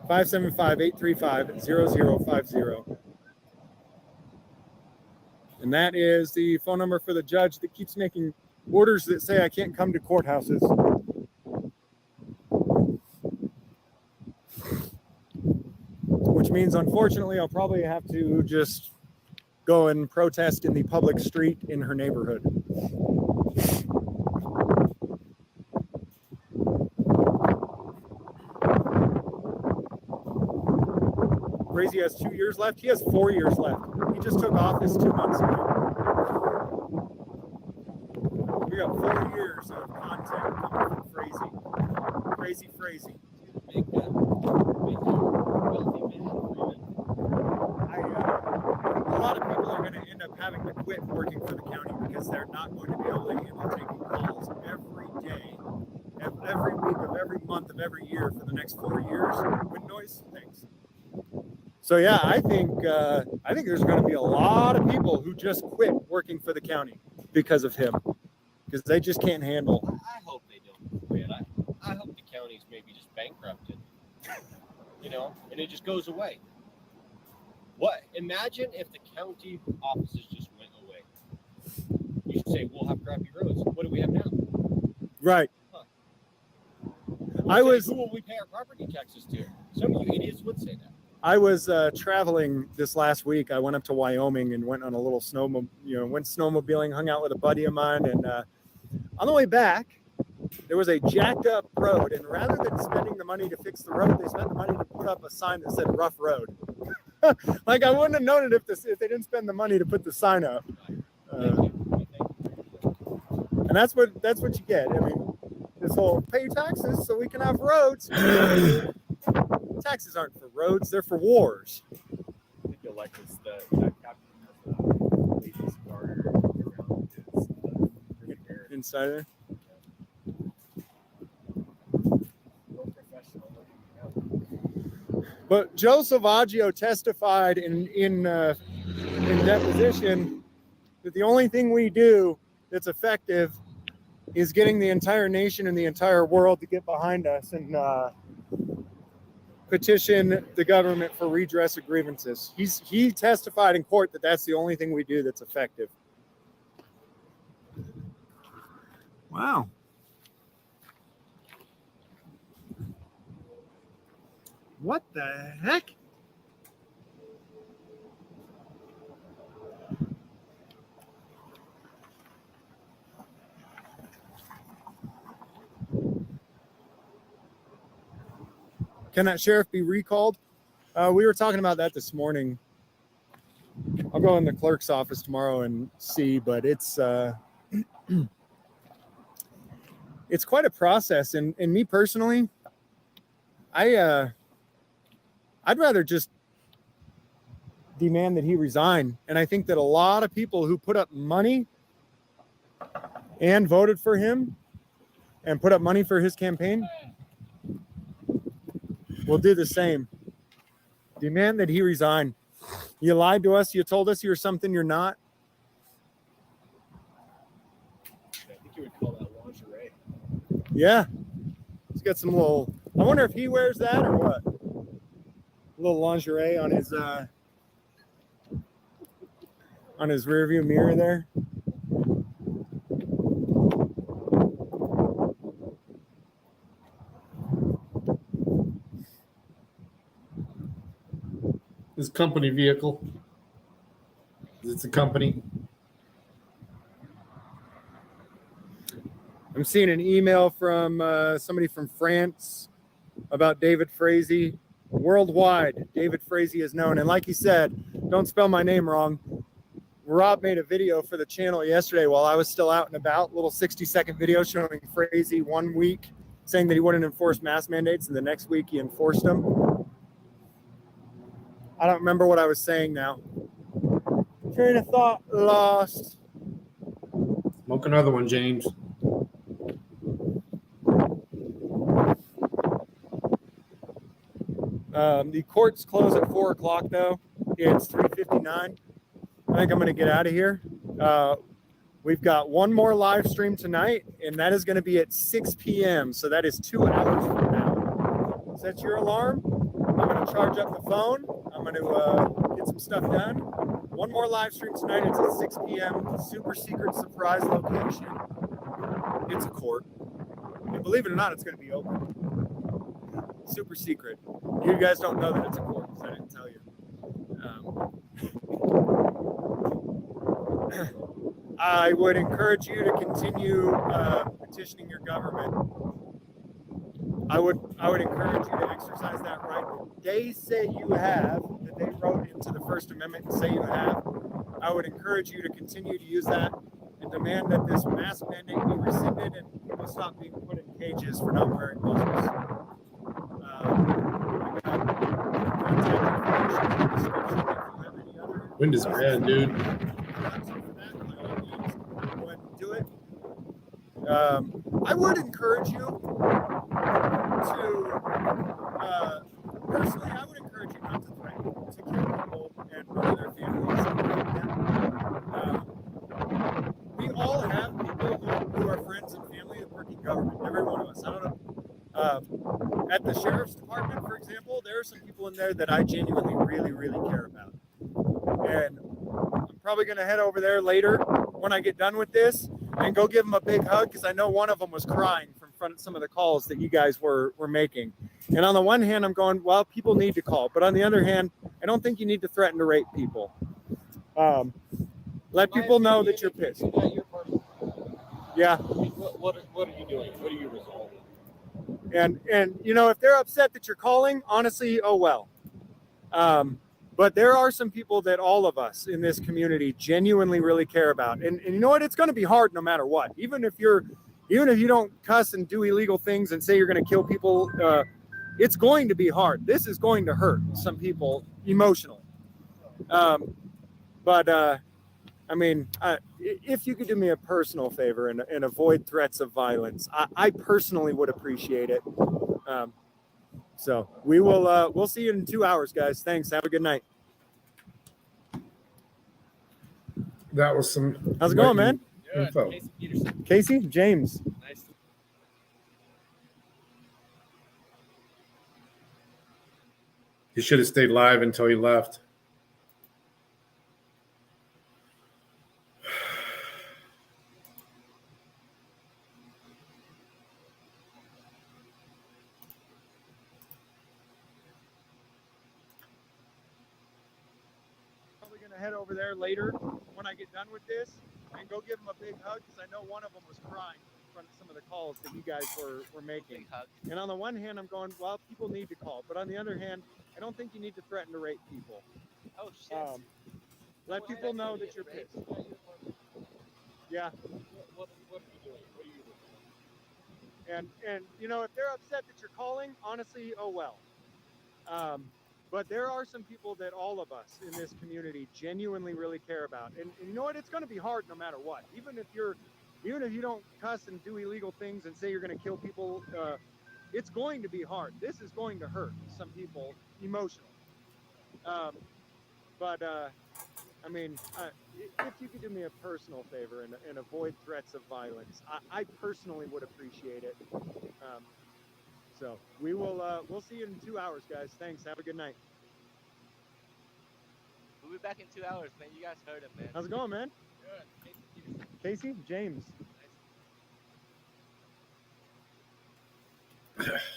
$575-835-0050. And that is the phone number for the judge that keeps making orders that say I can't come to courthouses. Which means, unfortunately, I'll probably have to just go and protest in the public street in her neighborhood. Frazee has 2 years left. He has 4 years left. He just took office 2 months ago. We got 4 years of content coming from Frazee. Frazee. A lot of people are going to end up having to quit working for the county because they're not going to be able to handle taking calls every day, every week of every month of every year for the next 4 years with noise things. So yeah, I think there's going to be a lot of people who just quit working for the county because of him, because they just can't handle. I hope they don't quit. I hope the county's maybe just bankrupted, and it just goes away. What? Imagine if the county offices just went away. You say we'll have crappy roads. What do we have now? Right. Huh. Who will we pay our property taxes to? Some of you idiots would say that. I was traveling this last week. I went up to Wyoming and went on a little went snowmobiling, hung out with a buddy of mine. And on the way back, there was a jacked up road. And rather than spending the money to fix the road, they spent the money to put up a sign that said rough road. Like I wouldn't have known it if they didn't spend the money to put the sign up. And that's what you get. I mean, this whole pay taxes so we can have roads. Taxes aren't for roads; they're for wars. I think you'll like this. That captain has a lady starter around his hair. Insider. But Joe Salvaggio testified in deposition that that the only thing we do that's effective is getting the entire nation and the entire world to get behind us and petition the government for redress of grievances. He testified in court that that's the only thing we do that's effective. Wow. What the heck? Can that sheriff be recalled? We were talking about that this morning. I'll go in the clerk's office tomorrow and see, but it's it's quite a process. And me personally, I'd rather just demand that he resign. And I think that a lot of people who put up money and voted for him and put up money for his campaign will do the same. Demand that he resign. You lied to us. You told us you're something you're not. I think you would call that lingerie. Yeah. He's got some little, I wonder if he wears that or what. A little lingerie on his rear view mirror there. His company vehicle. It's a company. I'm seeing an email from somebody from France about David Frazee. Worldwide, David Frazee is known. And like he said, don't spell my name wrong. Rob made a video for the channel yesterday while I was still out and about, little 60-second video showing Frazee 1 week saying that he wouldn't enforce mask mandates, and the next week he enforced them. I don't remember what I was saying now. Train of thought lost. Smoke another one, James. The courts close at 4 o'clock though. It's 3:59. I think I'm going to get out of here. We've got one more live stream tonight, and that is going to be at 6 p.m. So that is 2 hours from now. Set your alarm. I'm going to charge up the phone. I'm going to get some stuff done. One more live stream tonight. It's at 6 p.m. Super secret surprise location. It's a court. And believe it or not, it's going to be open. Super secret. You guys don't know that it's a court because I didn't tell you. I would encourage you to continue petitioning your government. I would encourage you to exercise that right that they say you have, that they wrote into the First Amendment and say you have. I would encourage you to continue to use that and demand that this mask mandate be rescinded and people stop being put in cages for not wearing muzzles. Wind is bad, dude. Do it. I would encourage you to, personally, I would encourage you not to threaten to kill people and murder their families. We all have people who are friends and family that work in government. Every one of us. I don't know. At the sheriff's department, for example, there are some people in there that I genuinely really, really care about. And I'm probably going to head over there later when I get done with this and go give them a big hug because I know one of them was crying from front of some of the calls that you guys were making. And on the one hand, I'm going, well, people need to call. But on the other hand, I don't think you need to threaten to rape people. Let people know that you're pissed. Yeah. What are you doing? What are you resolving? And you know, if they're upset that you're calling, honestly, oh well. But there are some people that all of us in this community genuinely really care about. And you know what? It's going to be hard no matter what. Even if you don't cuss and do illegal things and say you're going to kill people, it's going to be hard. This is going to hurt some people emotionally. I mean, if you could do me a personal favor and avoid threats of violence, I personally would appreciate it. So we'll see you in 2 hours, guys. Thanks. Have a good night. that was some. How's it going, man? Info. Casey Peterson. Casey, James. Nice to He should have stayed live until he left. Probably gonna head over there later when I get done with this and go give them a big hug because I know one of them was crying in front of some of the calls that you guys were making. And on the one hand, I'm going, well, people need to call, but on the other hand, I don't think you need to threaten to rape people. Oh shit. Let people know that you're pissed. Yeah. what are you doing? What are you doing? And you know, if they're upset that you're calling, honestly, oh well. But there are some people that all of us in this community genuinely really care about. And you know what? It's going to be hard no matter what. Even if you don't cuss and do illegal things and say you're going to kill people, it's going to be hard. This is going to hurt some people emotionally. I mean, if you could do me a personal favor and avoid threats of violence, I personally would appreciate it. So we'll see you in 2 hours, guys. Thanks. Have a good night. We'll be back in 2 hours, man. You guys heard him, man. How's it going, man? Good. Casey, James.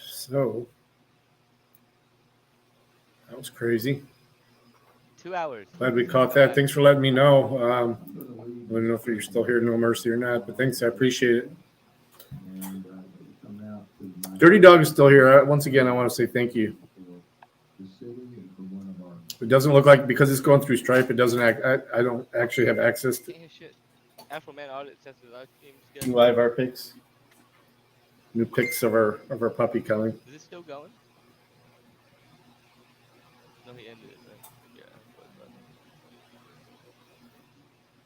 So that was crazy. 2 hours. Glad we caught that. Thanks for letting me know. I don't know if you're still here, No Mercy or not, but thanks. I appreciate it. Dirty Dog is still here. Once again, I want to say thank you. It doesn't look like, because it's going through Stripe, it doesn't act. I don't actually have access to. Can't hear shit. Afro Man audit says the live stream is New good. live our pics. New pics of our puppy coming. Is it still going? No, he ended it. Right? Yeah.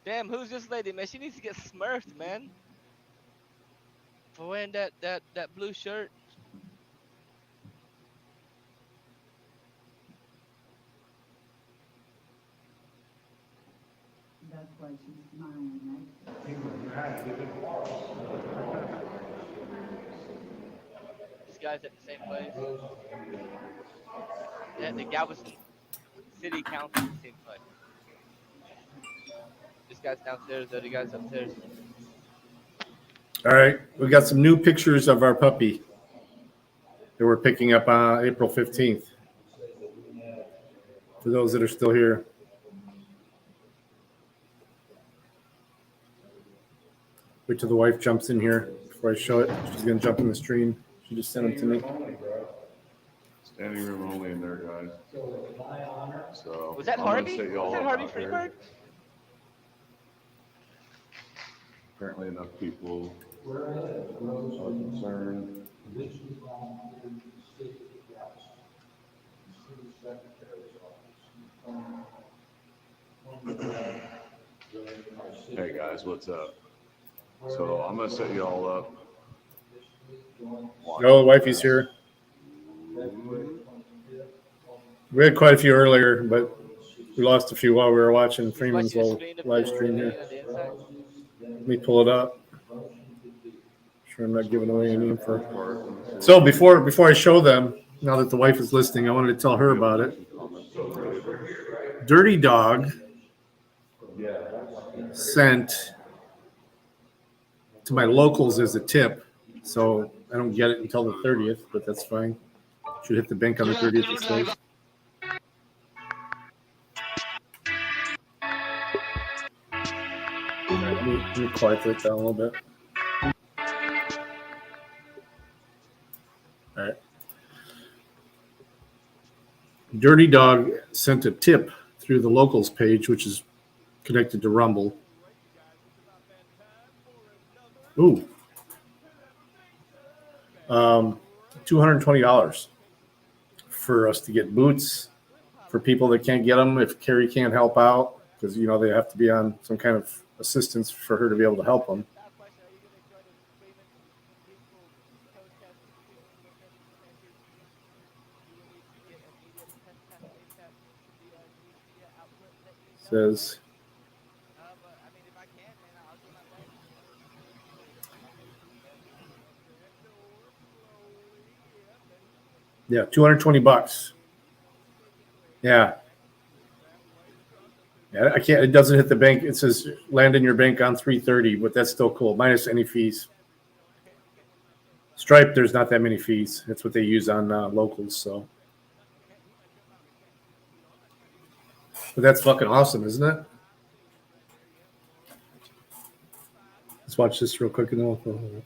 Damn, who's this lady, man? She needs to get smurfed, man. For wearing that blue shirt. That's why she's smiling, right? This guy's at the same place. Yeah, the Galveston City Council at the same place. This guy's downstairs, the other guy's upstairs. All right, we got some new pictures of our puppy that we're picking up on April 15th. For those that are still here. Wait till the wife jumps in here before I show it. She's going to jump in the stream. She just sent them to me. Standing room only in there, guys. So Was that Harvey? Was that Harvey Freebird? Apparently enough people are concerned. Hey guys, what's up? So I'm gonna set you all up. Oh, the wifey's here. We had quite a few earlier, but we lost a few while we were watching Freeman's little live stream here. Let me pull it up. Sure, I'm not giving away any info. So before I show them, now that the wife is listening, I wanted to tell her about it. Dirty Dog sent to my locals as a tip, so I don't get it until the 30th, but that's fine. Should hit the bank on the 30th, it says. Let me quiet that down a little bit. All right. Dirty Dog sent a tip through the locals page, which is connected to Rumble. Ooh. $220 for us to get boots for people that can't get them if Carrie can't help out, because you know they have to be on some kind of assistance for her to be able to help them. Says Yeah, $220. Yeah. Yeah, I can't. It doesn't hit the bank. It says land in your bank on 3/30, but that's still cool, minus any fees. Stripe, there's not that many fees. That's what they use on locals. So, but that's fucking awesome, isn't it? Let's watch this real quick.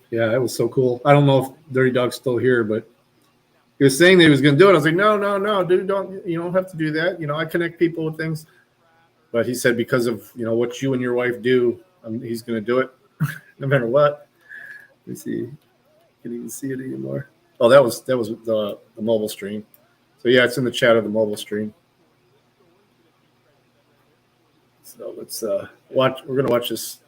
Yeah, it was so cool. I don't know if Dirty Dog's still here, but he was saying that he was going to do it. I was like, no, dude, you don't have to do that. You know, I connect people with things. But he said because of, you know, what you and your wife do, he's going to do it no matter what. Let me see. Can't even see it anymore. Oh, that was the mobile stream. So yeah, it's in the chat of the mobile stream. So let's watch. We're going to watch this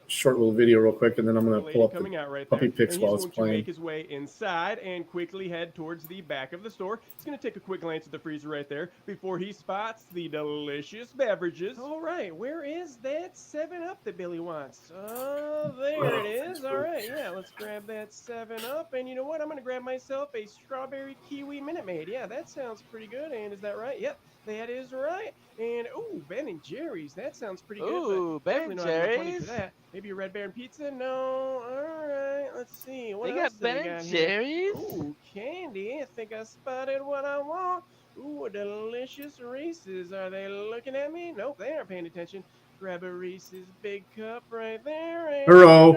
short little video real quick, and then I'm going to pull up the puppy pics while it's playing. Make his way inside and quickly head towards the back of the store. He's going to take a quick glance at the freezer right there before he spots the delicious beverages. All right, where is that 7-Up that Billy wants? Oh, there it is. All right, yeah, let's grab that 7-Up. And you know what? I'm going to grab myself a strawberry kiwi Minute Maid. Yeah, that sounds pretty good. And is that right? Yep, that is right. And, ooh, Ben & Jerry's. That sounds pretty good. Ooh, Ben & Jerry's. For that. Maybe a Red Baron pizza? No. All right. Let's see. What They else got do we Ben got & here? Jerry's? Ooh, candy. I think I spotted what I want. Ooh, a delicious Reese's. Are they looking at me? Nope, they aren't paying attention. Grab a Reese's big cup right there. And Hello.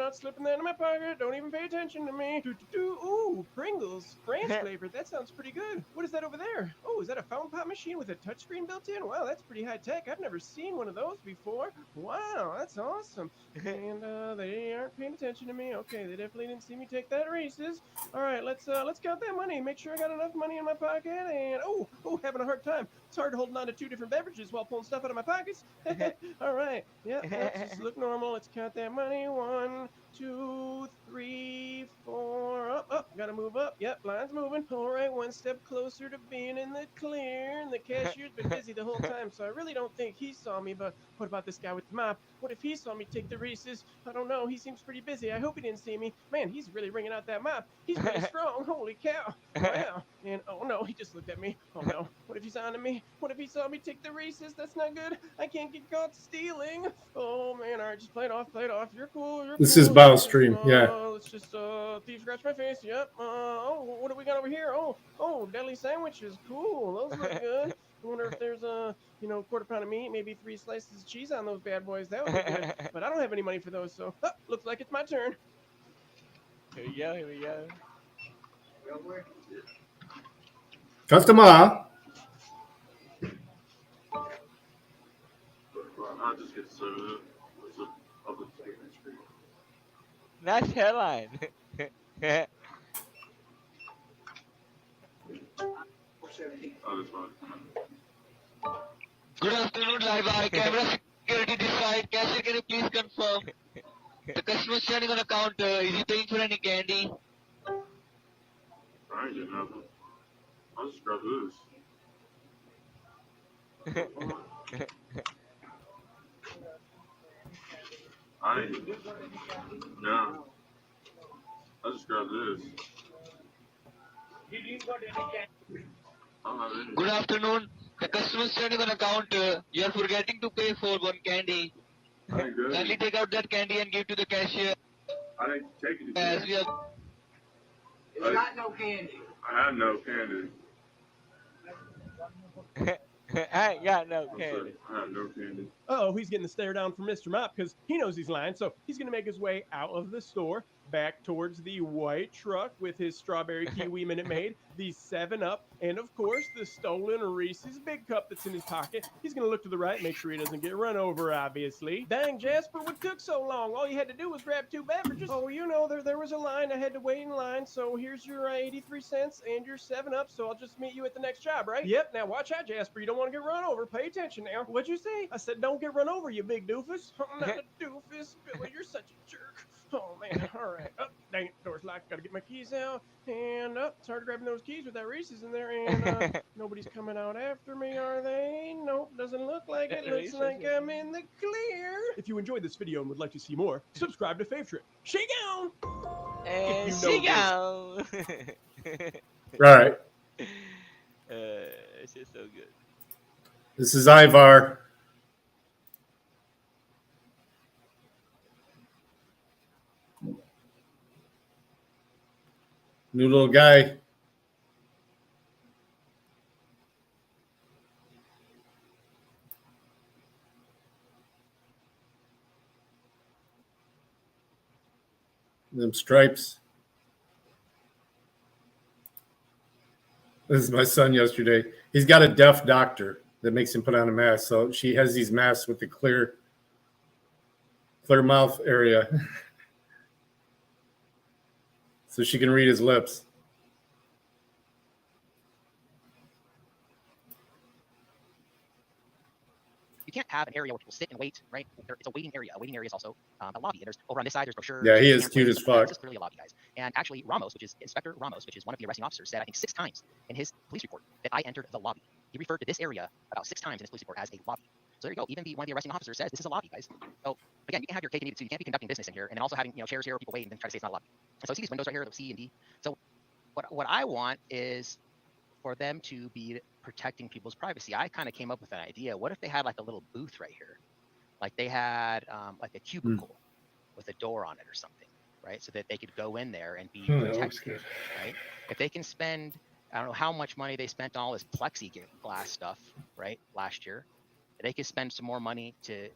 not slipping that in my pocket. Don't even pay attention to me. Ooh, Pringles. Ranch flavored. That sounds pretty good. What is that over there? Oh, is that a fountain pop machine with a touchscreen built in? Wow, that's pretty high tech. I've never seen one of those before. Wow, that's awesome. And they aren't paying attention to me. Okay, they definitely didn't see me take that Reese's. All right, let's count that money. Make sure I got enough money in my pocket. And oh, having a hard time. It's hard holding on to 2 different beverages while pulling stuff out of my pockets. All right, yeah, let's just look normal. Let's count that money. 1, 2, 3, 4. Up, gotta move up. Yep, line's moving. All right, 1 step closer to being in the clear. And the cashier's been busy the whole time, so I really don't think he saw me. But what about this guy with the mop? What if he saw me take the Reese's? I don't know. He seems pretty busy. I hope he didn't see me. Man, he's really ringing out that mop. He's pretty strong. Holy cow. Wow. And oh no, he just looked at me. Oh no. What if he's on to me? What if he saw me take the Reese's? That's not good. I can't get caught stealing. Oh man, all right, just play it off. You're cool. This is Bow's stream. Yeah. Let's just thief scratch my face. Yep. Oh, what do we got over here? Oh, deli sandwiches. Cool. Those look good. I wonder if there's a, quarter pound of meat, maybe 3 slices of cheese on those bad boys. That would be good. But I don't have any money for those, so looks like it's my turn. Here we go. Customer. I'll just get soda. I'll just take that street. Nice hairline. Oh, that's fine. Good afternoon, live eye camera security this side. Cashier, can you please confirm? The customer standing on the counter, is he paying for any candy? I ain't getting nothing. I'll just grab this. I ain't. No. I'll just grab this. Good afternoon. The customer standing on the counter. You are forgetting to pay for 1 candy. I ain't good. Kindly take out that candy and give to the cashier. I didn't take it. As we have. It's got no candy. I have no candy. I ain't got no candy. I have no candy. Oh, he's getting the stare down from Mr. Mop because he knows he's lying. So he's going to make his way out of the store, back towards the white truck with his strawberry kiwi Minute Maid, the 7-Up, and of course the stolen Reese's Big Cup that's in his pocket. He's going to look to the right, make sure he doesn't get run over, obviously. Dang, Jasper, what took so long? All you had to do was grab 2 beverages. Oh, there was a line. I had to wait in line. So here's your 83 cents and your 7-Up. So I'll just meet you at the next job, right? Yep. Now watch out, Jasper. You don't want to get run over. Pay attention now. What'd you say? I said don't get run over, you big doofus. I'm not a doofus. Billy, you're such a jerk. Oh, man. All right. Oh, dang it. Door's locked. Got to get my keys out. And it's hard grabbing those keys with that Reese's in there. And nobody's coming out after me, are they? Nope. Doesn't look like it. Looks like I'm in the clear. If you enjoyed this video and would like to see more, subscribe to Fave Trip. Shake on! And shake on! Right. That's just so good. This is Ivar. New little guy. Them stripes. This is my son yesterday. He's got a deaf doctor that makes him put on a mask. So she has these masks with the clear mouth area. So she can read his lips. You can't have an area where people sit and wait, right? It's a waiting area. A waiting area is also a lobby. And there's over on this side, there's brochures. Yeah, he is cute pamphlets, as stuff like that. fuck. This is clearly a lobby, guys. And actually, Inspector Ramos, which is one of the arresting officers, said I think 6 times in his police report that I entered the lobby. He referred to this area about 6 times in his police report as a lobby. So there you go. Even one of the arresting officers says this is a lobby, guys. So again, you can have your cake and eat it too. You can't be conducting business in here and then also having chairs here, people wait, and then try to say it's not a lobby. And so see these windows right here, the C and D. So what I want is for them to be protecting people's privacy. I kind of came up with an idea. What if they had like a little booth right here? Like they had like a cubicle with a door on it or something, right? So that they could go in there and be protected, right? If they can spend, I don't know how much money they spent on all this plexiglass stuff, right, last year, they could spend some more money to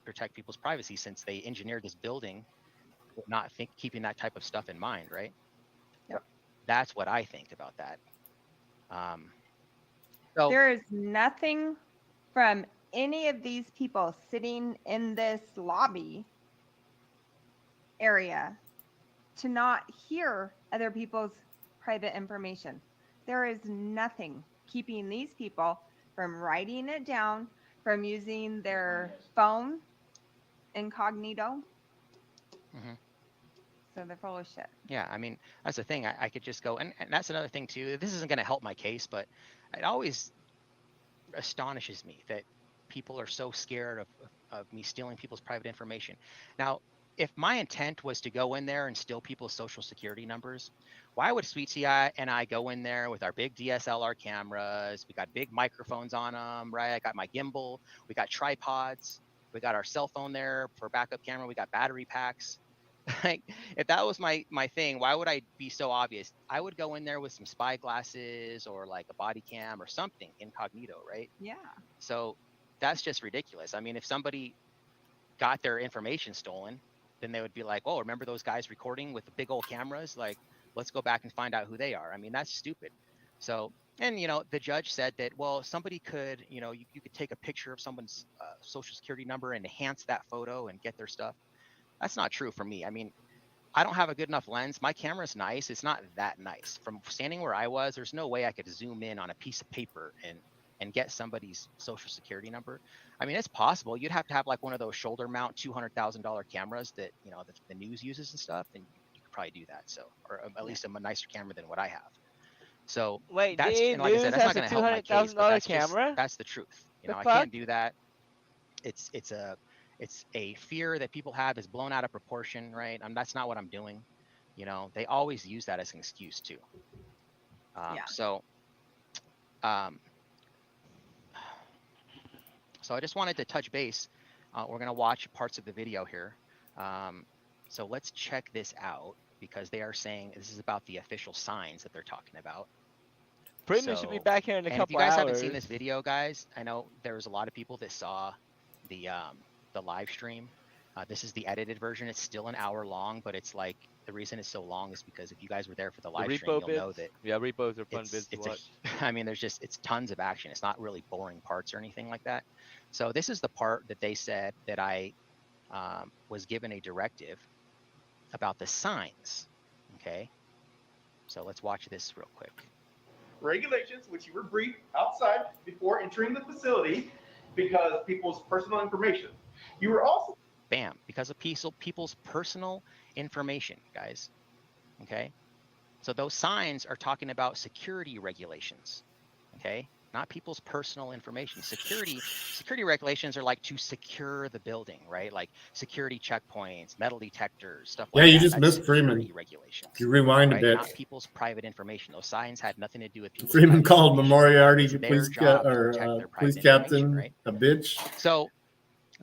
protect people's privacy since they engineered this building with not keeping that type of stuff in mind, right? Yep. That's what I think about that. So there is nothing from any of these people sitting in this lobby area to not hear other people's private information. There is nothing keeping these people from writing it down, from using their phone incognito. Mm-hmm. So they're full of shit. Yeah, I mean, that's the thing. I could just go, and that's another thing too. This isn't going to help my case, but it always astonishes me that people are so scared of me stealing people's private information. Now, if my intent was to go in there and steal people's social security numbers, why would Sweet CI and I go in there with our big DSLR cameras? We got big microphones on them, right? I got my gimbal. We got tripods. We got our cell phone there for backup camera. We got battery packs. Like, if that was my thing, why would I be so obvious? I would go in there with some spy glasses or like a body cam or something incognito, right? Yeah. So that's just ridiculous. I mean, if somebody got their information stolen, then they would be like, oh, remember those guys recording with the big old cameras? Like, let's go back and find out who they are. I mean, that's stupid. So, and, the judge said that, well, somebody could, you could take a picture of someone's social security number and enhance that photo and get their stuff. That's not true for me. I mean, I don't have a good enough lens. My camera's nice. It's not that nice. From standing where I was, there's no way I could zoom in on a piece of paper and get somebody's social security number. I mean, it's possible. You'd have to have like one of those shoulder mount $200,000 cameras that, the news uses and stuff, and you could probably do that. So, or at least a nicer camera than what I have. So wait, that's, the and like I news said, that's has not a going to help my case, but that's camera? that's the truth. The I fuck? can't do that. It's a fear that people have is blown out of proportion, right? That's not what I'm doing. They always use that as an excuse too. So I just wanted to touch base. We're going to watch parts of the video here. So let's check this out because they are saying this is about the official signs that they're talking about. Freeman should be back here in a couple hours. If you guys haven't seen this video, guys, I know there's a lot of people that saw the live stream. This is the edited version. It's still an hour long, but it's like the reason it's so long is because if you guys were there for the live stream, you'll know that. Yeah, repos are fun bits to watch. I mean, it's tons of action. It's not really boring parts or anything like that. So this is the part that they said that I was given a directive about the signs. Okay, so let's watch this real quick. Regulations, which you were briefed outside before entering the facility because people's personal information. You were also bam, because of people's personal information, guys. Okay, so those signs are talking about security regulations. Okay, not people's personal information. Security regulations are like to secure the building, right? Like security checkpoints, metal detectors, stuff like Yeah, that. you just That's missed Freeman. security regulations. If you rewind right? a bit, Not people's private information. Those signs had nothing to do with people's Freeman private called information. Moriarty It's their police job to protect their police private information, captain right? a bitch. So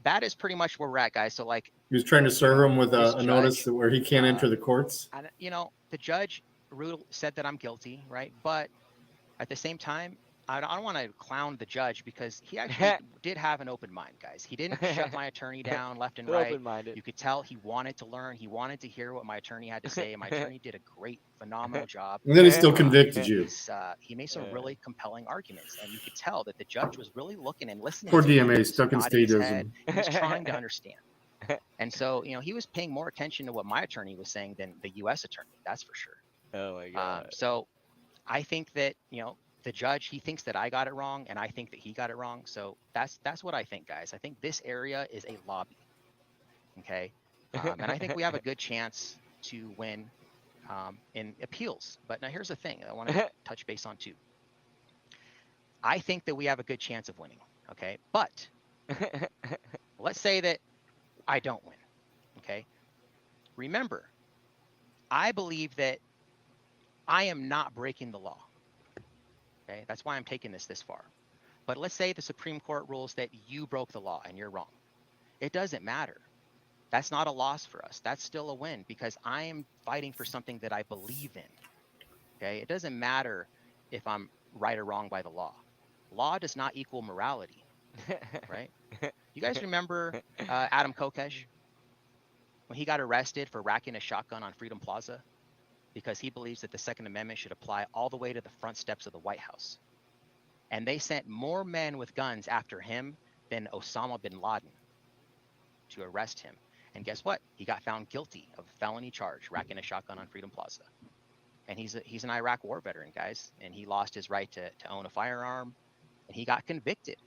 that is pretty much where we're at, guys. So like, He was trying to serve him with this a notice judge, that where he can't enter the courts. and the judge said that I'm guilty, right? But at the same time, I don't want to clown the judge because he actually did have an open mind, guys. He didn't shut my attorney down left and right. Open-minded. You could tell he wanted to learn. He wanted to hear what my attorney had to say. My attorney did a great, phenomenal job. And then he still convicted you. He made some really compelling arguments, and you could tell that the judge was really looking and listening. Poor to him. DMA He was stuck in nodding his statism. head. He was trying to understand. And so, he was paying more attention to what my attorney was saying than the U.S. attorney. That's for sure. Oh my God. So I think that, the judge, he thinks that I got it wrong, and I think that he got it wrong. So that's what I think, guys. I think this area is a lobby. Okay. And I think we have a good chance to win in appeals. But now here's the thing I want to touch base on too. I think that we have a good chance of winning. Okay. But let's say that I don't win. Okay. Remember, I believe that I am not breaking the law. Okay, that's why I'm taking this far. But let's say the Supreme Court rules that you broke the law and you're wrong. It doesn't matter. That's not a loss for us. That's still a win because I am fighting for something that I believe in. Okay, it doesn't matter if I'm right or wrong by the law. Law does not equal morality, right? You guys remember Adam Kokesh when he got arrested for racking a shotgun on Freedom Plaza? Because he believes that the Second Amendment should apply all the way to the front steps of the White House. And they sent more men with guns after him than Osama bin Laden to arrest him. And guess what? He got found guilty of a felony charge, racking a shotgun on Freedom Plaza. And he's an Iraq war veteran, guys. And he lost his right to own a firearm. And he got convicted.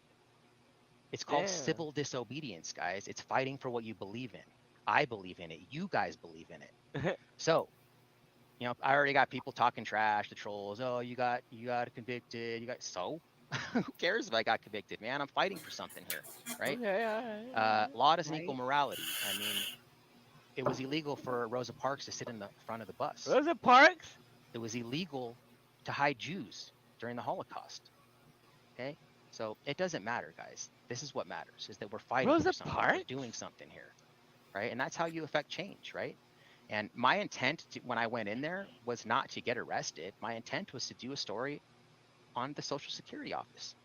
It's called civil disobedience, guys. It's fighting for what you believe in. I believe in it. You guys believe in it. So, I already got people talking trash, the trolls. Oh, you got convicted. So who cares if I got convicted, man? I'm fighting for something here, right? Okay, law doesn't equal morality. I mean, it was illegal for Rosa Parks to sit in the front of the bus. Rosa Parks? It was illegal to hide Jews during the Holocaust. Okay, so it doesn't matter, guys. This is what matters: is that we're fighting Rosa for something, Parks? we're doing something here, right? And that's how you affect change, right? And my intent when I went in there was not to get arrested. My intent was to do a story on the Social Security office.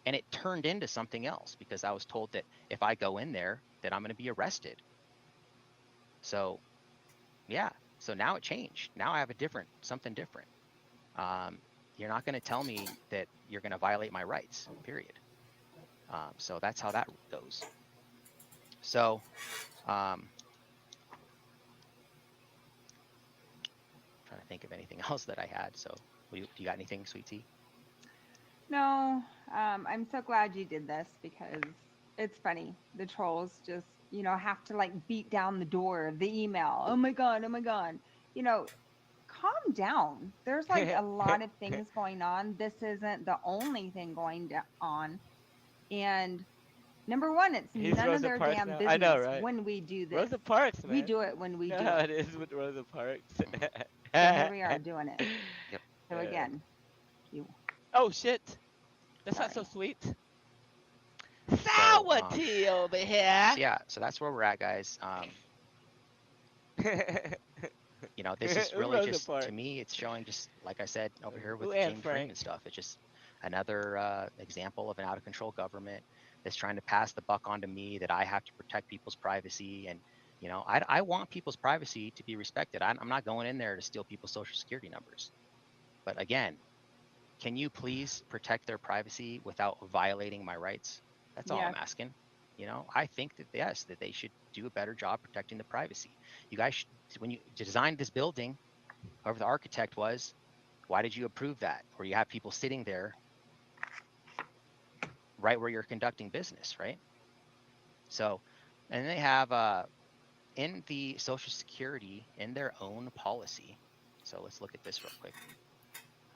And it turned into something else because I was told that if I go in there, that I'm going to be arrested. So, yeah. So now it changed. Now I have something different. You're not going to tell me that you're going to violate my rights, period. So that's how that goes. So, trying to think of anything else that I had. So do you got anything, Sweet Tea? No, I'm so glad you did this because it's funny. The trolls just, have to beat down the door of the email. Oh my God. Calm down. There's a lot of things going on. This isn't the only thing going on. And number one, it's He's none Rosa of their Parks damn now. business I know, right? when we do this. Rosa Parks, man. We do it when we do Yeah, it. it is with Rosa Parks. So here we are doing it. Yep. So again, Oh shit, that's not so sweet. Sour tea over here. Yeah, so that's where we're at, guys. This is really Rosa just Parks. to me. It's showing just like I said over here with Ooh, the Anne James Frank. Freeman stuff. It's just another example of an out of control government that's trying to pass the buck onto me that I have to protect people's privacy. And I want people's privacy to be respected. I'm not going in there to steal people's social security numbers. But again, can you please protect their privacy without violating my rights? That's all I'm asking. I think that yes, that they should do a better job protecting the privacy. You guys, when you designed this building, whoever the architect was, why did you approve that? Where you have people sitting there right where you're conducting business, right? So, and they have in the Social Security, in their own policy. So let's look at this real quick.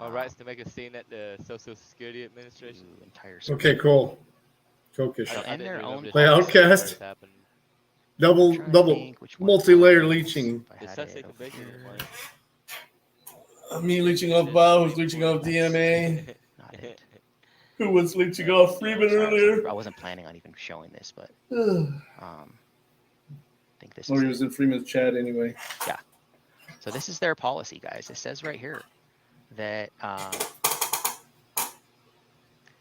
All rights to make a scene at the Social Security Administration. Entire Okay, cool. Cokish. So in their own Play policy, Outcast. Double multi-layer leeching. The suspect conviction is one. Me leeching off Bob, who's leeching off DMA. Who was leeching off Freeman earlier? I wasn't planning on even showing this, but I think this Oh, is he was in Freeman's chat anyway. Yeah. So this is their policy, guys. It says right here that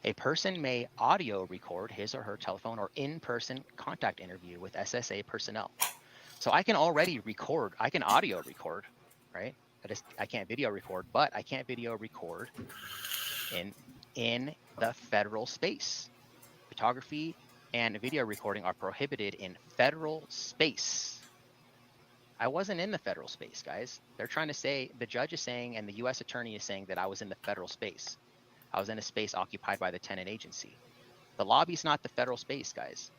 a person may audio record his or her telephone or in-person contact interview with SSA personnel. So I can already record. I can audio record, right? I can't video record, but I can't video record in the federal space. Photography and video recording are prohibited in federal space. I wasn't in the federal space, guys. They're trying to say, the judge is saying, and the U.S. attorney is saying that I was in the federal space. I was in a space occupied by the tenant agency. The lobby's not the federal space, guys.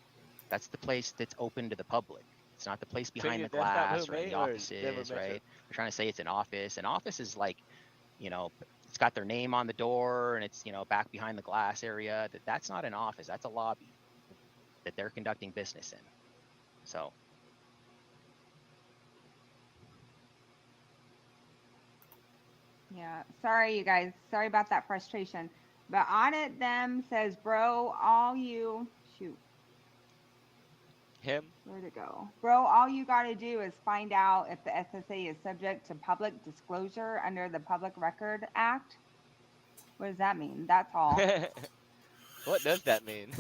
That's the place that's open to the public. It's not the place behind the glass or in the offices, right? They're trying to say it's an office. An office is like, you know, it's got their name on the door and it's, you know, back behind the glass area. That's not an office. That's a lobby that they're conducting business in. So. Yeah, sorry you guys. Sorry about that frustration. But Audit Them says, bro, all you shoot. Him? Where'd it go? Bro, all you got to do is find out if the SSA is subject to public disclosure under the Public Record Act. What does that mean? That's all. What does that mean?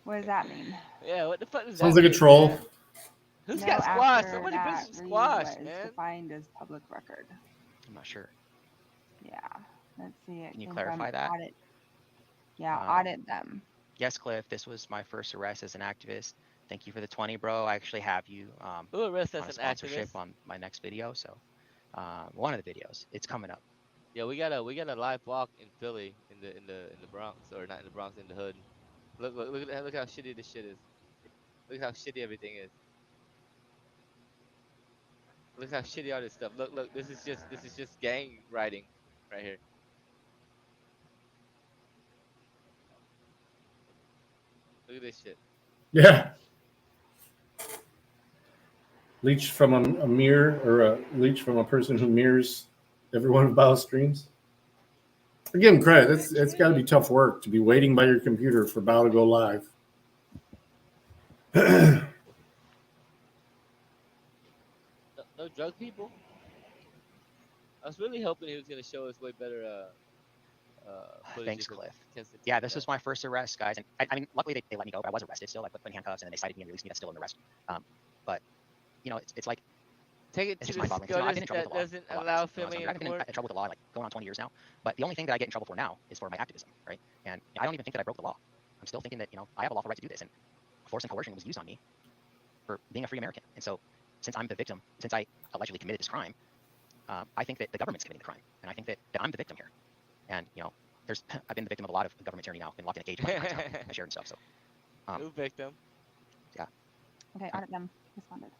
What does that mean? Yeah, what the fuck does Sounds that like mean? a troll. Man? Who's No, got squash? after Somebody that, put some read squash, what is man. defined as public record. I'm not sure. Yeah, let's see. Can you clarify that? Audit. Yeah, audit them. Yes, Cliff, this was my first arrest as an activist. Thank you for the 20, bro. I actually have you Who arrests on as a an sponsorship activist? on my next video. So one of the videos, it's coming up. Yeah, we got a live walk in Philly in the Bronx, or not in the Bronx, in the hood. Look at how shitty this shit is. Look how shitty everything is. Look how shitty all this stuff. Look, this is just gang writing right here. Look at this shit. Yeah. Leech from a mirror, or a leech from a person who mirrors every one of Bow's streams. I give him credit. It's got to be tough work to be waiting by your computer for Bow to go live. No drug people. I was really hoping he was gonna show us way better. Thanks, Cliff. Yeah, this was my first arrest, guys. And I mean, luckily they let me go, but I was arrested still. I put in handcuffs and then they cited me and released me. That's still an arrest. But you know, it's like, take it it's to just the mind-boggling. You know, I've been in trouble that with the law. doesn't allow filming I've been in trouble with the law like going on 20 years now. But the only thing that I get in trouble for now is for my activism, right? And I don't even think that I broke the law. I'm still thinking that, you know, I have a lawful right to do this. And force and coercion was used on me for being a free American. And so since I'm the victim, since I allegedly committed this crime, I think that the government's committing the crime. And I think that I'm the victim here. And, you know, I've been the victim of a lot of government tyranny now. I've been locked in a cage by my town. I shared and stuff. So, New victim. Yeah. Okay, Audit Them responded.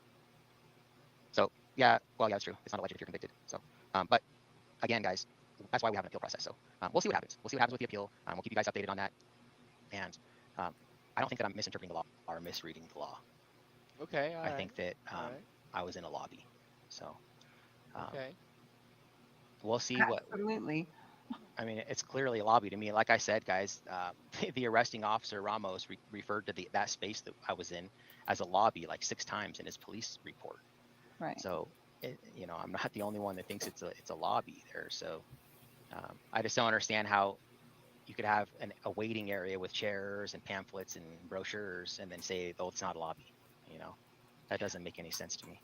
So, yeah, well, yeah, that's true. It's not alleged if you're convicted. So, but again, guys, that's why we have an appeal process. So, we'll see what happens. We'll see what happens with the appeal. We'll keep you guys updated on that. And I don't think that I'm misinterpreting the law or misreading the law. Okay, I think that I was in a lobby. So, okay. We'll see what. Absolutely. I mean, it's clearly a lobby to me. Like I said, guys, the arresting officer Ramos referred to that space that I was in as a lobby like 6 times in his police report. Right. So, you know, I'm not the only one that thinks it's a lobby there. So, I just don't understand how you could have a waiting area with chairs and pamphlets and brochures, and then say, "Oh, it's not a lobby." You know, that doesn't make any sense to me.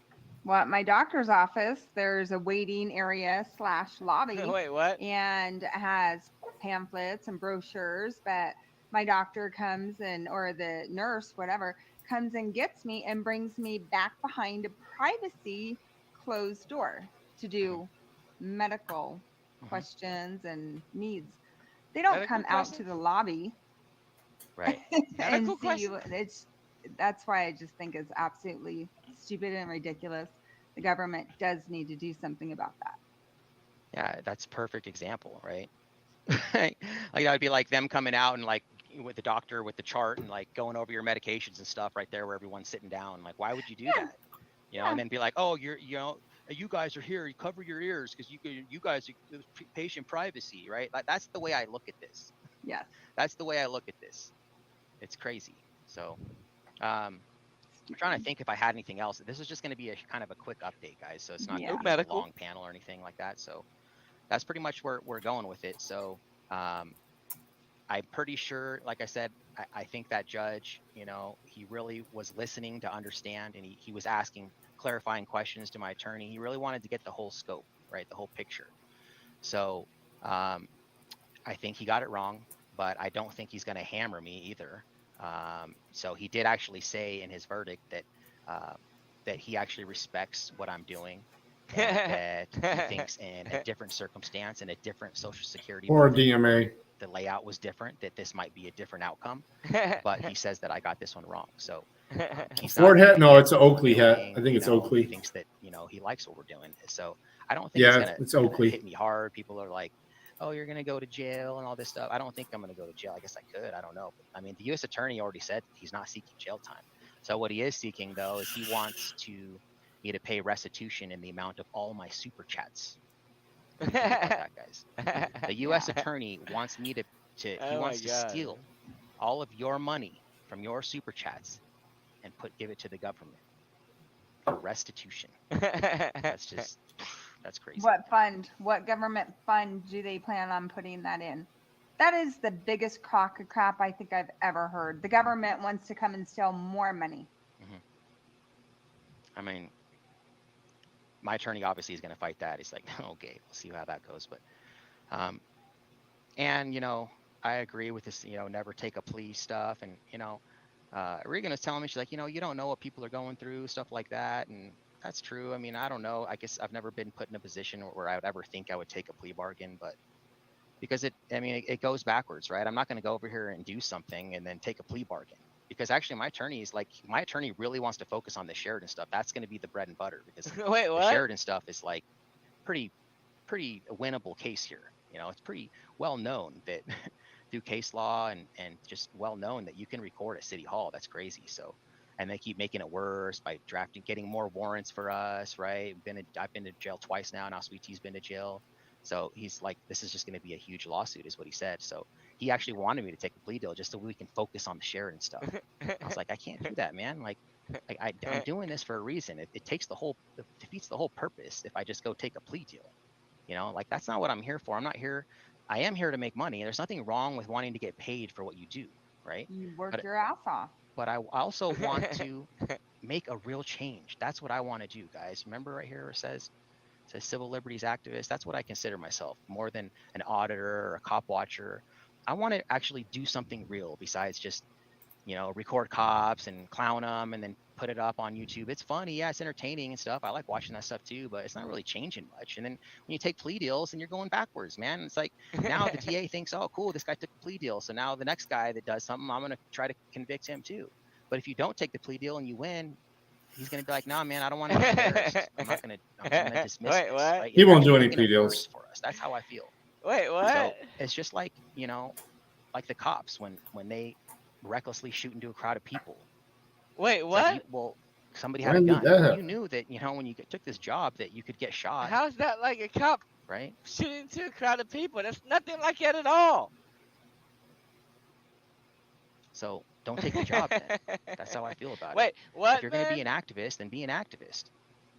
Well, at my doctor's office, there's a waiting area / lobby. Wait, what? And has pamphlets and brochures, but my doctor comes and, or the nurse, whatever, comes and gets me and brings me back behind a privacy closed door to do medical questions and needs. They don't Medical come out to the lobby. Right. And Medical see you. That's why I just think it's absolutely stupid and ridiculous. The government does need to do something about that. Yeah, that's a perfect example, right? Like that'd be like them coming out and like with the doctor with the chart and like going over your medications and stuff right there where everyone's sitting down. Like, why would you do that? You know, and then be like, oh, you guys are here. You cover your ears because you guys are patient privacy, right? Like that's the way I look at this. Yes. That's the way I look at this. It's crazy. So, I'm trying to think if I had anything else. This is just going to be a kind of a quick update, guys. So it's not Yeah. going to be a long panel or anything like that. So that's pretty much where we're going with it. So, I'm pretty sure, like I said, I think that judge, you know, he really was listening to understand, and he was asking clarifying questions to my attorney. He really wanted to get the whole scope, right? The whole picture. So I think he got it wrong, but I don't think he's going to hammer me either. So he did actually say in his verdict that that he actually respects what I'm doing, and that he thinks in a different circumstance, in a different Social Security Or building, DMA. the layout was different, that this might be a different outcome. But he says that I got this one wrong. So he's not Ford hat? No, against it's an what we're Oakley hat. doing, I think it's He Oakley. thinks that, you know, he likes what we're doing. So I don't think Yeah, it's it's gonna Oakley. hit me hard. People are like, oh, you're gonna go to jail and all this stuff. I don't think I'm gonna go to jail. I guess I could. I don't know. But I mean, the U.S. attorney already said he's not seeking jail time. So what he is seeking, though, is he wants me to pay restitution in the amount of all my super chats. What do you think about that, guys? The U.S. attorney wants me to he Oh wants my to God. steal all of your money from your super chats and give it to the government for restitution. That's just that's crazy. What government fund do they plan on putting that in? That is the biggest crock of crap I think I've ever heard. The government wants to come and steal more money. I mean, my attorney obviously is going to fight that. He's like, okay, we'll see how that goes. But, and you know, I agree with this, you know, never take a plea stuff. And you know, Regan was telling me, she's like, you know, you don't know what people are going through, stuff like that. And that's true. I mean, I don't know. I guess I've never been put in a position where I would ever think I would take a plea bargain, but because it goes backwards, right? I'm not going to go over here and do something and then take a plea bargain, because actually my attorney really wants to focus on the Sheridan stuff. That's going to be the bread and butter, because Wait, the what? Sheridan stuff is like pretty winnable case here. You know, it's pretty well known that through case law and just well known that you can record at City Hall. That's crazy. So, and they keep making it worse by getting more warrants for us, right? I've been to jail twice now. Now Sweet Tea's been to jail. So he's like, this is just going to be a huge lawsuit, is what he said. So he actually wanted me to take a plea deal just so we can focus on the Sheridan stuff. I was like, I can't do that, man. Like, I'm doing this for a reason. It defeats the whole purpose if I just go take a plea deal. You know, like that's not what I'm here for. I am here to make money. There's nothing wrong with wanting to get paid for what you do, right? You work your ass off. But I also want to make a real change. That's what I want to do, guys. Remember right here where it says civil liberties activist. That's what I consider myself, more than an auditor or a cop watcher. I want to actually do something real besides just, you know, record cops and clown them and then put it up on YouTube. It's funny, yeah, it's entertaining and stuff. I like watching that stuff too, but it's not really changing much. And then when you take plea deals and you're going backwards, man, it's like now the DA thinks, oh, cool, this guy took a plea deal. So now the next guy that does something, I'm going to try to convict him too. But if you don't take the plea deal and you win, he's going to be like, nah, man, I don't want to be embarrassed. I'm going to dismiss Wait, this. what? Right? He won't do any Making it plea worse deals. for us. That's how I feel. Wait, what? So it's just like, you know, like the cops when they recklessly shoot into a crowd of people. Wait, It's what? like, somebody had a When did gun. that happen? You knew that, you know, when you took this job that you could get shot, How's that like a cop right? shooting to a crowd of people? That's nothing like that at all. So don't take the job then. That's how I feel about Wait, it. what, If you're going to be man? an activist, then be an activist.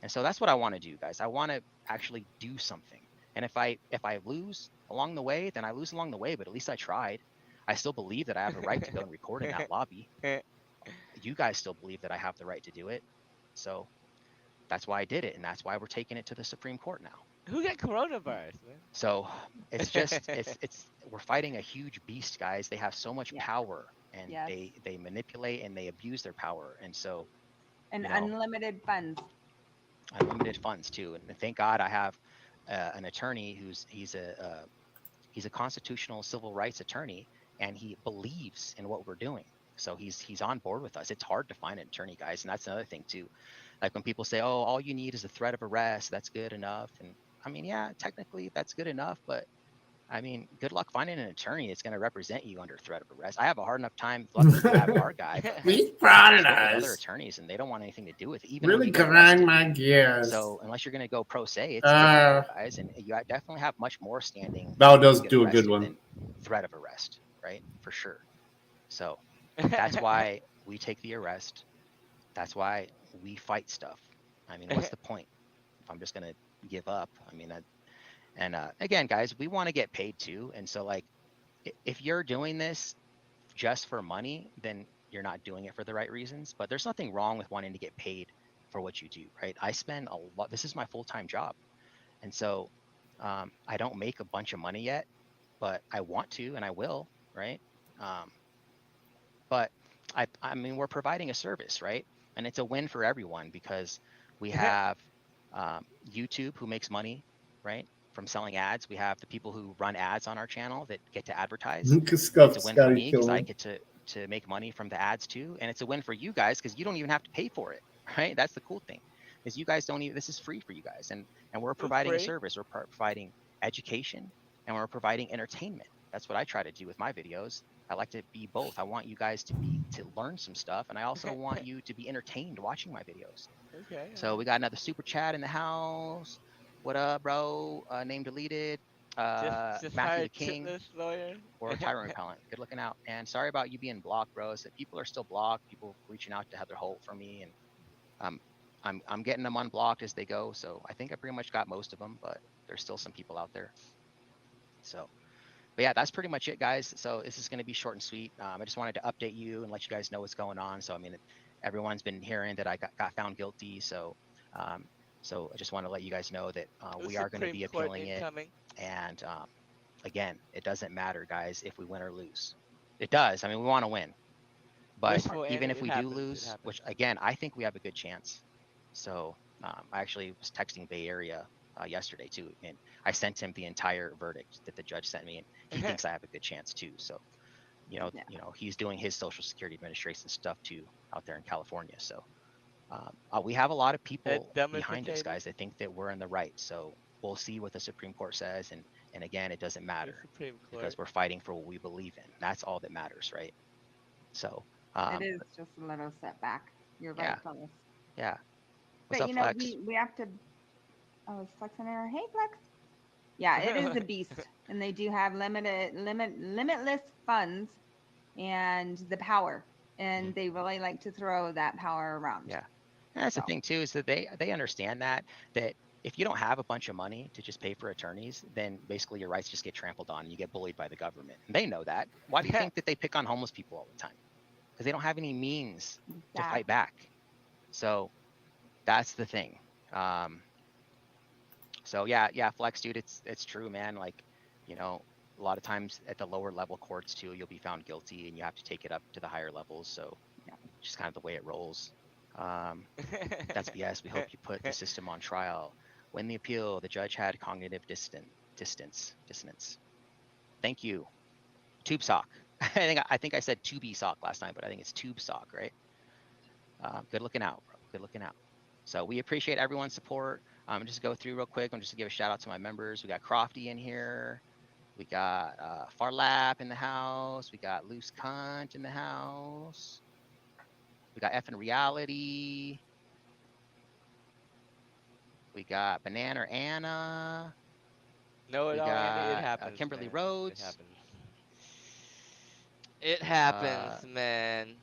And so that's what I want to do, guys. I want to actually do something. And if I lose along the way, then I lose along the way, but at least I tried. I still believe that I have the right to go and record in that lobby. You guys still believe that I have the right to do it. So that's why I did it, and that's why we're taking it to the Supreme Court now. Who got coronavirus, man? So it's just we're fighting a huge beast, guys. They have so much power, and Yes. they manipulate and they abuse their power. And so And you know, unlimited funds. unlimited funds too. And thank God I have an attorney he's a constitutional civil rights attorney, and he believes in what we're doing. So he's on board with us. It's hard to find an attorney, guys, and that's another thing too. Like when people say, "Oh, all you need is a threat of arrest, that's good enough," and I mean, yeah, technically that's good enough, but I mean, good luck finding an attorney that's going to represent you under threat of arrest. I have a hard enough time. Luckily, we have our guy, but Be I spoke with other paradise. attorneys, and they don't want anything to do with it, even when Really you get grind arrested. my gears. So unless you're going to go pro se, it's difficult, guys, and you definitely have much more standing Val to does get do a good arrested one. than threat of arrest, right? For sure. So that's why we take the arrest. That's why we fight stuff. I mean, what's the point if I'm just going to give up? I mean, again, guys, we want to get paid too. And so, like, if you're doing this just for money, then you're not doing it for the right reasons. But there's nothing wrong with wanting to get paid for what you do, right? I spend a lot. This is my full-time job, and so I don't make a bunch of money yet, but I want to, and I will, right? But I mean, we're providing a service, right? And it's a win for everyone because we have YouTube who makes money, right, from selling ads. We have the people who run ads on our channel that get to advertise. It's a win for me because I get to make money from the ads too, and it's a win for you guys because you don't even have to pay for it, right? That's the cool thing, is you guys don't even. This is free for you guys, and we're providing a service. We're providing education, and we're providing entertainment. That's what I try to do with my videos. I like to be both. I want you guys to learn some stuff, and I also want you to be entertained watching my videos. Okay. So we got another super chat in the house. What up, bro? Name deleted. Just Matthew hired the King tipless lawyer. or Tyrant Repellent. Good looking out. And sorry about you being blocked, bros. That people are still blocked. People reaching out to Heather Holt for me, and I'm getting them unblocked as they go. So I think I pretty much got most of them, but there's still some people out there. So. But yeah, that's pretty much it, guys. So this is going to be short and sweet. I just wanted to update you and let you guys know what's going on. So I mean, everyone's been hearing that I got found guilty. So so I just want to let you guys know that we are going to be appealing it. And again, it doesn't matter, guys, if we win or lose. It does. I mean, we want to win. But even if we do lose, which again, I think we have a good chance. So I actually was texting Bay Area yesterday too, and I sent him the entire verdict that the judge sent me, and he thinks I have a good chance too. So, you know, he's doing his Social Security Administration stuff too out there in California. So we have a lot of people behind us, guys. I think that we're in the right. So we'll see what the Supreme Court says, and again, it doesn't matter because we're fighting for what we believe in. That's all that matters, right? So it is just a little setback. You're right, fellas. Yeah. What's But up, you know, Flex? we have to. Oh, is Flex in there? Hey, Flex. Yeah, it is a beast, and they do have limitless funds and the power, and they really like to throw that power around. Yeah, and that's the thing too, is that they understand that if you don't have a bunch of money to just pay for attorneys, then basically your rights just get trampled on and you get bullied by the government. And they know that. Why do you think that they pick on homeless people all the time? Because they don't have any means to fight back. So that's the thing. So yeah, Flex, dude, it's true, man. Like, you know, a lot of times at the lower level courts too, you'll be found guilty and you have to take it up to the higher levels. So just kind of the way it rolls. That's BS. We hope you put the system on trial. When the appeal, the judge had cognitive dissonance. Thank you. Tube sock. I think I said tubey sock last time, but I think it's tube sock, right? Good looking out, bro. Good looking out. So we appreciate everyone's support. Just go through real quick. I'm just to give a shout out to my members. We got Crofty in here. We got Farlap in the house. We got Loose Cunt in the house. We got Effin' Reality. We got Banana Anna. No, we got got it happens, Kimberly man. Rhodes. It happens, man.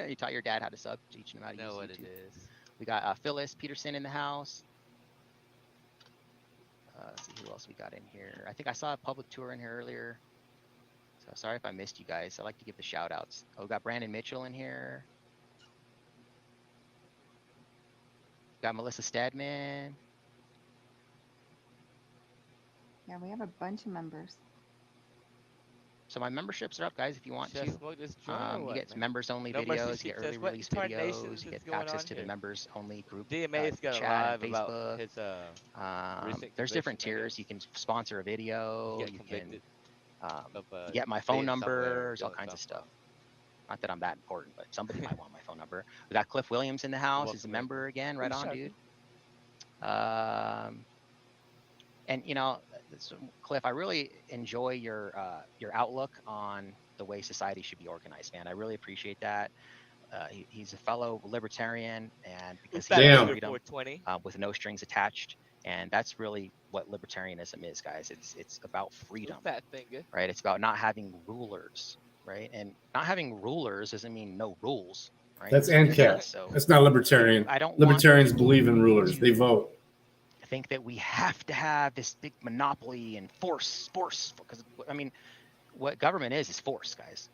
You taught your dad how to sub, teaching him how to use YouTube. What it is. We got Phyllis Peterson in the house. Let's see who else we got in here. I think I saw a public tour in here earlier. So sorry if I missed you guys. I like to give the shout outs. Oh, we got Brandon Mitchell in here. Got Melissa Stedman. Yeah, we have a bunch of members. So my memberships are up, guys, if you want to. You get members only videos, you get early release videos, you get access to the members only group DMA's got chat live and about Facebook. his There's different tiers. You can sponsor a video, you can get my phone number, there's all kinds of stuff. Not that I'm that important, but somebody might want my phone number. We got Cliff Williams in the house. He's a member again. Right on, dude. And Cliff, I really enjoy your outlook on the way society should be organized, man. I really appreciate that. He's a fellow libertarian, and because he has freedom with no strings attached, and that's really what libertarianism is, guys. It's about freedom, right? It's about not having rulers, right? And not having rulers doesn't mean no rules, right? That's ANCAP. So That's not libertarian. I don't Libertarians want believe in rulers. They vote. I think that we have to have this big monopoly and force, because I mean, what government is force, guys,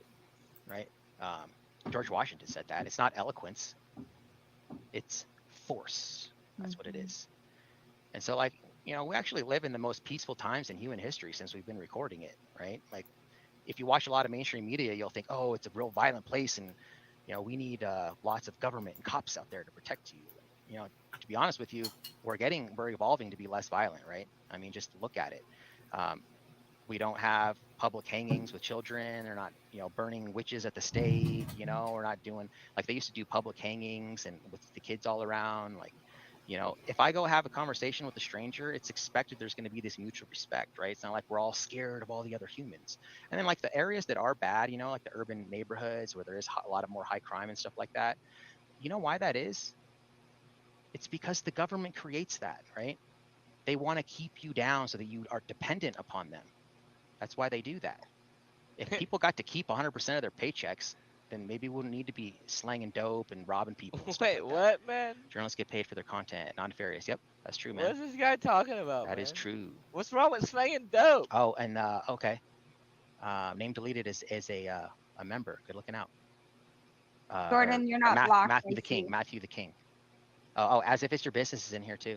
right? George Washington said that. It's not eloquence, it's force. That's what it is. And so, like, we actually live in the most peaceful times in human history since we've been recording it, right? Like, if you watch a lot of mainstream media, you'll think, oh, it's a real violent place, and we need lots of government and cops out there to protect you. To be honest with you, we're evolving to be less violent, right? I mean, just look at it. We don't have public hangings with children. They're not, burning witches at the stake. We're not doing like they used to do public hangings and with the kids all around. Like, if I go have a conversation with a stranger, it's expected there's going to be this mutual respect, right? It's not like we're all scared of all the other humans. And then like the areas that are bad, like the urban neighborhoods where there is a lot of more high crime and stuff like that. You know why that is? It's because the government creates that, right? They want to keep you down so that you are dependent upon them. That's why they do that. If people got to keep 100% of their paychecks, then maybe we wouldn't need to be slanging dope and robbing people. Wait, what, man? Journalists get paid for their content, non-nefarious. Yep, that's true, man. What is this guy talking about? That is true. What's wrong with slanging dope? Oh, and okay. Name deleted is a member. Good looking out. Jordan, you're not blocked. Matthew the King. Matthew the King. Oh, as if it's your business is in here too.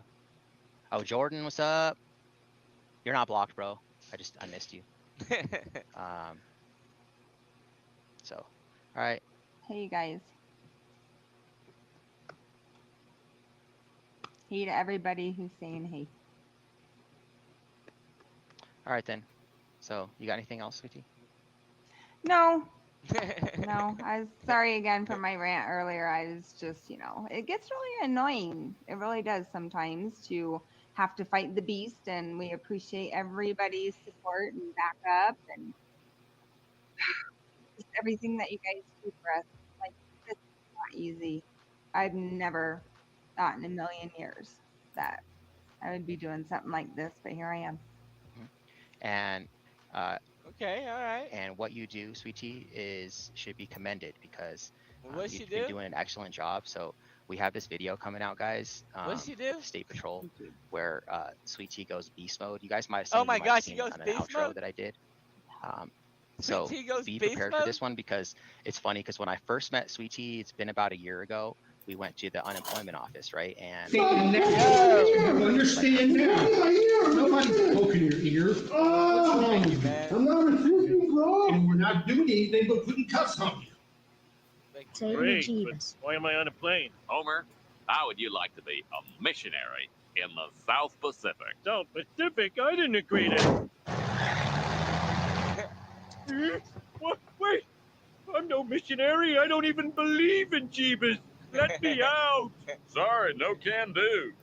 Oh, Jordan, what's up? You're not blocked, bro. I missed you. So, all right. Hey, you guys. Hey to everybody who's saying hey. All right then. So, you got anything else, sweetie? No. No, I was sorry again for my rant earlier. I was just, it gets really annoying. It really does sometimes to have to fight the beast, and we appreciate everybody's support and backup and just everything that you guys do for us. Like, it's not easy. I've never thought in a million years that I would be doing something like this, but here I am. And okay, all right. And what you do, sweetie, should be commended because you've been doing an excellent job. So we have this video coming out, guys. What's she do? State Patrol, where Sweet Tea goes beast mode. You guys might have seen. Oh my gosh, she goes on an beast outro mode? that I did. So Sweet Tea goes be beast prepared mode? for this one because it's funny because when I first met Sweet Tea, it's been about a year ago. We went to the unemployment office, right? And Well, you're staying there. Nobody's poking your ear. Oh, I'm not refusing, bro. And we're not doing anything but putting cuffs on you. Great, but why am I on a plane? Homer, how would you like to be a missionary in the South Pacific? South Pacific? I didn't agree to. What? Wait, I'm no missionary. I don't even believe in Jeebus. Let me out. Sorry, no can do.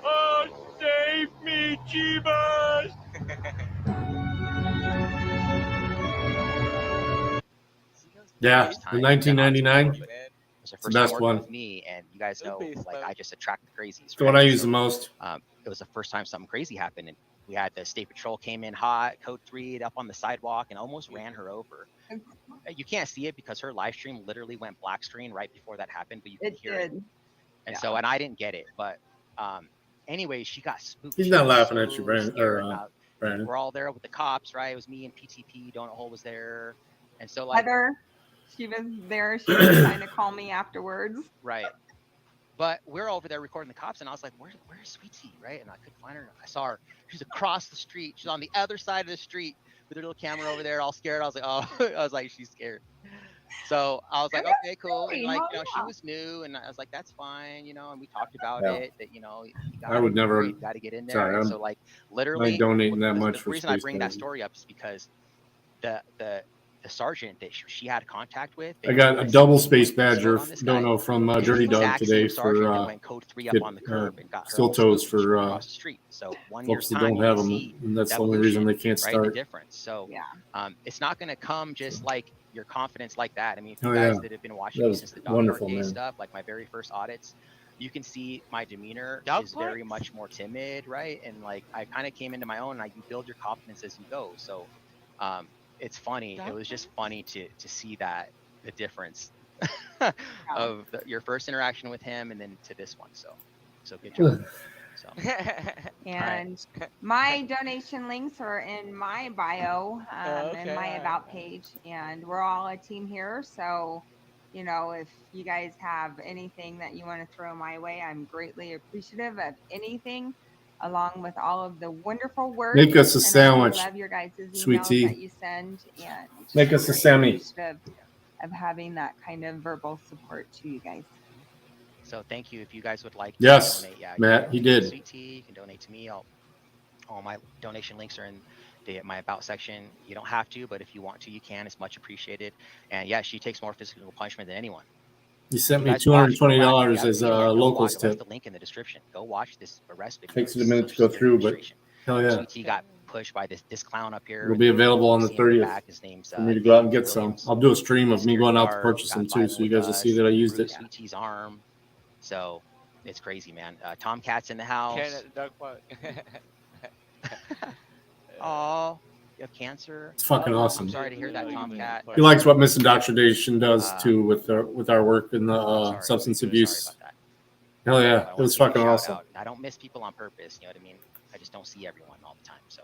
Oh, save me, Jeebus. Yeah, in 1999. It's the the first best time one. working with me, and you guys know, like, I just attract the crazies. It's the one I use the most. It was the first time something crazy happened, and we had the State Patrol came in hot, code 3 up on the sidewalk, and almost ran her over. You can't see it because her live stream literally went black screen right before that happened, but you can hear it. And so, and I didn't get it, but anyway, she got spooked. He's She not was laughing at so you, Brandon. scared Or, about- Brandon. We're all there with the cops, right? It was me and PTP. Donut Hole was there, and so like Heather, she was there. She was trying to call me afterwards. right. But we're over there recording the cops, and I was like, where's Sweet Tea, right? And I couldn't find her. I saw her. She's across the street. She's on the other side of the street with her little camera over there, all scared. I was like, oh, I was like, she's scared. So I was like, okay, cool. And like, she was new, and I was like, that's fine, and we talked about Yeah. it, that, you I would never. got to get in there. Sorry, And I'm so like, literally, not donating that much the for reason I space bring that station. story up is because the the sergeant that she had contact with. I got a double space badger. Don't know from is Dirty the Dog exact today same sergeant that for went code 3 up on the curb and got her steel all toes smoked for across the street. So 1 year's folks that time, don't you have can them, see and that's the the only reason they evolution, can't right? The start. difference. So it's not going to come just like your confidence like that. I mean, if you Oh, guys yeah. that have been watching That me was since the dog wonderful, park day man. stuff, like my very first audits, you can see my demeanor is very much more timid, right? And like I kind of came into my own. Like you build your confidence as you go. So it's funny. It was just funny to see that the difference of your first interaction with him and then to this one. So good job. So And my donation links are in my bio and my about page, and we're all a team here. So, you know, if you guys have anything that you want to throw my way, I'm greatly appreciative of anything, along with all of the wonderful work. Make us a and sandwich, I love your guys' sweet emails tea. that you send, and Make us a very Sammy. appreciative of having that kind of verbal support to you guys. So thank you. If you guys would like to Yes, donate, you Matt, can he donate to did. Sweet Tea, you can donate to me. All my donation links are in my about section. You don't have to, but if you want to, you can. It's much appreciated. And yeah, she takes more physical punishment than anyone. He sent You me guys watch, go back. If you $220 haven't as seen it a yet, go locals watch. What's tip. the link in the description? Go watch this arrest video. Takes it a It's minute to such go a good through, but demonstration. hell yeah. Sweet Tea got pushed by this clown up here. It'll be available on the 30th His name's for me to go out and get Williams. some. I'll do a stream of me Security going out to guard purchase got them too, violent so you with guys will see us, that I used bruised it. Sweet Tea's arm. So it's crazy, man. Tomcat's in the house. Karen at the dog park. Oh, you have cancer. It's fucking awesome. I'm sorry to hear that, Tomcat. He likes what Miss Indoctrination does too with our work in the substance abuse. Hell yeah, it was fucking awesome. I don't miss people on purpose. You know what I mean? I just don't see everyone all the time. So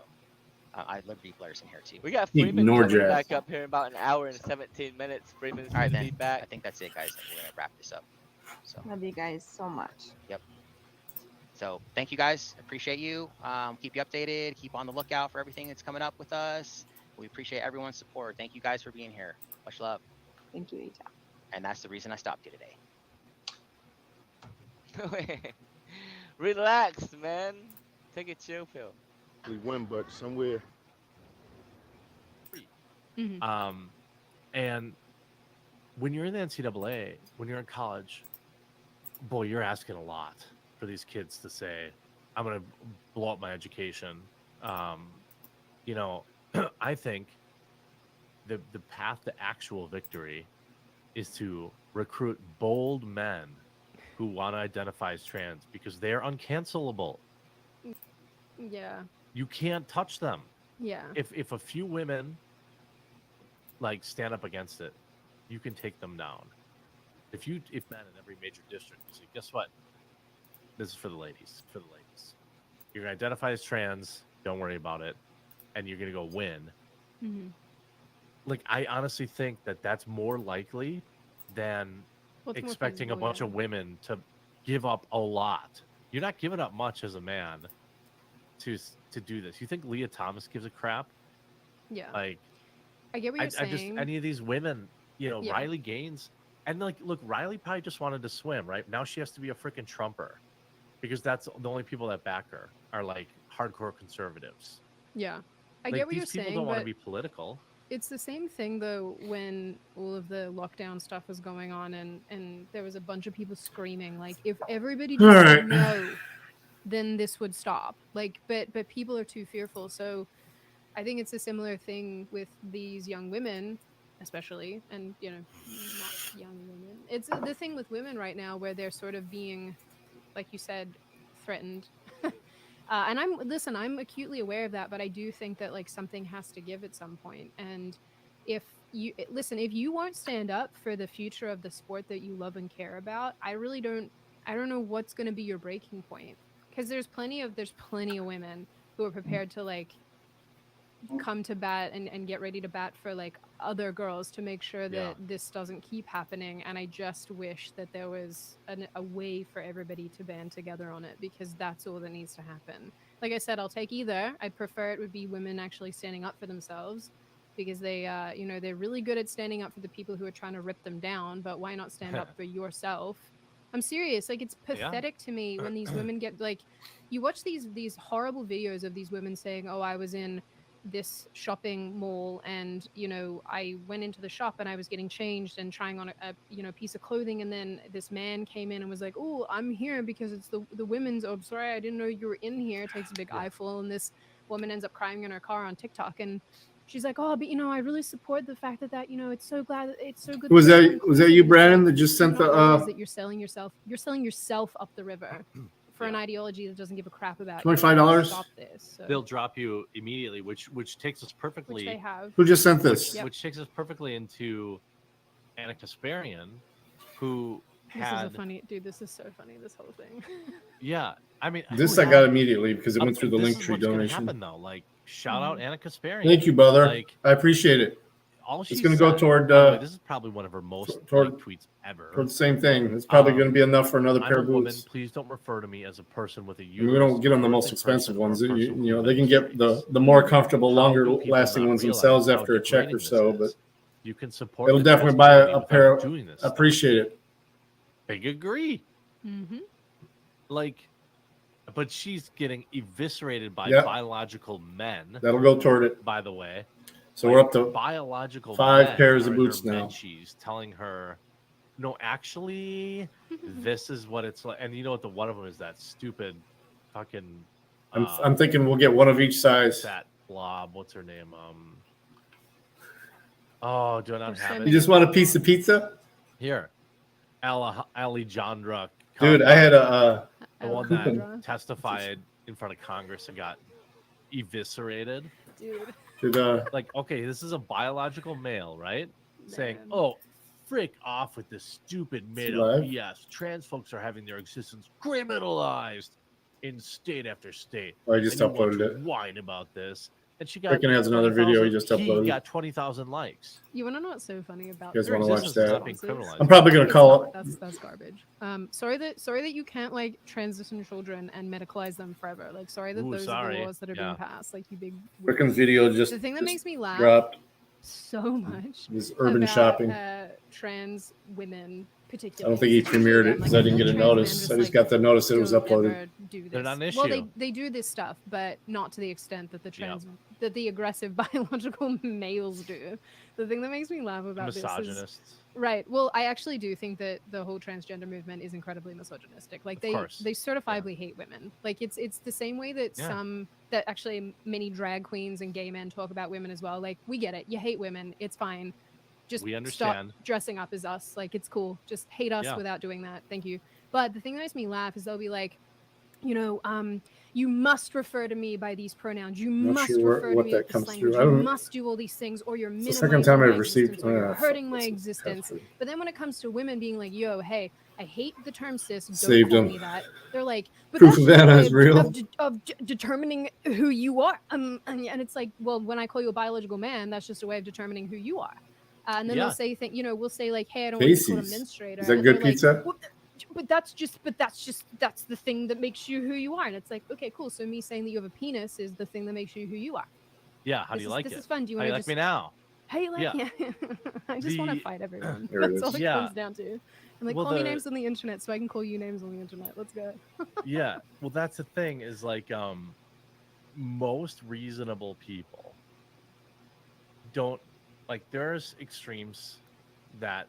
I Liberty Blair's in here too. We got Freeman Ignore coming Jack. back up here in about an hour and 17 minutes. Freeman's All right, gonna then. be back. I think that's it, guys. We're gonna wrap this up. So Love you guys so much. Yep. So thank you guys. Appreciate you. Keep you updated. Keep on the lookout for everything that's coming up with us. We appreciate everyone's support. Thank you guys for being here. Much love. Thank you, Ita. And that's the reason I stopped you today. Relax, man. Take a chill pill. We win, but somewhere. And when you're in the NCAA, when you're in college, boy, you're asking a lot for these kids to say, I'm going to blow up my education. You know, I think the path to actual victory is to recruit bold men who want to identify as trans because they're uncancelable. Yeah. You can't touch them. Yeah. If a few women like stand up against it, you can take them down. If men in every major district, you say, guess what? This is for the ladies. For the ladies, you're gonna identify as trans. Don't worry about it, and you're gonna go win. Mm-hmm. Like I honestly think that that's more likely than expecting a bunch of women to give up a lot. You're not giving up much as a man to do this. You think Leah Thomas gives a crap? Yeah. Like, I get what you're saying. I just any of these women, you know, Yeah. Riley Gaines, and like, look, Riley probably just wanted to swim, right? Now she has to be a freaking Trumper because that's the only people that back her are like hardcore conservatives. Yeah. I Like, get what these you're people saying, don't want to but be political. it's the same thing though when all of the lockdown stuff was going on and there was a bunch of people screaming like if everybody just All said right. no, then this would stop. Like but people are too fearful. So I think it's a similar thing with these young women, especially, and you know, not young women. It's the thing with women right now where they're sort of being, like you said, threatened. And I'm acutely aware of that, but I do think that like something has to give at some point. And if you won't stand up for the future of the sport that you love and care about, I don't know what's going to be your breaking point. Because there's plenty of women who are prepared to like come to bat and get ready to bat for like other girls to make sure that this doesn't keep happening. And I just wish that there was a way for everybody to band together on it, because that's all that needs to happen. Like I said, I'll take either. I'd prefer it would be women actually standing up for themselves, because they they're really good at standing up for the people who are trying to rip them down, but why not stand up for yourself? I'm serious. Like, it's pathetic to me when these women get like, you watch these horrible videos of these women saying, oh, I was in this shopping mall, and I went into the shop and I was getting changed and trying on a piece of clothing, and then this man came in and was like, "Oh, I'm here because it's the women's. Oh, I'm sorry, I didn't know you were in here." Takes a big eyeful, and this woman ends up crying in her car on TikTok, and she's like, "Oh, but I really support the fact that it's so it's so good." Was that that you're was that inclusive." you, It's Brandon, like, that just do you sent not the realize that you're selling yourself up the river for an ideology that doesn't give a crap about you. $25? Stop this. So. They'll drop you immediately, which takes us perfectly. Which they have. Who just sent this? Which takes us perfectly into Anna Kasparian, who This had. is a funny dude. This is so funny. This whole thing. Yeah, I mean, This who I had- got immediately because it went through the this link is tree what's gonna donation. happen, though. Like, shout out Anna Kasparian. Thank you, brother. Like, I appreciate it. all It's she's going to go said- toward. by the way, this is probably one of her most liked tweets ever. Toward the same thing. It's probably going to be enough for another I'm pair a of woman. boots. Please don't refer to me as a person with a I uterus. mean, we don't get them the or most a expensive person or a ones. person who They can get the more comfortable, How longer do people lasting not ones realize themselves how after a check degrading or this so. is? But You can support. it'll the definitely trans buy community a without pair. doing this. Appreciate it. Big agree. Mm-hmm. Like, but she's getting eviscerated by Yep. biological men. That'll go toward it. By the way, So we're up to biological 5 men pairs are of in her boots now. menchies telling her, no, actually, this is what it's like. And you know what? The one of them is that stupid, fucking. I'm thinking we'll get one of each size. That blob. What's her name? Oh, do I not have it? You just want a piece of pizza? Here, Alejandra. Dude, I had a the one coupon. that testified in front of Congress and got eviscerated. Dude. Did, like, okay, this is a biological male, right? Saying, "Oh, frick off with this stupid made-up live? BS. Trans folks are having their existence criminalized in state after state." Oh, I just and you want uploaded to it. Whine about this, and she got. Freaking has another video he 20,000 just uploaded. He got 20,000 likes. You want to know what's so funny about You guys their wanna watch existence that? responses? I'm probably gonna It's call not- it- That's garbage. Sorry that you can't like transition children and medicalize them forever. Like sorry that Ooh, those are sorry. the laws that are Yeah. being passed. Like you big. Frickin' weirdos. video just- The thing that just makes me laugh dropped. so much. This urban about, shopping. Trans women, I particularly. don't think he premiered it because I didn't get a notice. I just got the notice that it was uploaded. Do this. They're not an Well, issue. they do this stuff, but not to the extent that the aggressive biological males do. The thing that makes me laugh about this is Misogynists. right. Well, I actually do think that the whole transgender movement is incredibly misogynistic. Like Of course. they certifiably hate women. Like it's the same way that Yeah. that actually many drag queens and gay men talk about women as well. Like we get it. You hate women. It's fine. Just We stop understand. dressing up as us. Like it's cool. Just hate us Yeah. without doing that. Thank you. But the thing that makes me laugh is they'll be like, you must refer to me by these pronouns. You Not must sure refer to what me that with this comes language. through. I You don't- must do all these things, or you're It's minimizing the second time my I've received. existence, or you're Ah, hurting fuck, my this is existence. effort. But then when it comes to women being like, "Yo, hey, I hate the term cis. Don't Saved call them. me that." They're like, "But Proof that's of just a Anna way is real. of determining who you are." And it's like, well, when I call you a biological man, that's just a way of determining who you are. And then Yeah. they'll say, we'll say like, "Hey, I don't want to be called a Faces. menstruator." Is that and good they're like, pizza? "Well, but that's the thing that makes you who you are." And it's like, okay, cool. So me saying that you have a penis is the thing that makes you who you are. Yeah. How do This you is- like this it? is fun. Do you How wanna like just- me now? How you like? Yeah. Yeah. I just want to The- fight everyone. There it That's all is. it Yeah. comes down to. I'm like, Well, call me the- names on the internet so I can call you names on the internet. Let's go. Yeah. Well, that's the thing is like most reasonable people don't like there's extremes that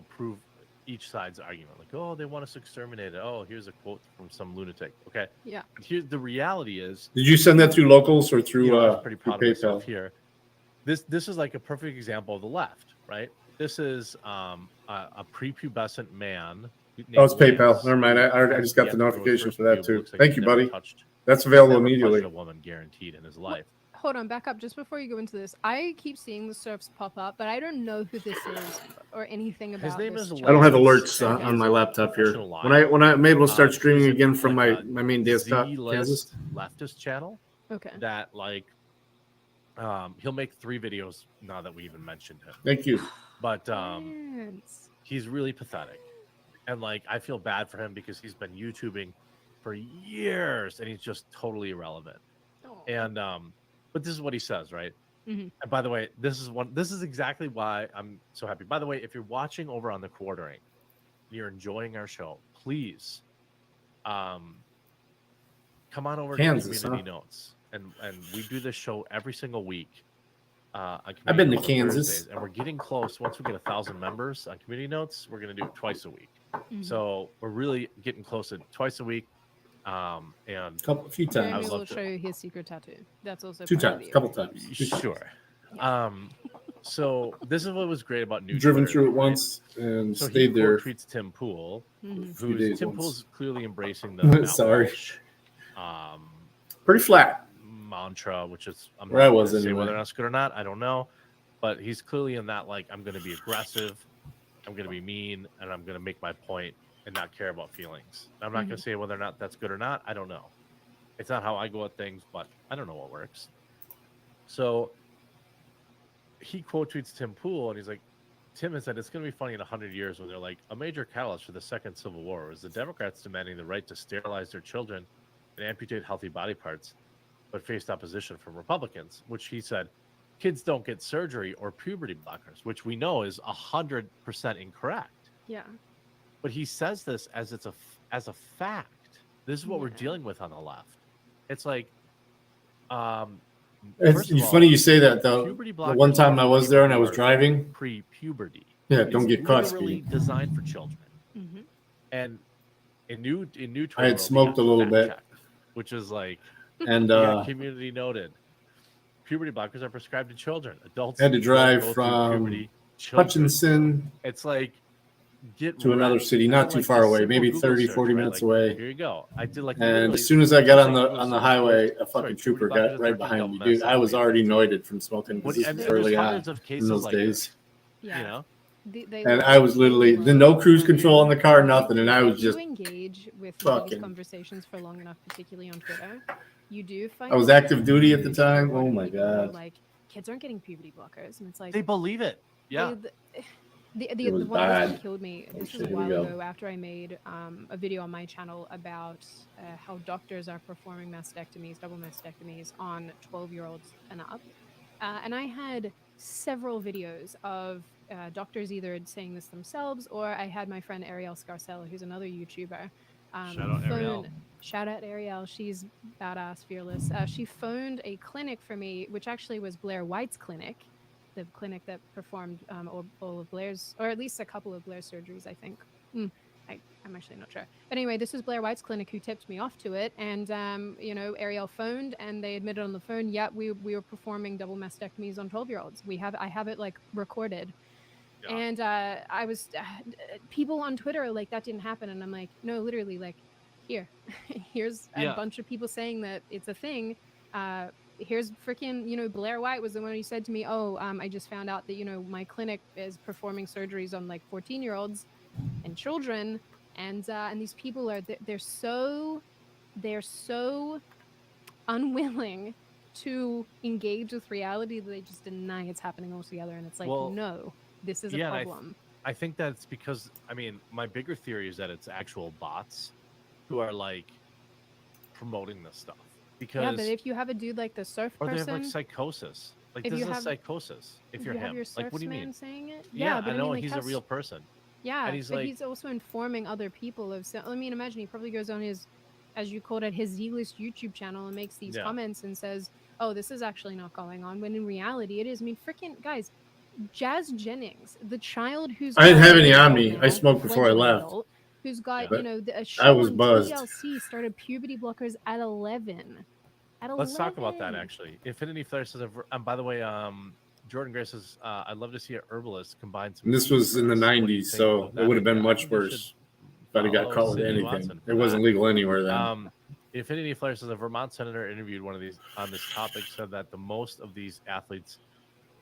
prove each side's argument. Like, oh, they want us exterminated. Oh, here's a quote from some lunatic. Okay. Yeah. But here's the reality is. Did you send that through locals or through I was pretty through proud of myself PayPal? here. This is like a perfect example of the left, right? This is a prepubescent man. Oh, it's named PayPal. Lance, Never mind. I who just got the after his notification first for that pube too. looks like Thank he's you, never buddy. touched- That's he's available never touched immediately. a woman guaranteed in his life. Hold on, back up just before you go into this. I keep seeing the surfs pop up, but I don't know who this is or anything about name this. is I don't have Lance. alerts on my laptop here. Professional When I'm able to start he's streaming a- again from like my a main desktop, Z-list Kansas. leftist channel. Okay. That like he'll make 3 videos now that we even mentioned him. Thank you. But he's really pathetic. And like I feel bad for him because he's been YouTubing for years and he's just totally irrelevant. And but this is what he says, right? Mhm. And by the way, this is exactly why I'm so happy. By the way, if you're watching over on the Quartering, you're enjoying our show, please come on over Kansas, to Community huh? Notes and we do this show every single week. On I've been to Community Notes on Kansas. Thursdays, and we're getting close. Once we get 1,000 members on Community Notes, we're going to do it twice a week. So we're really getting close to twice a week. And a few times. Jeremy will show you his secret tattoo. That's also Two part of times, the couple times. Sure. So this is what was great about new Driven Twitter, through it right? once and So stayed he there. tweets Tim Pool, few days Tim once. Pool's clearly embracing the Matt Sorry. Walsh, Pretty flat. mantra, which is I'm Where I not was gonna say anyway. whether or not it's good or not, I don't know, but he's clearly in that like I'm going to be aggressive, I'm going to be mean, and I'm going to make my point and not care about feelings. I'm not going to say whether or not that's good or not. I don't know. It's not how I go at things, but I don't know what works. So he quote tweets Tim Pool, and he's like, Tim has said it's going to be funny in 100 years when they're like, a major catalyst for the Second Civil War was the Democrats demanding the right to sterilize their children and amputate healthy body parts, but faced opposition from Republicans, which he said, kids don't get surgery or puberty blockers, which we know is 100% incorrect. Yeah. But he says this as a fact. This is what we're dealing with on the left. It's like, It's funny you say that though. puberty The one blockers time I was there and I was are driving. Pre-puberty. Yeah, don't It's get caught literally speeding. designed for children. And in new Twitter I had world, smoked we a got little fact bit. check, which is like, And, community noted. Puberty blockers are prescribed to children. Adults had to don't drive go through from puberty. Children. Hutchinson It's like get to another wrecked. city, And not then, too like, far this away, simple maybe Google 30, search, 40 right? minutes Like, away. Here you go. I did like And literally as soon as I got on Google the on the search, highway, like, a fucking sorry, trooper puberty blockers got are right 13, behind don't me, mess dude. up I was with already noited from smoking because this and was there's early on hundreds of in cases those like days. this. Yeah. You know? And I was literally no cruise control on the car, nothing, and I was just you engage with these fucking. conversations for long enough, particularly on Twitter, you do find I was out active duty at the huge time. amount Oh of my people who are god, like kids aren't getting puberty blockers, and it's like They believe it. Yeah. It was one that bad. killed me. Oh, This shit, was a here we while go. ago after I made a video on my channel about how doctors are performing mastectomies, double mastectomies on 12-year-olds and up. And I had several videos of doctors either saying this themselves, or I had my friend Ariel Scarcella, who's another YouTuber. Shout out Ariel. Shout out Ariel. She's badass, fearless. She phoned a clinic for me, which actually was Blair White's clinic, the clinic that performed all of Blair's, or at least a couple of Blair's surgeries, I think. I'm actually not sure. But anyway, this was Blair White's clinic who tipped me off to it. And, Ariel phoned and they admitted on the phone, yeah, we were performing double mastectomies on 12-year-olds. I have it like recorded. Yeah. And I was, people on Twitter are like, that didn't happen. And I'm like, no, literally, like, here's a bunch of people saying that it's a thing. Here's freaking, Blair White was the one who said to me, I just found out that, my clinic is performing surgeries on like 14-year-olds and children. And these people are, they're so unwilling to engage with reality that they just deny it's happening altogether. And it's like, no, this is a problem. I think that's because, my bigger theory is that it's actual bots who are like promoting this stuff. Because yeah, but if you have a dude like the surf or person, they have like psychosis. Like this is psychosis. If you're him, your like what do you mean? Saying it? Yeah, but I know like, he's a real person. Yeah, and he's but like, he's also informing other people of. Imagine he probably goes on his, as you called it, his Z-list YouTube channel and makes these comments and says, "Oh, this is actually not going on," when in reality it is. Freaking guys, Jazz Jennings, the child who's I didn't have any on me. I smoked before I left. Adult, who's got a show I was on buzzed. TLC started puberty blockers at 11. Let's talk about that actually. Infinity Flare says, by the way, Jordan Gray says, I'd love to see a herbalist combine some. And this was in the 90s, so it would have been much worse if I'd have got caught with anything. It wasn't legal anywhere then. Infinity Flare says a Vermont senator interviewed one of these on this topic said that the most of these athletes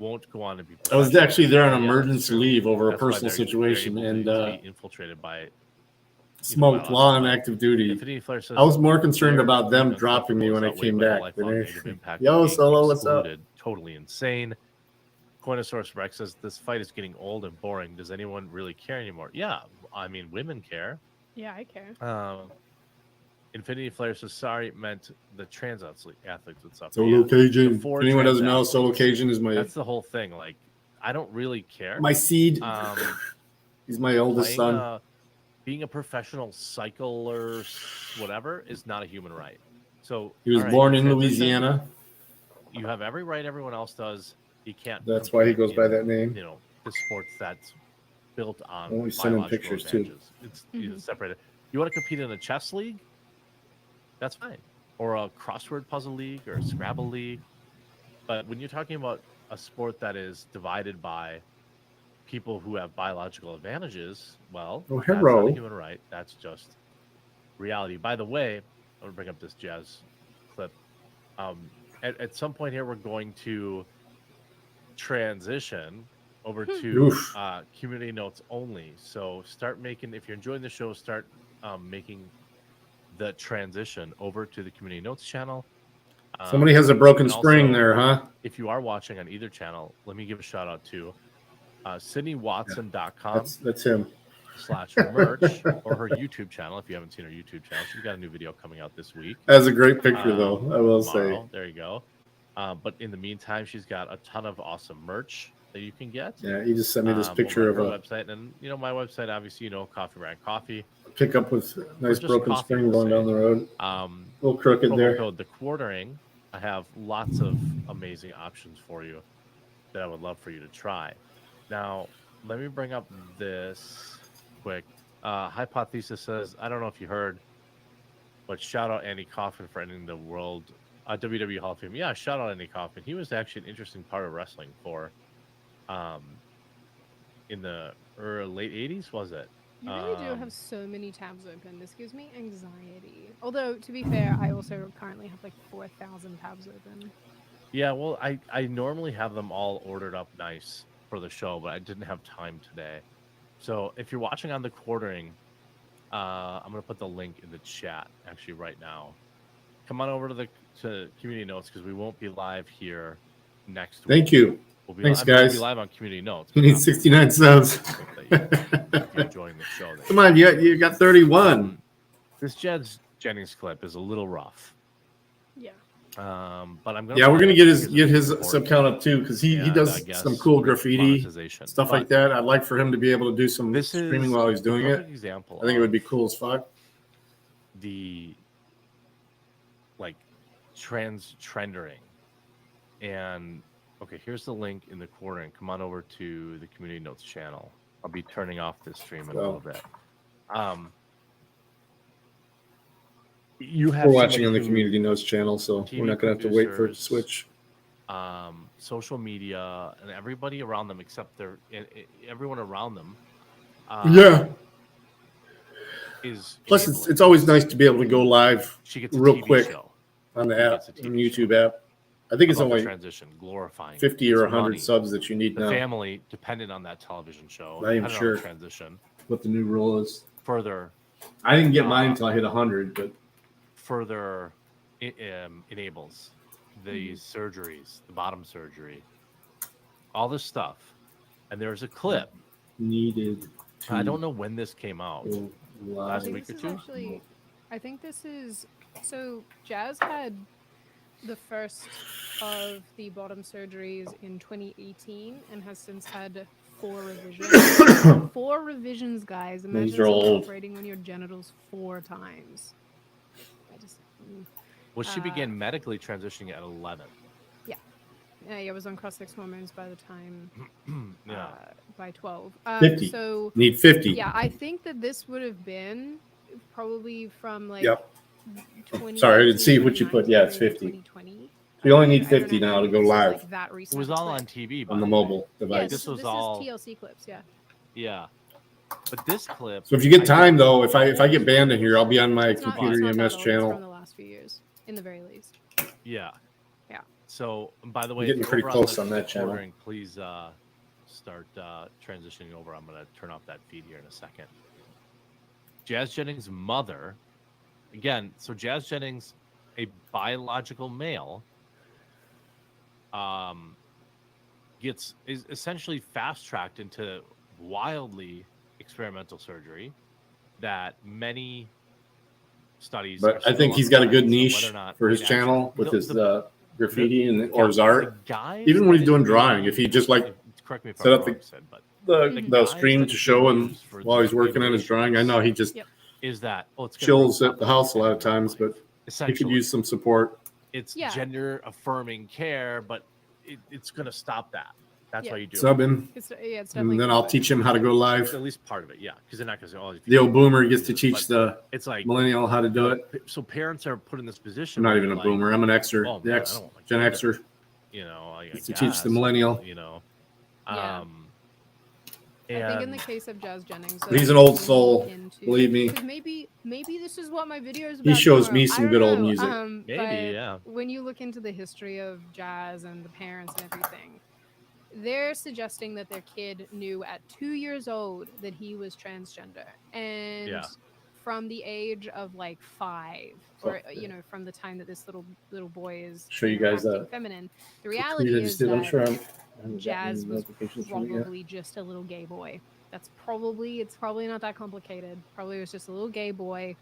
won't go on to be. I was actually there on emergency leave over a personal situation and infiltrated by smoked while on active duty. I was more concerned about them dropping me when I came back than anything. Yo, Solo, what's up? Totally insane. Coinosaurus Rex says this fight is getting old and boring. Does anyone really care anymore? Yeah, women care. Yeah, I care. Infinity Flare says sorry meant the trans athletes would suffer. Solo Cajun. If anyone doesn't know, Solo Cajun is my. That's the whole thing. Like, I don't really care. My seed. He's my oldest son. Being a professional cycler, whatever, is not a human right. So He was all right, born you in transition, Louisiana. You have every right everyone else does. You can't. That's why he compete goes by in, that name. You know, the sports that's built on Only send him biological pictures, too. advantages. It's separated. You want to compete in a chess league? That's fine. Or a crossword puzzle league or a Scrabble league. But when you're talking about a sport that is divided by people who have biological advantages, well, Oh, that's not hero. a human right. That's just reality. By the way, I'm going to bring up this jazz clip. At some point here, we're going to transition over to Oof. community notes only. So start making, if you're enjoying the show, start making the transition over to the community notes channel. Somebody has a broken and spring also, there, huh? If you are watching on either channel, let me give a shout out to SydneyWatson.com. That's him. /merch or her YouTube channel. If you haven't seen her YouTube channel, she's got a new video coming out this week. That's a great picture, though, I will tomorrow. say. There you go. But in the meantime, she's got a ton of awesome merch that you can get. Yeah, he just sent me this picture over of her a website, and you know my website, obviously, Coffee Brand Coffee. pickup with nice just broken coffee, spring we'll going say. down the road. A little crooked Promo there. code the quartering. I have lots of amazing options for you that I would love for you to try. Now, let me bring up this quick. Hypothesis says, I don't know if you heard, but shout out Andy Kaufman for ending the world WWE Hall of Fame. Yeah, shout out Andy Kaufman. He was actually an interesting part of wrestling for in the late 80s, was it? You really do have so many tabs open. This gives me anxiety. Although, to be fair, I also currently have like 4,000 tabs open. Yeah, well, I normally have them all ordered up nice for the show, but I didn't have time today. So if you're watching on the quartering, I'm going to put the link in the chat actually right now. Come on over to Community Notes because we won't be live here next week. Thank you. Thanks, guys. We'll be live on Community Notes. You need 69 subs. If you're enjoying the show. Come on, you got 31. This Jed Jennings clip is a little rough. Yeah. But I'm gonna. Yeah, we're gonna get his sub count up too because he does some cool graffiti stuff like that. I'd like for him to be able to do some streaming while he's doing it. Example. I think it would be cool as fuck. The trendering, and okay, here's the link in the quarter, and come on over to the Community Notes channel. I'll be turning off this stream in a little bit. You have we're watching on the Community Notes channel, so we're not gonna have to wait for it to switch. Social media and everybody around them, except everyone around them. Yeah. Plus, it's always nice to be able to go live real quick show. on the app, on the YouTube app. I think it's only transition, glorifying 50 or 100 subs that you need the now. family dependent on that television show. Not even sure transition. What the new rule is. Further, I didn't get mine until I hit 100, but further enables the surgeries, the bottom surgery, all this stuff. And there's a clip needed. I don't know when this came out. Last week or two. Actually, I think this is so. Jazz had the first of the bottom surgeries in 2018 and has since had 4 revisions. 4 revisions, guys. Imagine operating on your genitals 4 times. Well, she began medically transitioning at 11. Yeah. I was on cross-sex hormones by the time, by 12. 50. So need 50. Yeah, I think that this would have been probably from like. Yep. Sorry, I didn't see what you put. Yeah, it's 50. You only need 50 now to go live. It was all on TV. On the mobile device. Yeah, this was this all is TLC clips. Yeah. Yeah. But this clip. So if you get time though, if I get banned in here, I'll be on my computer EMS channel. It's from the last few years, in the very least. Yeah. Yeah. So by the way, getting pretty close on that channel. Please start transitioning over. I'm going to turn off that feed here in a second. Jazz Jennings' mother, again. So Jazz Jennings, a biological male, is essentially fast tracked into wildly experimental surgery that many studies. But I think he's got a good niche for his channel with his graffiti or his art. Even when he's doing drawing, if he just correct me if set I'm up wrong, the stream to show him while he's working on his drawing, I know he just is that chills at the house a lot of times, but He could use some support. It's Yeah. gender affirming care, but it's going to stop that. That's why you do Sub it. him. It's And definitely then I'll teach him how to go live. At least part of it, yeah. Because they're not going to say, oh, if you The old do boomer it, gets to but teach the it's like millennial how to do it. So parents are put in this position. I'm not where even a they're boomer. like, I'm an Xer. oh, The man, X, I don't want my Gen kid to- Xer. You know, I It's to teach the guess, millennial. You know, Yeah. I think in the and case of Jazz Jennings, But he's an old when you soul, look into- believe me. 'cause maybe this is what my video is He about. shows tomorrow. me I some don't good old know, music. Maybe, but yeah. when you look into the history of jazz and the parents and everything, they're suggesting that their kid knew at 2 years old that he was transgender, and Yeah. from the age of like 5, or from the time that this little boy is Show you guys acting that feminine. The tweet reality I is just did. I'm that sure I haven't gotten Jazz any was notifications from it yet. probably just a little gay boy. It's probably not that complicated. Probably was just a little gay boy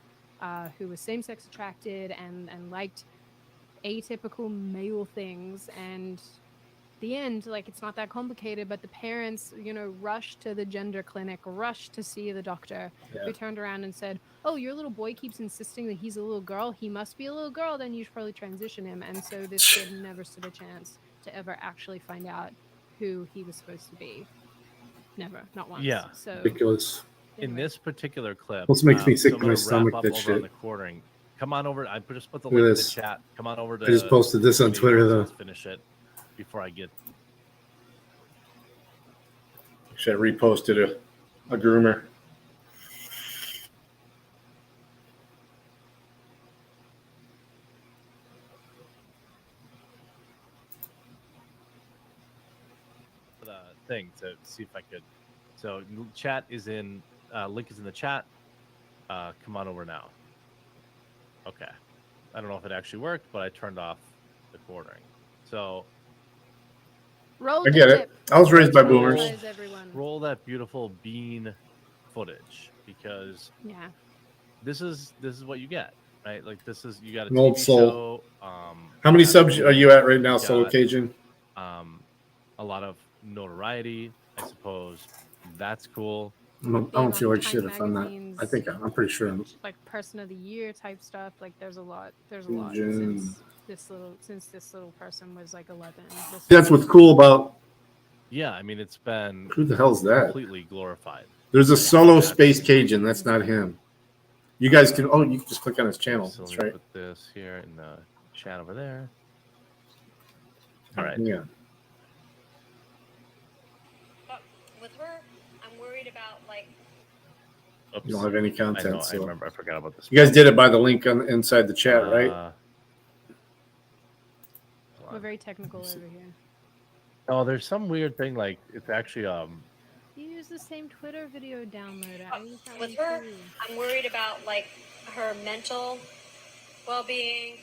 who was same-sex attracted and liked atypical male things. And the end, like, it's not that complicated, but the parents, rushed to the gender clinic, rushed to see the doctor, Yeah. who turned around and said, oh, your little boy keeps insisting that he's a little girl. He must be a little girl. Then you should probably transition him. And so this kid never stood a chance to ever actually find out who he was supposed to be. Never, not once. Yeah. So Ridiculous. In this particular clip, This makes me sick so I'm to my gonna stomach, wrap that up over shit. on the quartering. Come on over. I just put the Look at link in the this. chat. Come on over to. I just posted this on the Twitter, video, though. Let's finish it before I get. Should I reposted a groomer? The thing to see if I could. So chat is in. Link is in the chat. Come on over now. Okay. I don't know if it actually worked, but I turned off the quartering. So roll I get the it. clip. I was raised by Roll boomers. eyes, everyone. roll that beautiful bean footage, because Yeah. this is what you get, right? Like, this is, you got a An old TV soul. show. How many subs are you at right now, you Solo got, Cajun? A lot of notoriety, I suppose. That's cool. I don't feel like shit if I'm not. I think I'm pretty sure I'm. Like person of the year type stuff. Like there's a lot June. since this little person was like 11. That's what's cool about. Yeah, I mean, it's been Who the hell's that? completely glorified. There's a Solo Space Cajun. That's not him. You guys can. Oh, you can just click on his channel. So That's let me right. put this here in the chat over there. All right. Yeah. But with her, I'm worried about like. Oops. You don't have any I content. know, So. I remember. I forgot about this. You guys did it by the link on inside the chat, right? We're very technical over here. Oh, there's some weird thing, like it's actually You use the same Twitter video downloader. I use that With one her, too. I'm worried about like her mental well-being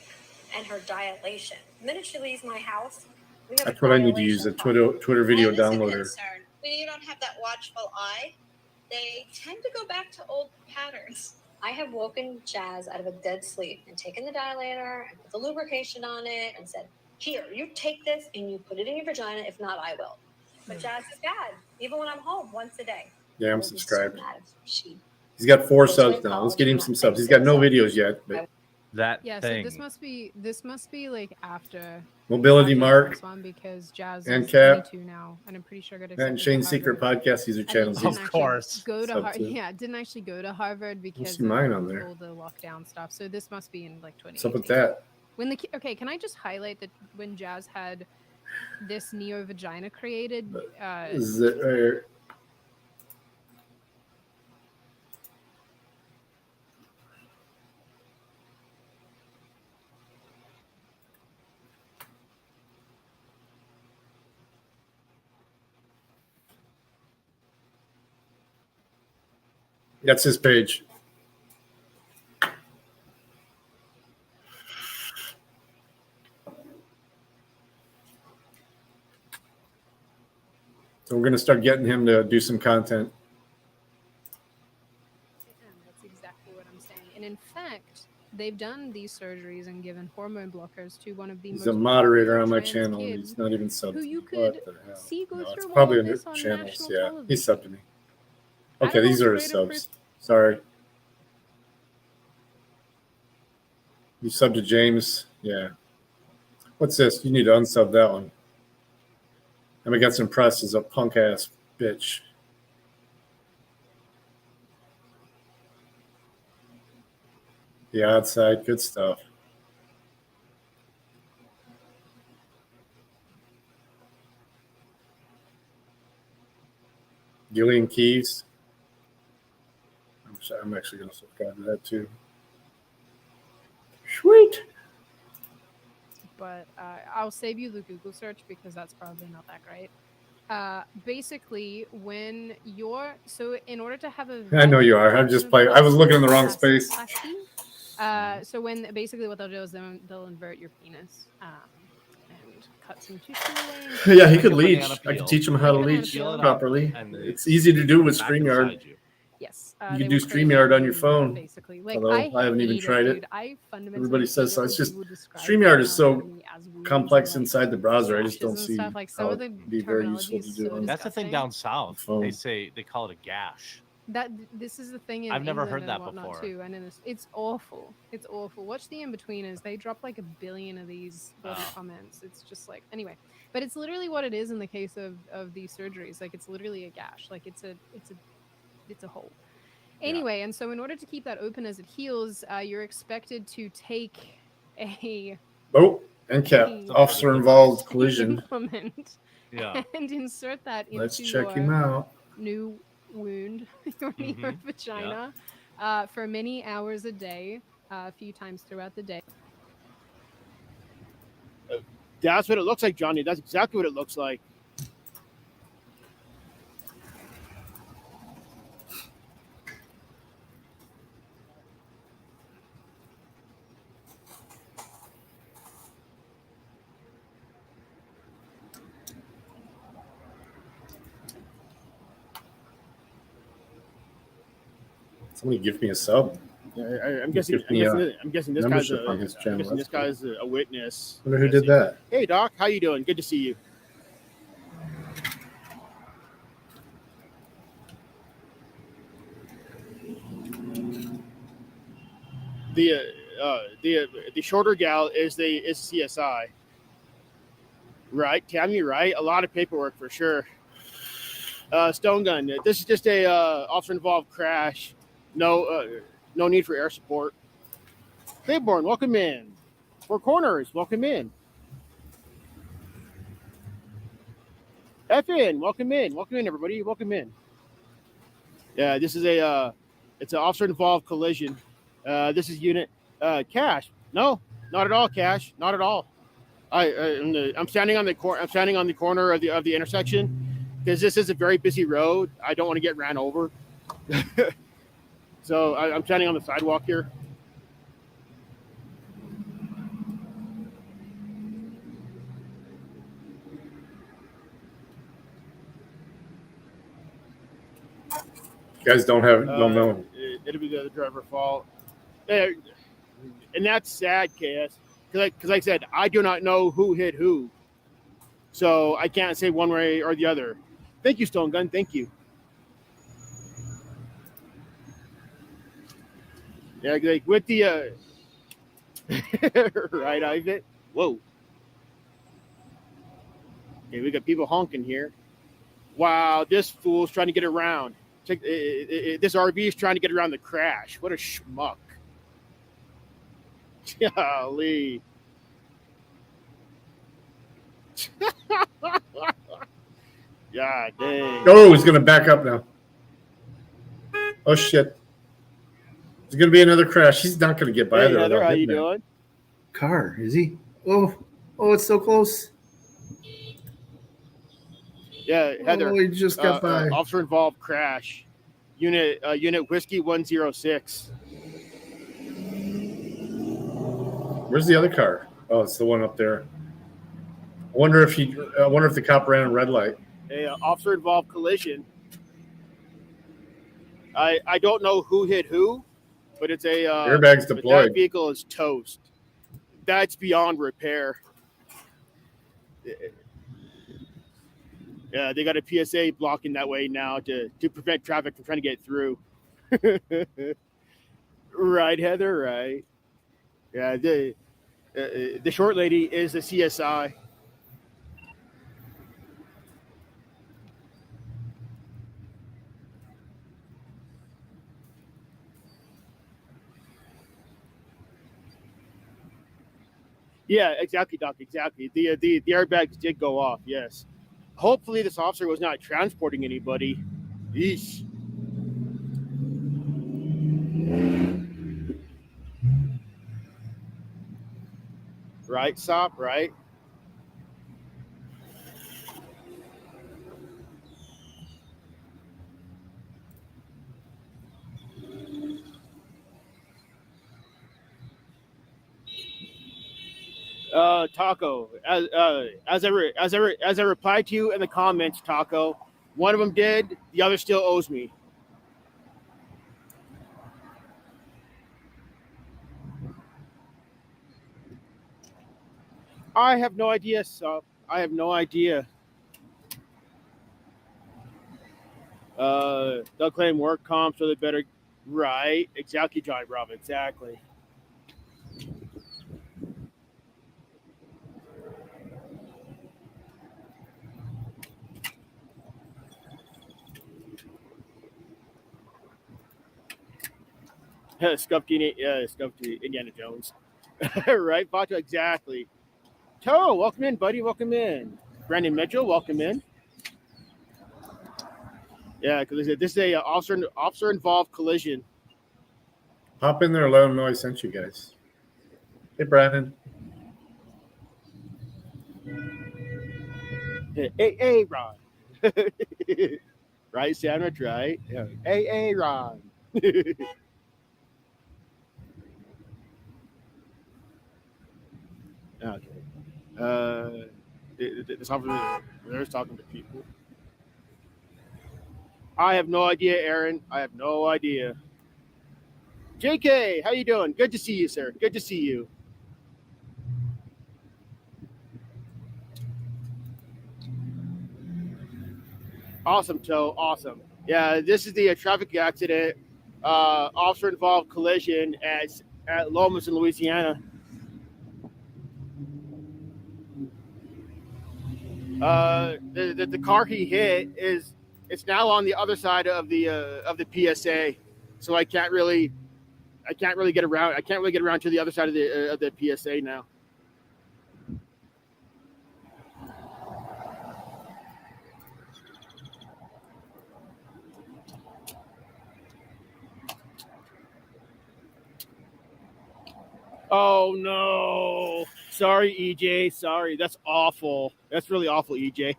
and her dilation. The minute she leaves my house, we have That's what I need to use, the Twitter video downloader. When you don't have that watchful eye, they tend to go back to old patterns. I have woken Jazz out of a dead sleep and taken the dilator and put the lubrication on it and said, here, you take this and you put it in your vagina. If not, I will. But Jazz is bad, even when I'm home once a day. Yeah, I'm I would be so subscribed. mad if she He's got 4 goes to subs now. Let's get him college some and subs. He's got no videos yet, but that Yeah, thing. so this must be like after Mobility after Mark this one, because Jazz and is Cap 22 now, and I'm pretty sure got and accepted to Shane's Secret Harvard. Podcast. These are And then channels. didn't He's actually go to sub Harvard. to. Yeah, didn't actually go to Harvard because see mine of on there. all the lockdown stuff. So this must be in like 2018. What's up with that? When okay, can I just highlight that when Jazz had this neo vagina created? Is it right here? That's his page. So we're going to start getting him to do some content. That's exactly what I'm saying. And in fact, they've done these surgeries and given hormone blockers to one of the He's most a moderator on my trans channel. kids He's not even subbed who to you me. could What the hell? see go No, through it's all probably of under this on channels. national Yeah, television. he's subbed to me. I Okay, don't know these if are his greater subs. Sorry. You sub to James. Yeah. What's this? You need to unsub that one. I'm against impressed is a punk ass bitch. The outside, good stuff. Gillian Keys. I'm actually going to subscribe to that too. Sweet. But I'll save you the Google search because that's probably not that great. Basically, when you're in order to have a I know you are. I'm just playing. I was looking in the wrong space. So when basically what they'll do is they'll invert your penis and cut some tissue away. Yeah, he could leech. I could teach him how to leech properly. It's easy to do with StreamYard. Yes, You can do StreamYard on your phone. Basically, like Although I haven't even tried it. Dude. I fundamentally Everybody says so. hate it It's when just people describe StreamYard is so anatomy as wounds complex and, inside the browser. I just don't gashes and see stuff. Like some how of the it'd be very useful to terminology is do. so on That's the thing disgusting. down south. Phone. They call it a gash. This is the thing in I've never England heard and that whatnot before. too, and it's awful. It's awful. Watch the In-Betweeners. They drop like 1 billion of these bloody comments. It's just like anyway, but it's literally what it is in the case of these surgeries. Like it's literally a gash. Like it's a hole. Anyway, and so in order to keep that open as it heals, you're expected to take a and cap officer involved collision. implement and insert that into Let's check him out. new wound your vagina for many hours a day, a few times throughout the day. That's what it looks like, Johnny. That's exactly what it looks like. Somebody give me a sub. I'm guessing this guy's a witness. I wonder who did that. Hey, Doc, how you doing? Good to see you. The shorter gal is CSI, right? Tammy, right? A lot of paperwork for sure. Stone Gun. This is just a officer involved crash. No need for air support. Claiborne, welcome in. Four Corners, welcome in. FN, welcome in. Welcome in, everybody. Welcome in. Yeah, this is it's an officer involved collision. This is unit Cash. No, not at all, Cash. Not at all. I'm standing on the corner of the intersection because this is a very busy road. I don't want to get ran over. So I'm standing on the sidewalk here. You guys don't know. It'll be the driver's fault. And that's sad, KS. Because like I said, I do not know who hit who. So I can't say one way or the other. Thank you, Stone Gun. Thank you. Yeah, like with the right, Ivan. Whoa. Okay, we got people honking here. Wow, this fool's trying to get around. Check, this RV is trying to get around the crash. What a schmuck. Golly. God dang. Oh, he's gonna back up now. Oh shit. There's gonna be another crash. He's not gonna get by Hey, there. Heather, how you doing? Car, is he? Oh, it's so close. Yeah, Heather. Oh, he just got by. Officer involved crash. Unit Whiskey 106. Where's the other car? Oh, it's the one up there. I wonder if the cop ran a red light. A officer involved collision. I don't know who hit who, but it's a airbags deployed. That vehicle is toast. That's beyond repair. Yeah, they got a PSA blocking that way now to prevent traffic from trying to get through. Right, Heather, right. Yeah, the short lady is a CSI. Yeah, exactly, Doc. Exactly. The airbags did go off. Yes. Hopefully, this officer was not transporting anybody. Yeesh. Right, Sop. Right. Taco. As I replied to you in the comments, Taco. One of them did. The other still owes me. I have no idea, Sop. I have no idea. They'll claim work comp, so they better. Right. Exactly, John Rob. Exactly. Scuffed Indiana Jones. Right, Vato, exactly. Toe, welcome in, buddy. Welcome in. Brandon Mitchell, welcome in. Yeah, because this is a officer involved collision. Hop in there, let them know I sent you guys. Hey, Brandon. Hey, Ron. Right, sandwich, right? Yeah. Hey, Ron. Okay. This officer, they're talking to people. I have no idea, Aaron. I have no idea. JK, how you doing? Good to see you, sir. Good to see you. Awesome, Toe. Awesome. Yeah, this is the traffic accident. Officer involved collision at Lomas in Louisiana. The car he hit it's now on the other side of the PSA, so I can't really get around. I can't really get around to the other side of the PSA now. Oh no! Sorry, EJ. Sorry, that's awful. That's really awful, EJ.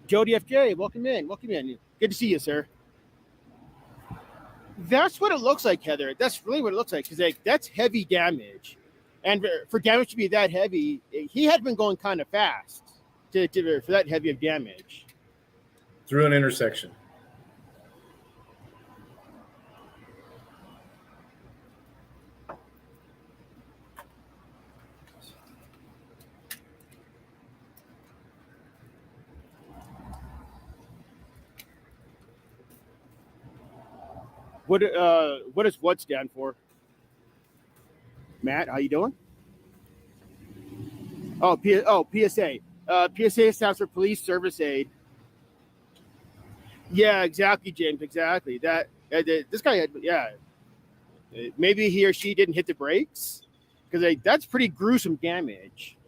Jody FJ, welcome in. Welcome in. Good to see you, sir. That's what it looks like, Heather. That's really what it looks like. Because that's heavy damage, and for damage to be that heavy, he had been going kind of fast for that heavy of damage Through an intersection. What does what stand for? Matt, how you doing? PSA. PSA stands for Police Service Aid. Yeah, exactly, James. Exactly. This guy had maybe he or she didn't hit the brakes because that's pretty gruesome damage.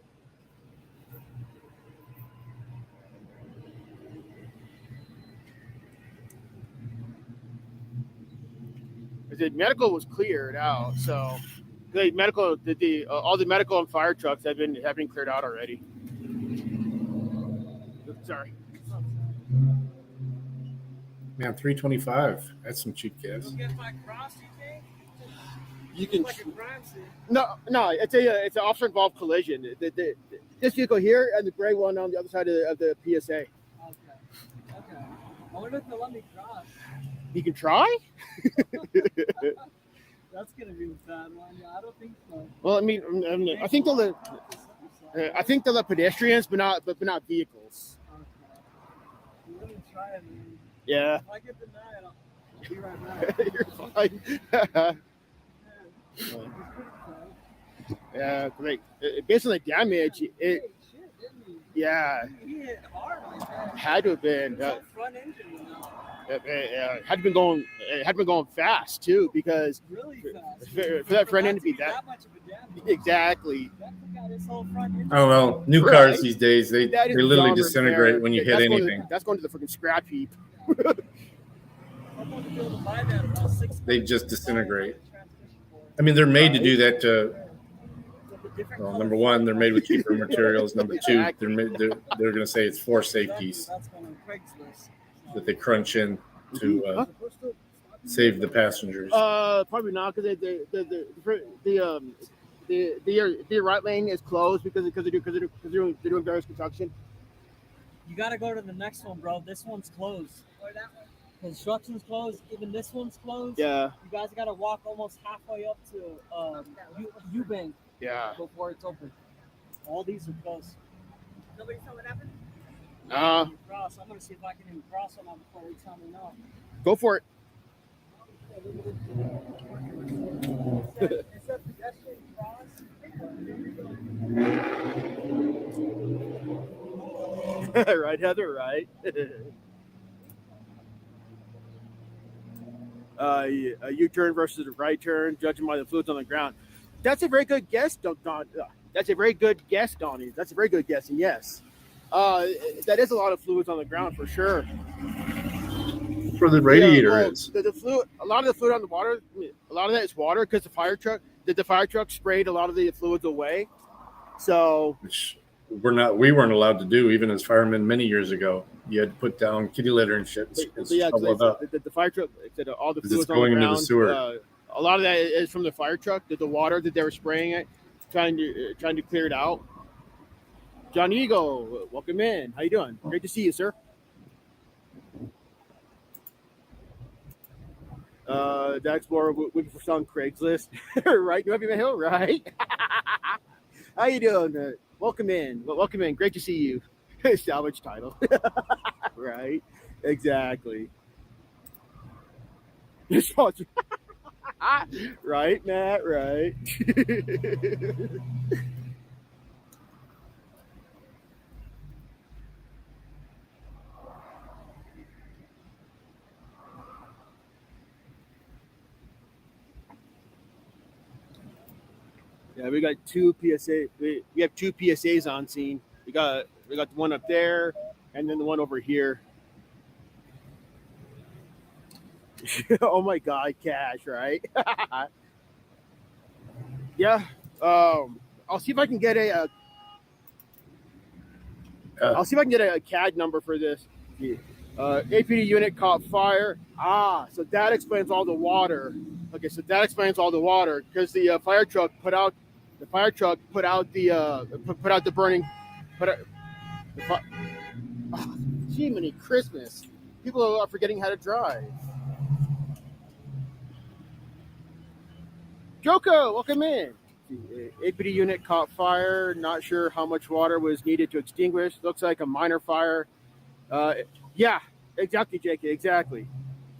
The medical was cleared out, so the medical, all the medical and fire trucks have been cleared out already. Sorry. Man, $3.25. That's some cheap gas. You can. No, it's an officer involved collision. This vehicle here and the gray one on the other side of the PSA. Okay. I wonder if they'll let me cross. You can try. That's gonna be a bad one. Yeah, I don't think so. Well, I mean, I think they'll let pedestrians, but not vehicles. I'm gonna try it. Yeah. If I get denied, I'll be right back. You're fine. Yeah, like based on the damage, it yeah He hit hard like that. had to have been. Front engine, you know. Had been going. It had been going fast too, because Really fast. for that front end to be that much of a damage. exactly. That took out his whole front engine. Oh well, new cars these days they That is literally beyond disintegrate repair. when you hit That's anything. That's going to the freaking scrap heap. I'm going to be able to buy that about 6 They just disintegrate. I mean, they're made to do that to. Well, number one, they're made with cheaper materials. Number two, they're going to say it's for safeties that they crunch in to save the passengers. Probably not, because the right lane is closed because they're doing various construction. You got to go to the next one, bro. This one's closed. Construction's closed. Even this one's closed. Yeah. You guys got to walk almost halfway up to Eubank. Yeah. Before it's open. All these are closed. Nobody saw what happened? Cross. I'm gonna see if I can even cross on that before we tell me no. Go for it. It's a pedestrian cross. Right, Heather, right? A U-turn versus a right turn, judging by the fluids on the ground. That's a very good guess, Don. That's a very good guess, Donnie. That's a very good guess, and yes. That is a lot of fluids on the ground for sure. For the radiator is. The fluid, a lot of the fluid on the water, a lot of that is water because the fire truck sprayed a lot of the fluids away. So which we weren't allowed to do even as firemen many years ago. You had to put down kitty litter and shit. The fire truck, all the fluids on the ground, into the sewer. A lot of that is from the fire truck, the water that they were spraying it, trying to clear it out. John Eagle, welcome in. How you doing? Great to see you, sir. The Explorer would be on Craigslist, right? New Happy Hill, right? How you doing? Welcome in. Welcome in. Great to see you. Salvage title, right? Exactly. Right, Matt? Right. Yeah, we got two PSA. We have two PSAs on scene. We got the one up there, and then the one over here. Oh my God, cash, right? Yeah. I'll see if I can get a CAD number for this. APD unit caught fire. So that explains all the water. Okay, so that explains all the water because the fire truck put out the burning. Jiminy Christmas! People are forgetting how to drive. Joko, welcome in. APD unit caught fire. Not sure how much water was needed to extinguish. Looks like a minor fire. Yeah, exactly, JK. Exactly.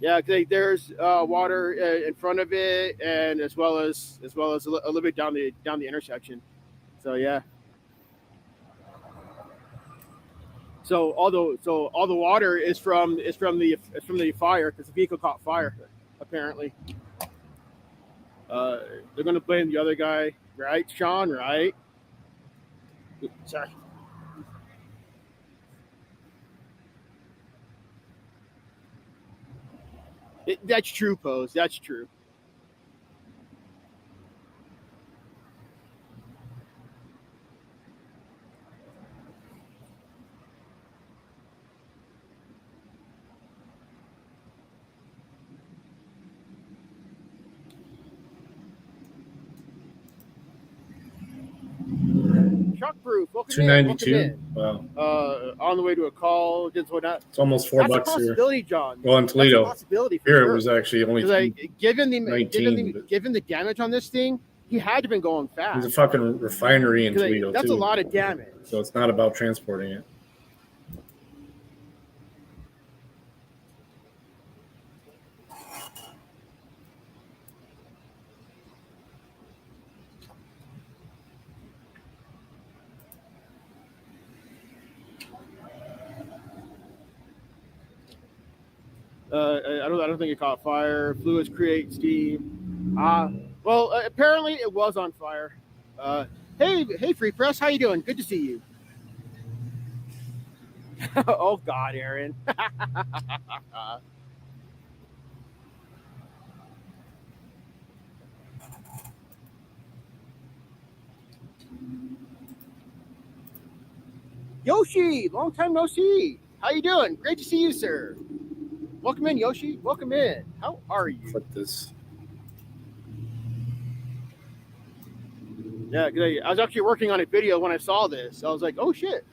Yeah, there's water in front of it, and as well as a little bit down the intersection. So yeah. So all the water is from the fire because the vehicle caught fire, apparently. They're gonna blame the other guy, right, Sean? Right? Sorry. That's true, Pose. That's true. Shockproof. Welcome 292. In. Wow. On the way to a call, just whatnot. It's almost $4 That's a possibility, here. John. Well, in Toledo. That's a possibility for here sure. it was actually only given the damage on this thing, he had to have been going fast. There's a fucking refinery in Toledo. That's too. a lot of damage. So it's not about transporting it. I don't think it caught fire. Fluids create steam. Well, apparently it was on fire. Hey, Free Press, how you doing? Good to see you. Oh God, Aaron. Yoshi, long time no see. How you doing? Great to see you, sir. Welcome in, Yoshi. Welcome in. How are you? Flip this. Yeah, I was actually working on a video when I saw this. I was like, oh shit.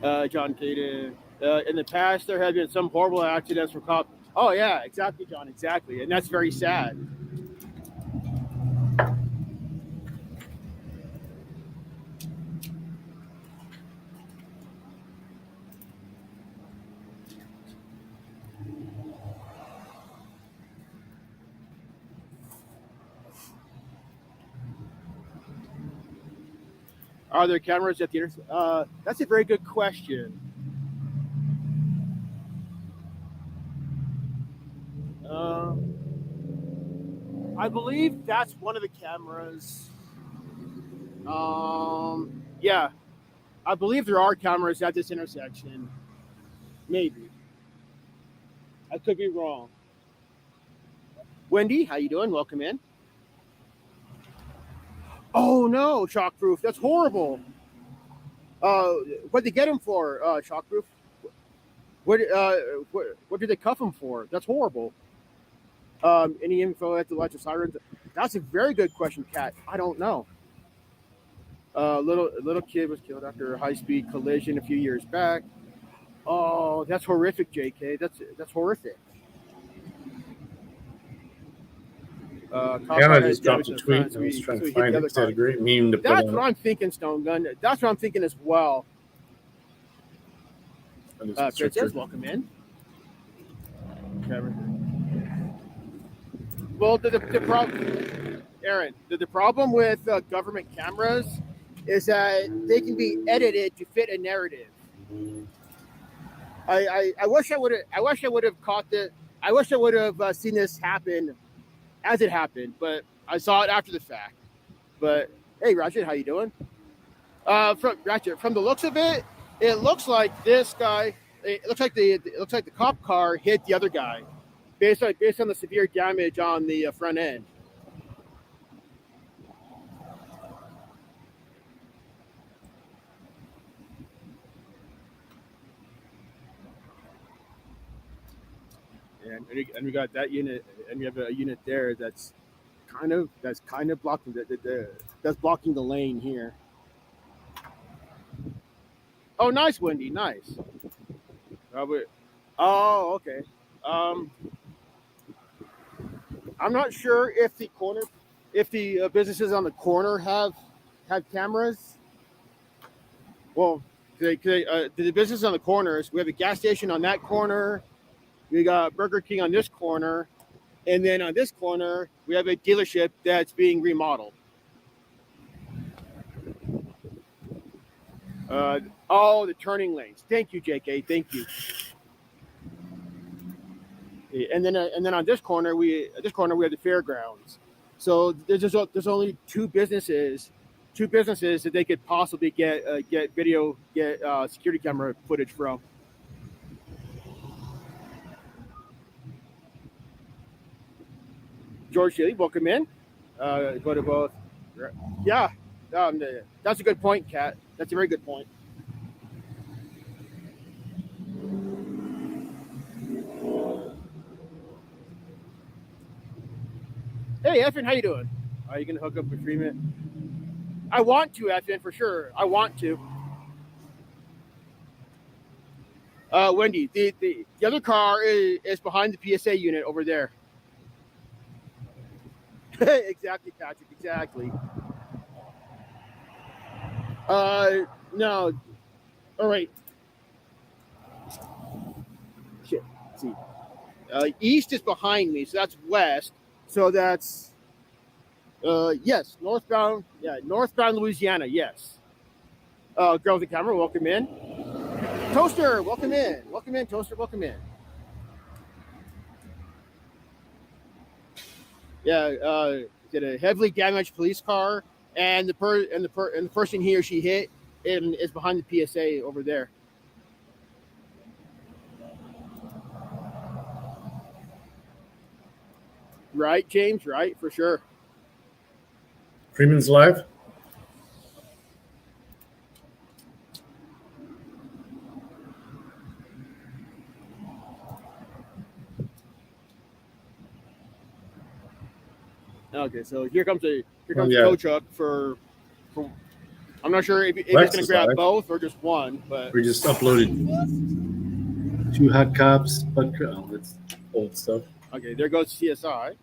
John Caden. In the past, there have been some horrible accidents for cops. Oh yeah, exactly, John, exactly, and that's very sad. Are there cameras at theaters? That's a very good question. I believe that's one of the cameras. Yeah, I believe there are cameras at this intersection. Maybe. I could be wrong. Wendy, how you doing? Welcome in. Oh no, Shockproof, that's horrible. What'd they get him for, Shockproof? What did they cuff him for? That's horrible. Any info at the electric sirens? That's a very good question, Kat. I don't know. Little kid was killed after a high-speed collision a few years back. Oh, that's horrific, JK. That's horrific. I just dropped a tweet. I was trying to find it. It's a great meme to put on. That's what I'm thinking, Stone Gun. That's what I'm thinking as well. Princess, welcome in. Well, the problem, Aaron, the problem with government cameras is that they can be edited to fit a narrative. I wish I would have caught the. I wish I would have seen this happen as it happened, but I saw it after the fact. But hey, Ratchet, how you doing? From the looks of it, it looks like this guy. It looks like the cop car hit the other guy, based on the severe damage on the front end. And we got that unit, and we have a unit there that's kind of blocking that's blocking the lane here. Oh, nice, Wendy, nice. Oh, okay. I'm not sure if the businesses on the corner have cameras. Well, the businesses on the corners, we have a gas station on that corner. We got Burger King on this corner, and then on this corner we have a dealership that's being remodeled. The turning lanes. Thank you, JK. Thank you. And then on this corner we have the fairgrounds. So there's only two businesses that they could possibly get security camera footage from. George Daly, welcome in. Go to both. Yeah, that's a good point, Kat. That's a very good point. Hey, Effin, how you doing? Are you gonna hook up with Freeman? I want to, Effin, for sure. I want to. Wendy, the other car is behind the PSA unit over there. Exactly, Patrick. Exactly. No. All right. Shit. Let's see. East is behind me, so that's west. So that's yes, northbound. Yeah, northbound Louisiana. Yes. Girls in camera, welcome in. Toaster, welcome in. Welcome in, Toaster. Welcome in. Yeah, did a heavily damaged police car, and the person he or she hit is behind the PSA over there. Right, James? Right, for sure. Freeman's live. Okay, so here comes a yeah. tow truck for I'm not sure if it's going to grab both or just one, but we just uploaded 2 hot cops, but oh, it's old stuff. Okay, there goes CSI.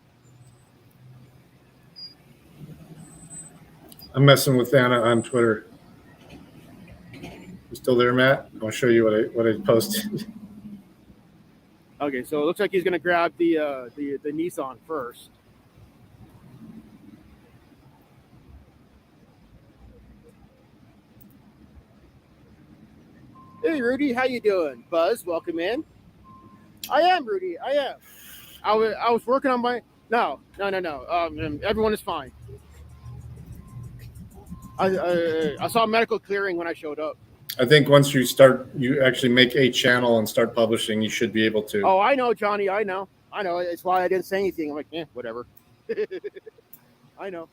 I'm messing with Anna on Twitter. You still there, Matt? I'll show you what I posted. Okay, so it looks like he's going to grab the Nissan first. Hey, Rudy, how you doing? Buzz, welcome in. I am, Rudy. I am. I was working on my... No. Everyone is fine. I saw medical clearing when I showed up. I think once you actually make a channel and start publishing, you should be able to. Oh, I know, Johnny. I know. It's why I didn't say anything. I'm like, whatever. I know.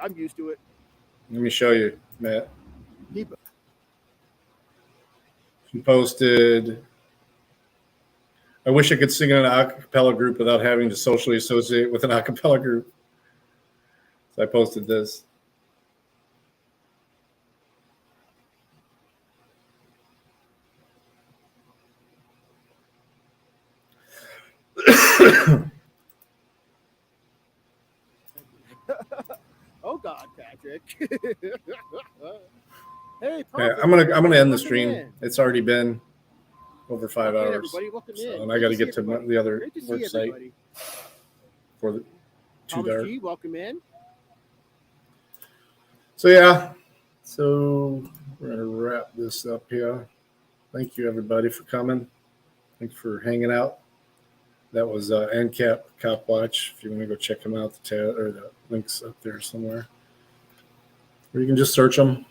I'm used to it. Let me show you, Matt. She posted, I wish I could sing in an a cappella group without having to socially associate with an a cappella group. So I posted this. Oh God, Patrick. Hey, yeah, I'm gonna end the stream. It's already been over 5 hours. So, and I got to get to the other work site for the Thomas G, welcome in. So yeah, so we're gonna wrap this up here. Thank you everybody for coming. Thanks for hanging out. That was NCAP Cop Watch. If you want to go check them out, the link's up there somewhere. Or you can just search them.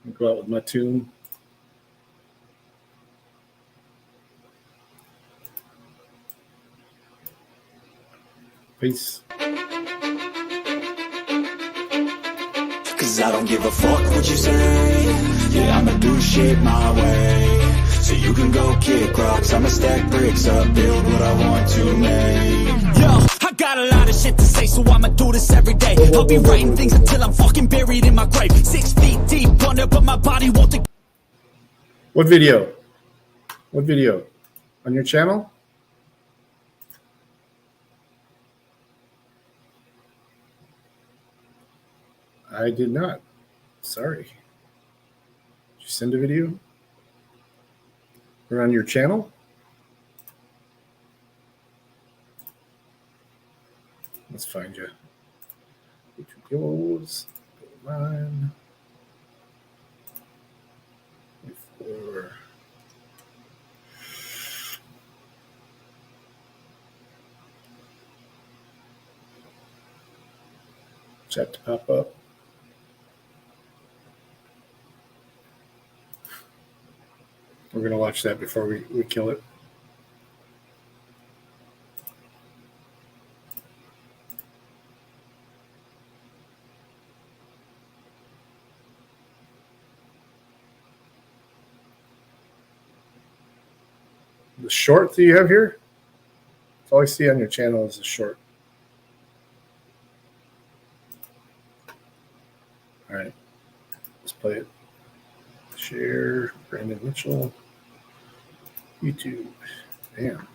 I'll go out with my tune. Peace. Cause I don't give a fuck what you say. Yeah, I'ma do shit my way. So you can go kick rocks, I'ma stack bricks up, build what I want to make. Yo, I got a lot of shit to say, so I'ma do this every day. I'll be writing things until I'm fucking buried in my grave. 6 feet deep under, but my body won't. What video? What video? On your channel? I did not. Sorry. Did you send a video? Or on your channel? Let's find you. Yours, mine. Before. Chat to pop up. We're going to watch that before we kill it. The short that you have here? That's all I see on your channel is the short. All right. Let's play it. Share. Brandon Mitchell. YouTube. Damn.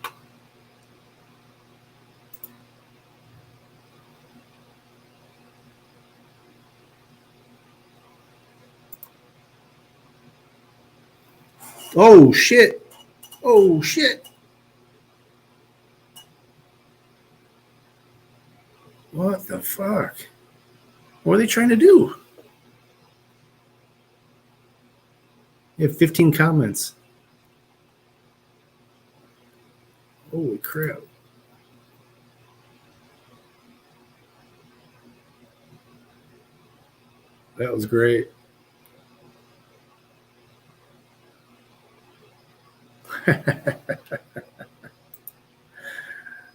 Oh, shit. Oh, shit. What the fuck? What are they trying to do? You have 15 comments. Holy crap. That was great.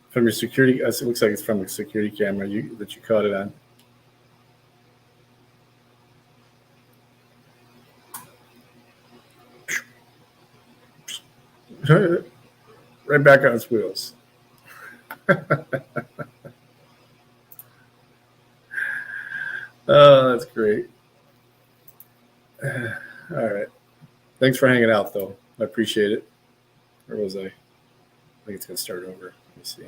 From your security, it looks like it's from a security camera that you caught it on. Right back on its wheels. Oh, that's great. All right. Thanks for hanging out, though. I appreciate it. Where was I? I think it's going to start over. Let me see.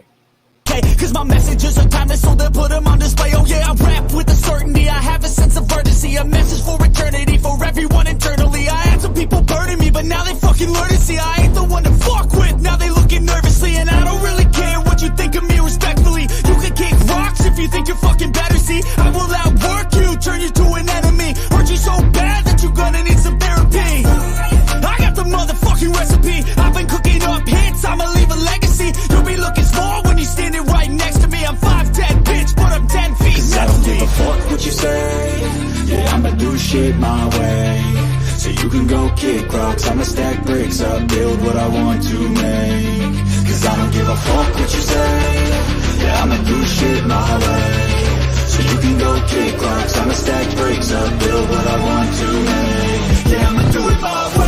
Cause my messages are timeless, so they'll put them on display. Oh yeah, I rap with a certainty, I have a sense of urgency, a message for eternity, for everyone internally. I had some people burning me, but now they fucking learn to see I ain't the one to fuck with, now they looking nervously. And I don't really care what you think of me respectfully. You can kick rocks if you think you're fucking better, see I will outwork you, turn you to an enemy. Hurt you so bad that you're gonna need some therapy. I got the motherfucking recipe, I've been cooking up hits, I'ma leave a legacy. You'll be looking small when you're standing right next to me. I'm 5'10", bitch, but I'm 10 feet next to me. I don't give a fuck what you say. Yeah, I'ma do shit my way. So you can go kick rocks, I'ma stack bricks up, build what I want to make. Cause I don't give a fuck what you say. Yeah, I'ma do shit my way. So you can go kick rocks, I'ma stack bricks up, build what I want to make. Yeah, I'ma do it my way.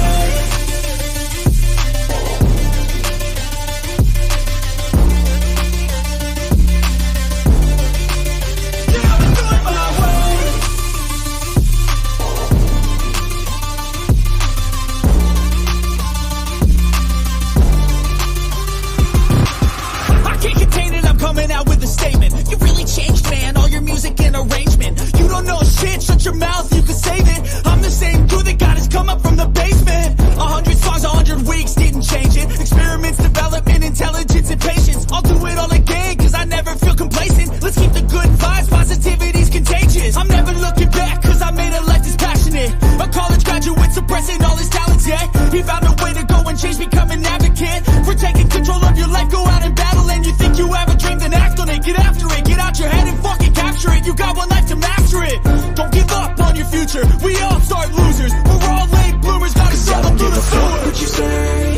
Coming out with a statement. You really changed, man, all your music and arrangement. You don't know shit, shut your mouth, you can save it. I'm the same dude that got his come up from the basement. 100 songs, 100 weeks, didn't change it. Experiments, development, intelligence, and patience. I'll do it all again, cause I never feel complacent. Let's keep the good vibes, positivity's contagious. I'm never looking back, cause I made a life that's passionate. A college graduate suppressing all his talents, yeah. He found a way to go and change, become an advocate. For taking control of your life, go out and battle. And you think you have a dream, then act on it, get after it, get out your head and fucking capture it. You got one life to master it. Don't give up on your future. We all start losers. We're all late bloomers. Gotta struggle through the sewer. What you say?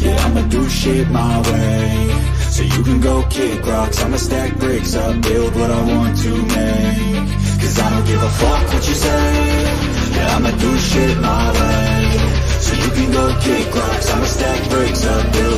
Yeah, I'ma do shit my way. So you can go kick rocks, I'ma stack bricks up, build what I want to make. Cause I don't give a fuck what you say. Yeah, I'ma do shit my way. So you can go kick rocks, I'ma stack bricks up, build